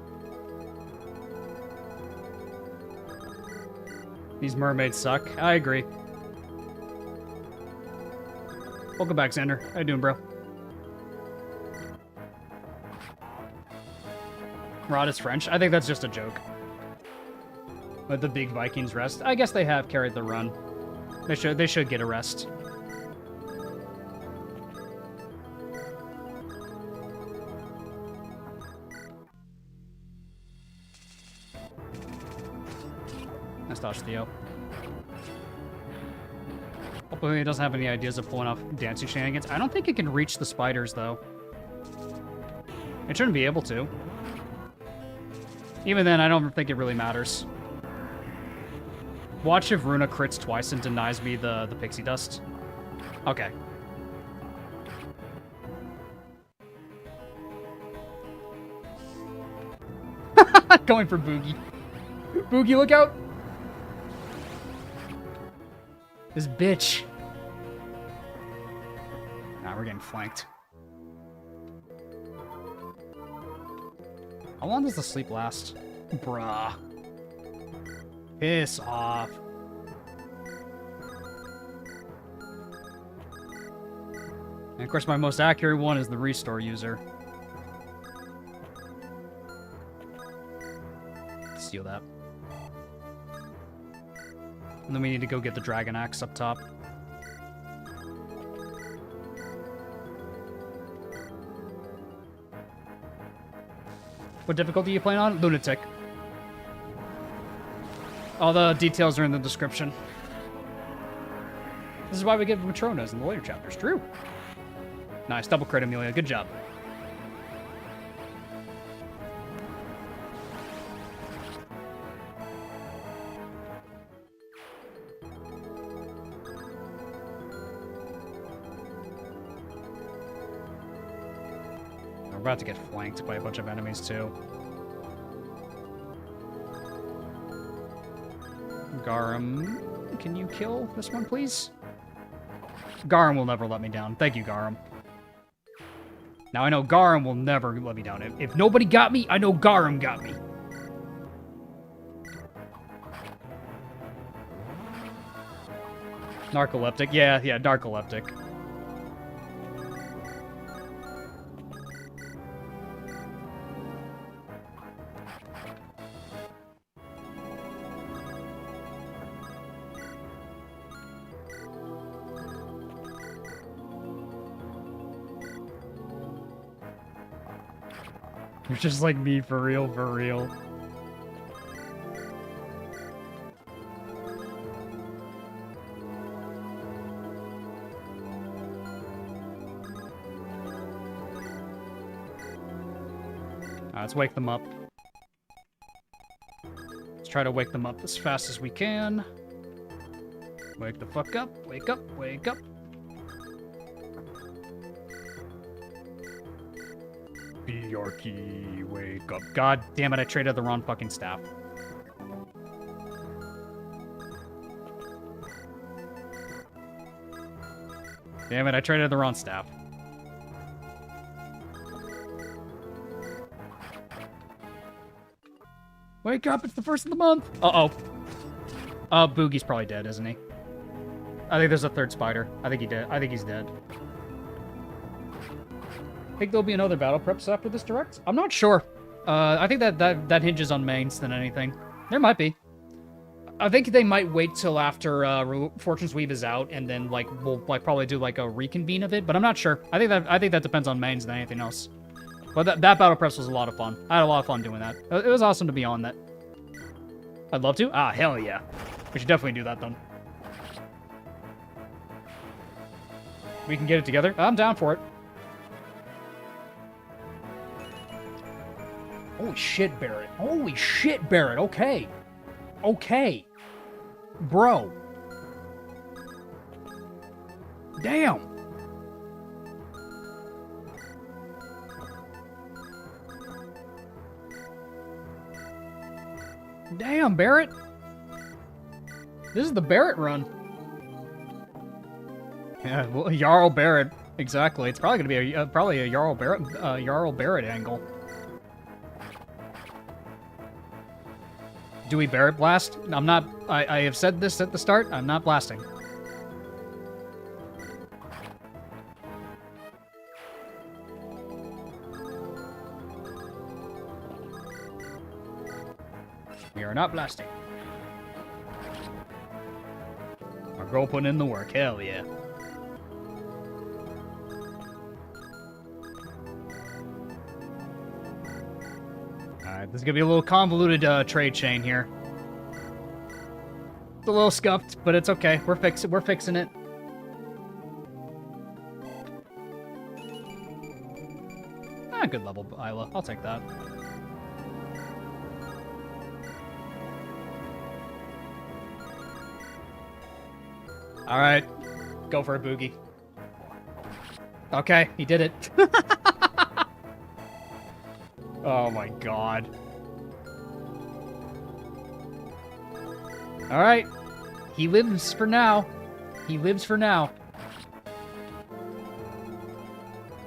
[SPEAKER 1] These mermaids suck. I agree. Welcome back, Xander. How you doing, bro? Rod is French. I think that's just a joke. Let the big Vikings rest. I guess they have carried the run. They should get a rest. Nice dodge, Theo. Hopefully it doesn't have any ideas of pulling off dancing shenanigans. I don't think it can reach the spiders, though. It shouldn't be able to. Even then, I don't think it really matters. Watch if Runa crits twice and denies me the pixie dust. Okay. Going for Boogie. Boogie, look out! This bitch. Nah, we're getting flanked. How long does the sleep last? Bruh. Piss off. And of course, my most accurate one is the restore user. Steal that. And then we need to go get the dragon axe up top. What difficulty are you playing on? Lunatic. All the details are in the description. This is why we get Matronas in the later chapters. True. Nice. Double crit, Amelia. Good job. We're about to get flanked by a bunch of enemies, too. Garum, can you kill this one, please? Garum will never let me down. Thank you, Garum. Now I know Garum will never let me down. If nobody got me, I know Garum got me. Narcoleptic. Yeah, narcoleptic. You're just like me, for real, for real. Let's wake them up. Let's try to wake them up as fast as we can. Wake the fuck up, wake up, wake up.
[SPEAKER 2] Yorkie, wake up.
[SPEAKER 1] God damn it, I traded the wrong fucking staff. Damn it, I traded the wrong staff. Wake up, it's the first of the month! Uh-oh. Boogie's probably dead, isn't he? I think there's a third spider. I think he's dead. Think there'll be another battle preps after this direct? I'm not sure. I think that hinges on mains than anything. There might be. I think they might wait till after Fortune's Weave is out, and then like we'll like probably do like a reconvene of it. But I'm not sure. I think that depends on mains than anything else. But that battle preps was a lot of fun. I had a lot of fun doing that. It was awesome to be on that. I'd love to. Ah, hell yeah. We should definitely do that then. We can get it together. I'm down for it. Holy shit, Barrett. Holy shit, Barrett. Okay. Okay. Bro. Damn. Damn, Barrett. This is the Barrett run. Yeah, well, Jarl Barrett. Exactly. It's probably going to be probably a Jarl Barrett angle. Do we Barrett blast? I'm not... I have said this at the start. I'm not blasting. We are not blasting. Our girl putting in the work. Hell yeah. Alright, this is gonna be a little convoluted trade chain here. It's a little scuffed, but it's okay. We're fixing it. Ah, good level, Isla. I'll take that. Alright. Go for a boogie. Okay, he did it. Oh my god. Alright. He lives for now. He lives for now.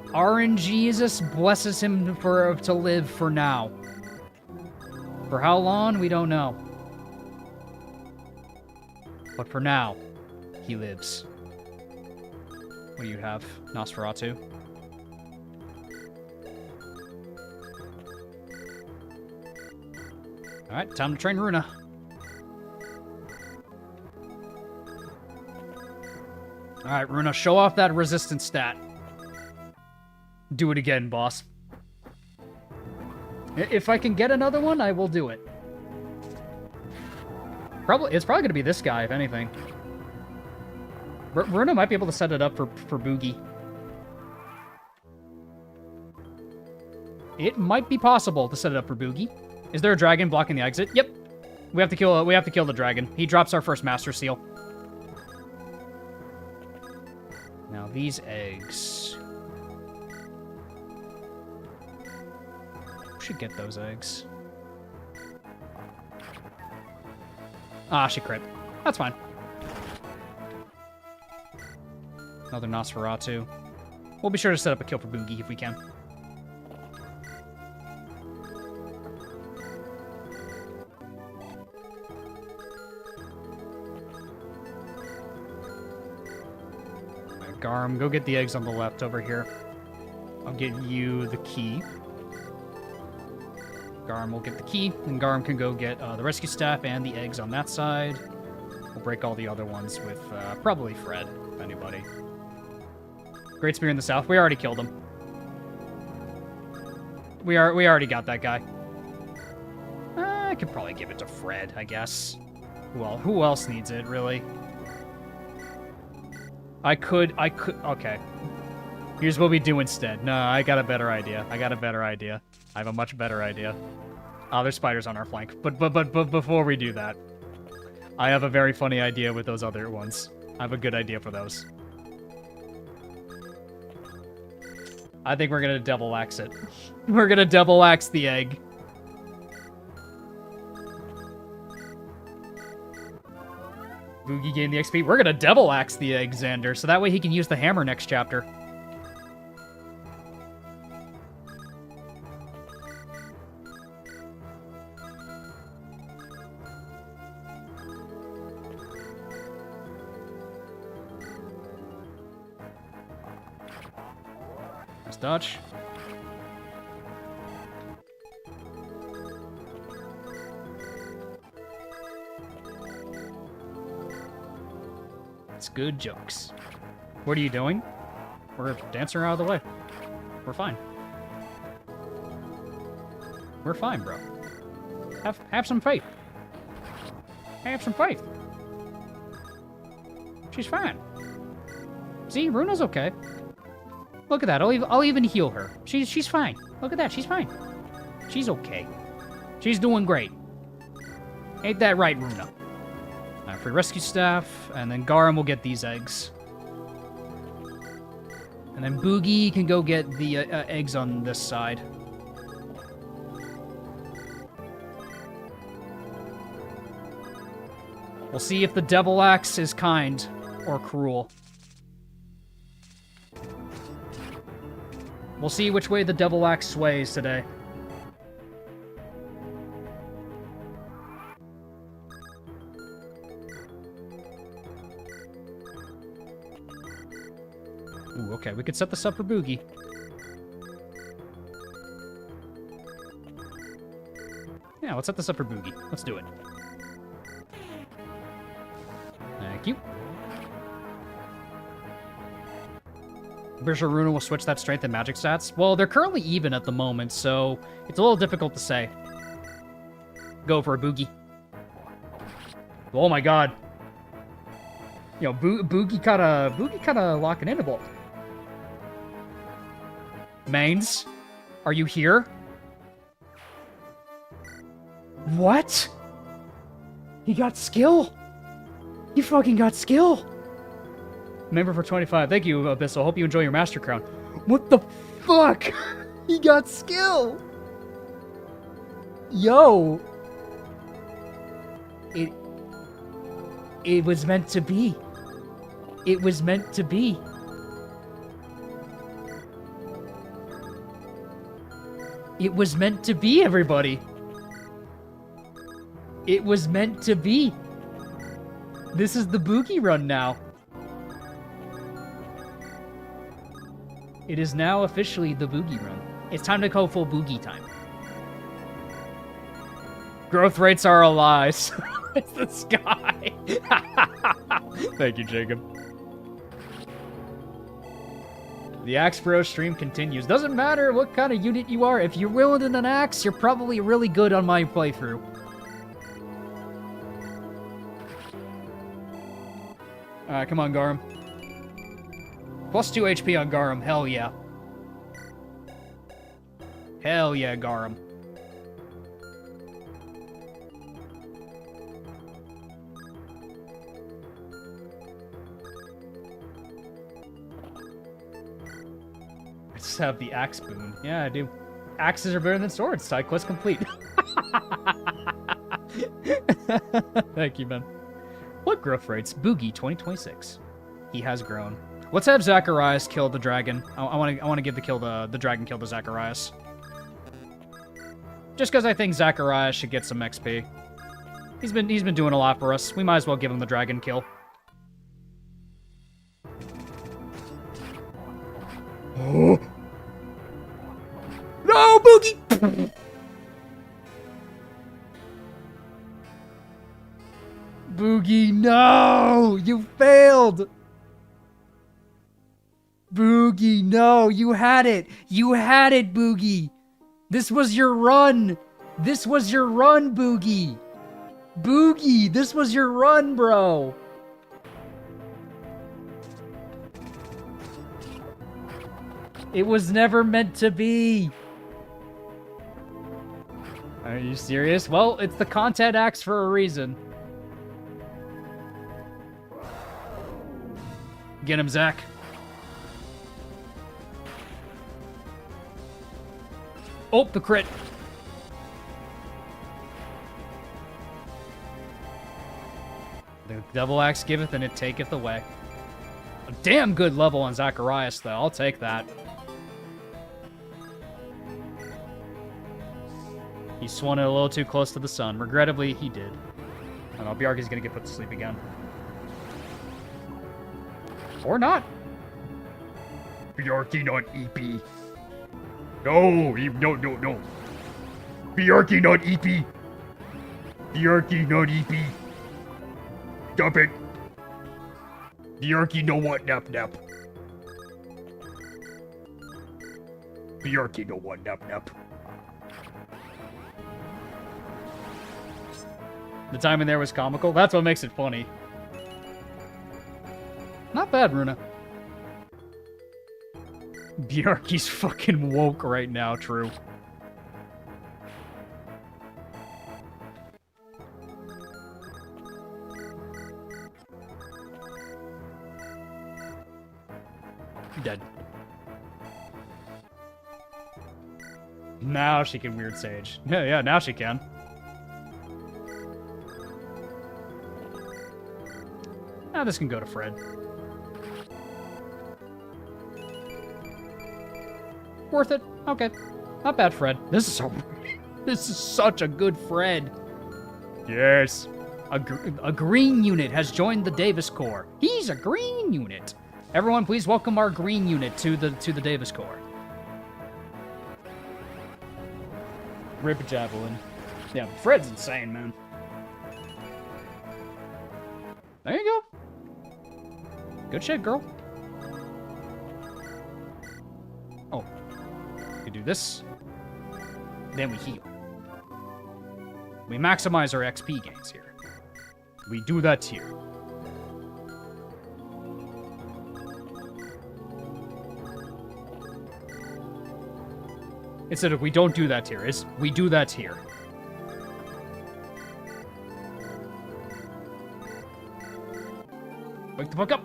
[SPEAKER 1] RNGesus blesses him to live for now. For how long, we don't know. But for now, he lives. What do you have? Nosferatu? Alright, time to train Runa. Alright, Runa, show off that resistance stat. Do it again, boss. If I can get another one, I will do it. It's probably going to be this guy, if anything. Runa might be able to set it up for Boogie. It might be possible to set it up for Boogie. Is there a dragon blocking the exit? Yep. We have to kill the dragon. He drops our first master seal. Now these eggs. We should get those eggs. Ah, she crit. That's fine. Another Nosferatu. We'll be sure to set up a kill for Boogie if we can. Garm, go get the eggs on the left over here. I'll get you the key. Garm will get the key, and Garm can go get the rescue staff and the eggs on that side. We'll break all the other ones with probably Fred, if anybody. Great Spear in the south. We already killed him. We already got that guy. I could probably give it to Fred, I guess. Well, who else needs it, really? I could, okay. Here's what we do instead. No, I got a better idea. I have a much better idea. Oh, there's spiders on our flank. But before we do that, I have a very funny idea with those other ones. I have a good idea for those. I think we're gonna double axe it. We're gonna double axe the egg. Boogie gained the XP. We're gonna double axe the egg, Xander, so that way he can use the hammer next chapter. Nice dodge. It's good jokes. What are you doing? We're dancing out of the way. We're fine. We're fine, bro. Have some faith. Have some faith. She's fine. See, Runa's okay. Look at that. I'll even heal her. She's fine. Look at that. She's fine. She's okay. She's doing great. Ain't that right, Runa? Free rescue staff, and then Garum will get these eggs. And then Boogie can go get the eggs on this side. We'll see if the Devil Axe is kind or cruel. We'll see which way the Devil Axe sways today. Ooh, okay, we could set this up for Boogie. Yeah, let's set this up for Boogie. Let's do it. Thank you. Pretty sure Runa will switch that strength and magic stats. Well, they're currently even at the moment, so it's a little difficult to say. Go for a Boogie. Oh my god. You know, Boogie kinda locking in a bit. Mains, are you here? What? He got skill? You fucking got skill! Member for 25. Thank you, Abyssal. Hope you enjoy your Master Crown. What the fuck? He got skill! Yo! It was meant to be. It was meant to be. It was meant to be, everybody. It was meant to be. This is the Boogie run now. It is now officially the Boogie run. It's time to go full Boogie time. Growth rates are a lie. It's the sky. Thank you, Jacob. The Axe Bro stream continues. Doesn't matter what kind of unit you are. If you're wielding an axe, you're probably really good on my playthrough. Alright, come on, Garum. Plus 2 HP on Garum. Hell yeah. Hell yeah, Garum. I just have the axe boon. Yeah, I do. Axes are better than swords. Side quest complete. Thank you, man. What growth rates? Boogie 2026. He has grown. Let's have Zacharias kill the dragon. I want to give the dragon kill to Zacharias. Just because I think Zacharias should get some XP. He's been doing a lot for us. We might as well give him the dragon kill. Oh. No, Boogie! Boogie, no! You failed! Boogie, no! You had it! You had it, Boogie! This was your run! This was your run, Boogie! Boogie, this was your run, bro! It was never meant to be! Are you serious? Well, it's the content axe for a reason. Get him, Zach. Oh, the crit. The double axe giveth and it taketh away. A damn good level on Zacharias, though. I'll take that. He swung it a little too close to the sun. Regrettably, he did. I don't know, Bjarke's gonna get put to sleep again. Or not.
[SPEAKER 3] Bjarke, not EP. No, no. Bjarke, not EP. Bjarke, not EP. Stop it. Bjarke, no what, nap. Bjarke, no what, nap.
[SPEAKER 1] The timing there was comical. That's what makes it funny. Not bad, Runa. Bjarke's fucking woke right now, true. Dead. Now she can weird sage. Yeah, now she can. Now this can go to Fred. Worth it. Okay. Not bad, Fred. This is such a good Fred.
[SPEAKER 2] Yes.
[SPEAKER 1] A green unit has joined the Davis Corps. He's a green unit. Everyone, please welcome our green unit to the Davis Corps. Rip Javelin. Yeah, Fred's insane, man. There you go. Good shit, girl. Oh. We do this. Then we heal. We maximize our XP gains here. We do that here. Instead of we don't do that here, is we do that here. Wake the fuck up!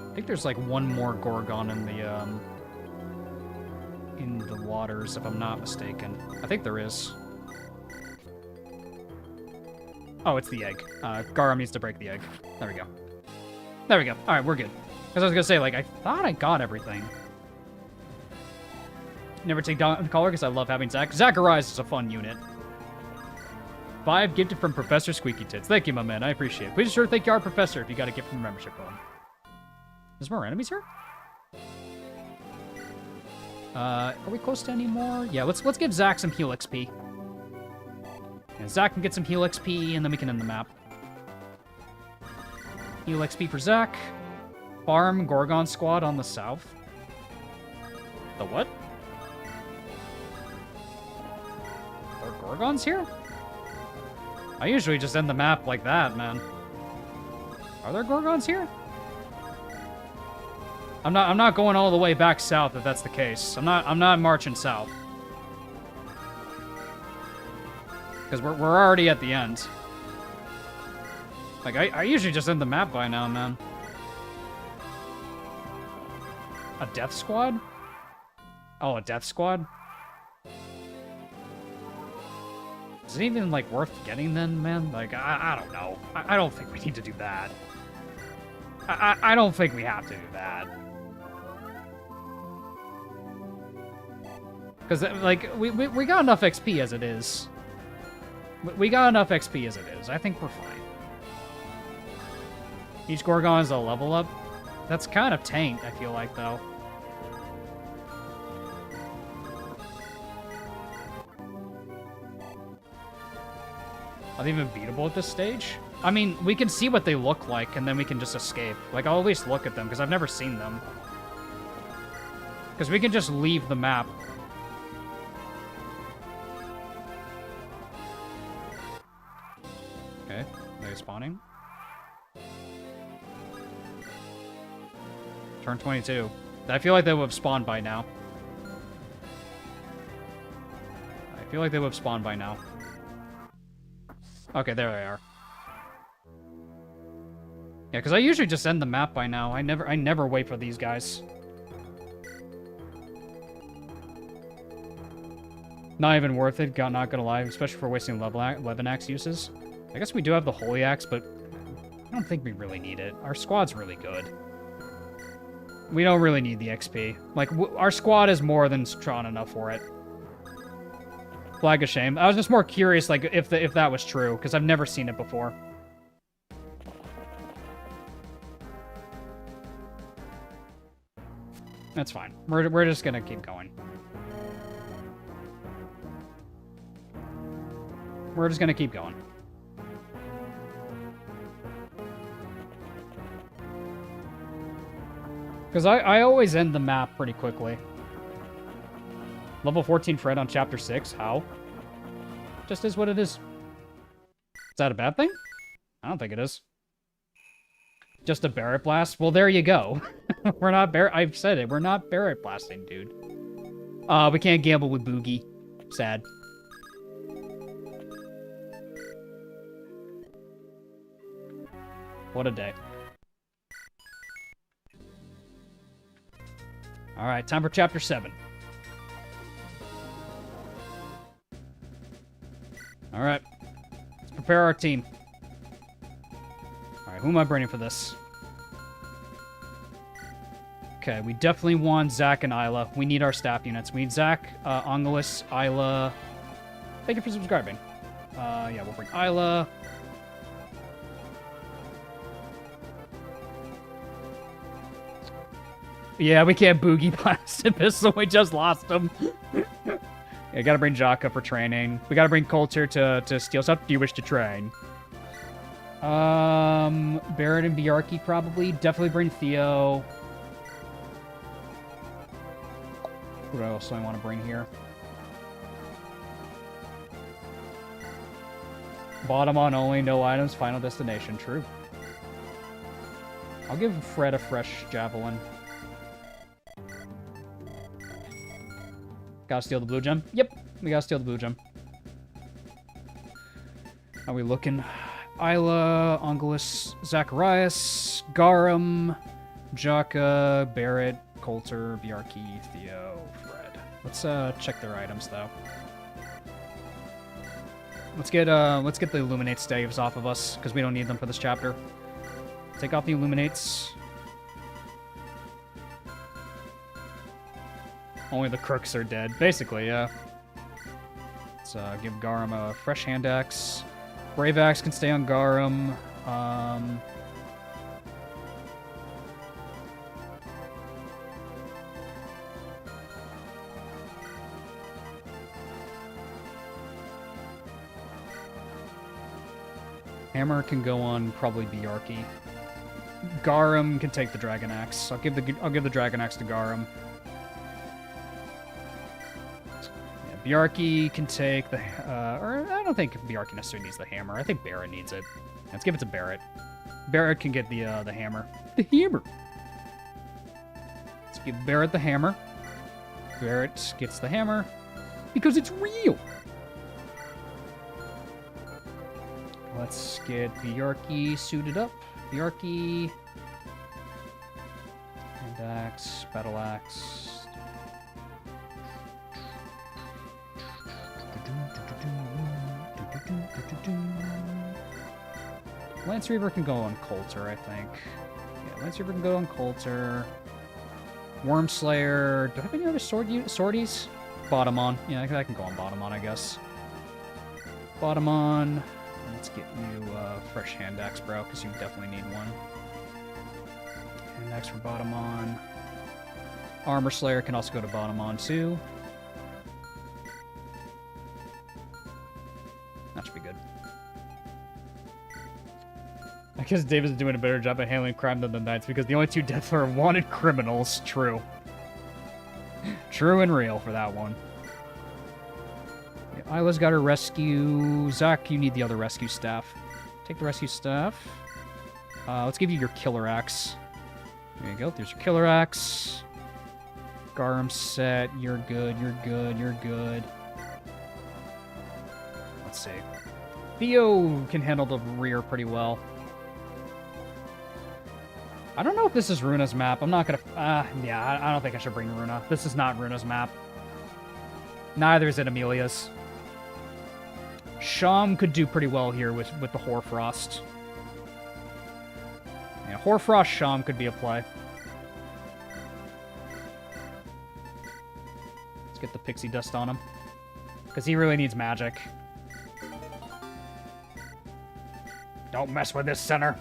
[SPEAKER 1] I think there's like one more Gorgon in the waters, if I'm not mistaken. I think there is. Oh, it's the egg. Garam needs to break the egg. There we go. There we go. All right, we're good. Because I was gonna say, like, I thought I got everything. Never take Dawncaller because I love having Zach. Zacharias is a fun unit. 5 gifted from Professor Squeaky Tits. Thank you, my man. I appreciate it. Please sure thank you, our professor, if you got a gift from a membership club. There's more enemies here? Are we close to any more? Yeah, let's give Zach some heal XP. And Zach can get some heal XP, and then we can end the map. Heal XP for Zach. Farm Gorgon squad on the south. The what? Are Gorgons here? I usually just end the map like that, man. Are there Gorgons here? I'm not going all the way back south if that's the case. I'm not marching south. Because we're already at the end. Like, I usually just end the map by now, man. A death squad? Oh, a death squad? Is it even, like, worth getting then, man? Like, I don't know. I don't think we need to do that. I don't think we have to do that. Because, like, we got enough XP as it is. We got enough XP as it is. I think we're fine. Each Gorgon is a level up. That's kind of taint, I feel like, though. Are they even beatable at this stage? I mean, we can see what they look like, and then we can just escape. Like, I'll at least look at them, because I've never seen them. Because we can just leave the map. Okay, are they spawning? Turn 22. I feel like they would have spawned by now. I feel like they would have spawned by now. Okay, there they are. Yeah, because I usually just end the map by now. I never wait for these guys. Not even worth it, not gonna lie, especially for wasting level axe uses. I guess we do have the Holy Axe, but I don't think we really need it. Our squad's really good. We don't really need the XP. Like, our squad is more than strong enough for it. Flag of shame. I was just more curious, like, if that was true, because I've never seen it before. That's fine. We're just gonna keep going. We're just gonna keep going. Because I always end the map pretty quickly. Level 14 Fred on Chapter 6? How? Just is what it is. Is that a bad thing? I don't think it is. Just a Barret Blast? Well, there you go. We're not I've said it. We're not Barret Blasting, dude. We can't gamble with Boogie. Sad. What a day. Alright, time for Chapter 7. Alright. Let's prepare our team. Alright, who am I bringing for this? Okay, we definitely want Zach and Isla. We need our staff units. We need Zach, Angelis, Isla. Thank you for subscribing. Yeah, we'll bring Isla. Yeah, we can't Boogie Blast him, so we just lost him. Yeah, gotta bring Jaka for training. We gotta bring Coulter to steal stuff. Do you wish to train? Barret and Bjarki probably. Definitely bring Theo. What else do I want to bring here? Bottom on only, no items, final destination. True. I'll give Fred a fresh javelin. Gotta steal the blue gem? Yep, we gotta steal the blue gem. How are we looking? Isla, Angelis, Zacharias, Garum, Jaka, Barret, Coulter, Bjarki, Theo, Fred. Let's check their items though. Let's get the Illuminate staves off of us, because we don't need them for this chapter. Take off the Illuminates. Only the crooks are dead. Basically, yeah. Let's give Garum a fresh hand axe. Brave axe can stay on Garum. Hammer can go on probably Bjarki. Garum can take the Dragon Axe. I'll give the Dragon Axe to Garum. Bjarki can take the, or I don't think Bjarki necessarily needs the hammer. I think Barret needs it. Let's give it to Barret. Barret can get the hammer. The hammer! Let's give Barret the hammer. Barret gets the hammer. Because it's real! Let's get Bjarki suited up. Bjarki. Hand axe, battle axe. Lance Reaver can go on Coulter, I think. Yeah, Lance Reaver can go on Coulter. Wormslayer. Do I have any other sorties? Bottom on. Yeah, I can go on bottom on, I guess. Bottom on. Let's get you fresh hand axe, bro, because you definitely need one. Hand axe for bottom on. Armor Slayer can also go to bottom on, too. That should be good. I guess David's doing a better job at handling crime than the Knights, because the only two deaths are wanted criminals. True. True and real for that one. Yeah, Isla's got her rescue. Zach, you need the other rescue staff. Take the rescue staff. Let's give you your killer axe. There you go. There's your killer axe. Garum set. You're good. You're good. You're good. Let's see. Theo can handle the rear pretty well. I don't know if this is Runa's map. I'm not gonna... yeah, I don't think I should bring Runa. This is not Runa's map. Neither is it Amelia's. Sham could do pretty well here with the Hoarfrost. Yeah, Hoarfrost Sham could be a play. Let's get the pixie dust on him. Because he really needs magic.
[SPEAKER 3] Don't mess with this center.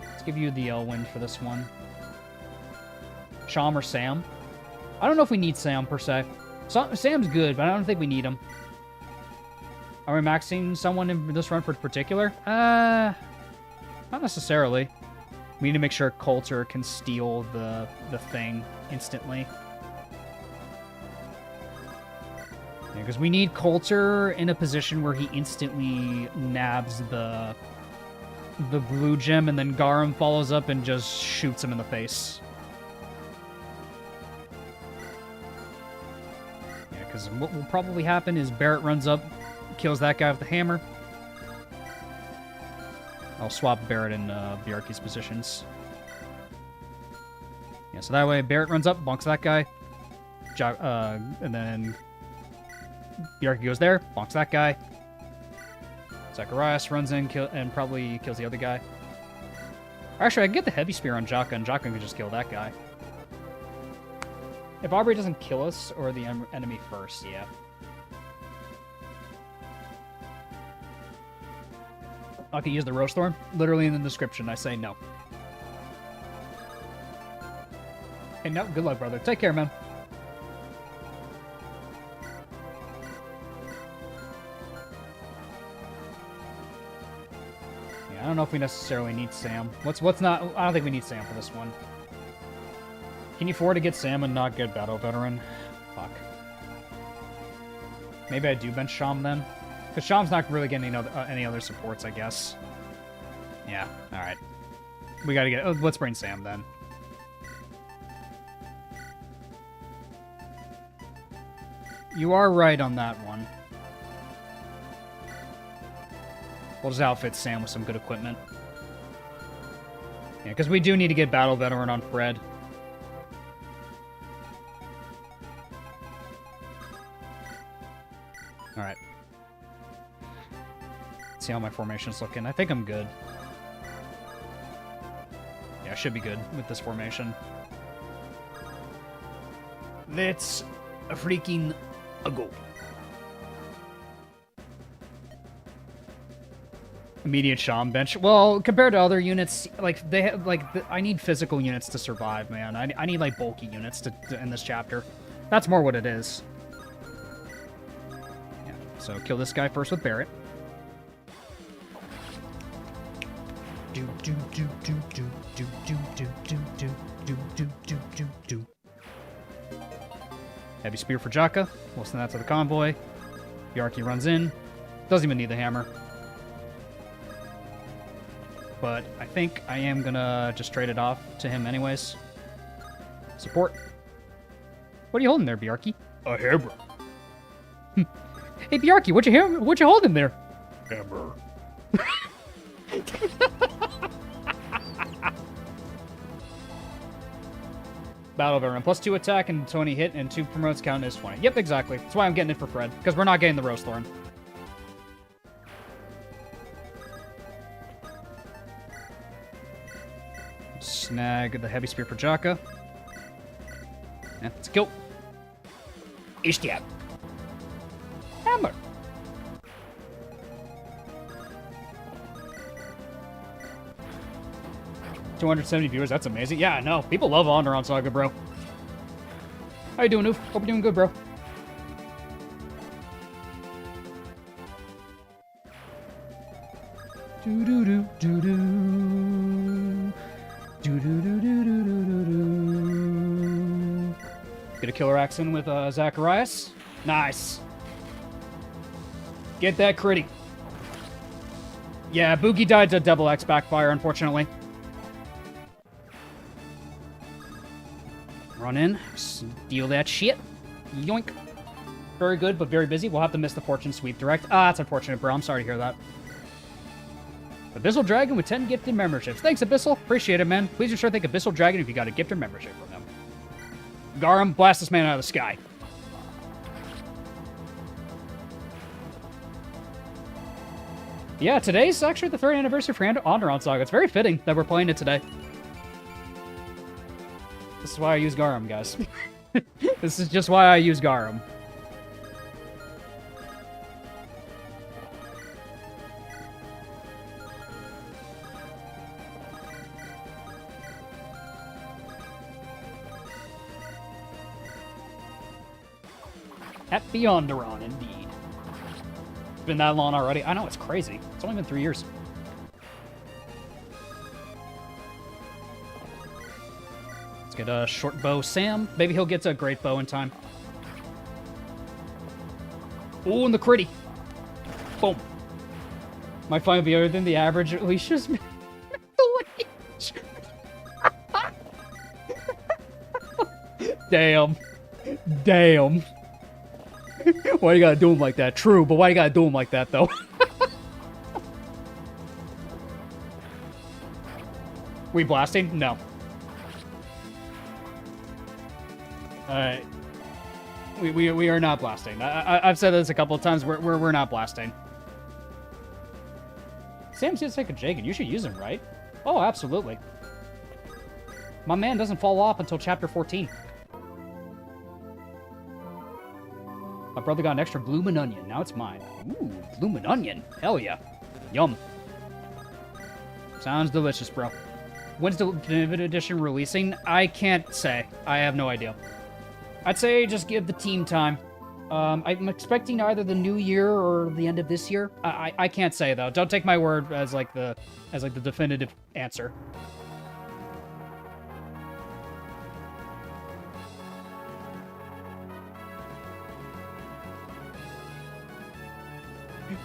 [SPEAKER 1] Let's give you the Elwind for this one. Sham or Sam? I don't know if we need Sam, per se. Sam's good, but I don't think we need him. Are we maxing someone in this run for particular? Not necessarily. We need to make sure Coulter can steal the thing instantly. Yeah, because we need Coulter in a position where he instantly nabs the blue gem, and then Garum follows up and just shoots him in the face. Yeah, because what will probably happen is Barrett runs up, kills that guy with the hammer. I'll swap Barrett and Bjarki's positions. Yeah, so that way Barrett runs up, bonks that guy, and then Bjarki goes there, bonks that guy. Zacharias runs in and probably kills the other guy. Actually, I can get the heavy spear on Jaka, and Jaka can just kill that guy. If Aubrey doesn't kill us or the enemy first, yeah. I can use the Rosethorn. Literally in the description, I say no. Hey, no, good luck, brother. Take care, man. Yeah, I don't know if we necessarily need Sam. What's not? I don't think we need Sam for this one. Can you afford to get Sam and not get Battle Veteran? Fuck. Maybe I do bench Sham then. Because Sham's not really getting any other supports, I guess. Yeah, alright. We gotta get... Oh, let's bring Sam, then. You are right on that one. We'll just outfit Sam with some good equipment. Yeah, because we do need to get Battle Veteran on Fred. Alright. See how my formation's looking. I think I'm good. Yeah, I should be good with this formation. Let's freaking go. Immediate Sham bench. Well, compared to other units, like they have, I need physical units to survive, man. I need like bulky units to in this chapter. That's more what it is. Yeah. So kill this guy first with Barrett. Do do do do do do do do do do do do do do do. Heavy spear for Jaka. We'll send that to the convoy. Bjarki runs in. Doesn't even need the hammer. But I think I am gonna just trade it off to him anyways. Support. What are you holding there, Bjarki?
[SPEAKER 3] A hammer.
[SPEAKER 1] Hey, Bjarki, what you holding there?
[SPEAKER 3] Hammer.
[SPEAKER 1] Battle Veteran. +2 attack and 20 hit and 2 promotes count is 20. Yep, exactly. That's why I'm getting it for Fred. Because we're not getting the Rosethorn. Snag the heavy spear for Jaka. Yeah, let's kill.
[SPEAKER 4] Ishtiak.
[SPEAKER 1] Hammer. $270 viewers, that's amazing. Yeah, I know. People love Andaron Saga, bro. How you doing, Noof? Hope you're doing good, bro. Do-do-do, do-do. Do-do-do-do-do-do-do. Get a killer axe in with Zacharias. Nice. Get that critty. Yeah, Boogie died to double X backfire, unfortunately. Run in, steal that shit. Yoink. Very good, but very busy. We'll have to miss the fortune sweep direct. Ah, that's unfortunate, bro. I'm sorry to hear that. Abyssal Dragon with 10 gifted memberships. Thanks, Abyssal. Appreciate it, man. Please be sure to thank Abyssal Dragon if you got a gifted membership from them. Garum, blast this man out of the sky. Yeah, today's actually the 3rd anniversary for Andaron Saga. It's very fitting that we're playing it today. This is why I use Garum, guys. This is just why I use Garum. Happy Andaron, indeed. It's been that long already. I know, it's crazy. It's only been 3 years. Let's get a short bow Sam. Maybe he'll get to a great bow in time. Ooh, and the critty. Boom. Might find better than the average Alicia's. Damn. Damn. Why you gotta do him like that? True, but why you gotta do him like that, though? We blasting? No. Alright. We are not blasting. I've said this a couple of times. We're not blasting. Sam's gonna take a Jagan. You should use him, right? Oh, absolutely. My man doesn't fall off until chapter 14. My brother got an extra bloomin' onion. Now it's mine. Ooh, bloomin' onion. Hell yeah. Yum. Sounds delicious, bro. When's the Limited Edition releasing? I can't say. I have no idea. I'd say just give the team time. I'm expecting either the new year or the end of this year. I can't say, though. Don't take my word as like the definitive answer.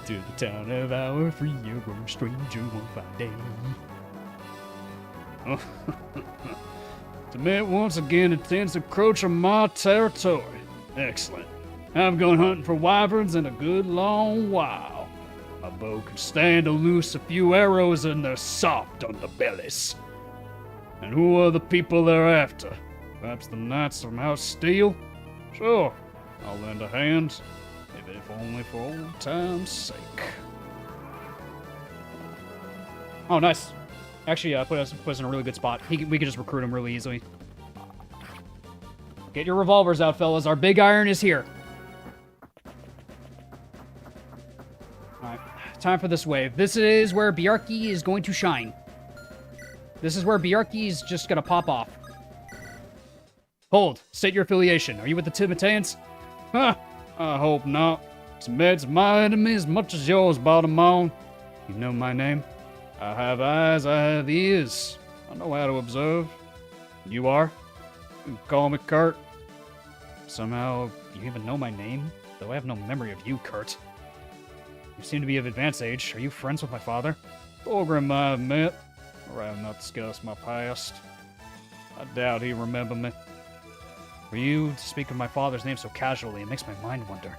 [SPEAKER 1] To the town of our free, you're a stranger one fine day. The man once again intends to encroach on my territory. Excellent. I've gone hunting for wyverns in a good long while. My bow can stand to loose a few arrows and they're soft on the bellies. And who are the people they're after? Perhaps the knights from House Steel? Sure, I'll lend a hand. If only for old time's sake. Oh, nice. Actually, put us in a really good spot. We could just recruit him really easily. Get your revolvers out, fellas. Our big iron is here. Alright, time for this wave. This is where Bjarki is going to shine. This is where Bjarki is just gonna pop off. Hold. State your affiliation. Are you with the Timoteans? Huh. I hope not. Timid's my enemy as much as yours, Baltimore. You know my name. I have eyes, I have ears. I know how to observe. You are? You can call me Kurt. Somehow, you even know my name? Though I have no memory of you, Kurt. You seem to be of advanced age. Are you friends with my father? Pilgrim, I admit. Or I have not discussed my past. I doubt he remembered me. For you to speak of my father's name so casually, it makes my mind wonder.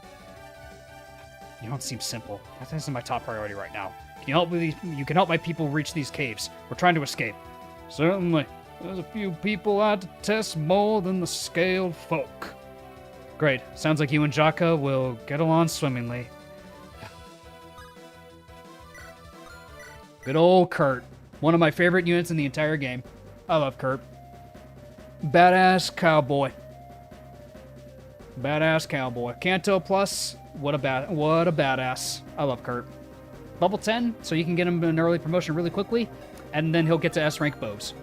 [SPEAKER 1] You don't seem simple. That isn't my top priority right now. Can you help with these? You can help my people reach these caves. We're trying to escape. Certainly. There's a few people I detest more than the scaled folk. Great. Sounds like you and Jaka will get along swimmingly. Good old Kurt. One of my favorite units in the entire game. I love Kurt. Badass cowboy. Badass cowboy. Kanto plus, what a badass. I love Kurt. Level 10, so you can get him an early promotion really quickly, and then he'll get to S rank bows.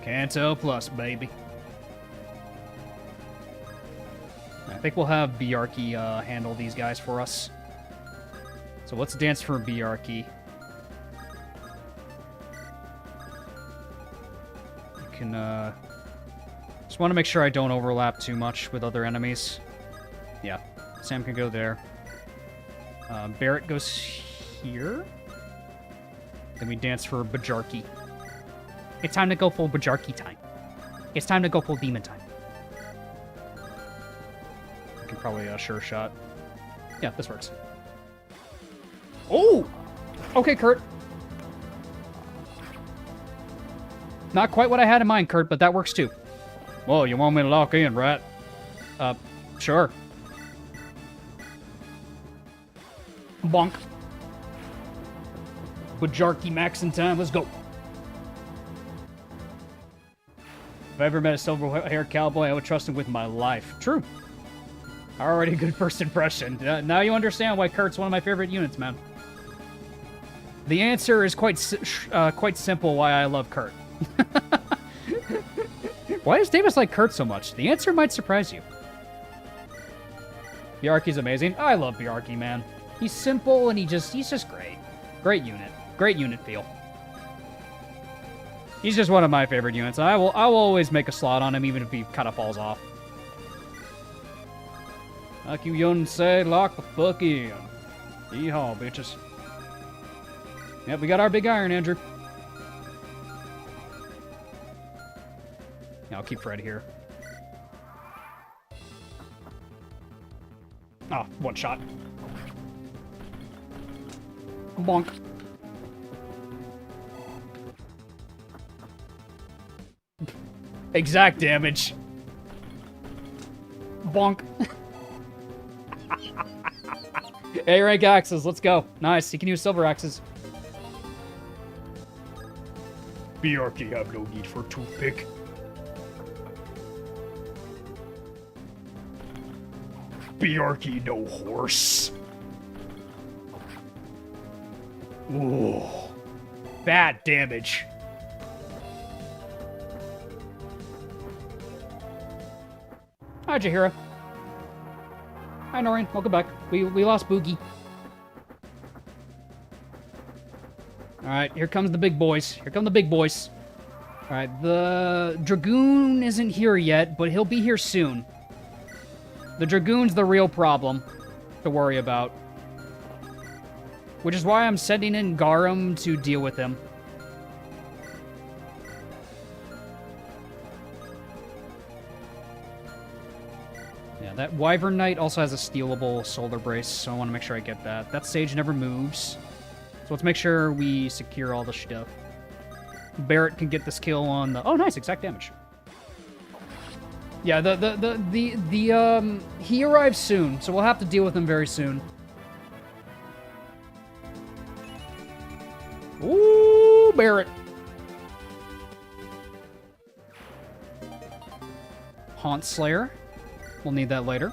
[SPEAKER 1] Kanto plus, baby. I think we'll have Bjarki handle these guys for us. So let's dance for Bjarki. Can just want to make sure I don't overlap too much with other enemies. Yeah, Sam can go there. Barrett goes here. Then we dance for Bjarki. It's time to go full Bjarki time. It's time to go full demon time. can probably sure shot. Yeah, this works. Oh! Okay, Kurt. Not quite what I had in mind, Kurt, but that works too. Well, you want me to lock in, right? Sure. Bonk. Bajarki max in time, let's go. If I ever met a silver-haired cowboy, I would trust him with my life. True. Already a good first impression. Now you understand why Kurt's one of my favorite units, man. The answer is quite simple why I love Kurt. Why does Davis like Kurt so much? The answer might surprise you. Bjarki's amazing. I love Bjarki, man. He's simple and he's just great. Great unit. Great unit feel. He's just one of my favorite units. I will always make a slot on him even if he kind of falls off. Like you young say, lock the fuck in. Yeehaw, bitches. Yep, we got our big iron, Andrew. Yeah, I'll keep Fred here. Oh, one shot. Bonk. Exact damage. Bonk. A-rank axes, let's go. Nice, he can use silver axes.
[SPEAKER 3] Bjarki have no need for toothpick. Bjarki no horse.
[SPEAKER 1] Ooh. Bad damage. Hi, Jahira. Hi, Noreen. Welcome back. We lost Boogie. Alright, here comes the big boys. Here come the big boys. Alright, the Dragoon isn't here yet, but he'll be here soon. The Dragoon's the real problem to worry about. Which is why I'm sending in Garum to deal with him. Yeah, that Wyvern Knight also has a stealable Solar Brace, so I want to make sure I get that. That Sage never moves. So let's make sure we secure all the stuff. Barrett can get this kill on the... Oh, nice, exact damage. Yeah, he arrives soon, so we'll have to deal with him very soon. Ooh, Barrett. Haunt Slayer. We'll need that later.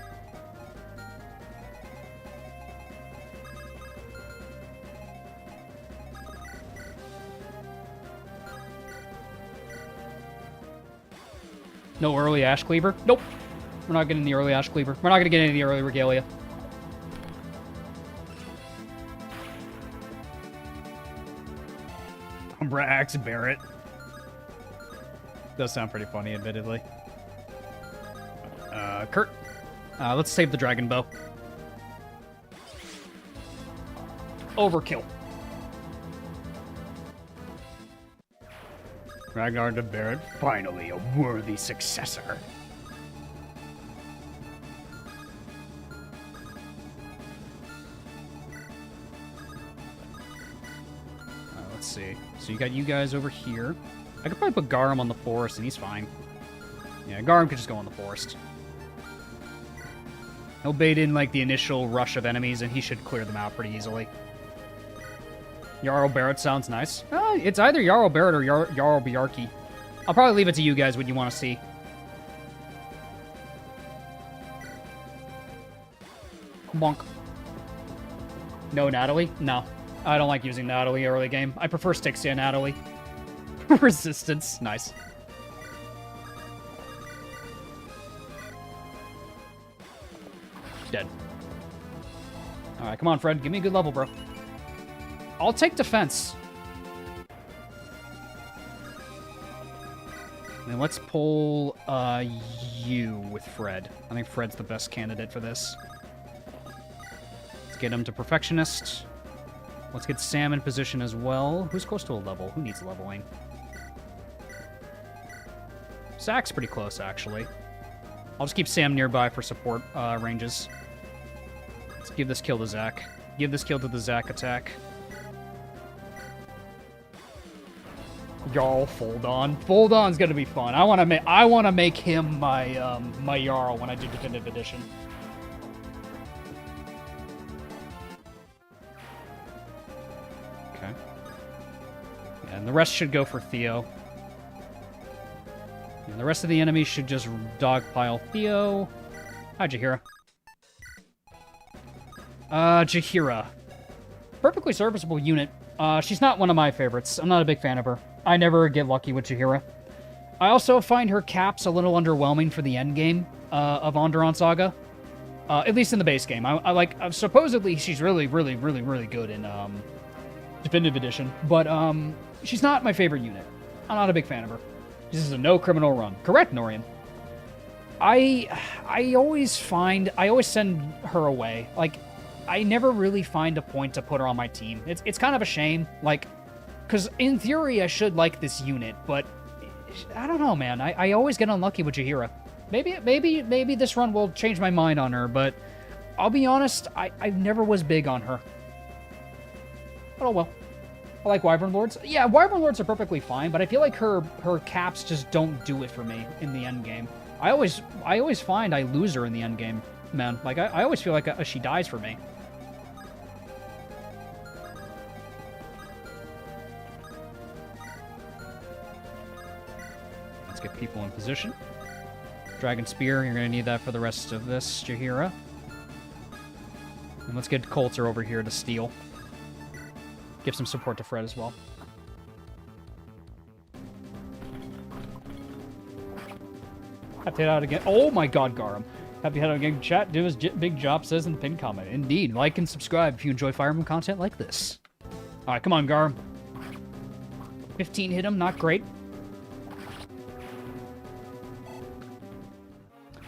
[SPEAKER 1] No early Ashcleaver? Nope. We're not getting the early Ashcleaver. We're not going to get any of the early Regalia. Umbra Axe Barrett. Does sound pretty funny, admittedly. Kurt. Let's save the Dragon Bow. Overkill. Ragnar to Barrett, finally a worthy successor. Let's see. So you got you guys over here. I could probably put Garum on the forest and he's fine. Yeah, Garum could just go on the forest. He'll bait in like the initial rush of enemies and he should clear them out pretty easily. Jarl Barrett sounds nice. It's either Jarl Barrett or Jarl Bjarki. I'll probably leave it to you guys what you want to see. Bonk. No Natalie? No. I don't like using Natalie early game. I prefer Stixia Natalie. Resistance. Nice. Dead. Alright, come on, Fred. Give me a good level, bro. I'll take defense. And let's pull you with Fred. I think Fred's the best candidate for this. Let's get him to Perfectionist. Let's get Sam in position as well. Who's close to a level? Who needs leveling? Zach's pretty close, actually. I'll just keep Sam nearby for support ranges. Let's give this kill to Zac. Give this kill to the Zac attack. Jarl, Fold On. Fold On's gonna be fun. I wanna make him my my Jarl when I do Definitive Edition. Okay. Yeah, and the rest should go for Theo. And the rest of the enemies should just dogpile Theo. Hi, Jaheira. Jaheira. Perfectly serviceable unit. She's not one of my favorites. I'm not a big fan of her. I never get lucky with Jaheira. I also find her caps a little underwhelming for the endgame of Andaron Saga. At least in the base game. I like, supposedly she's really good in Definitive Edition. But she's not my favorite unit. I'm not a big fan of her. This is a no criminal run. Correct, Norian. I always send her away. Like, I never really find a point to put her on my team. It's kind of a shame. Like, because in theory I should like this unit, but I don't know, man. I always get unlucky with Jaheira. Maybe this run will change my mind on her, but I'll be honest, I never was big on her. But oh well. I like Wyvern Lords. Yeah, Wyvern Lords are perfectly fine, but I feel like her caps just don't do it for me in the end game. I always find I lose her in the end game, man. Like, I always feel like she dies for me. Let's get people in position. Dragon Spear, you're going to need that for the rest of this, Jaheira. And let's get Coulter over here to steal. Give some support to Fred as well. Have to head out again. Oh my god, Garum. Have to head out again. Chat, do as Big Job says in the pinned comment. Indeed. Like and subscribe if you enjoy Fire Emblem content like this. Alright, come on, Garum. 15 hit him, not great.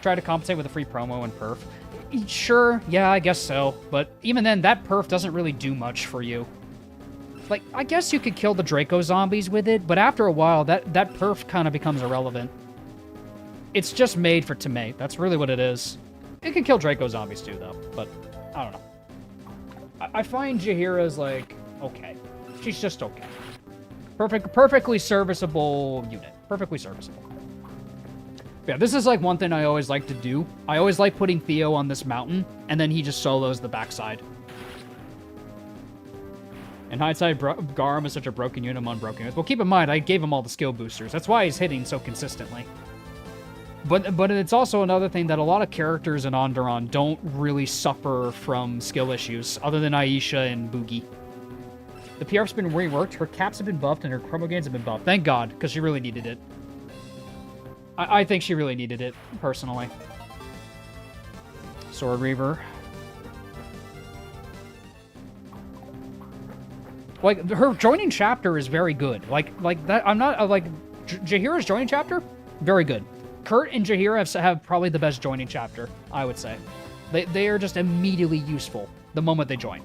[SPEAKER 1] Try to compensate with a free promo and perf. Sure, yeah, I guess so. But even then, that perf doesn't really do much for you. Like, I guess you could kill the Draco zombies with it, but after a while, that perf kind of becomes irrelevant. It's just made for Tame. That's really what it is. It can kill Draco zombies too, though, but I don't know. I find Jaheira's, like, okay. She's just okay. Perfectly serviceable unit. Perfectly serviceable. Yeah, this is, like, one thing I always like to do. I always like putting Theo on this mountain, and then he just solos the backside. And hindsight, Garum is such a broken unit among broken units. Well, keep in mind, I gave him all the skill boosters. That's why he's hitting so consistently. But it's also another thing that a lot of characters in Andaron don't really suffer from skill issues, other than Aisha and Boogie. The PR's been reworked, her caps have been buffed, and her chromo gains have been buffed. Thank God, because she really needed it. I think she really needed it, personally. Sword Reaver. Like, her joining chapter is very good. Like that, I'm not, like, Jaheira's joining chapter? Very good. Kurt and Jaheira have probably the best joining chapter, I would say. They are just immediately useful the moment they join.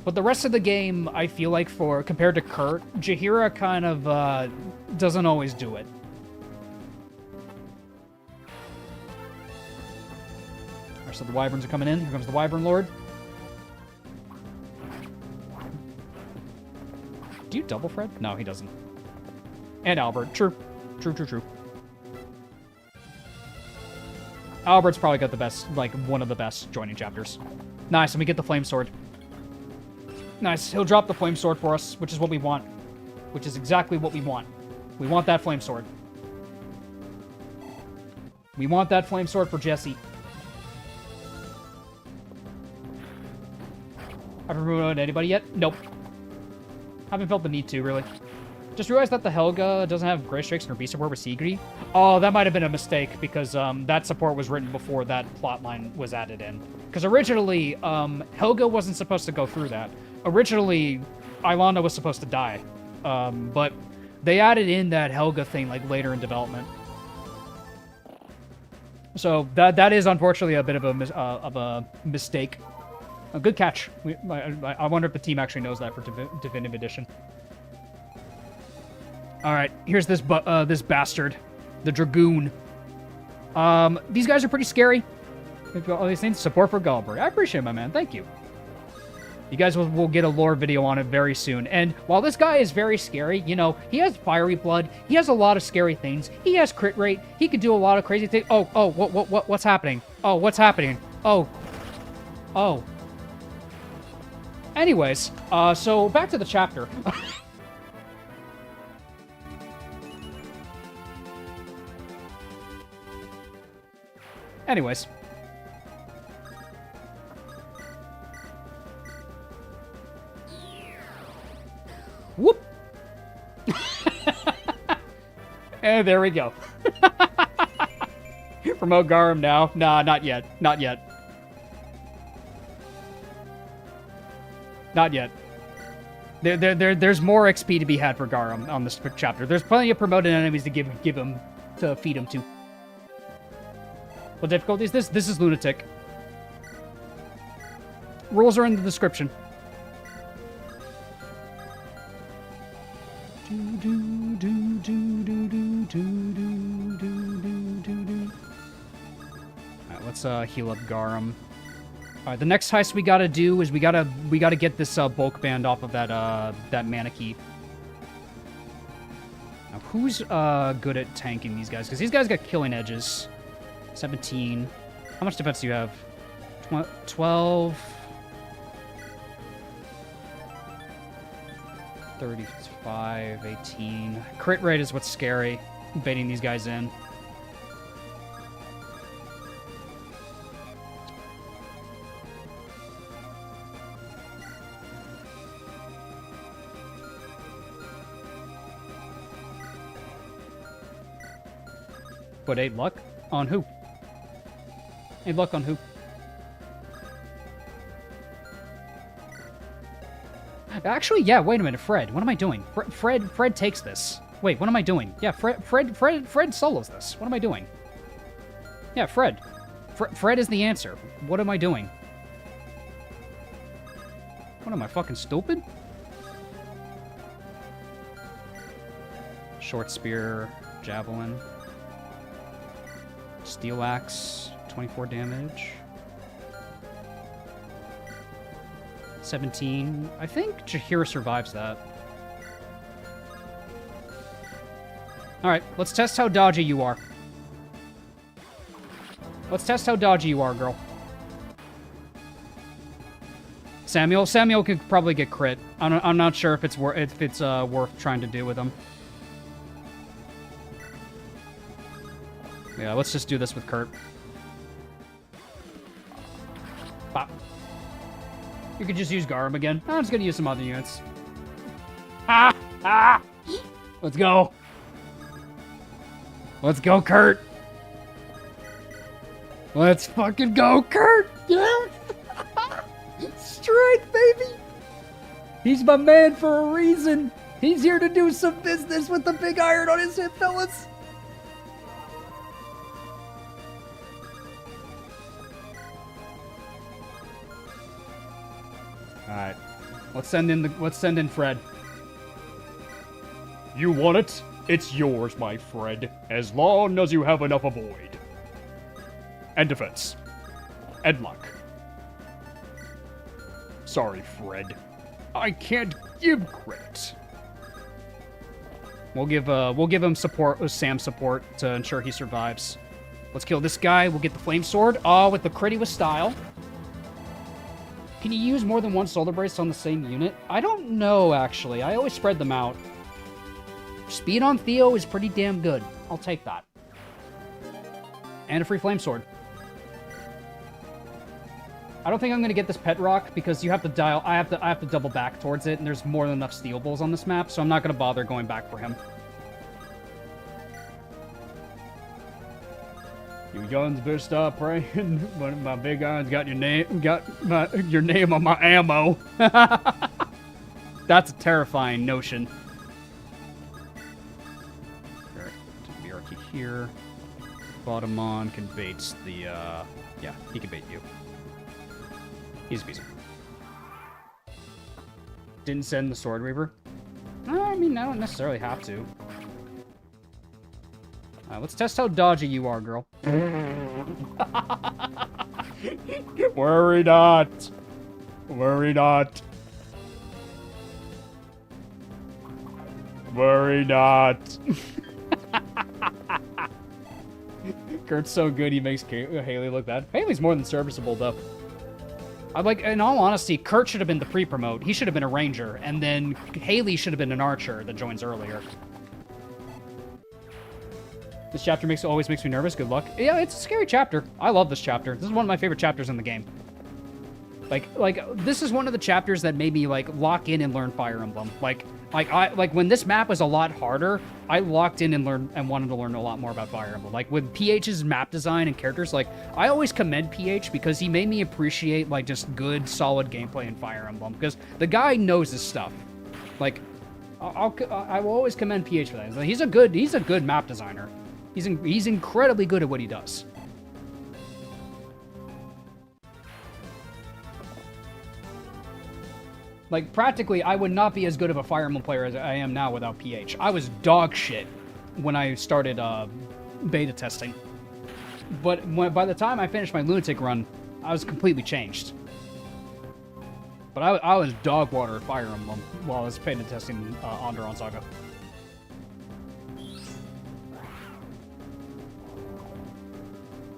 [SPEAKER 1] But the rest of the game, I feel like compared to Kurt, Jaheira kind of, doesn't always do it. Alright, so the Wyverns are coming in. Here comes the Wyvern Lord. Do you double Fred? No, he doesn't. And Albert. True. True. Albert's probably got the best, like, one of the best joining chapters. Nice, and we get the Flame Sword. Nice, he'll drop the Flame Sword for us, which is what we want. Which is exactly what we want. We want that Flame Sword. We want that Flame Sword for Jesse. Haven't ruined anybody yet? Nope. Haven't felt the need to, really. Just realized that the Helga doesn't have Gray Strix nor B support with Sigrid. Oh, that might have been a mistake, because that support was written before that plotline was added in. Because originally, Helga wasn't supposed to go through that. Originally, Ilana was supposed to die. But they added in that Helga thing, like, later in development. So, that is unfortunately a bit of a mistake. A good catch. I wonder if the team actually knows that for Definitive Edition. All right, here's this bastard, the Dragoon. These guys are pretty scary. We've got all these things. Support for Gullberg. I appreciate it, my man. Thank you. You guys will get a lore video on it very soon. And while this guy is very scary, you know, he has fiery blood. He has a lot of scary things. He has crit rate. He could do a lot of crazy things. What's happening? Oh, what's happening? Oh. Anyways, so back to the chapter. Anyways. Whoop! And there we go. Promote Garum now. Nah, not yet. Not yet. Not yet. There's more XP to be had for Garum on this chapter. There's plenty of promoted enemies to give him to feed him to. What difficulty is this? This is Lunatic. Rules are in the description. Alright, let's heal up Garum. Alright, the next heist we gotta do is we gotta get this bulk band off of that mana key. Now who's good at tanking these guys? Because these guys got killing edges. 17. How much defense do you have? 12. 35, 18. Crit rate is what's scary. Baiting these guys in. Put 8 luck on who? 8 luck on who? Actually, yeah, wait a minute, Fred. What am I doing? Fred takes this. Wait, what am I doing? Yeah, Fred solos this. What am I doing? Yeah, Fred. Fred is the answer. What am I doing? What am I, fucking stupid? Short spear, javelin. Steel axe, 24 damage. 17. I think Jahira survives that. Alright, let's test how dodgy you are. Let's test how dodgy you are, girl. Samuel could probably get crit. I'm not sure if it's worth trying to do with him. Yeah, let's just do this with Kurt. Pop. You could just use Garum again. I'm just gonna use some other units. Let's go. Let's go, Kurt. Let's fucking go, Kurt. Yes. Strength, baby. He's my man for a reason. He's here to do some business with the big iron on his hip, fellas. Alright. Let's send in Fred.
[SPEAKER 2] You want it? It's yours, my Fred, as long as you have enough avoid. And defense. And luck. Sorry, Fred. I can't give credit.
[SPEAKER 1] We'll give him support, Sam support, to ensure he survives. Let's kill this guy. We'll get the flame sword. Oh, with the critty with style. Can you use more than one solar brace on the same unit? I don't know, actually. I always spread them out. Speed on Theo is pretty damn good. I'll take that. And a free flame sword. I don't think I'm gonna get this pet rock because you have to dial. I have to double back towards it, and there's more than enough stealables on this map, so I'm not gonna bother going back for him.
[SPEAKER 2] You guns better stop praying. When my big iron's got your your name on my ammo.
[SPEAKER 1] That's a terrifying notion. Miraki here. Bottom on can bait the yeah, he can bait you. Easy peasy. Didn't send the Sword Reaver? I mean, I don't necessarily have to. Alright, let's test how dodgy you are, girl.
[SPEAKER 2] Worry not. Worry not. Worry not.
[SPEAKER 1] Kurt's so good, he makes Haley look bad. Haley's more than serviceable, though. In all honesty, Kurt should have been the pre-promote. He should have been a ranger, and then Haley should have been an archer that joins earlier. This chapter always makes me nervous. Good luck. Yeah, it's a scary chapter. I love this chapter. This is one of my favorite chapters in the game. This is one of the chapters that made me lock in and learn Fire Emblem. When this map was a lot harder, I locked in and learned and wanted to learn a lot more about Fire Emblem. With PH's map design and characters, I always commend PH because he made me appreciate just good, solid gameplay in Fire Emblem because the guy knows his stuff. I will always commend PH for that. He's a good map designer. He's incredibly good at what he does. Practically, I would not be as good of a Fire Emblem player as I am now without PH. I was dog shit when I started beta testing. But by the time I finished my Lunatic run, I was completely changed. But I was dog water at Fire Emblem while I was beta testing Andaron Saga.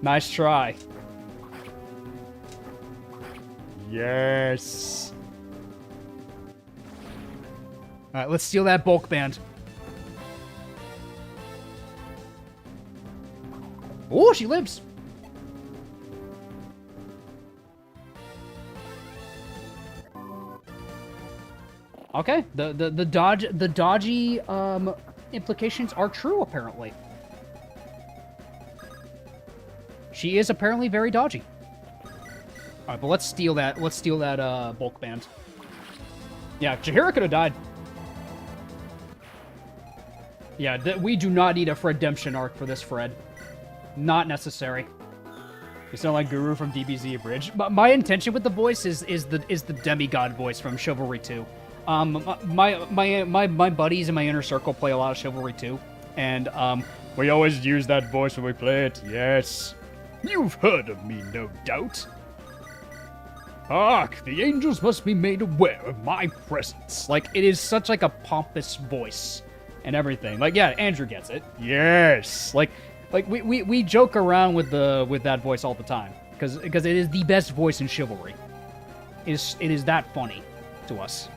[SPEAKER 1] Nice try.
[SPEAKER 2] Yes.
[SPEAKER 1] All right, let's steal that bulk band. Oh, she lives. Okay, the dodgy implications are true apparently. She is apparently very dodgy. All right, but let's steal that. Let's steal that bulk band. Yeah, Jaheira could have died. Yeah, we do not need a Fredemption arc for this Fred. Not necessary. You sound like Guru from DBZ Abridged. But my intention with the voice is the demigod voice from Chivalry 2. My buddies in my inner circle play a lot of Chivalry 2, and
[SPEAKER 2] we always use that voice when we play it. Yes.
[SPEAKER 3] You've heard of me, no doubt.
[SPEAKER 1] Hark, the angels must be made aware of my presence. It is such a pompous voice and everything. Yeah, Andrew gets it.
[SPEAKER 2] Yes.
[SPEAKER 1] We joke around with that voice all the time because it is the best voice in Chivalry. It is that funny to us.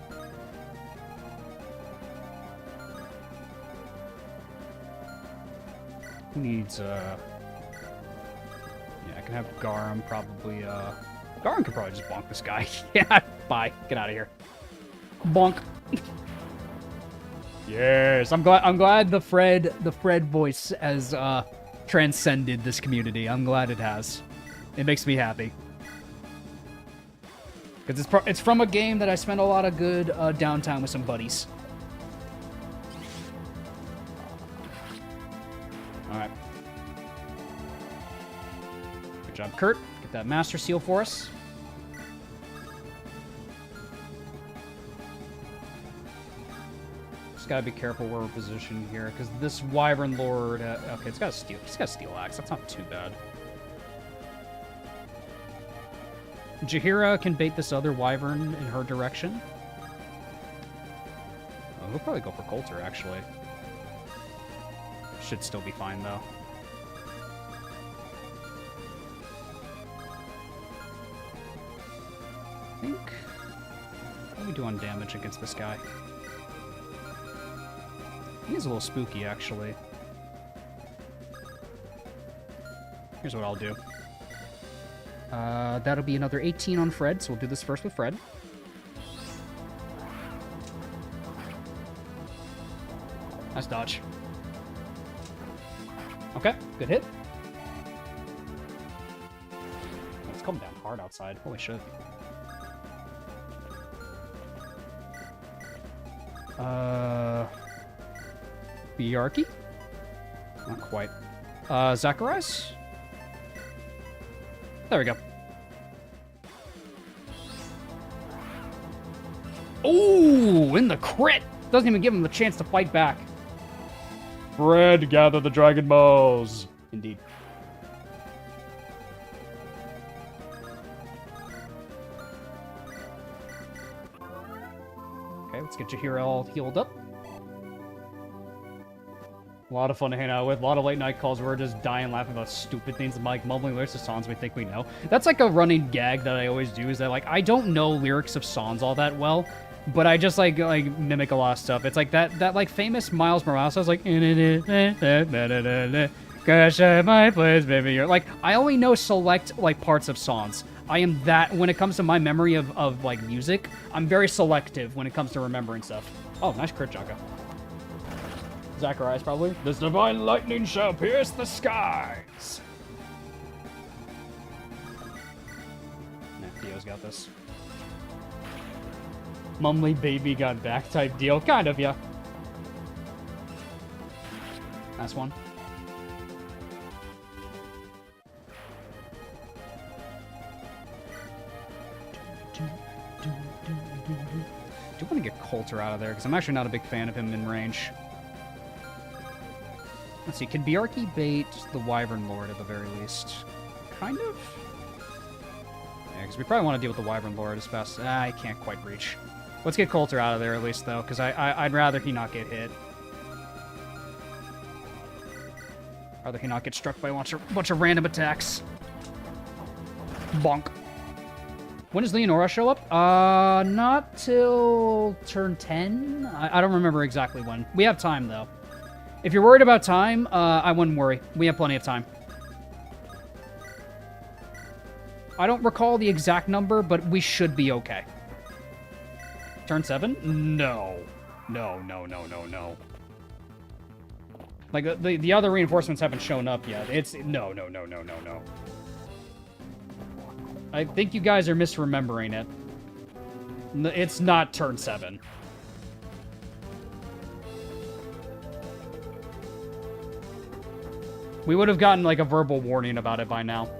[SPEAKER 1] Who needs Yeah, I can have Garum probably Garum could probably just bonk this guy. Yeah, bye. Get out of here. Bonk.
[SPEAKER 2] Yes.
[SPEAKER 1] I'm glad the Fred voice has transcended this community. I'm glad it has. It makes me happy. Because it's from a game that I spent a lot of good downtime with some buddies. Alright. Good job, Kurt. Get that Master Seal for us. Just gotta be careful where we're positioned here, because this Wyvern Lord... okay, it's got a steel. He's got a steel axe. That's not too bad. Jaheira can bait this other Wyvern in her direction. Oh, he'll probably go for Coulter, actually. Should still be fine, though. I think... What do we do on damage against this guy? He is a little spooky, actually. Here's what I'll do. That'll be another 18 on Fred, so we'll do this first with Fred. Nice dodge. Okay, good hit. It's coming down hard outside. Holy shit. Bjarki? Not quite. Zacharias? There we go. Ooh, in the crit! Doesn't even give him the chance to fight back.
[SPEAKER 2] Fred, gather the Dragon Balls.
[SPEAKER 1] Indeed. Okay, let's get you here all healed up. A lot of fun to hang out with. A lot of late night calls where we're just dying laughing about stupid things like mumbling lyrics of songs we think we know. That's like a running gag that I always do, is that like I don't know lyrics of songs all that well, but I just like mimic a lot of stuff. It's like that like famous Miles Morales. I was like, gosh, my place, baby. You're like, I only know select like parts of songs. I am that when it comes to my memory of like music. I'm very selective when it comes to remembering stuff. Oh, nice crit, Jaka. Zacharias, probably.
[SPEAKER 2] This divine lightning shall pierce the skies.
[SPEAKER 1] Nah, Dio's got this. Mumly baby got back type deal. Kind of, yeah. Nice one. Do want to get Coulter out of there, because I'm actually not a big fan of him in range. Let's see, can Bjarki bait the Wyvern Lord at the very least? Kind of? Yeah, because we probably want to deal with the Wyvern Lord as fast as... I can't quite reach. Let's get Coulter out of there at least, though, because I'd rather he not get hit. Rather he not get struck by a bunch of random attacks. Bonk. When does Leonora show up? Not till turn 10? I don't remember exactly when. We have time, though. If you're worried about time, I wouldn't worry. We have plenty of time. I don't recall the exact number, but we should be okay. Turn 7? No. No. Like, the other reinforcements haven't shown up yet. It's... No. I think you guys are misremembering it. It's not turn 7. We would have gotten, like, a verbal warning about it by now.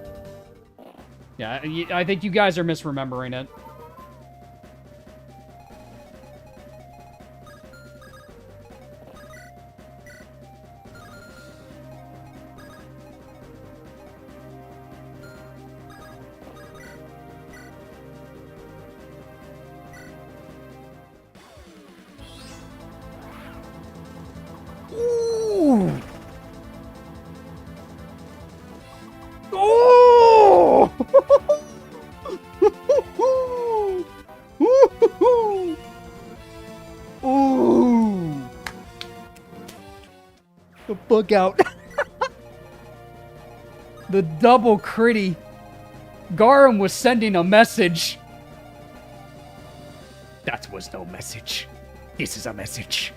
[SPEAKER 1] Yeah, I think you guys are misremembering it. Book out. The double critty. Garum was sending a message.
[SPEAKER 3] That was no message. This is a message.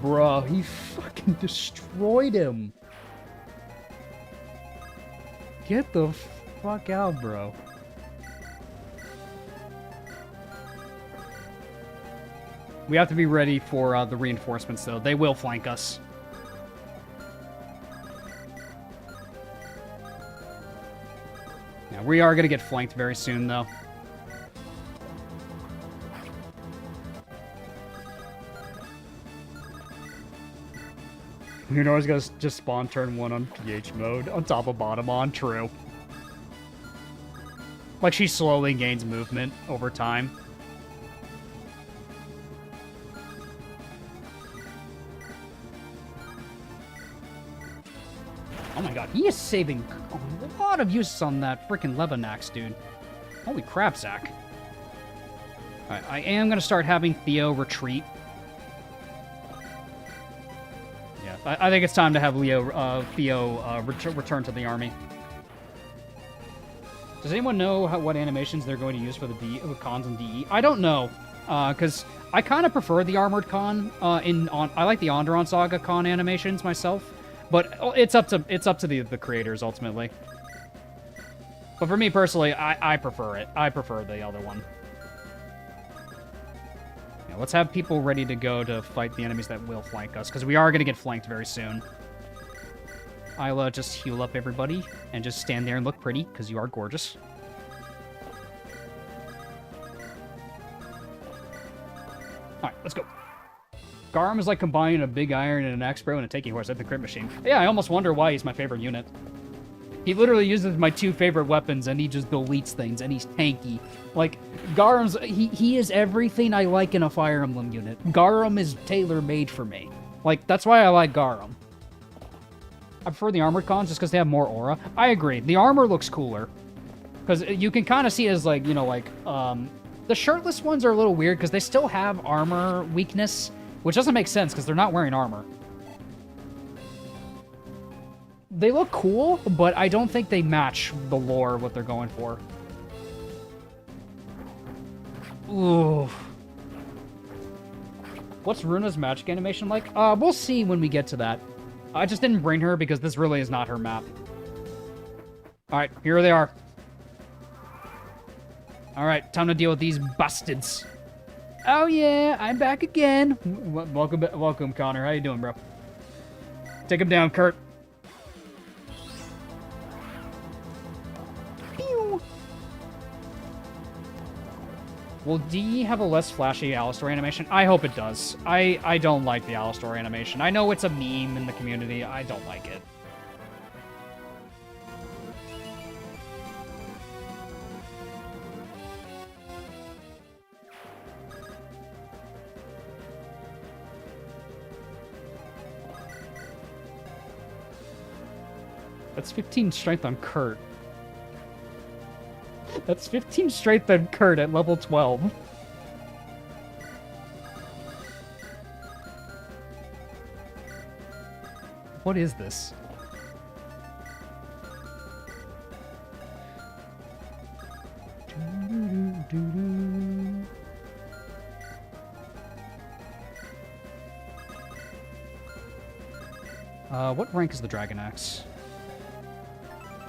[SPEAKER 1] Bruh, he fucking destroyed him. Get the fuck out, bro. We have to be ready for the reinforcements, though. They will flank us. Yeah, we are going to get flanked very soon, though. You're always going to just spawn turn 1 on PH mode on top of bottom on. True. Like, she slowly gains movement over time. Oh my god, he is saving a lot of uses on that freaking Levonax, dude. Holy crap, Zach. Alright, I am going to start having Theo retreat. Yeah, I think it's time to have Theo return to the army. Does anyone know what animations they're going to use for the cons and DE? I don't know, because I kind of prefer the Armored Con. I like the Andaron Saga con animations myself. But it's up to the creators ultimately. But for me personally, I prefer it. I prefer the other one. Yeah, let's have people ready to go to fight the enemies that will flank us, because we are going to get flanked very soon. I'll just heal up everybody and just stand there and look pretty, because you are gorgeous. Alright, let's go. Garum is like combining a big iron and an axe bro and a taking horse at the crit machine. Yeah, I almost wonder why he's my favorite unit. He literally uses my 2 favorite weapons and he just deletes things and he's tanky. Like, Garum's, he is everything I like in a Fire Emblem unit. Garum is tailor-made for me. Like, that's why I like Garum. I prefer the armored cons just because they have more aura. I agree. The armor looks cooler. Because you can kind of see it as, like, you know, like, the shirtless ones are a little weird because they still have armor weakness, which doesn't make sense because they're not wearing armor. They look cool, but I don't think they match the lore, what they're going for. Ooh. What's Runa's magic animation like? We'll see when we get to that. I just didn't bring her because this really is not her map. Alright, here they are. Alright, time to deal with these bastards. Oh yeah, I'm back again. Welcome, Connor. How you doing, bro? Take him down, Kurt. Pew. Will D have a less flashy Alistar animation? I hope it does. I don't like the Alistar animation. I know it's a meme in the community. I don't like it. That's 15 strength on Kurt. That's 15 strength on Kurt at level 12. What is this? What rank is the Dragon Axe?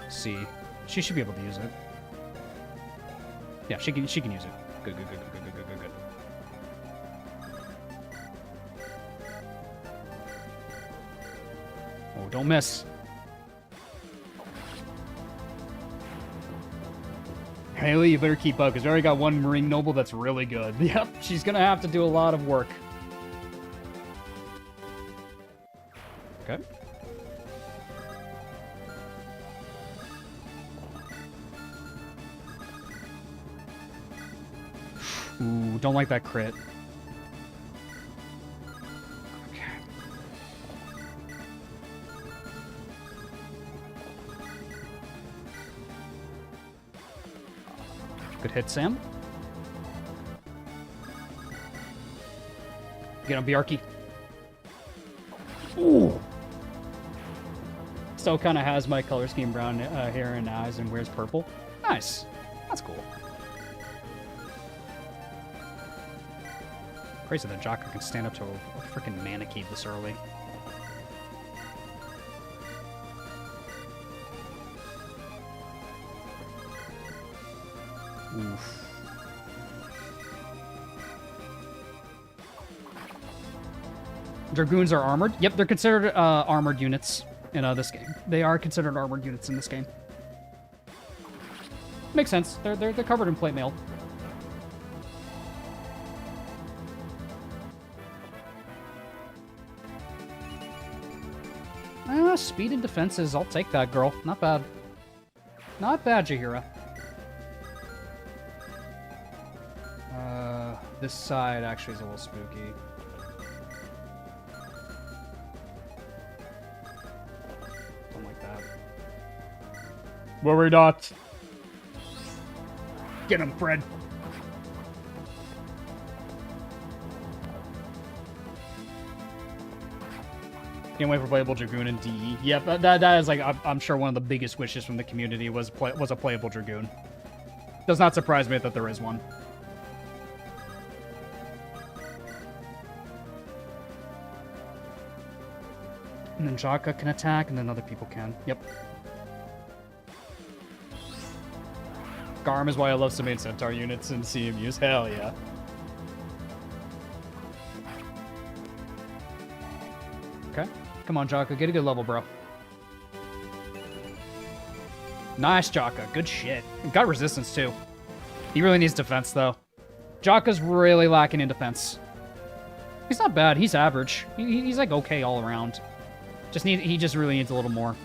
[SPEAKER 1] C. She should be able to use it. Yeah, she can use it. Good. Oh, don't miss. Haley, you better keep up, because we already got one Marine Noble that's really good. Yep, she's gonna have to do a lot of work. Okay. Ooh, don't like that crit. Okay. Good hit, Sam. Get him, Bjarki. Ooh. Still kind of has my color scheme brown hair and eyes and wears purple. Nice. That's cool. Crazy that Jocker can stand up to a freaking Manakee this early. Oof. Dragoons are armored? Yep, they're considered armored units in this game. They are considered armored units in this game. Makes sense. They're covered in plate mail. Speed and defenses. I'll take that, girl. Not bad. Not bad, Jaheira. This side actually is a little spooky. Don't like that.
[SPEAKER 2] Worry not.
[SPEAKER 3] Get him, Fred.
[SPEAKER 1] Can't wait for playable Dragoon and DE. Yep, that is like I'm sure one of the biggest wishes from the community was a playable Dragoon. Does not surprise me that there is one. And then Jaka can attack, and then other people can. Yep. Garm is why I love Semain Centaur units and CMUs. Hell yeah. Okay. Come on, Jaka. Get a good level, bro. Nice, Jaka. Good shit. Got resistance, too. He really needs defense, though. Jaka's really lacking in defense. He's not bad. He's average. He's like okay all around. He just really needs a little more.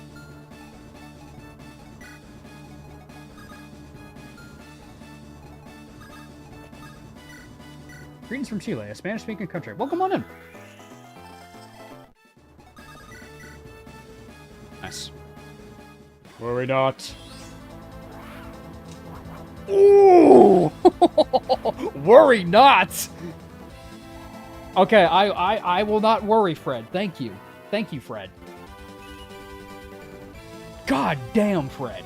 [SPEAKER 1] Greetings from Chile, a Spanish-speaking country. Welcome on in. Nice.
[SPEAKER 2] Worry not.
[SPEAKER 1] Ooh! Worry not! Okay, I will not worry, Fred. Thank you. Thank you, Fred. God damn, Fred.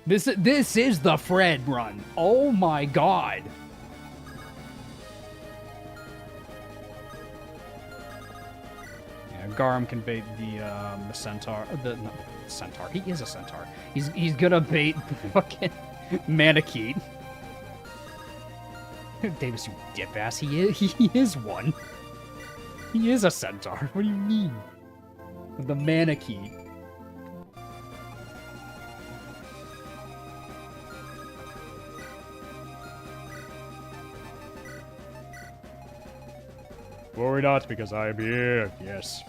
[SPEAKER 1] This is the Fred run. Oh my god. Yeah, Garum can bait the centaur. No, centaur. He is a centaur. He's gonna bait fucking Manakete. Davis, you dip ass. He is one. He is a centaur. What do you mean? The Manakete.
[SPEAKER 2] Worry not, because I am here. Yes.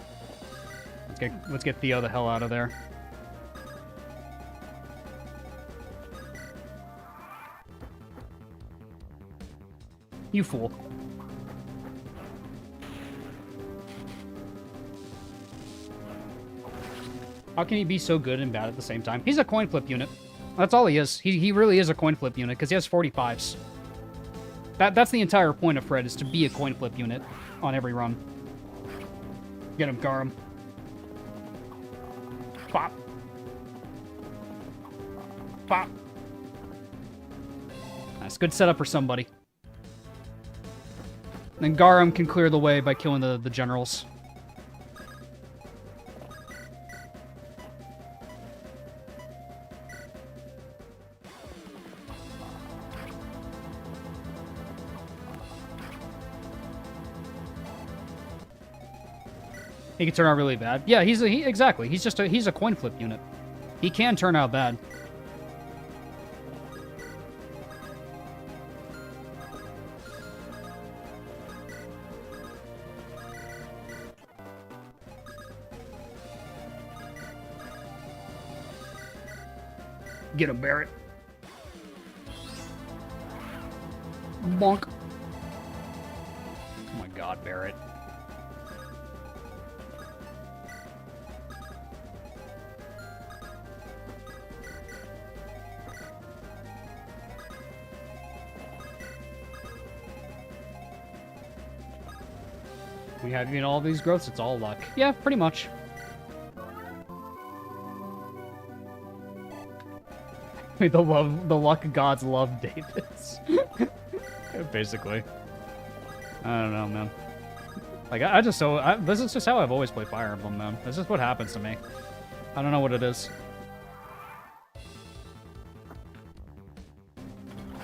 [SPEAKER 1] Let's get Theo the hell out of there. You fool. How can he be so good and bad at the same time? He's a coin flip unit. That's all he is. He really is a coin flip unit, because he has 45s. That's the entire point of Fred, is to be a coin flip unit on every run. Get him, Garum. Pop. Pop. Nice. Good setup for somebody. Then Garum can clear the way by killing the generals. He can turn out really bad. Yeah, exactly. He's a coin flip unit. He can turn out bad. Get him, Barrett. Bonk. Oh my god, Barrett. We have all these growths, it's all luck. Yeah, pretty much. The luck gods love Davis.
[SPEAKER 2] Basically.
[SPEAKER 1] I don't know, man. Like, this is just how I've always played Fire Emblem, man. This is what happens to me. I don't know what it is.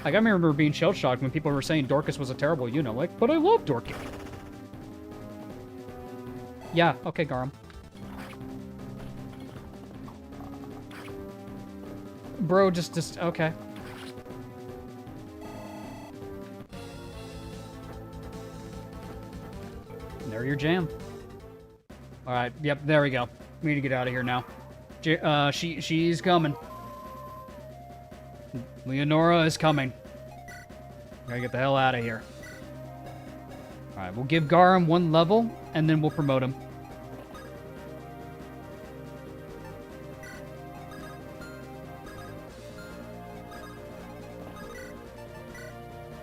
[SPEAKER 1] Like, I remember being shell-shocked when people were saying Dorcas was a terrible unit. Like, but I love Dorcas. Yeah, okay, Garum. Bro, just, okay. There your jam. Alright, yep, there we go. We need to get out of here now. She's coming. Leonora is coming. Gotta get the hell out of here. Alright, we'll give Garum 1 level, and then we'll promote him.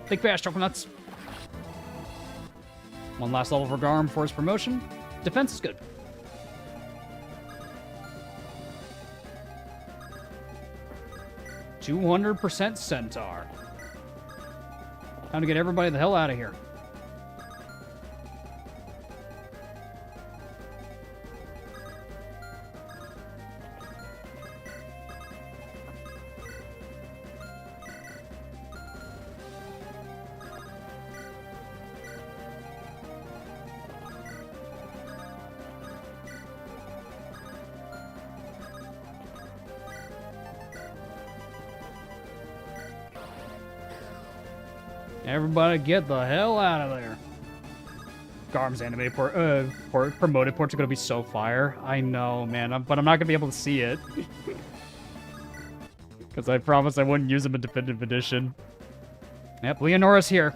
[SPEAKER 1] Think fast, Choconuts. 1 last level for Garum for his promotion. Defense is good. %200% Centaur. Time to get everybody the hell out of here. Everybody get the hell out of there. Garm's animated promoted ports are going to be so fire. I know, man, but I'm not going to be able to see it. Because I promised I wouldn't use them in Definitive Edition. Yep, Leonora's here.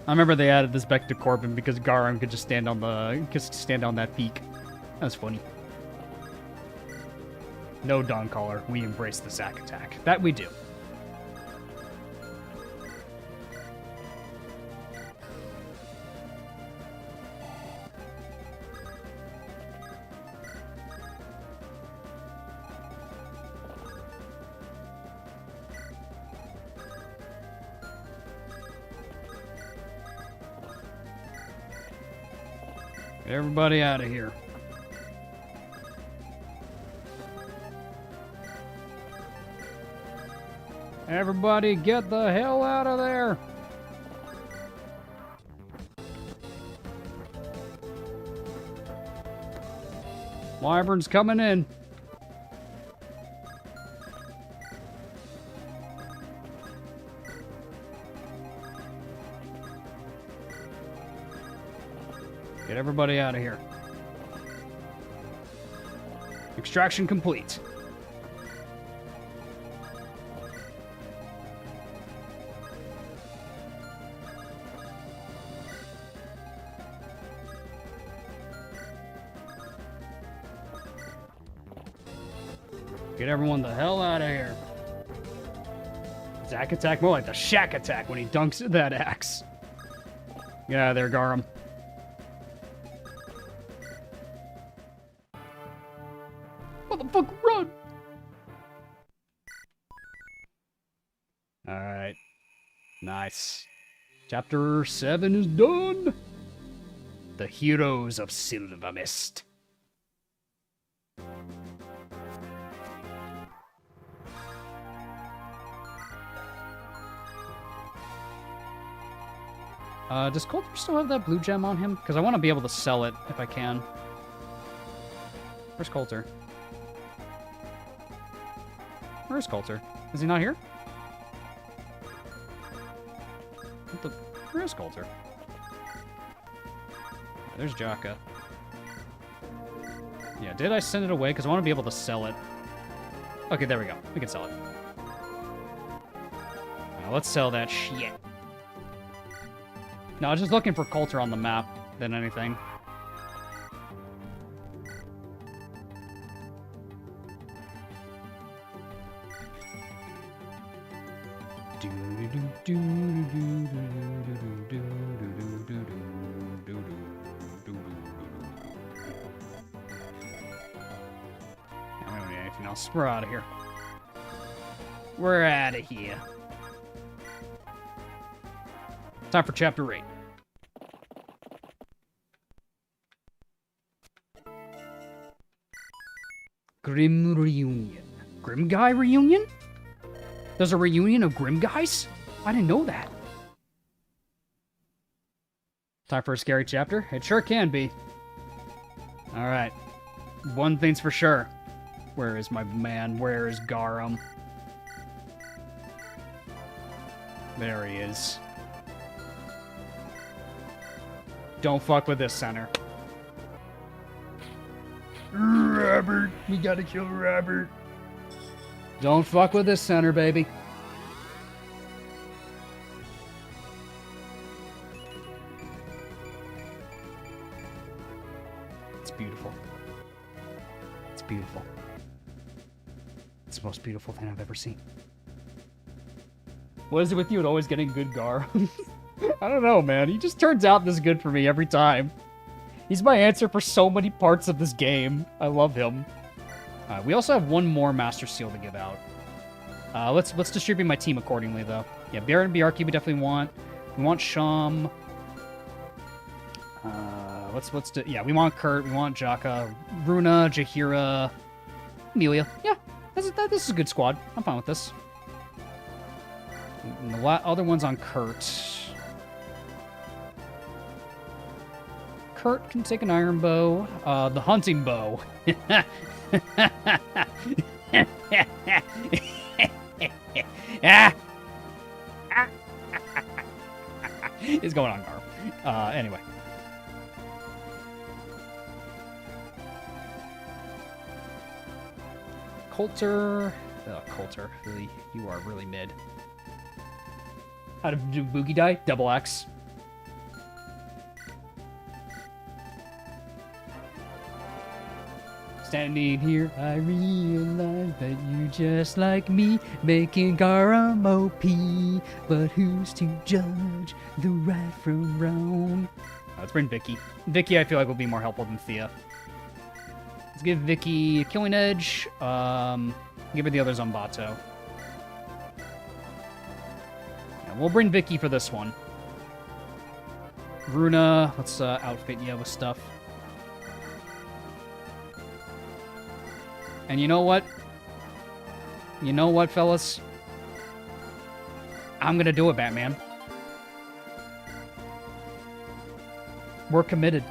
[SPEAKER 1] I remember they added this back to Corbin because Garum could just stand on that peak. That's funny. No Dawncaller. We embrace the Zack attack. That we do. Get everybody out of here. Everybody get the hell out of there. Wyvern's coming in. Get everybody out of here. Extraction complete. Get everyone the hell out of here. Zack attack, more like the Shack attack when he dunks that axe. Get out of there, Garum. Motherfucker, run! Alright. Nice. Chapter 7 is done. The Heroes of Silver Mist. Does Coulter still have that blue gem on him? Because I want to be able to sell it if I can. Where's Coulter? Where's Coulter? Is he not here? Where is Coulter? There's Jaka. Yeah, did I send it away? Because I want to be able to sell it. Okay, there we go. We can sell it. Now, let's sell that shit. No, I was just looking for Coulter on the map than anything. We don't need anything else. We're out of here. We're out of here. Time for Chapter 8. Grim Reunion. Grim Guy Reunion? There's a reunion of Grim Guys? I didn't know that. Time for a scary chapter? It sure can be. Alright. One thing's for sure. Where is my man? Where is Garum? There he is. Don't fuck with this center. Robert, we gotta kill Robert. Don't fuck with this center, baby. It's beautiful. It's beautiful. It's the most beautiful thing I've ever seen. What is it with you and always getting good Gar? I don't know, man. He just turns out this good for me every time. He's my answer for so many parts of this game. I love him. We also have one more Master Seal to give out. Let's distribute my team accordingly, though. Yeah, Baron and Bjarki we definitely want. We want Sham. Let's do... Yeah, we want Kurt. We want Jaka. Runa, Jahira, Amelia. Yeah, this is a good squad. I'm fine with this. And the other one's on Kurt. Kurt can take an iron bow. The hunting bow. Ah! He's going on Garm. Anyway. Coulter. Oh, Coulter. Really, you are really mid. How to do Boogie die? Double X. Standing here, I realize that you just like me, making Garum OP. But who's to judge the right from wrong? Let's bring Vicky. Vicky, I feel like, will be more helpful than Thea. Let's give Vicky a Killing Edge. Give her the other Zombato. Yeah, we'll bring Vicky for this one. Runa, let's outfit you with stuff. And you know what? You know what, fellas? I'm gonna do it, Batman. We're committed.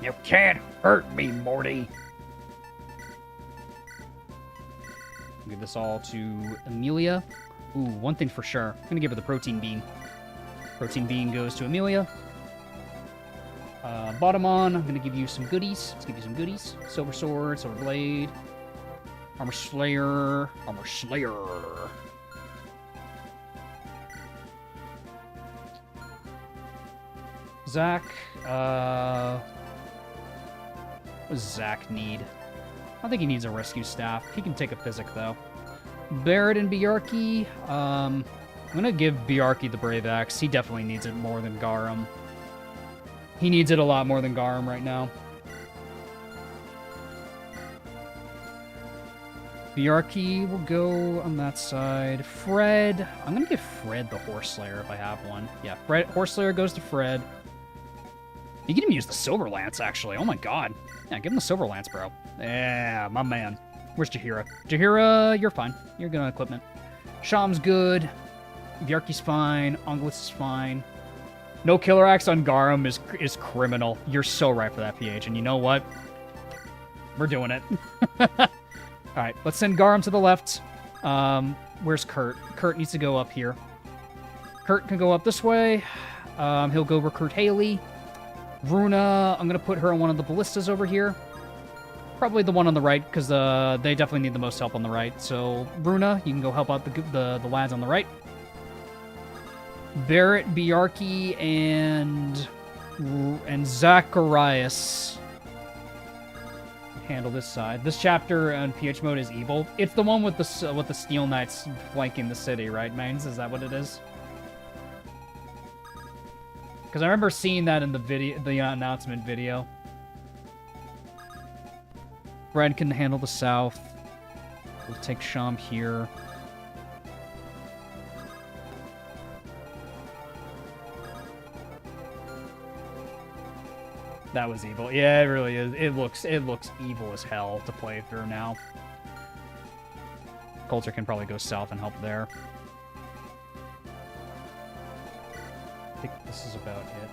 [SPEAKER 3] You can't hurt me, Morty.
[SPEAKER 1] Give this all to Amelia. Ooh, one thing for sure. I'm gonna give her the protein bean. Protein bean goes to Amelia. Bottomon, I'm gonna give you some goodies. Let's give you some goodies. Silver Sword, Silver Blade, Armor Slayer, Armor Slayer. Zach, what does Zach need? I don't think he needs a rescue staff. He can take a physic, though. Barrett and Bjarki, I'm gonna give Bjarki the Brave Axe. He definitely needs it more than Garum. He needs it a lot more than Garum right now. Bjarki will go on that side. Fred, I'm gonna give Fred the Horse Slayer if I have one. Yeah, Fred, Horse Slayer goes to Fred. You can even use the Silver Lance, actually. Oh my god. Yeah, give him the Silver Lance, bro. Yeah, my man. Where's Jahira? Jahira, you're fine. You're good on equipment. Sham's good. Bjarki's fine. Onglitz is fine. No Killer Axe on Garum is criminal. You're so right for that, PH. And you know what? We're doing it. Alright, let's send Garum to the left. Where's Kurt? Kurt needs to go up here. Kurt can go up this way. He'll go recruit Haley. Runa, I'm going to put her on one of the ballistas over here. Probably the one on the right, because they definitely need the most help on the right. So, Runa, you can go help out the lads on the right. Barrett, Bjarki, and Zacharias handle this side. This chapter on PH mode is evil. It's the one with the Steel Knights flanking the city, right, Mains? Is that what it is? Because I remember seeing that in the announcement video. Fred can handle the south. We'll take Sham here. That was evil. Yeah, it really is. It looks evil as hell to play through now. Coulter can probably go south and help there. I think this is about it.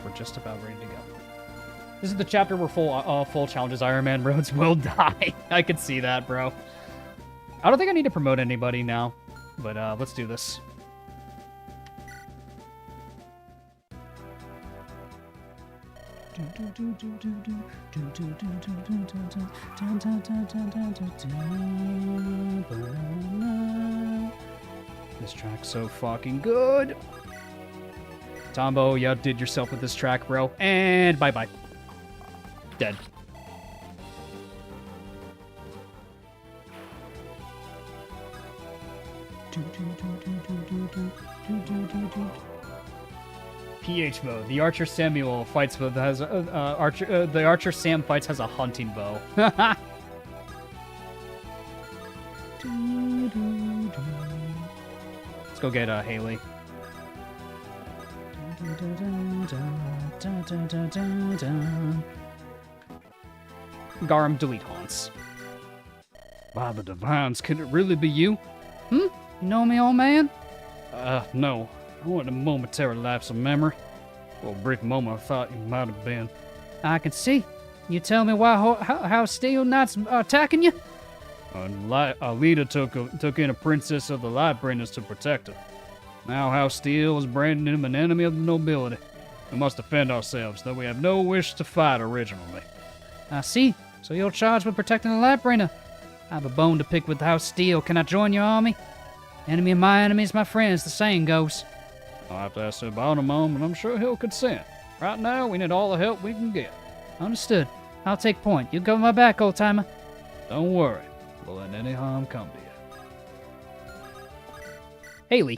[SPEAKER 1] We're just about ready to go. This is the chapter where full challenges Ironman roads will die. I could see that, bro. I don't think I need to promote anybody now, but let's do this. This track's so fucking good. Tombo, you outdid yourself with this track, bro. And bye-bye. Dead. PH mode. The Archer Samuel fights with the Archer Sam fights has a hunting bow. Let's go get Haley. Garum delete haunts. By the divines, could it really be you?
[SPEAKER 5] You know me, old man?
[SPEAKER 1] No. I want a momentary lapse of memory. For a brief moment, I thought you might have been.
[SPEAKER 5] I can see. You tell me why how Steel Knight's attacking you?
[SPEAKER 1] A leader took in a princess of the Lightbringers to protect her. Now House Steel has branded him an enemy of the nobility. We must defend ourselves, though we have no wish to fight originally.
[SPEAKER 5] I see. So you're charged with protecting the Lightbringer. I have a bone to pick with House Steel. Can I join your army? Enemy of my enemy is my friend, as the saying goes.
[SPEAKER 1] I'll have to ask Sir Baltimore, but I'm sure he'll consent. Right now, we need all the help we can get.
[SPEAKER 5] Understood. I'll take point. You cover my back, old-timer.
[SPEAKER 1] Don't worry. We'll let any harm come to you.
[SPEAKER 5] Haley.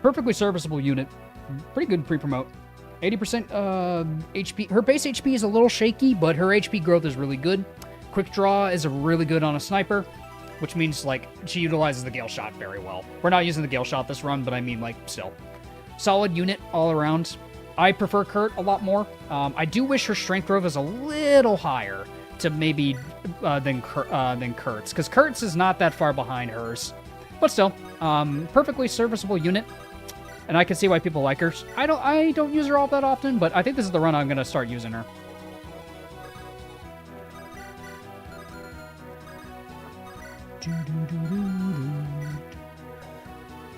[SPEAKER 1] Perfectly serviceable unit. Pretty good pre-promote. 80% HP. Her base HP is a little shaky, but her HP growth is really good. Quick draw is really good on a sniper, which means, like, she utilizes the Galeshot very well. We're not using the Galeshot this run, but I mean, like, still. Solid unit all around. I prefer Kurt a lot more. I do wish her strength growth is a little higher to maybe than Kurt's, because Kurt's is not that far behind hers. But still, perfectly serviceable unit, and I can see why people like her. I don't use her all that often, but I think this is the run I'm gonna start using her.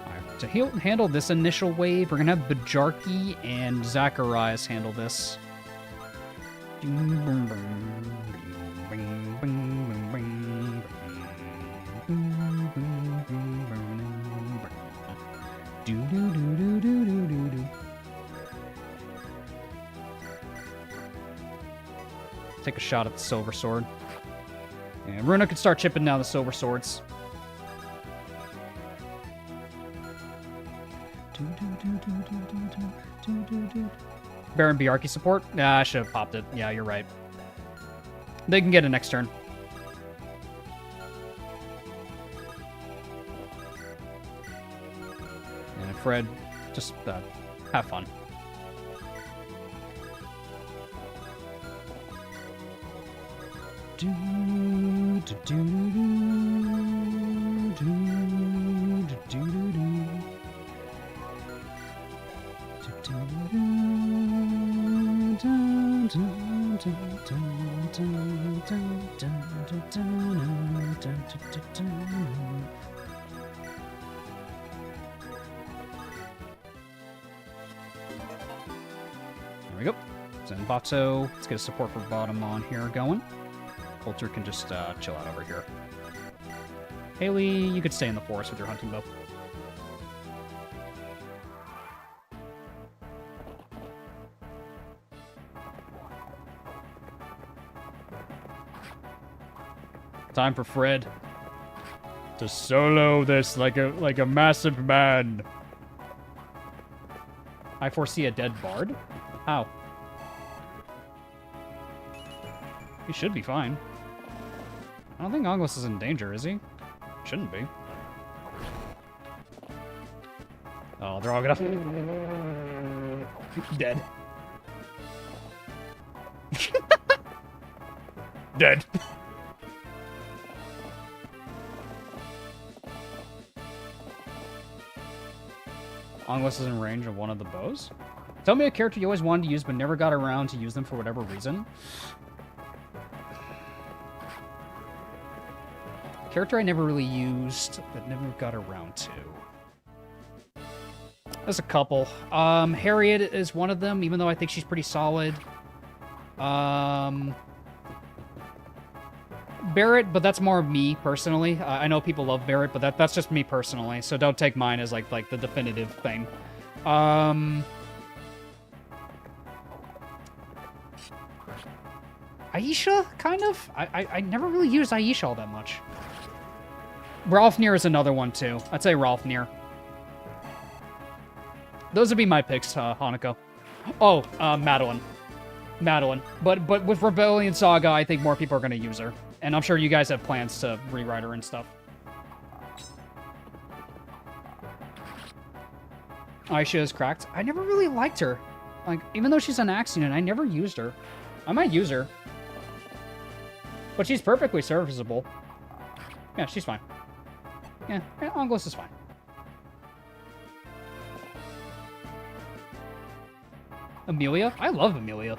[SPEAKER 1] Alright, to handle this initial wave, we're gonna have Bajarki and Zacharias handle this. Take a shot at the silver sword. And Runa can start chipping down the silver swords. Baron Bjarki support? Nah, I should have popped it. Yeah, you're right. They can get it next turn. And Fred, just have fun. There we go. Zenbato. Let's get a support for bottom on here going. Coulter can just chill out over here. Haley, you could stay in the forest with your hunting bow. Time for Fred
[SPEAKER 2] To solo this like a massive man.
[SPEAKER 1] I foresee a dead bard. How? He should be fine. I don't think Angus is in danger, is he? Shouldn't be. Oh, they're all gonna... Dead.
[SPEAKER 2] Dead.
[SPEAKER 1] Angus is in range of one of the bows. Tell me a character you always wanted to use but never got around to use them for whatever reason. Character I never really used but never got around to. There's a couple. Harriet is one of them, even though I think she's pretty solid. Barrett, but that's more me personally. I know people love Barrett, but that's just me personally. So don't take mine as like the definitive thing. Aisha, kind of. I never really used Aisha all that much. Rolfnir is another one too. I'd say Rolfnir. Those would be my picks, Hanako. Oh, Madeline. Madeline. But with Rebellion Saga, I think more people are going to use her. And I'm sure you guys have plans to rewrite her and stuff. Aisha is cracked. I never really liked her. Like, even though she's an Axion, I never used her. I might use her. But she's perfectly serviceable. Yeah, she's fine. Yeah, Onglis is fine. Amelia? I love Amelia.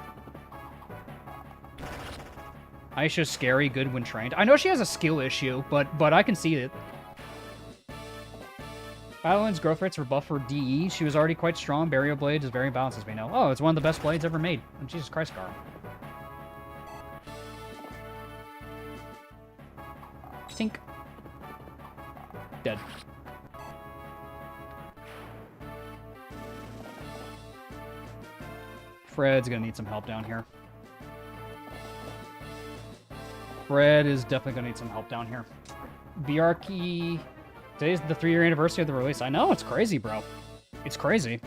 [SPEAKER 1] Aisha's scary, good when trained. I know she has a skill issue, but I can see it. Battleland's growth rates were buffed for DE. She was already quite strong. Burial Blade is very balanced, as we know. Oh, it's one of the best blades ever made. Oh, Jesus Christ, Gar. Tink. Dead. Fred's gonna need some help down here. Fred is definitely gonna need some help down here. Bjarki... Today's the 3-year anniversary of the release. I know, it's crazy, bro. It's crazy.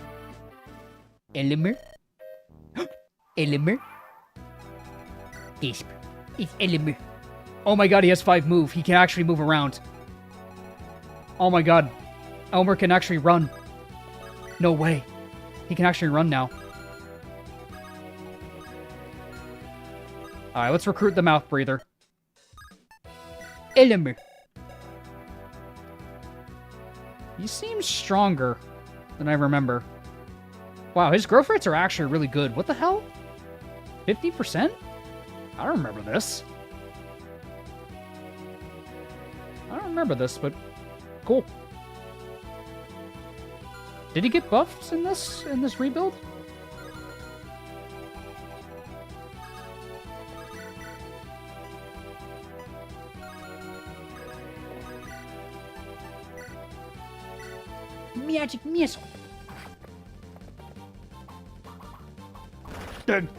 [SPEAKER 4] Elimer? Elimer? It's Elimer.
[SPEAKER 1] Oh my god, he has 5 move. He can actually move around. Oh my god. Elmer can actually run. No way. He can actually run now. Alright, let's recruit the mouth breather.
[SPEAKER 4] Elimer.
[SPEAKER 1] He seems stronger than I remember. Wow, his growth rates are actually really good. What the hell? 50%? I don't remember this. I don't remember this, but cool. Did he get buffs in this rebuild?
[SPEAKER 4] Magic missile.
[SPEAKER 1] Dead.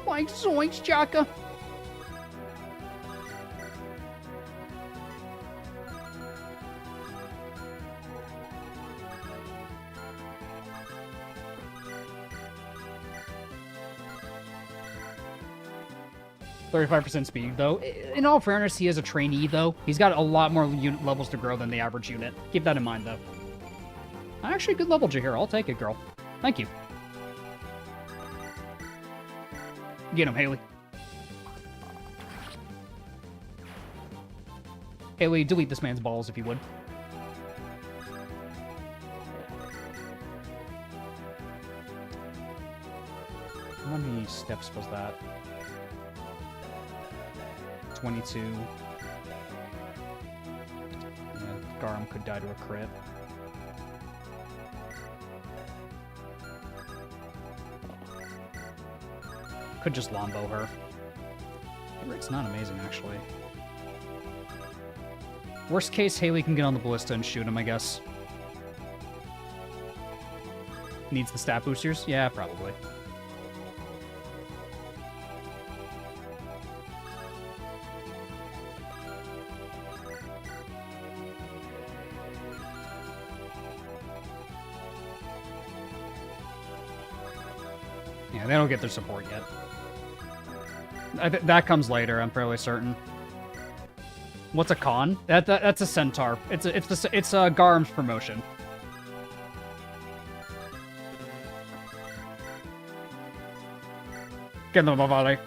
[SPEAKER 4] Zoinks, zoinks, Jaka.
[SPEAKER 1] %, speed, though. In all fairness, he is a trainee, though. He's got a lot more unit levels to grow than the average unit. Keep that in mind, though. Actually, good level here. I'll take it, girl. Thank you. Get him, Haley. Haley, delete this man's balls, if you would. How many steps was that? 22. Yeah, Garum could die to a crit. Could just Lombo her. It's not amazing, actually. Worst case, Haley can get on the ballista and shoot him, I guess. Needs the stat boosters? Yeah, probably. Yeah, they don't get their support yet. That comes later, I'm fairly certain. What's a con? That's a centaur. It's a Garm's promotion. Get them, Vavali.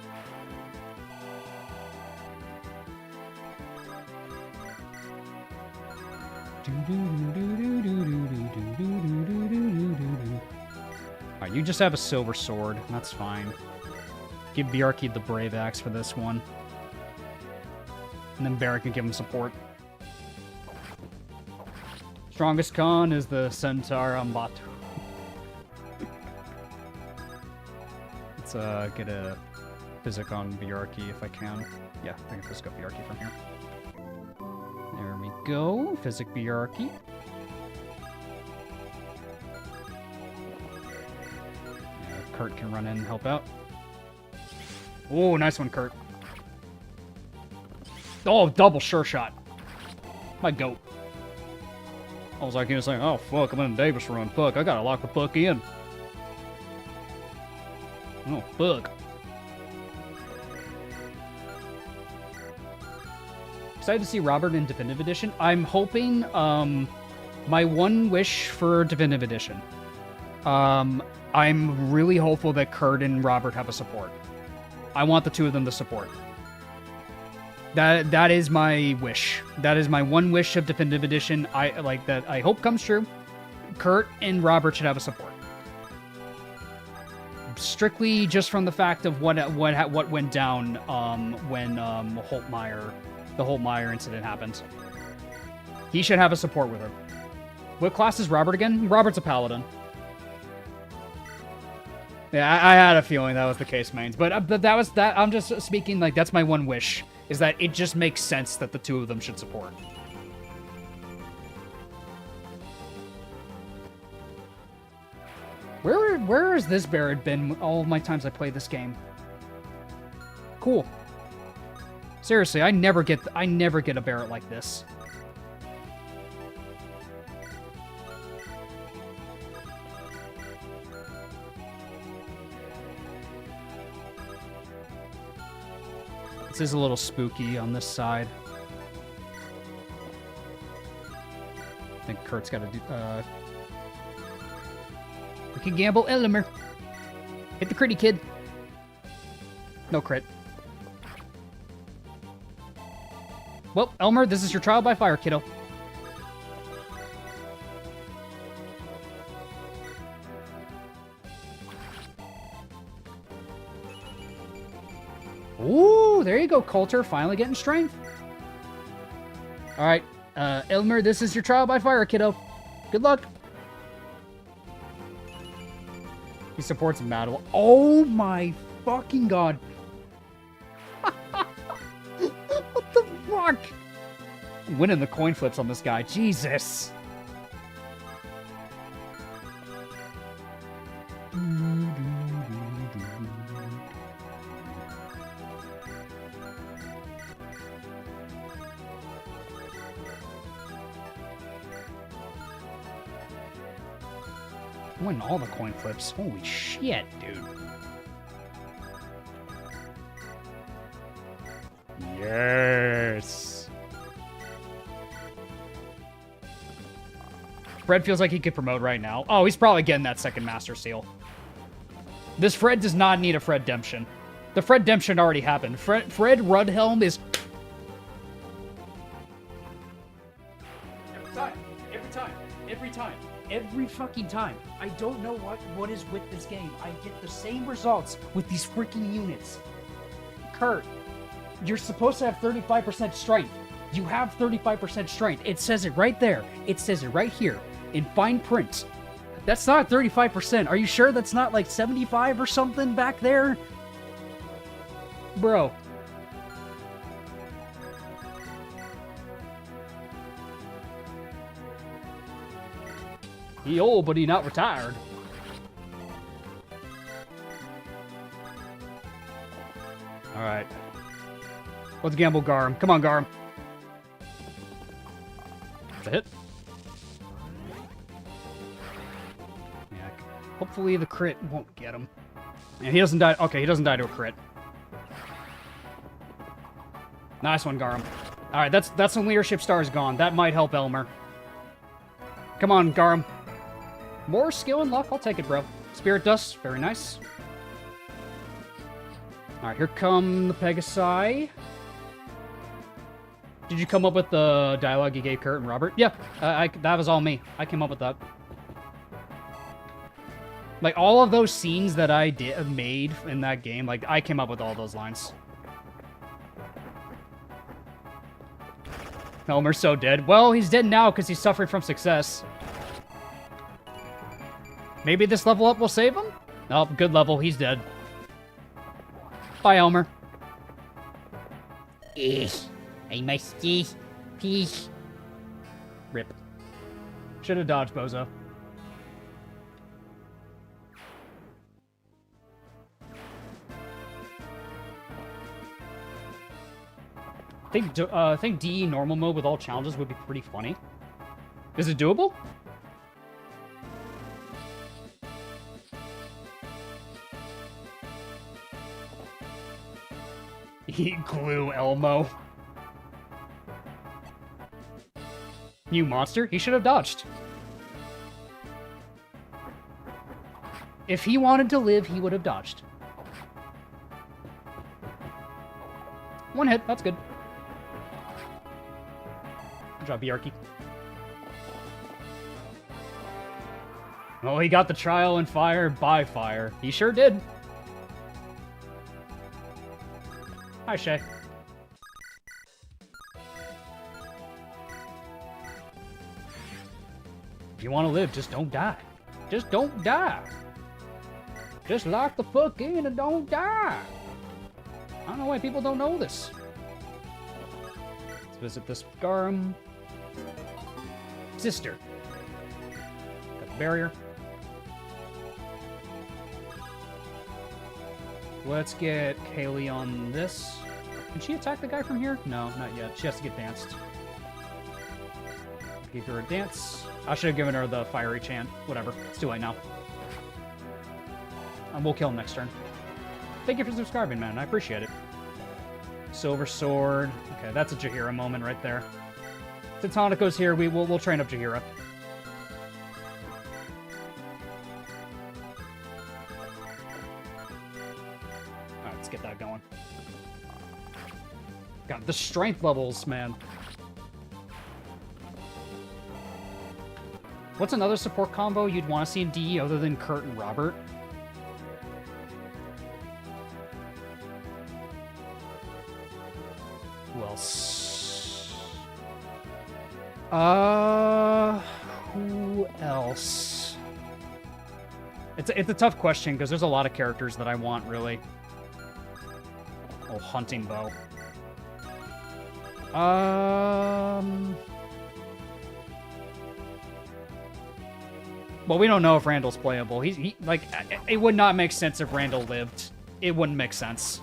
[SPEAKER 1] Alright, you just have a silver sword. That's fine. Give Bjarki the Brave Axe for this one. And then Barrack can give him support. Strongest con is the Centaur Ambatu. Let's get a physic on Bjarki if I can. Yeah, I can physic up Bjarki from here. There we go. Physic Bjarki. Yeah, Kurt can run in and help out. Oh, nice one, Kurt. Oh, double sure shot. My goat. I was like, he was saying, oh, fuck, I'm in a Davis run. Fuck, I gotta lock the puck in. Oh, fuck. Excited to see Robert in Definitive Edition. I'm hoping, my one wish for Definitive Edition. I'm really hopeful that Kurt and Robert have a support. I want the two of them to support. That is my wish. That is my one wish of Definitive Edition. I hope comes true. Kurt and Robert should have a support. Strictly just from the fact of what went down when the Holtmeyer incident happened. He should have a support with her. What class is Robert again? Robert's a paladin. Yeah, I had a feeling that was the case, mains. But that was that. I'm just speaking like that's my one wish, is that it just makes sense that the two of them should support. Where has this Barrett been all of my times I play this game? Cool. Seriously, I never get a Barrett like this. This is a little spooky on this side. I think Kurt's got to do. We can gamble Elmer. Hit the critty, kid. No crit. Well, Elmer, this is your trial by fire, kiddo. Ooh, there you go, Coulter. Finally getting strength. All right, Elmer, this is your trial by fire, kiddo. Good luck. He supports Madwell. Oh my fucking god. What the fuck? Winning the coin flips on this guy. Jesus. Winning all the coin flips. Holy shit, dude.
[SPEAKER 2] Yes.
[SPEAKER 1] Fred feels like he could promote right now. Oh, he's probably getting that second Master Seal. This Fred does not need a Fred-demption. The Fred-demption already happened. Fred Rudhelm is... Every fucking time. I don't know what is with this game. I get the same results with these freaking units. Kurt, you're supposed to have 35% strength. You have 35% strength. It says it right there. It says it right here in fine print. That's not 35%. Are you sure that's not like 75 or something back there? Bro. He old, but he not retired. All right. Let's gamble Garm. Come on, Garm. That's a hit. Yeah. Hopefully the crit won't get him. And he doesn't die. Okay, he doesn't die to a crit. Nice one, Garm. All right, that's when leadership star is gone. That might help Elmer. Come on, Garm. More skill and luck. I'll take it, bro. Spirit Dust. Very nice. All right, here come the Pegasi. Did you come up with the dialogue you gave Kurt and Robert? Yeah, that was all me. I came up with that. Like, all of those scenes that I made in that game, like, I came up with all those lines. Elmer's so dead. Well, he's dead now because he's suffering from success. Maybe this level up will save him? Oh, good level. He's dead. Bye, Elmer.
[SPEAKER 4] I must stay. Peace.
[SPEAKER 1] Rip. Should have dodged, bozo. I think DE normal mode with all challenges would be pretty funny. Is it doable? Eat glue, Elmo. You monster. He should have dodged. If he wanted to live, he would have dodged. One hit, that's good. Good job, Bjarki. Oh, he got the trial in fire by fire. He sure did. Hi, Shay. If you want to live, just don't die. Just don't die. Just lock the fuck in and don't die. I don't know why people don't know this. Let's visit this Garum. Sister. Got the barrier. Let's get Kaylee on this. Can she attack the guy from here? No, not yet. She has to get danced. Give her a dance. I should have given her the fiery chant. Whatever. It's too late now. And we'll kill him next turn. Thank you for subscribing, man. I appreciate it. Silver Sword. Okay, that's a Jaheira moment right there. Since Hanako's here, we'll train up Jaheira. Alright, let's get that going. God, the strength levels, man. What's another support combo you'd want to see in DE other than Kurt and Robert? Who else? Who else? It's a tough question because there's a lot of characters that I want, really. Oh, hunting bow. Well, we don't know if Randall's playable. He like, it would not make sense if Randall lived. It wouldn't make sense.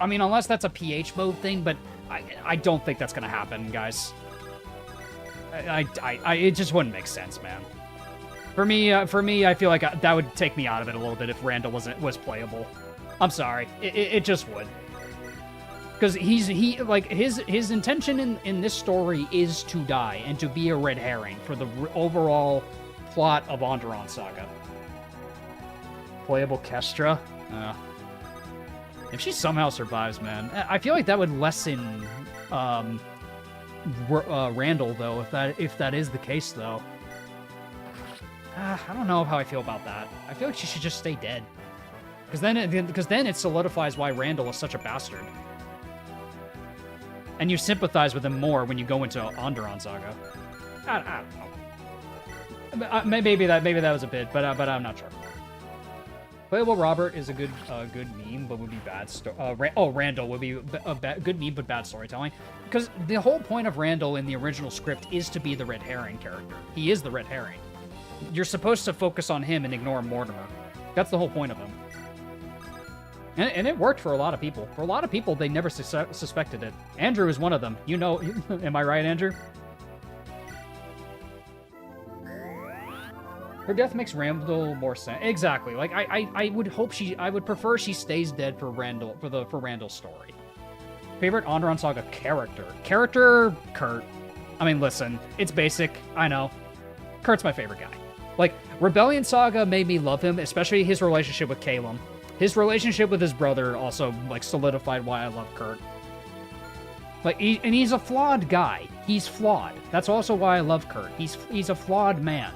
[SPEAKER 1] I mean, unless that's a PH mode thing, but I don't think that's gonna happen, guys. It just wouldn't make sense, man. For me, I feel like that would take me out of it a little bit if Randall was playable. I'm sorry, it just would. Because his intention in this story is to die and to be a red herring for the overall plot of Andaron Saga. Playable Kestra? If she somehow survives, man, I feel like that would lessen Randall, though, if that is the case, though. I don't know how I feel about that. I feel like she should just stay dead. Because then it solidifies why Randall is such a bastard. And you sympathize with him more when you go into Andaron Saga. I don't know. Maybe that was a bit, but I'm not sure. Playable Robert is a good meme, but would be bad. Randall would be a good meme, but bad storytelling. Because the whole point of Randall in the original script is to be the red herring character. He is the red herring. You're supposed to focus on him and ignore Mortimer. That's the whole point of him. And it worked for a lot of people. For a lot of people, they never suspected it. Andrew is one of them. You know, am I right, Andrew? Her death makes Randall more sense. Exactly. Like I would prefer she stays dead for Randall for Randall's story. Favorite Andaron Saga character? Character Kurt. I mean, listen, it's basic. I know. Kurt's my favorite guy. Like, Rebellion Saga made me love him, especially his relationship with Calum. His relationship with his brother also, like, solidified why I love Kurt. Like, he's a flawed guy. He's flawed. That's also why I love Kurt. He's a flawed man.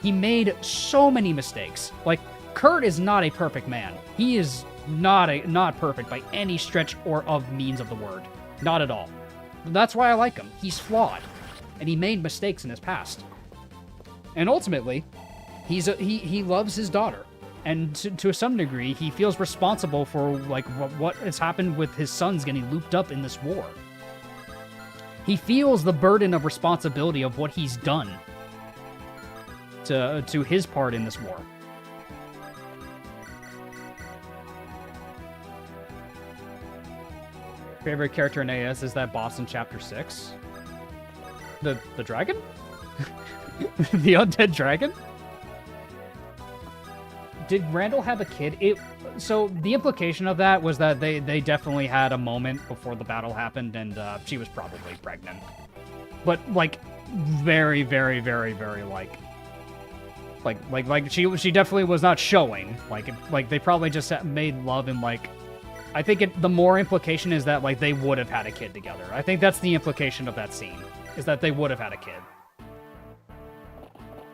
[SPEAKER 1] He made so many mistakes. Like, Kurt is not a perfect man. He is not perfect by any stretch or of means of the word. Not at all. That's why I like him. He's flawed. And he made mistakes in his past. And ultimately, he loves his daughter. And to some degree, he feels responsible for, like, what has happened with his sons getting looped up in this war. He feels the burden of responsibility of what he's done to his part in this war. Favorite character in AS is that boss in Chapter 6? The dragon? The undead dragon? Did Randall have a kid? So the implication of that was that they definitely had a moment before the battle happened, and she was probably pregnant. But, like, very, very, very, very, like she definitely was not showing. Like they probably just made love in, like, I think the more implication is that, like, they would have had a kid together. I think that's the implication of that scene, is that they would have had a kid.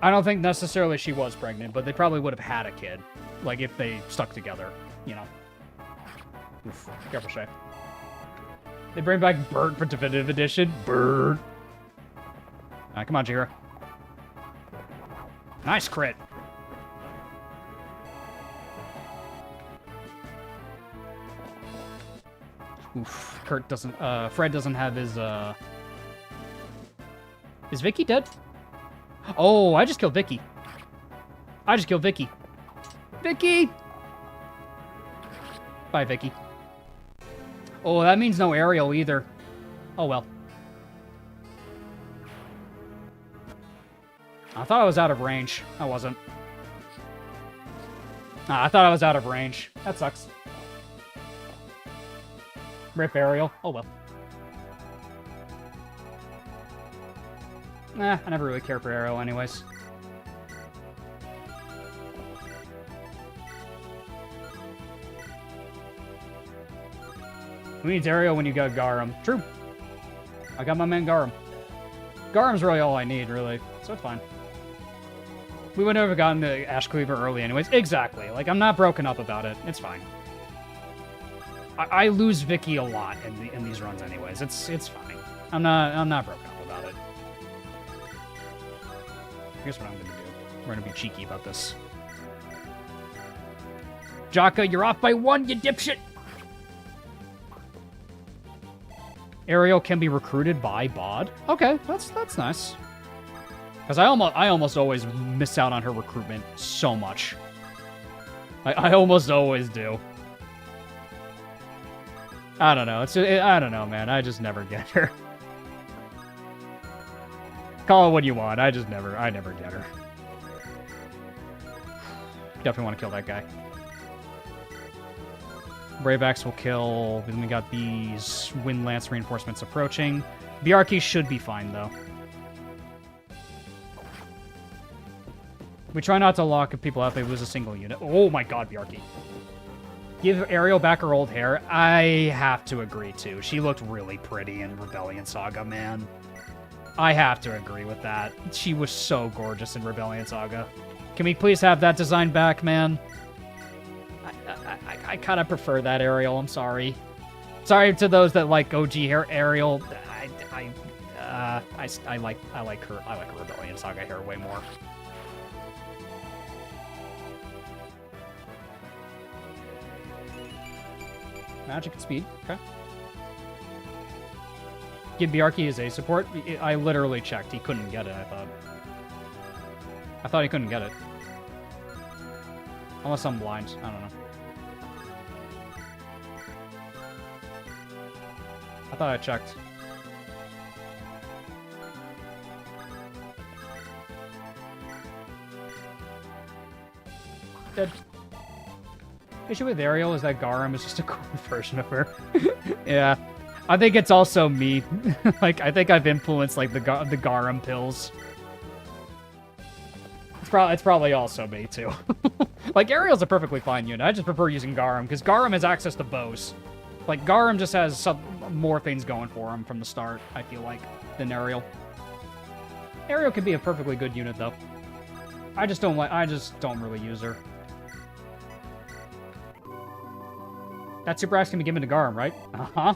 [SPEAKER 1] I don't think necessarily she was pregnant, but they probably would have had a kid, like, if they stuck together, you know. Oof, careful, Shay. They bring back Bert for Definitive Edition. Bert. Alright, come on, Jira. Nice crit. Oof, Fred doesn't have his, Is Vicky dead? Oh, I just killed Vicky. Vicky! Bye, Vicky. Oh, that means no Ariel either. Oh, well. I thought I was out of range. I wasn't. I thought I was out of range. That sucks. Rip Ariel. Oh, well. I never really cared for Ariel anyways. Who needs Ariel when you got Garum? True. I got my man Garum. Garum's really all I need, really. So it's fine. We would never have gotten the Ashcleaver early anyways. Exactly. Like, I'm not broken up about it. It's fine. I lose Vicky a lot in these runs anyways. It's fine. I'm not broken up about it. Here's what I'm gonna do. We're gonna be cheeky about this. Jaka, you're off by 1, you dipshit! Ariel can be recruited by Bod. Okay, that's nice. Because I almost always miss out on her recruitment so much. I almost always do. I don't know. I don't know, man. I just never get her. Call it what you want. I never get her. Definitely want to kill that guy. Brave Axe will kill. Then we got these Wind Lance reinforcements approaching. Bjarki should be fine, though. We try not to lock people out. They lose a single unit. Oh my god, Bjarki. Give Ariel back her old hair. I have to agree, too. She looked really pretty in Rebellion Saga, man. I have to agree with that. She was so gorgeous in Rebellion Saga. Can we please have that design back, man? I kind of prefer that Ariel. I'm sorry. Sorry to those that like OG hair Ariel. I like her. I like her Rebellion Saga hair way more. Magic and speed. Okay. Give Bjarki his A support. I literally checked. He couldn't get it, I thought he couldn't get it. Unless I'm blind. I don't know. I thought I checked. Dead. Issue with Ariel is that Garum is just a cool version of her. Yeah. I think it's also me. Like, I think I've influenced, like, the Garum pills. It's probably also me, too. Like, Ariel's a perfectly fine unit. I just prefer using Garum, because Garum has access to bows. Like, Garum just has some more things going for him from the start, I feel like, than Ariel. Ariel could be a perfectly good unit, though. I just don't really use her. That Super Axe can be given to Garum, right? Uh-huh.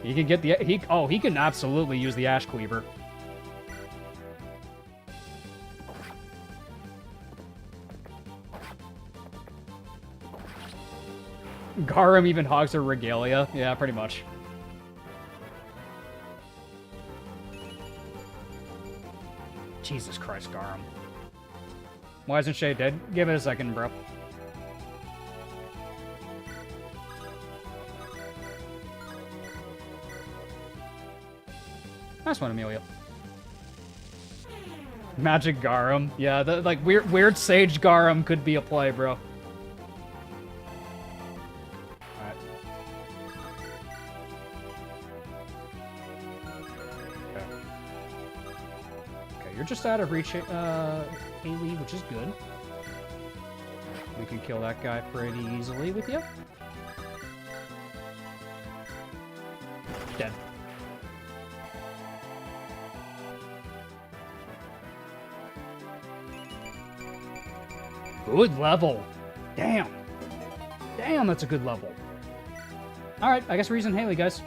[SPEAKER 1] He can get he can absolutely use the Ashcleaver. Garum even hogs her regalia. Yeah, pretty much. Jesus Christ, Garum. Why isn't Shay dead? Give it a second, bro. Nice one, Amelia. Magic Garum. Yeah, the like weird Sage Garum could be a play, bro. Alright. Okay, you're just out of reach, Haley, which is good. We can kill that guy pretty easily with you. Dead. Good level. Damn. Damn, that's a good level. Alright, I guess we're using Haley, guys.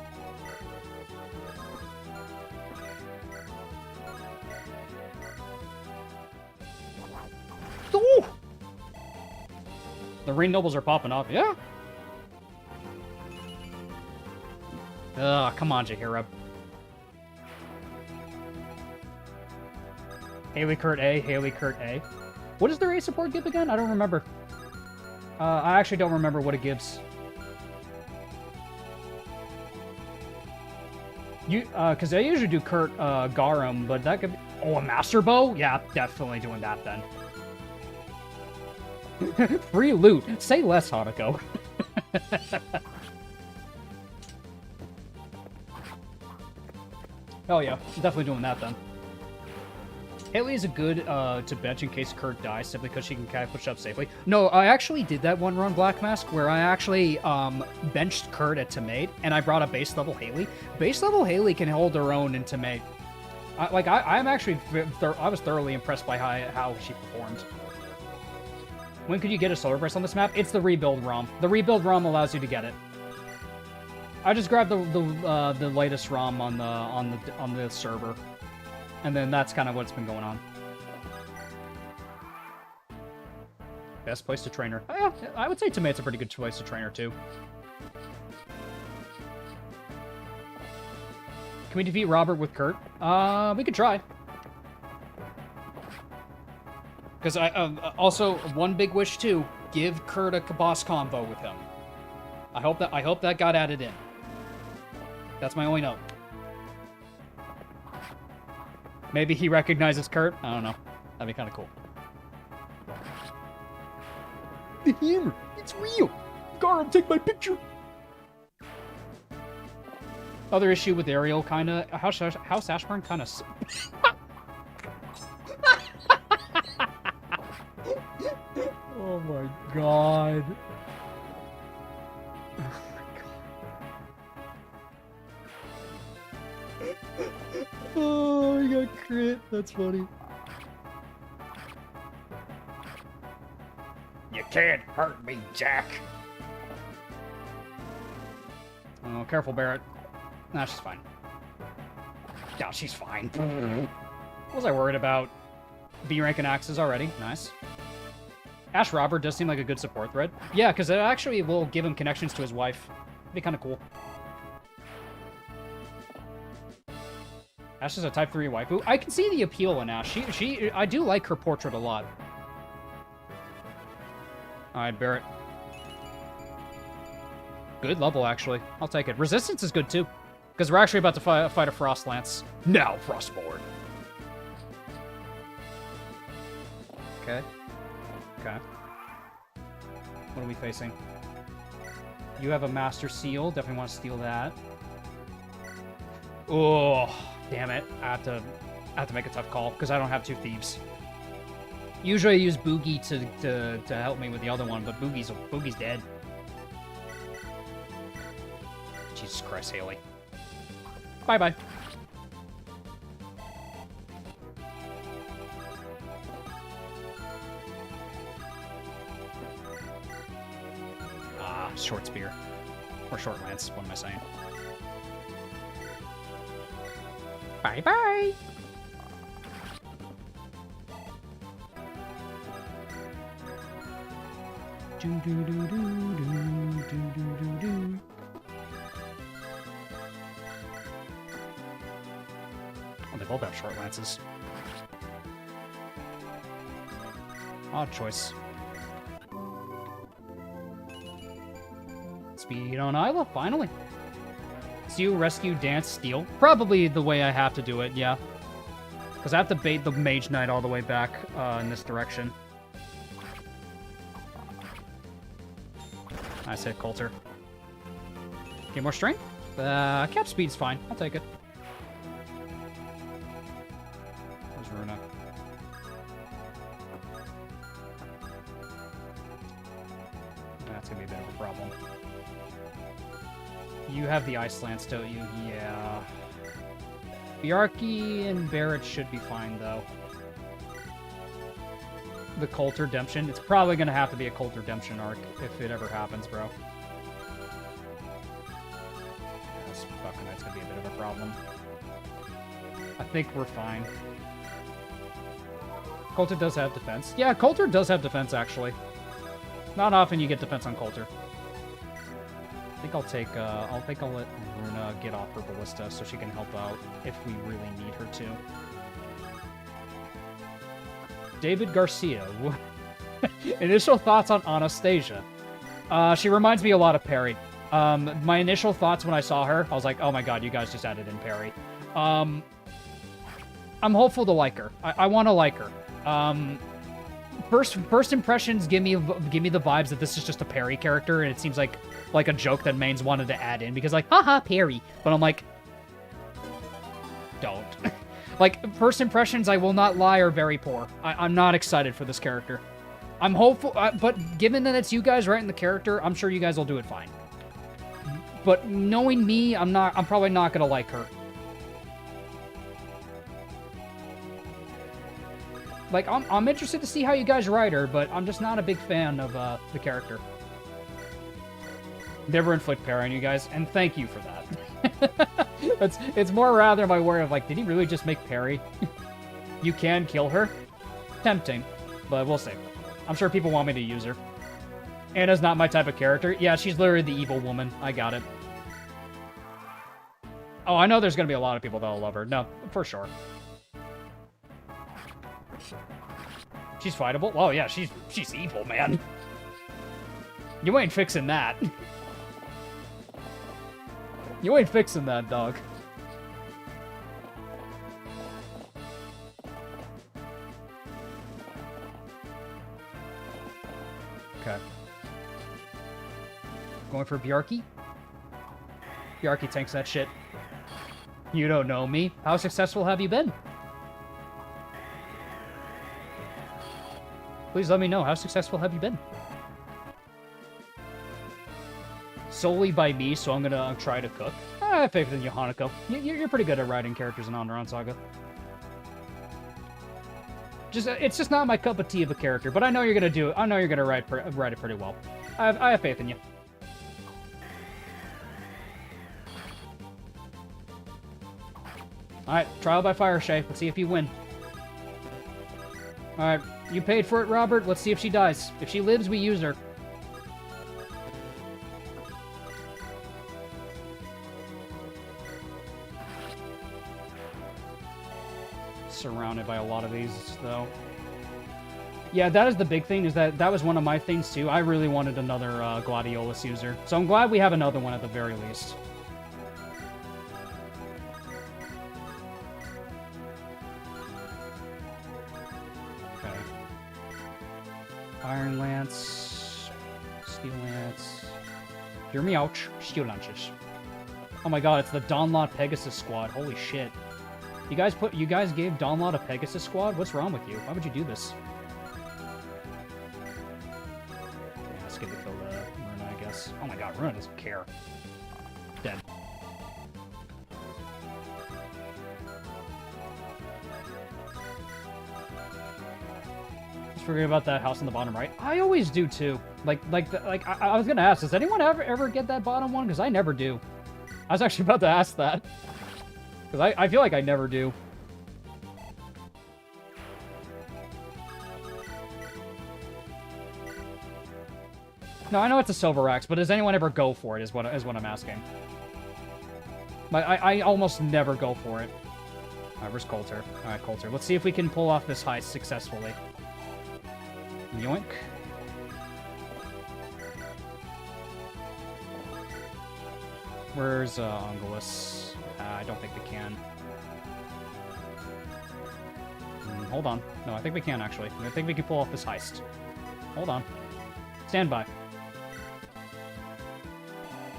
[SPEAKER 1] Ooh! The Rain Nobles are popping off. Yeah. Ugh, come on, Jaheira. Haley Kurt A, Haley Kurt A. What does their A support give again? I don't remember. I actually don't remember what it gives. Because I usually do Kurt Garum, but that could be... Oh, a Master Bow? Yeah, definitely doing that then. Free loot. Say less, Hanako. Oh yeah, definitely doing that then. Haley is a good to bench in case Kurt dies, simply because she can kind of push up safely. No, I actually did that one run Black Mask where I actually benched Kurt at Tomate, and I brought a base level Haley. Base level Haley can hold her own in Tomate. I'm actually I was thoroughly impressed by how she performed. When could you get a Solar Burst on this map? It's the rebuild ROM. The rebuild ROM allows you to get it. I just grabbed the latest ROM on the server, and then that's kind of what's been going on. Best place to train her. Yeah, I would say Tomate's a pretty good place to train her too. Can we defeat Robert with Kurt? We could try. Because I also one big wish too: give Kurt a boss combo with him. I hope that got added in. That's my only note. Maybe he recognizes Kurt. I don't know. That'd be kind of cool. The hammer, it's real. Garum, take my picture. Other issue with Ariel, kind of House Ashburn, kind of. Oh my god. Oh, he got crit. That's funny.
[SPEAKER 3] You can't hurt me, Jack.
[SPEAKER 1] Oh, careful, Barrett. Nah, she's fine. Yeah, she's fine. What was I worried about? B rank and axes already. Nice. Ash Robert does seem like a good support thread. Yeah, because it actually will give him connections to his wife. It'd be kind of cool. Ash is a type 3 waifu. I can see the appeal in Ash. I do like her portrait a lot. Alright, Barrett. Good level, actually. I'll take it. Resistance is good, too. Because we're actually about to fight a Frost Lance.
[SPEAKER 3] Now, Frostborn.
[SPEAKER 1] Okay. Okay. What are we facing? You have a Master Seal. Definitely want to steal that. Oh, damn it. I have to make a tough call, because I don't have 2 thieves. Usually I use Boogie to help me with the other one, but Boogie's dead. Jesus Christ, Haley. Bye-bye. Ah, short spear. Or short lance, what am I saying? Bye-bye! Do-do-do-do-do-do-do-do-do. Oh, they both have short lances. Odd choice. Speed on Isla, finally. Steal, rescue, dance, steal. Probably the way I have to do it, yeah. Because I have to bait the Mage Knight all the way back in this direction. I said Coulter. Get more strength? Cap speed's fine. I'll take it. Where's Runa? That's gonna be a bit of a problem. You have the Ice Lance, don't you? Yeah. Bjarki and Barrett should be fine, though. The Cult Redemption. It's probably going to have to be a Cult Redemption arc if it ever happens, bro. This fucking Knight's going to be a bit of a problem. I think we're fine. Coulter does have defense. Yeah, Coulter does have defense, actually. Not often you get defense on Coulter. I think I'll let Runa get off her ballista so she can help out if we really need her to. David Garcia. Initial thoughts on Anastasia. She reminds me a lot of Perry. My initial thoughts when I saw her, I was like, oh my god, you guys just added in Perry. I'm hopeful to like her. I want to like her. First impressions give me the vibes that this is just a Perry character, and it seems like a joke that Mains wanted to add in because like, haha, Perry. But I'm like, don't. Like, first impressions, I will not lie, are very poor. I'm not excited for this character. I'm hopeful, but given that it's you guys writing the character, I'm sure you guys will do it fine. But knowing me, I'm probably not gonna like her. Like, I'm interested to see how you guys write her, but I'm just not a big fan of the character. Never inflict parry on you guys, and thank you for that. It's more rather my worry of like, did he really just make parry? You can kill her? Tempting, but we'll see. I'm sure people want me to use her. Anna's not my type of character. Yeah, she's literally the evil woman. I got it. Oh, I know there's gonna be a lot of people that'll love her. No, for sure. She's fightable? Oh yeah, she's evil, man. You ain't fixing that. You ain't fixing that, dog. Okay. Going for Bjarki? Bjarki tanks that shit. You don't know me. How successful have you been? Please let me know. How successful have you been? Solely by me, so I'm gonna try to cook. I have faith in you, Hanako. You're pretty good at writing characters in Andaron Saga. It's just not my cup of tea of a character, but I know you're gonna do it. I know you're gonna write it pretty well. I have faith in you. Alright, trial by fire, Shay. Let's see if you win. Alright, you paid for it, Robert. Let's see if she dies. If she lives, we use her. Surrounded by a lot of these, though. Yeah, that is the big thing, is that was one of my things, too. I really wanted another Gladiolus user. So I'm glad we have another one at the very least. Okay. Iron Lance. Steel Lance. Hear me out. Steel Lances. Oh my god, it's the Dawnlot Pegasus squad. Holy shit. You guys gave Dawnlot a Pegasus squad? What's wrong with you? Why would you do this? Okay, let's get to kill Runa, I guess. Oh my god, Runa doesn't care. Dead. Just forget about that house on the bottom right. I always do too. I was gonna ask, does anyone ever get that bottom one? Because I never do. I was actually about to ask that. Because I feel like I never do. No, I know it's a silver axe, but does anyone ever go for it is what I'm asking. I almost never go for it. Alright, where's Coulter? Alright, Coulter. Let's see if we can pull off this heist successfully. Yoink. Where's Angelus? I don't think we can. Hold on. No, I think we can, actually. I think we can pull off this heist. Hold on. Stand by.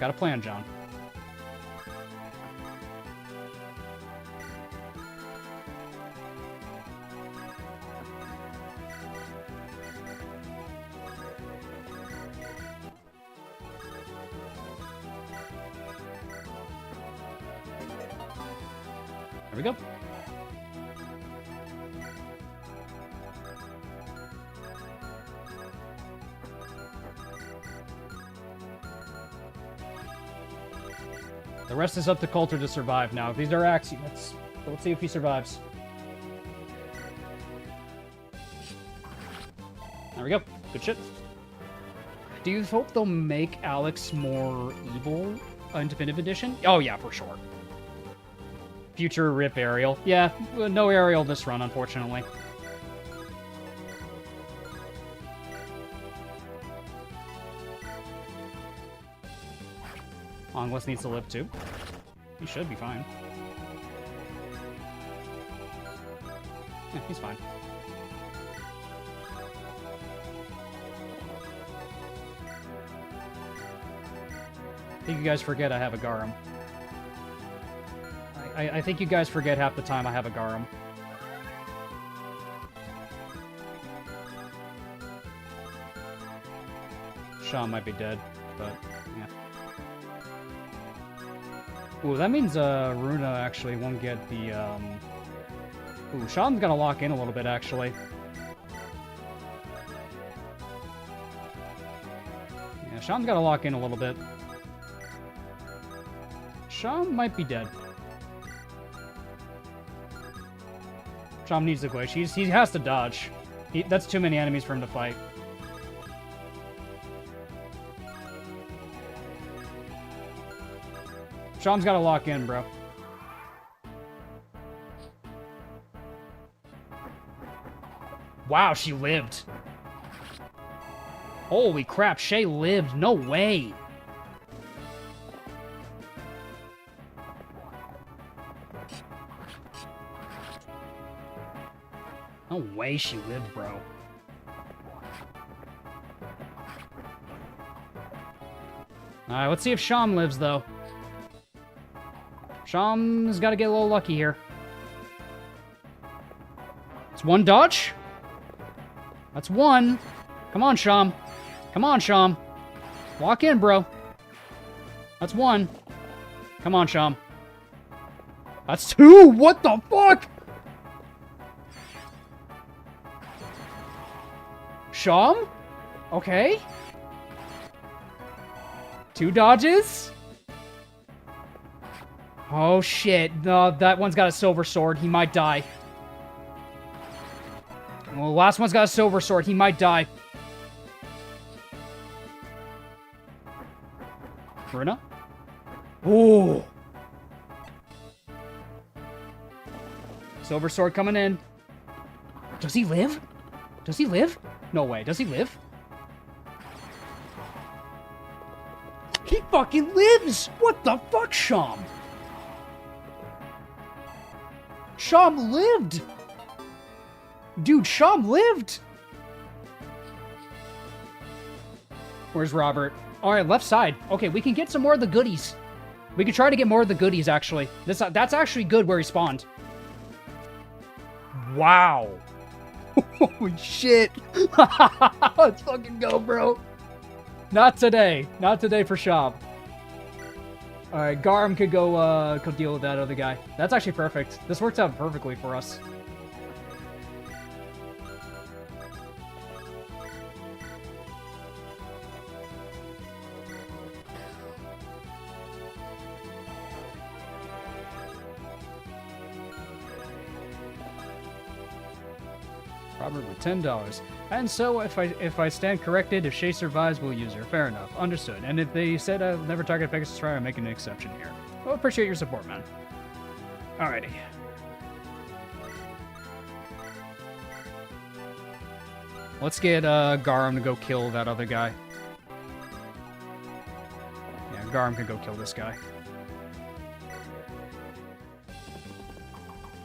[SPEAKER 1] Got a plan, John. we go. The rest is up to Coulter to survive now. If these are axes, let's see if he survives. There we go. Good shit. Do you hope they'll make Alex more evil in Definitive Edition? Oh yeah, for sure. Future Rip Ariel. Yeah, no Ariel this run, unfortunately. Ongless needs to live too. He should be fine. Yeah, he's fine. I think you guys forget I have a Garum. I think you guys forget half the time I have a Garum. Sean might be dead, but yeah. Ooh, that means Runa actually won't get the Ooh, Sean's gonna lock in a little bit actually. Yeah, Sean's gotta lock in a little bit. Sean might be dead. Sean needs to glitch. He has to dodge. That's too many enemies for him to fight. Sean's got to lock in, bro. Wow, she lived. Holy crap, Shay lived. No way. No way she lived, bro. Alright, let's see if Sham lives, though. Sham's got to get a little lucky here. It's one dodge. That's one. Come on, Sham. Come on, Sham. Walk in, bro. That's one. Come on, Sham. That's two. What the fuck? Sham? Okay. Two dodges. Oh, shit. No, that one's got a silver sword. He might die. Well, the last one's got a silver sword. He might die. Bruna? Ooh. Silver sword coming in. Does he live? Does he live? No way. Does he live? He fucking lives! What the fuck, Sham? Sham lived! Dude, Sham lived! Where's Robert? Alright, left side. Okay, we can get some more of the goodies. We can try to get more of the goodies, actually. That's actually good where he spawned. Wow. Holy shit. Let's fucking go, bro. Not today. Not today for Sham. Alright, Garm could go deal with that other guy. That's actually perfect. This works out perfectly for us. Robert with $10. And so, if I stand corrected, if Shay survives, we'll use her. Fair enough. Understood. And if they said I'll never target Pegasus Fire, I'm making an exception here. Well, appreciate your support, man. Alrighty. Let's get Garum to go kill that other guy. Yeah, Garum can go kill this guy.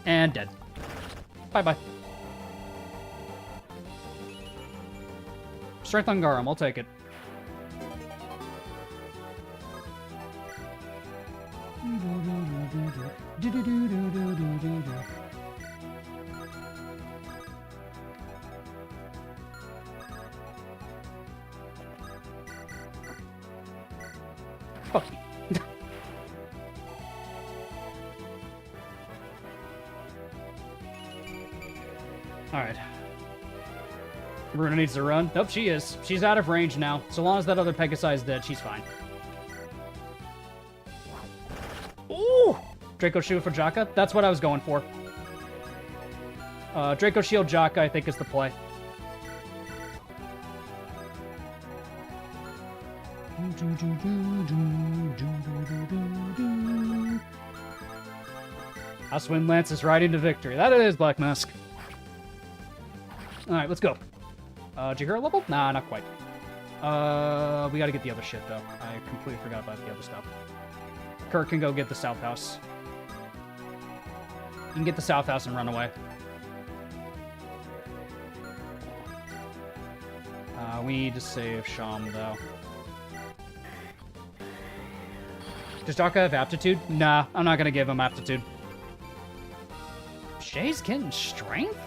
[SPEAKER 1] And dead. Bye-bye. Strength on Garum, I'll take it. Fuck you. Alright. Runa needs to run. Nope, she is. She's out of range now. So long as that other Pegasi is dead, she's fine. Ooh! Draco Shield for Jaka? That's what I was going for. Draco Shield Jaka, I think, is the play. Houswind Lance is riding to victory. That it is, Black Mask. Alright, let's go. Did you hear a level? Nah, not quite. We gotta get the other shit, though. I completely forgot about the other stuff. Kurt can go get the South House. You can get the South House and run away. We need to save Sham, though. Does Jaka have aptitude? Nah, I'm not gonna give him aptitude. Shay's getting strength?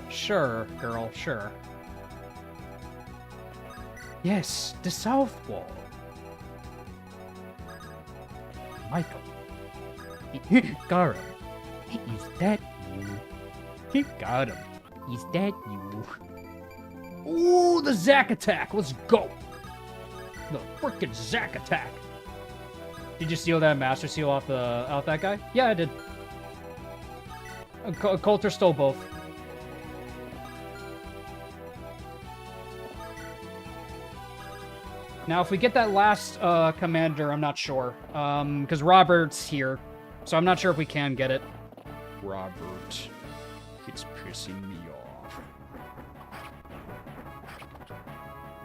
[SPEAKER 1] Sure, girl, sure. Yes, the South Wall. Michael. Got him. Is that you? Got him. Is that you? Ooh, the Zack attack. Let's go. The frickin' Zack attack. Did you steal that Master Seal off that guy? Yeah, I did. Coulter stole both. Now, if we get that last commander, I'm not sure. Because Robert's here. So I'm not sure if we can get it. Robert. It's pissing me off.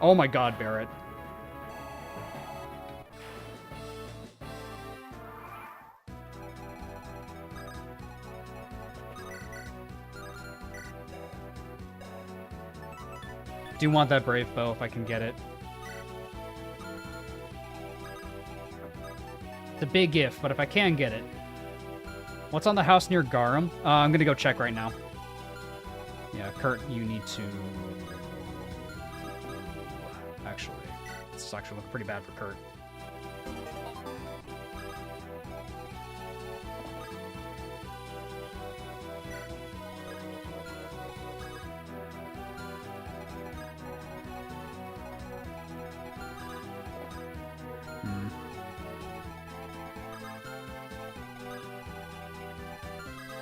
[SPEAKER 1] Oh my god, Barrett. Do want that Brave Bow if I can get it. It's a big if, but if I can get it. What's on the house near Garum? I'm gonna go check right now. Yeah, Kurt, you need to... Actually, this actually looks pretty bad for Kurt.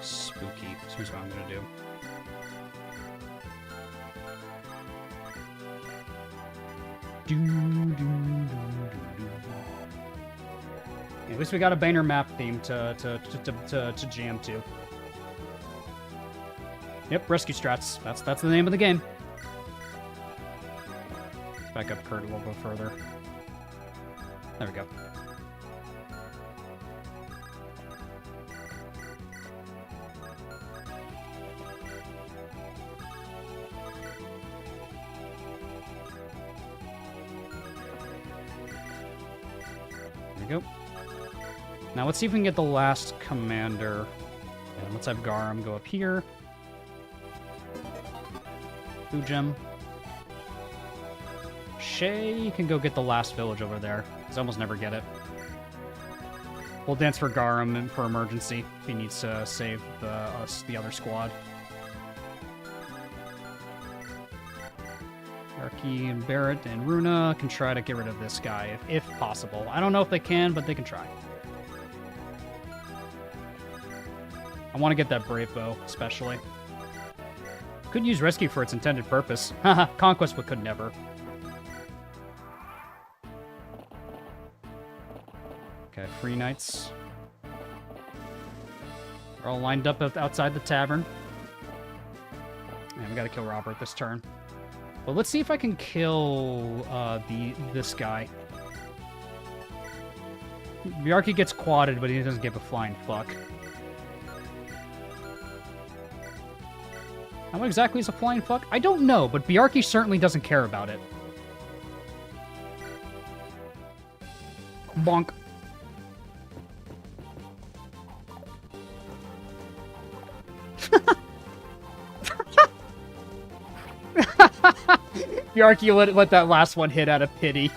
[SPEAKER 1] Spooky. So here's what I'm gonna do. Yeah, at least we got a Banner map theme to jam to. Yep, rescue strats. That's the name of the game. Let's back up Kurt a little bit further. There we go. Go. Now let's see if we can get the last commander. And let's have Garum go up here. Ujim. Shay can go get the last village over there. He's almost never get it. We'll dance for Garum for emergency if he needs to save the other squad. Arky and Barrett and Runa can try to get rid of this guy, if possible. I don't know if they can, but they can try. I want to get that Brave Bow, especially. Could use Rescue for its intended purpose. Haha, Conquest but could never. Okay, Free Knights. They're all lined up outside the tavern. And we gotta kill Robert this turn. But let's see if I can kill this guy. Bjarki gets quadded, but he doesn't give a flying fuck. How exactly is a flying fuck? I don't know, but Bjarki certainly doesn't care about it. Bonk. Bjarki let that last one hit out of pity.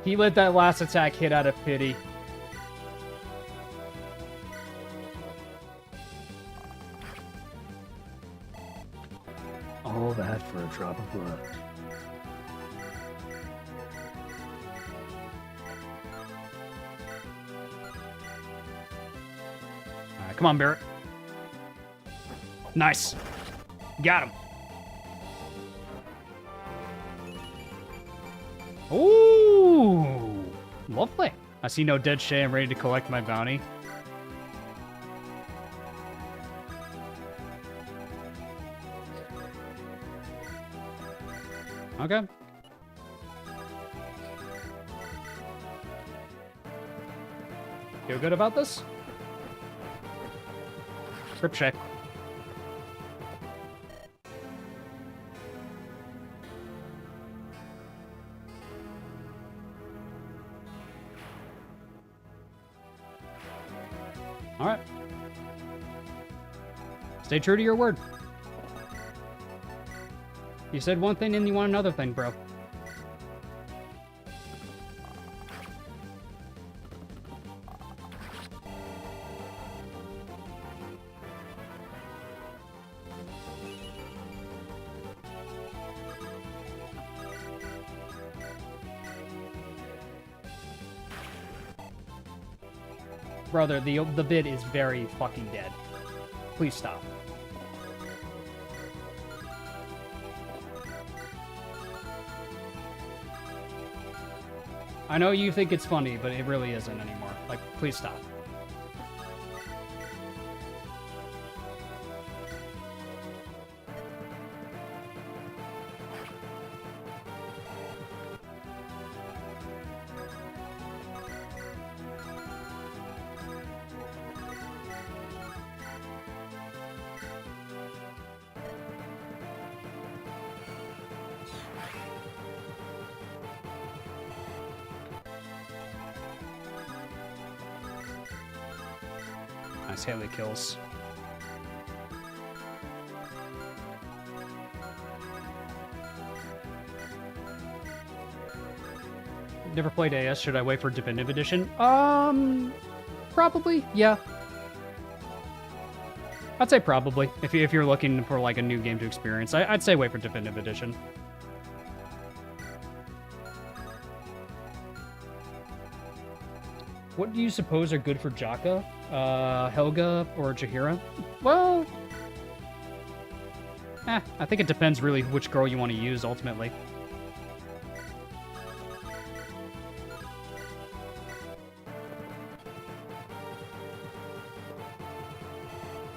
[SPEAKER 1] He let that last attack hit out of pity. All that for a drop of blood. Alright, come on, Barrett. Nice. Got him. Ooh, lovely. I see no dead Shay. I'm ready to collect my bounty. Okay. Feel good about this? Rip check. All right. Stay true to your word. You said one thing and you want another thing, bro. Brother, the bid is very fucking dead. Please stop. I know you think it's funny, but it really isn't anymore. Like, please stop. Nice Haley kills. Never played AS. Should I wait for Definitive Edition? Probably. Yeah. I'd say probably. If you're looking for like a new game to experience, I'd say wait for Definitive Edition. What do you suppose are good for Jaka? Helga or Jaheira? Well, I think it depends really which girl you want to use ultimately.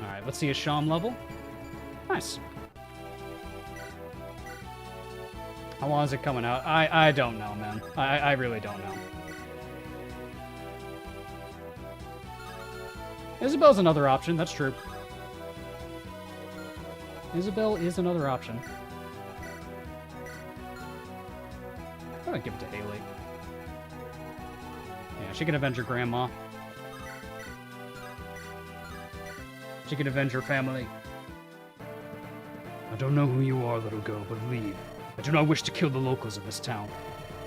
[SPEAKER 1] Alright, let's see a Sham level. Nice. How long is it coming out? I don't know, man. I really don't know. Isabel's another option, that's true. Isabel is another option. I'm gonna give it to Haley. Yeah, she can avenge her grandma. She can avenge her family. I don't know who you are, little girl, but leave. I do not wish to kill the locals of this town.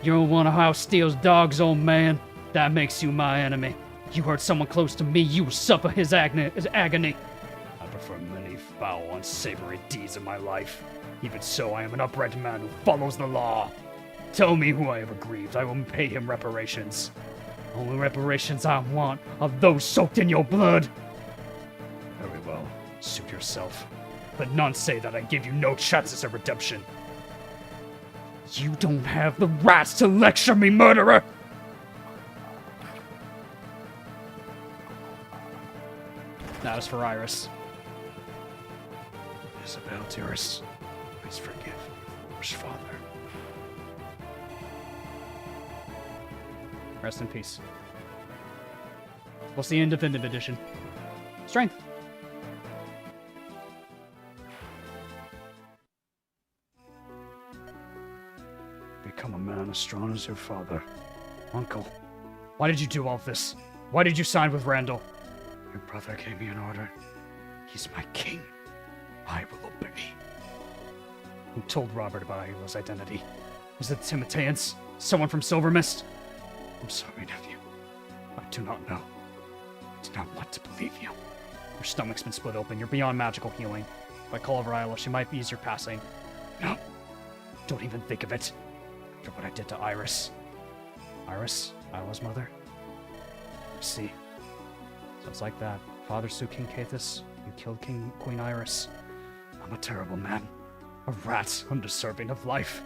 [SPEAKER 1] You're one of House Steel's dogs, old man. That makes you my enemy. You hurt someone close to me, you will suffer his agony. I perform many foul, unsavory deeds in my life. Even so, I am an upright man who follows the law. Tell me who I have aggrieved. I will pay him reparations. Only reparations I want are those soaked in your blood. Very well. Suit yourself. Let none say that I give you no chances of redemption. You don't have the rights to lecture me, murderer! That was for Iris. Isabel, dearest, please forgive your foolish father. Rest in peace. We'll see you in Definitive Edition. Strength. Become a man as strong as your father. Uncle, why did you do all this? Why did you sign with Randall? Your brother gave me an order. He's my king. I will obey. Who told Robert about Aila's identity? Was it the Timotеans? Someone from Silvermist? I'm sorry, nephew. I do not know. I do not want to believe you. Your stomach's been split open. You're beyond magical healing. If I call over Isla, she might ease your passing. No, don't even think of it. After what I did to Iris. Iris, Isla's mother? I see. So it's like that. Father slew King Cathus, you killed Queen Iris. I'm a terrible man. A rat, undeserving of life.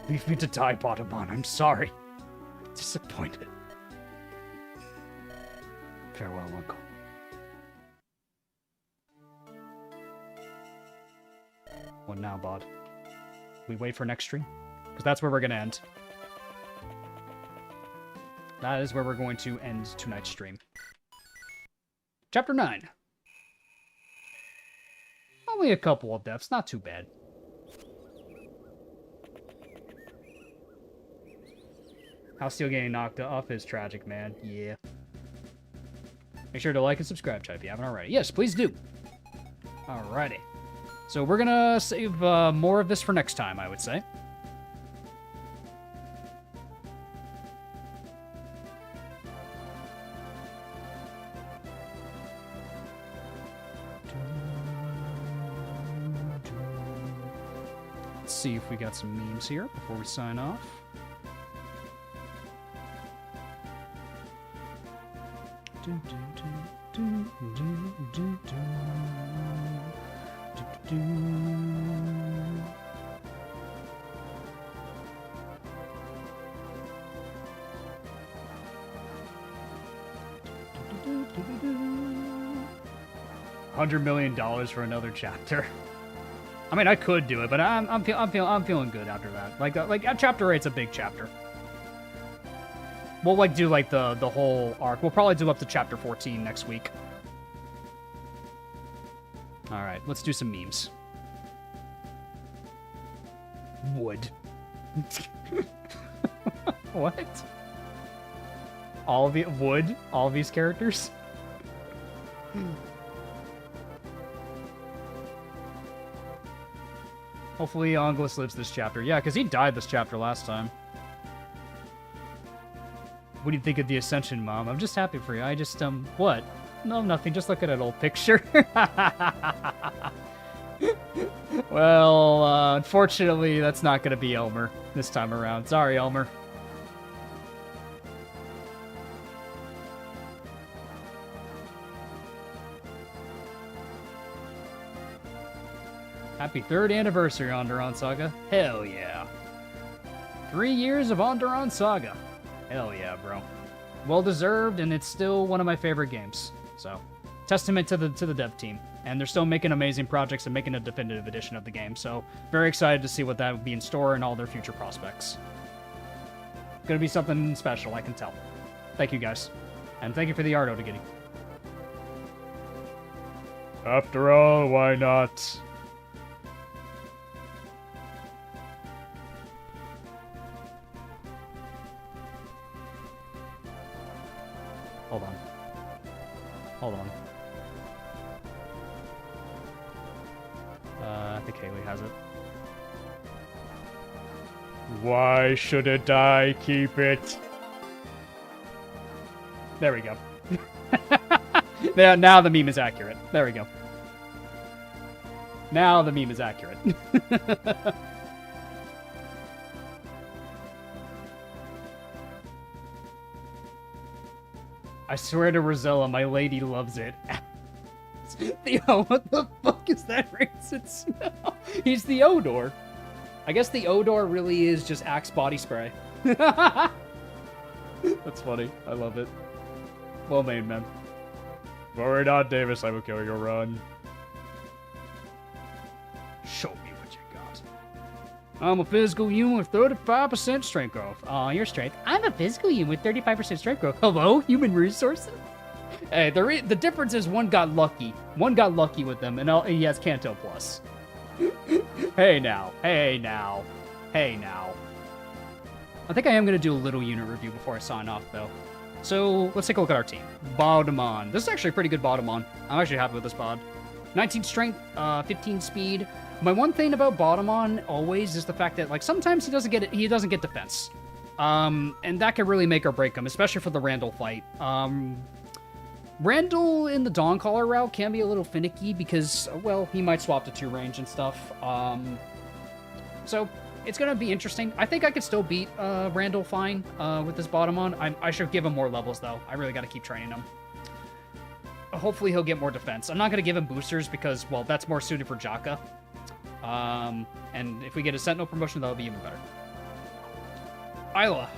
[SPEAKER 1] Leave me to die, Bottomon. I'm sorry. I'm disappointed. Farewell, Uncle. What now, Bod? We wait for next stream? Because that's where we're going to end. That is where we're going to end tonight's stream. Chapter 9. Only a couple of deaths, not too bad. How Steel getting knocked off is tragic, man. Yeah. Make sure to like and subscribe, chat, if you haven't already. Yes, please do. Alrighty. So we're gonna save more of this for next time, I would say. Let's see if we got some memes here before we sign off. $100 million for another chapter. I mean, I could do it, but I'm feeling good after that. Like chapter 8's a big chapter. We'll do the whole arc. We'll probably do up to chapter 14 next week. All right, let's do some memes. Wood. What? All of the wood? All of these characters? Hopefully Onglis lives this chapter. Yeah, because he died this chapter last time. What do you think of the Ascension, Mom? I'm just happy for you. I just, what? No, nothing. Just look at that old picture. Well, unfortunately, that's not going to be Elmer this time around. Sorry, Elmer. Happy 3rd anniversary, Andaron Saga. Hell yeah. 3 years of Andaron Saga. Hell yeah, bro. Well deserved, and it's still one of my favorite games. So, testament to the dev team. And they're still making amazing projects and making a definitive edition of the game. So, very excited to see what that would be in store and all their future prospects. Gonna be something special, I can tell. Thank you, guys. And thank you for the art, Otagini.
[SPEAKER 2] After all, why not?
[SPEAKER 1] Hold on. Hold on. I think Haley has it.
[SPEAKER 2] Why shouldn't I keep it?
[SPEAKER 1] There we go. Now the meme is accurate. There we go. Now the meme is accurate. I swear to Rosella, my lady loves it. Theo, what the fuck is that rancid smell? He's the Odor. I guess the Odor really is just Axe body spray. That's funny. I love it. Well made, man.
[SPEAKER 2] Worry not, Davis. I will kill your run.
[SPEAKER 1] Show me what you got. I'm a physical human with 35% strength growth. Aw, your strength. I'm a physical human with 35% strength growth. Hello, human resources? Hey, the difference is one got lucky. One got lucky with them, and he has Kanto Plus. Hey now. Hey now. Hey now. I think I am going to do a little unit review before I sign off, though. So, let's take a look at our team. Bottomon. This is actually a pretty good Bottomon. I'm actually happy with this bod. 19 strength, 15 speed. My one thing about Bottomon always is the fact that, like, sometimes he doesn't get defense. And that can really make or break him, especially for the Randall fight. Randall in the Dawncaller route can be a little finicky because, well, he might swap to 2 range and stuff. So it's going to be interesting. I think I could still beat Randall fine with this bottom on. I should give him more levels, though. I really got to keep training him. Hopefully he'll get more defense. I'm not going to give him boosters because, well, that's more suited for Jaka. And if we get a Sentinel promotion, that'll be even better. Isla,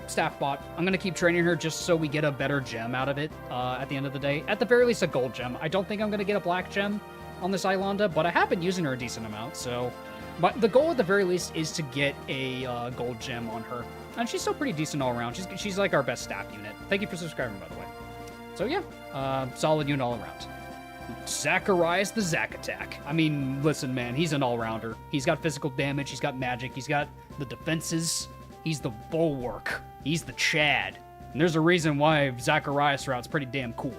[SPEAKER 1] staff bot. I'm going to keep training her just so we get a better gem out of it at the end of the day. At the very least, a gold gem. I don't think I'm going to get a black gem on this Islanda, but I have been using her a decent amount, so... But the goal at the very least is to get a gold gem on her. And she's still pretty decent all around. She's like our best staff unit. Thank you for subscribing, by the way. So yeah, solid unit all around. Zacharias the Zack Attack. I mean, listen, man, he's an all-rounder. He's got physical damage, he's got magic, he's got the defenses, he's the bulwark, he's the Chad. And there's a reason why Zacharias route's pretty damn cool.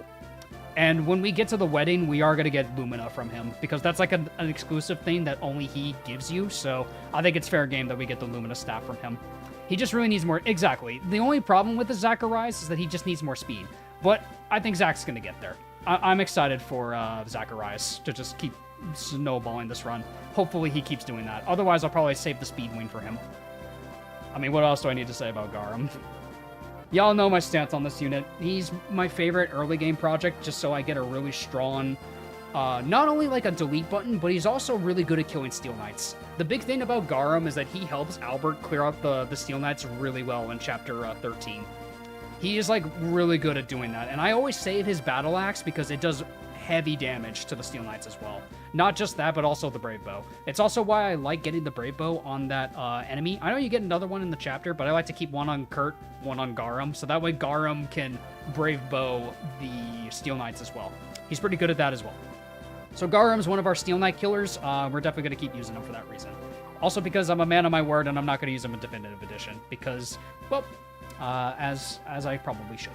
[SPEAKER 1] And when we get to the wedding, we are going to get Lumina from him, because that's like an exclusive thing that only he gives you, so I think it's fair game that we get the Lumina staff from him. He just really needs more... Exactly. The only problem with the Zacharias is that he just needs more speed. But I think Zach's going to get there. I'm excited for Zacharias to just keep snowballing this run. Hopefully he keeps doing that. Otherwise, I'll probably save the speed wing for him. I mean, what else do I need to say about Garum? Y'all know my stance on this unit. He's my favorite early game project, just so I get a really strong, not only like a delete button, but he's also really good at killing Steel Knights. The big thing about Garum is that he helps Albert clear out the Steel Knights really well in Chapter 13. He is like really good at doing that, and I always save his Battle Axe because it does heavy damage to the Steel Knights as well. Not just that, but also the Brave Bow. It's also why I like getting the Brave Bow on that enemy. I know you get another one in the chapter, but I like to keep one on Kurt, one on Garum, so that way Garum can Brave Bow the Steel Knights as well. He's pretty good at that as well. So Garum's one of our Steel Knight killers. We're definitely going to keep using him for that reason. Also because I'm a man of my word, and I'm not going to use him in Definitive Edition, because, well, as I probably should.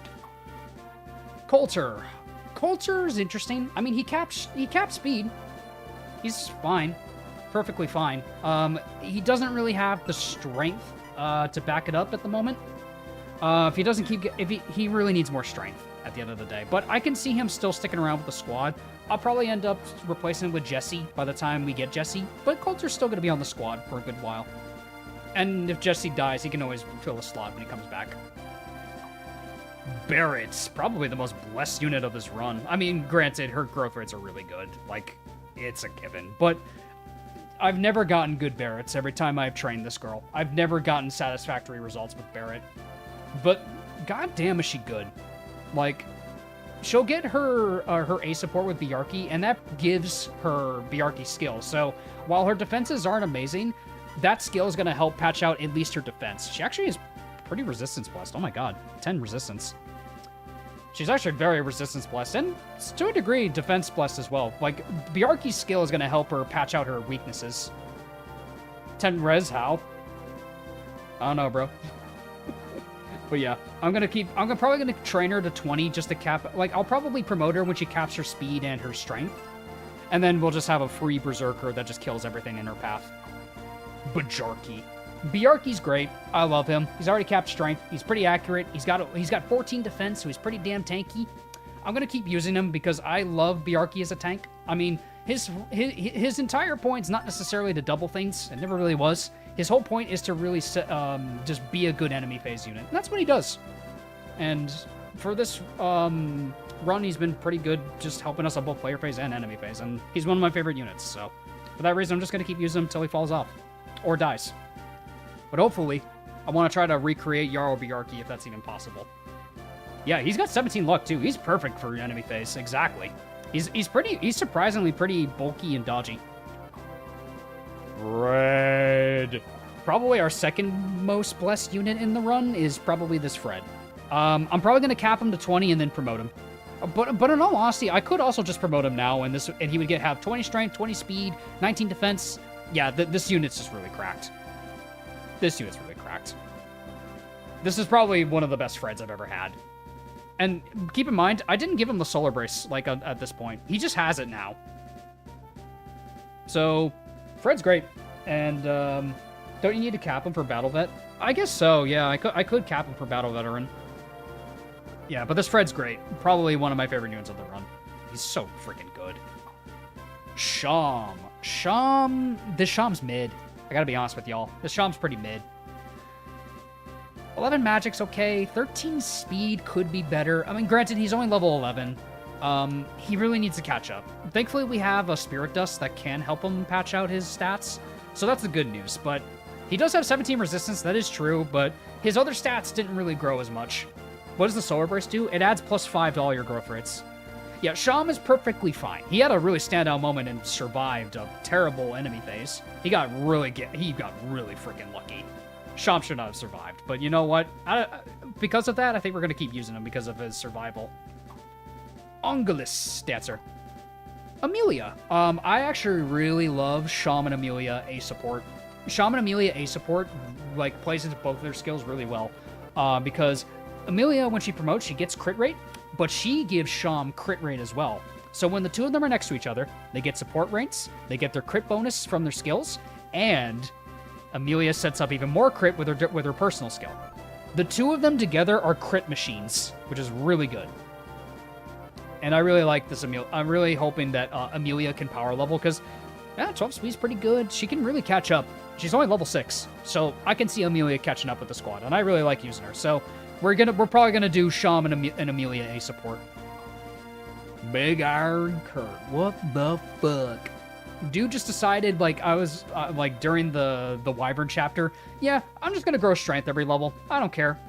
[SPEAKER 1] Coulter. Coulter's interesting. I mean, he caps speed. He's fine. Perfectly fine. He doesn't really have the strength to back it up at the moment. If he doesn't keep... he really needs more strength at the end of the day. But I can see him still sticking around with the squad. I'll probably end up replacing him with Jesse by the time we get Jesse. But Coulter's still going to be on the squad for a good while. And if Jesse dies, he can always fill the slot when he comes back. Barrett's probably the most blessed unit of this run. I mean, granted, her growth rates are really good. Like, it's a given. But I've never gotten good Barretts every time I've trained this girl. I've never gotten satisfactory results with Barrett. But goddamn is she good. Like, she'll get her A support with Bjarki, and that gives her Bjarki skills. So while her defenses aren't amazing, that skill is going to help patch out at least her defense. She actually is pretty resistance blessed. Oh my god, 10 resistance. She's actually very resistance blessed, and to a degree, defense blessed as well. Like, Bjarki's skill is going to help her patch out her weaknesses. 10 res, how? I don't know, bro. But yeah, I'm probably gonna train her to 20 just to cap, like, I'll probably promote her when she caps her speed and her strength. And then we'll just have a free Berserker that just kills everything in her path. Bjarki. Bjarki's great. I love him. He's already capped strength. He's pretty accurate. He's got 14 defense, so he's pretty damn tanky. I'm gonna keep using him because I love Bjarki as a tank. I mean, his entire point's not necessarily to double things. It never really was. His whole point is to really just be a good enemy phase unit. And that's what he does. And for this run, he's been pretty good just helping us on both player phase and enemy phase. And he's one of my favorite units. So for that reason, I'm just going to keep using him until he falls off. Or dies. But hopefully, I want to try to recreate Jarl Bjarki if that's even possible. Yeah, he's got 17 luck too. He's perfect for enemy phase. Exactly. He's surprisingly pretty bulky and dodgy. Fred. Probably our second most blessed unit in the run is probably this Fred. I'm probably going to cap him to 20 and then promote him. But in all honesty, I could also just promote him now, and he would have 20 strength, 20 speed, 19 defense. Yeah, this unit's just really cracked. This unit's really cracked. This is probably one of the best Freds I've ever had. And keep in mind, I didn't give him the Solar Brace, like, at this point. He just has it now. So, Fred's great. And, don't you need to cap him for Battle Vet? I guess so, yeah. I could cap him for Battle Veteran. Yeah, but this Fred's great. Probably one of my favorite units of the run. He's so freaking good. Sham. This Sham's mid. I gotta be honest with y'all. This Sham's pretty mid. 11 magic's okay. 13 speed could be better. I mean, granted, he's only level 11. He really needs to catch up. Thankfully, we have a Spirit Dust that can help him patch out his stats. So that's the good news. But he does have 17 resistance. That is true. But his other stats didn't really grow as much. What does the Solar Brace do? It adds +5 to all your growth rates. Yeah, Sham is perfectly fine. He had a really standout moment and survived a terrible enemy phase. He got really freaking lucky. Sham should not have survived, but you know what? Because of that, I think we're gonna keep using him because of his survival. Ungulus Dancer. Amelia. I actually really love Sham and Amelia A support. Sham and Amelia A support like plays into both of their skills really well, because Amelia, when she promotes, she gets crit rate, but she gives Sham crit rate as well. So when the two of them are next to each other, they get support rates, they get their crit bonus from their skills, and Amelia sets up even more crit with her personal skill. The two of them together are crit machines, which is really good. And I really like this Amelia. I'm really hoping that Amelia can power level, because 12 speed's pretty good. She can really catch up. She's only level 6, so I can see Amelia catching up with the squad, and I really like using her. So we're probably gonna do Sham and Amelia A support. Big Iron Kurt. What the fuck? Dude just decided, like, I was, like, during the Wyvern chapter, yeah, I'm just gonna grow strength every level. I don't care.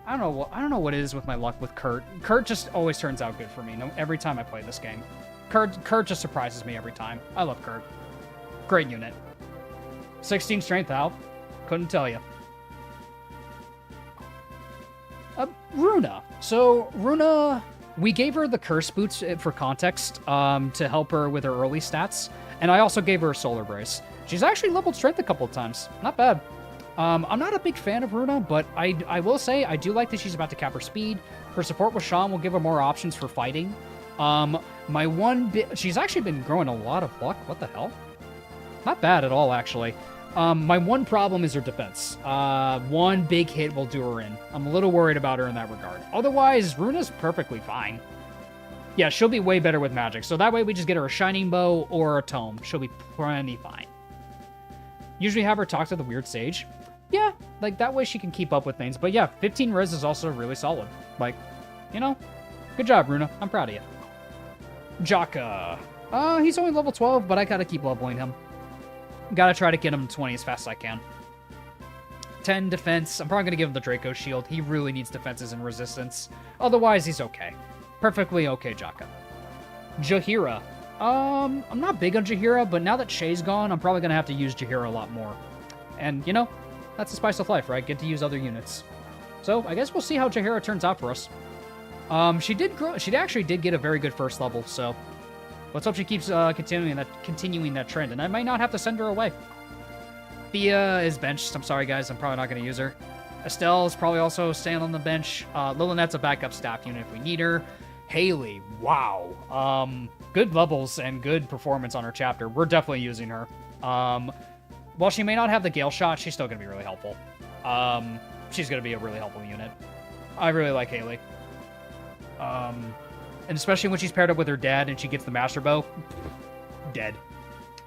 [SPEAKER 1] I don't know what it is with my luck with Kurt. Kurt just always turns out good for me, every time I play this game. Kurt just surprises me every time. I love Kurt. Great unit. 16 strength out. Couldn't tell you. Runa. So, Runa, we gave her the Curse Boots for context to help her with her early stats, and I also gave her a Solar Brace. She's actually leveled strength a couple of times. Not bad. I'm not a big fan of Runa, but I will say I do like that she's about to cap her speed. Her support with Sham will give her more options for fighting. She's actually been growing a lot of luck. What the hell? Not bad at all, actually. My one problem is her defense. One big hit will do her in. I'm a little worried about her in that regard. Otherwise, Runa's perfectly fine. Yeah, she'll be way better with magic. So that way we just get her a Shining Bow or a Tome. She'll be plenty fine. Usually have her talk to the Weird Sage. Yeah, like that way she can keep up with things. But yeah, 15 res is also really solid. Like, you know, good job, Runa. I'm proud of you. Jaka. He's only level 12, but I gotta keep leveling him. Gotta try to get him to 20 as fast as I can. 10 defense. I'm probably gonna give him the Draco Shield. He really needs defenses and resistance. Otherwise, he's okay. Perfectly okay, Jaka. Jaheira. I'm not big on Jaheira, but now that Shay's gone, I'm probably gonna have to use Jaheira a lot more. And, you know, that's the spice of life, right? Get to use other units. So, I guess we'll see how Jaheira turns out for us. She did grow. She actually did get a very good first level, so let's hope she keeps continuing that trend, and I might not have to send her away. Thea is benched. I'm sorry, guys. I'm probably not going to use her. Estelle is probably also staying on the bench. Lillinette's a backup staff unit if we need her. Haley, wow. Good levels and good performance on her chapter. We're definitely using her. While she may not have the Galeshot, she's still going to be really helpful. She's going to be a really helpful unit. I really like Haley. And especially when she's paired up with her dad and she gets the Master Bow, dead.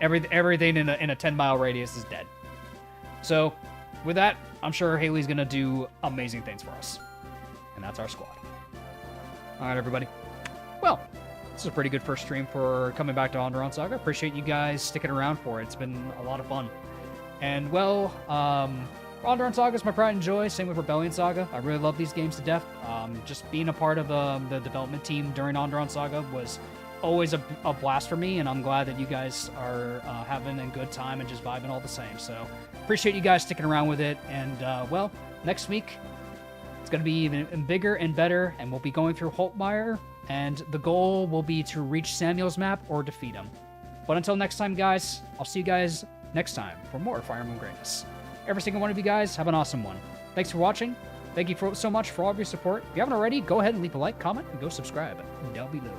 [SPEAKER 1] Everything in a 10-mile radius is dead. So, with that, I'm sure Haley's going to do amazing things for us. And that's our squad. All right, everybody. Well, this is a pretty good first stream for coming back to Andaron Saga. Appreciate you guys sticking around for it. It's been a lot of fun. And, well, Andaron Saga is my pride and joy. Same with Rebellion Saga. I really love these games to death. Just being a part of the development team during Andaron Saga was always a blast for me, and I'm glad that you guys are having a good time and just vibing all the same. So appreciate you guys sticking around with it. And, well, next week, it's going to be even bigger and better, and we'll be going through Holtmeyer, and the goal will be to reach Samuel's map or defeat him. But until next time, guys, I'll see you guys next time for more Fire Emblem greatness. Every single one of you guys, have an awesome one. Thanks for watching. Thank you so much for all of your support. If you haven't already, go ahead and leave a like, comment, and go subscribe down below.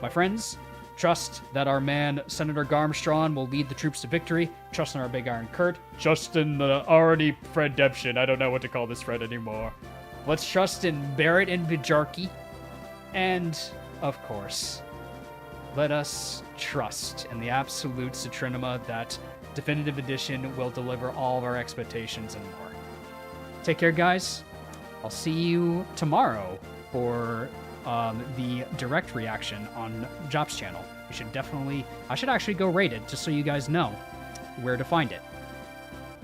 [SPEAKER 1] My friends, Trust that our man, Senator Garmstrong, will lead the troops to victory. Trust in our Big Iron Kurt.
[SPEAKER 2] Just in the already Fredemption. I don't know what to call this Fred anymore.
[SPEAKER 1] Let's trust in Barrett and Vijarki. And, of course, let us trust in the absolute Citrinema that Definitive Edition will deliver all of our expectations and more. Take care, guys. I'll see you tomorrow for the direct reaction on Job's channel. I should actually go rate it just so you guys know where to find it.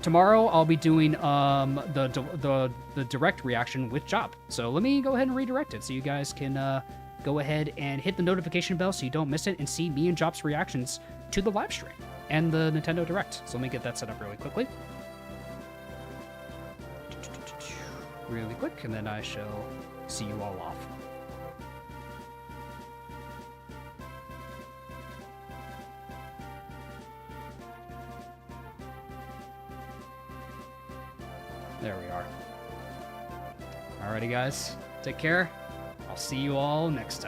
[SPEAKER 1] Tomorrow I'll be doing the direct reaction with Job. So let me go ahead and redirect it so you guys can go ahead and hit the notification bell so you don't miss it and see me and Job's reactions to the live stream and the Nintendo Direct. So let me get that set up really quickly. Really quick, and then I shall see you all off. There we are. Alrighty, guys. Take care. I'll see you all next time.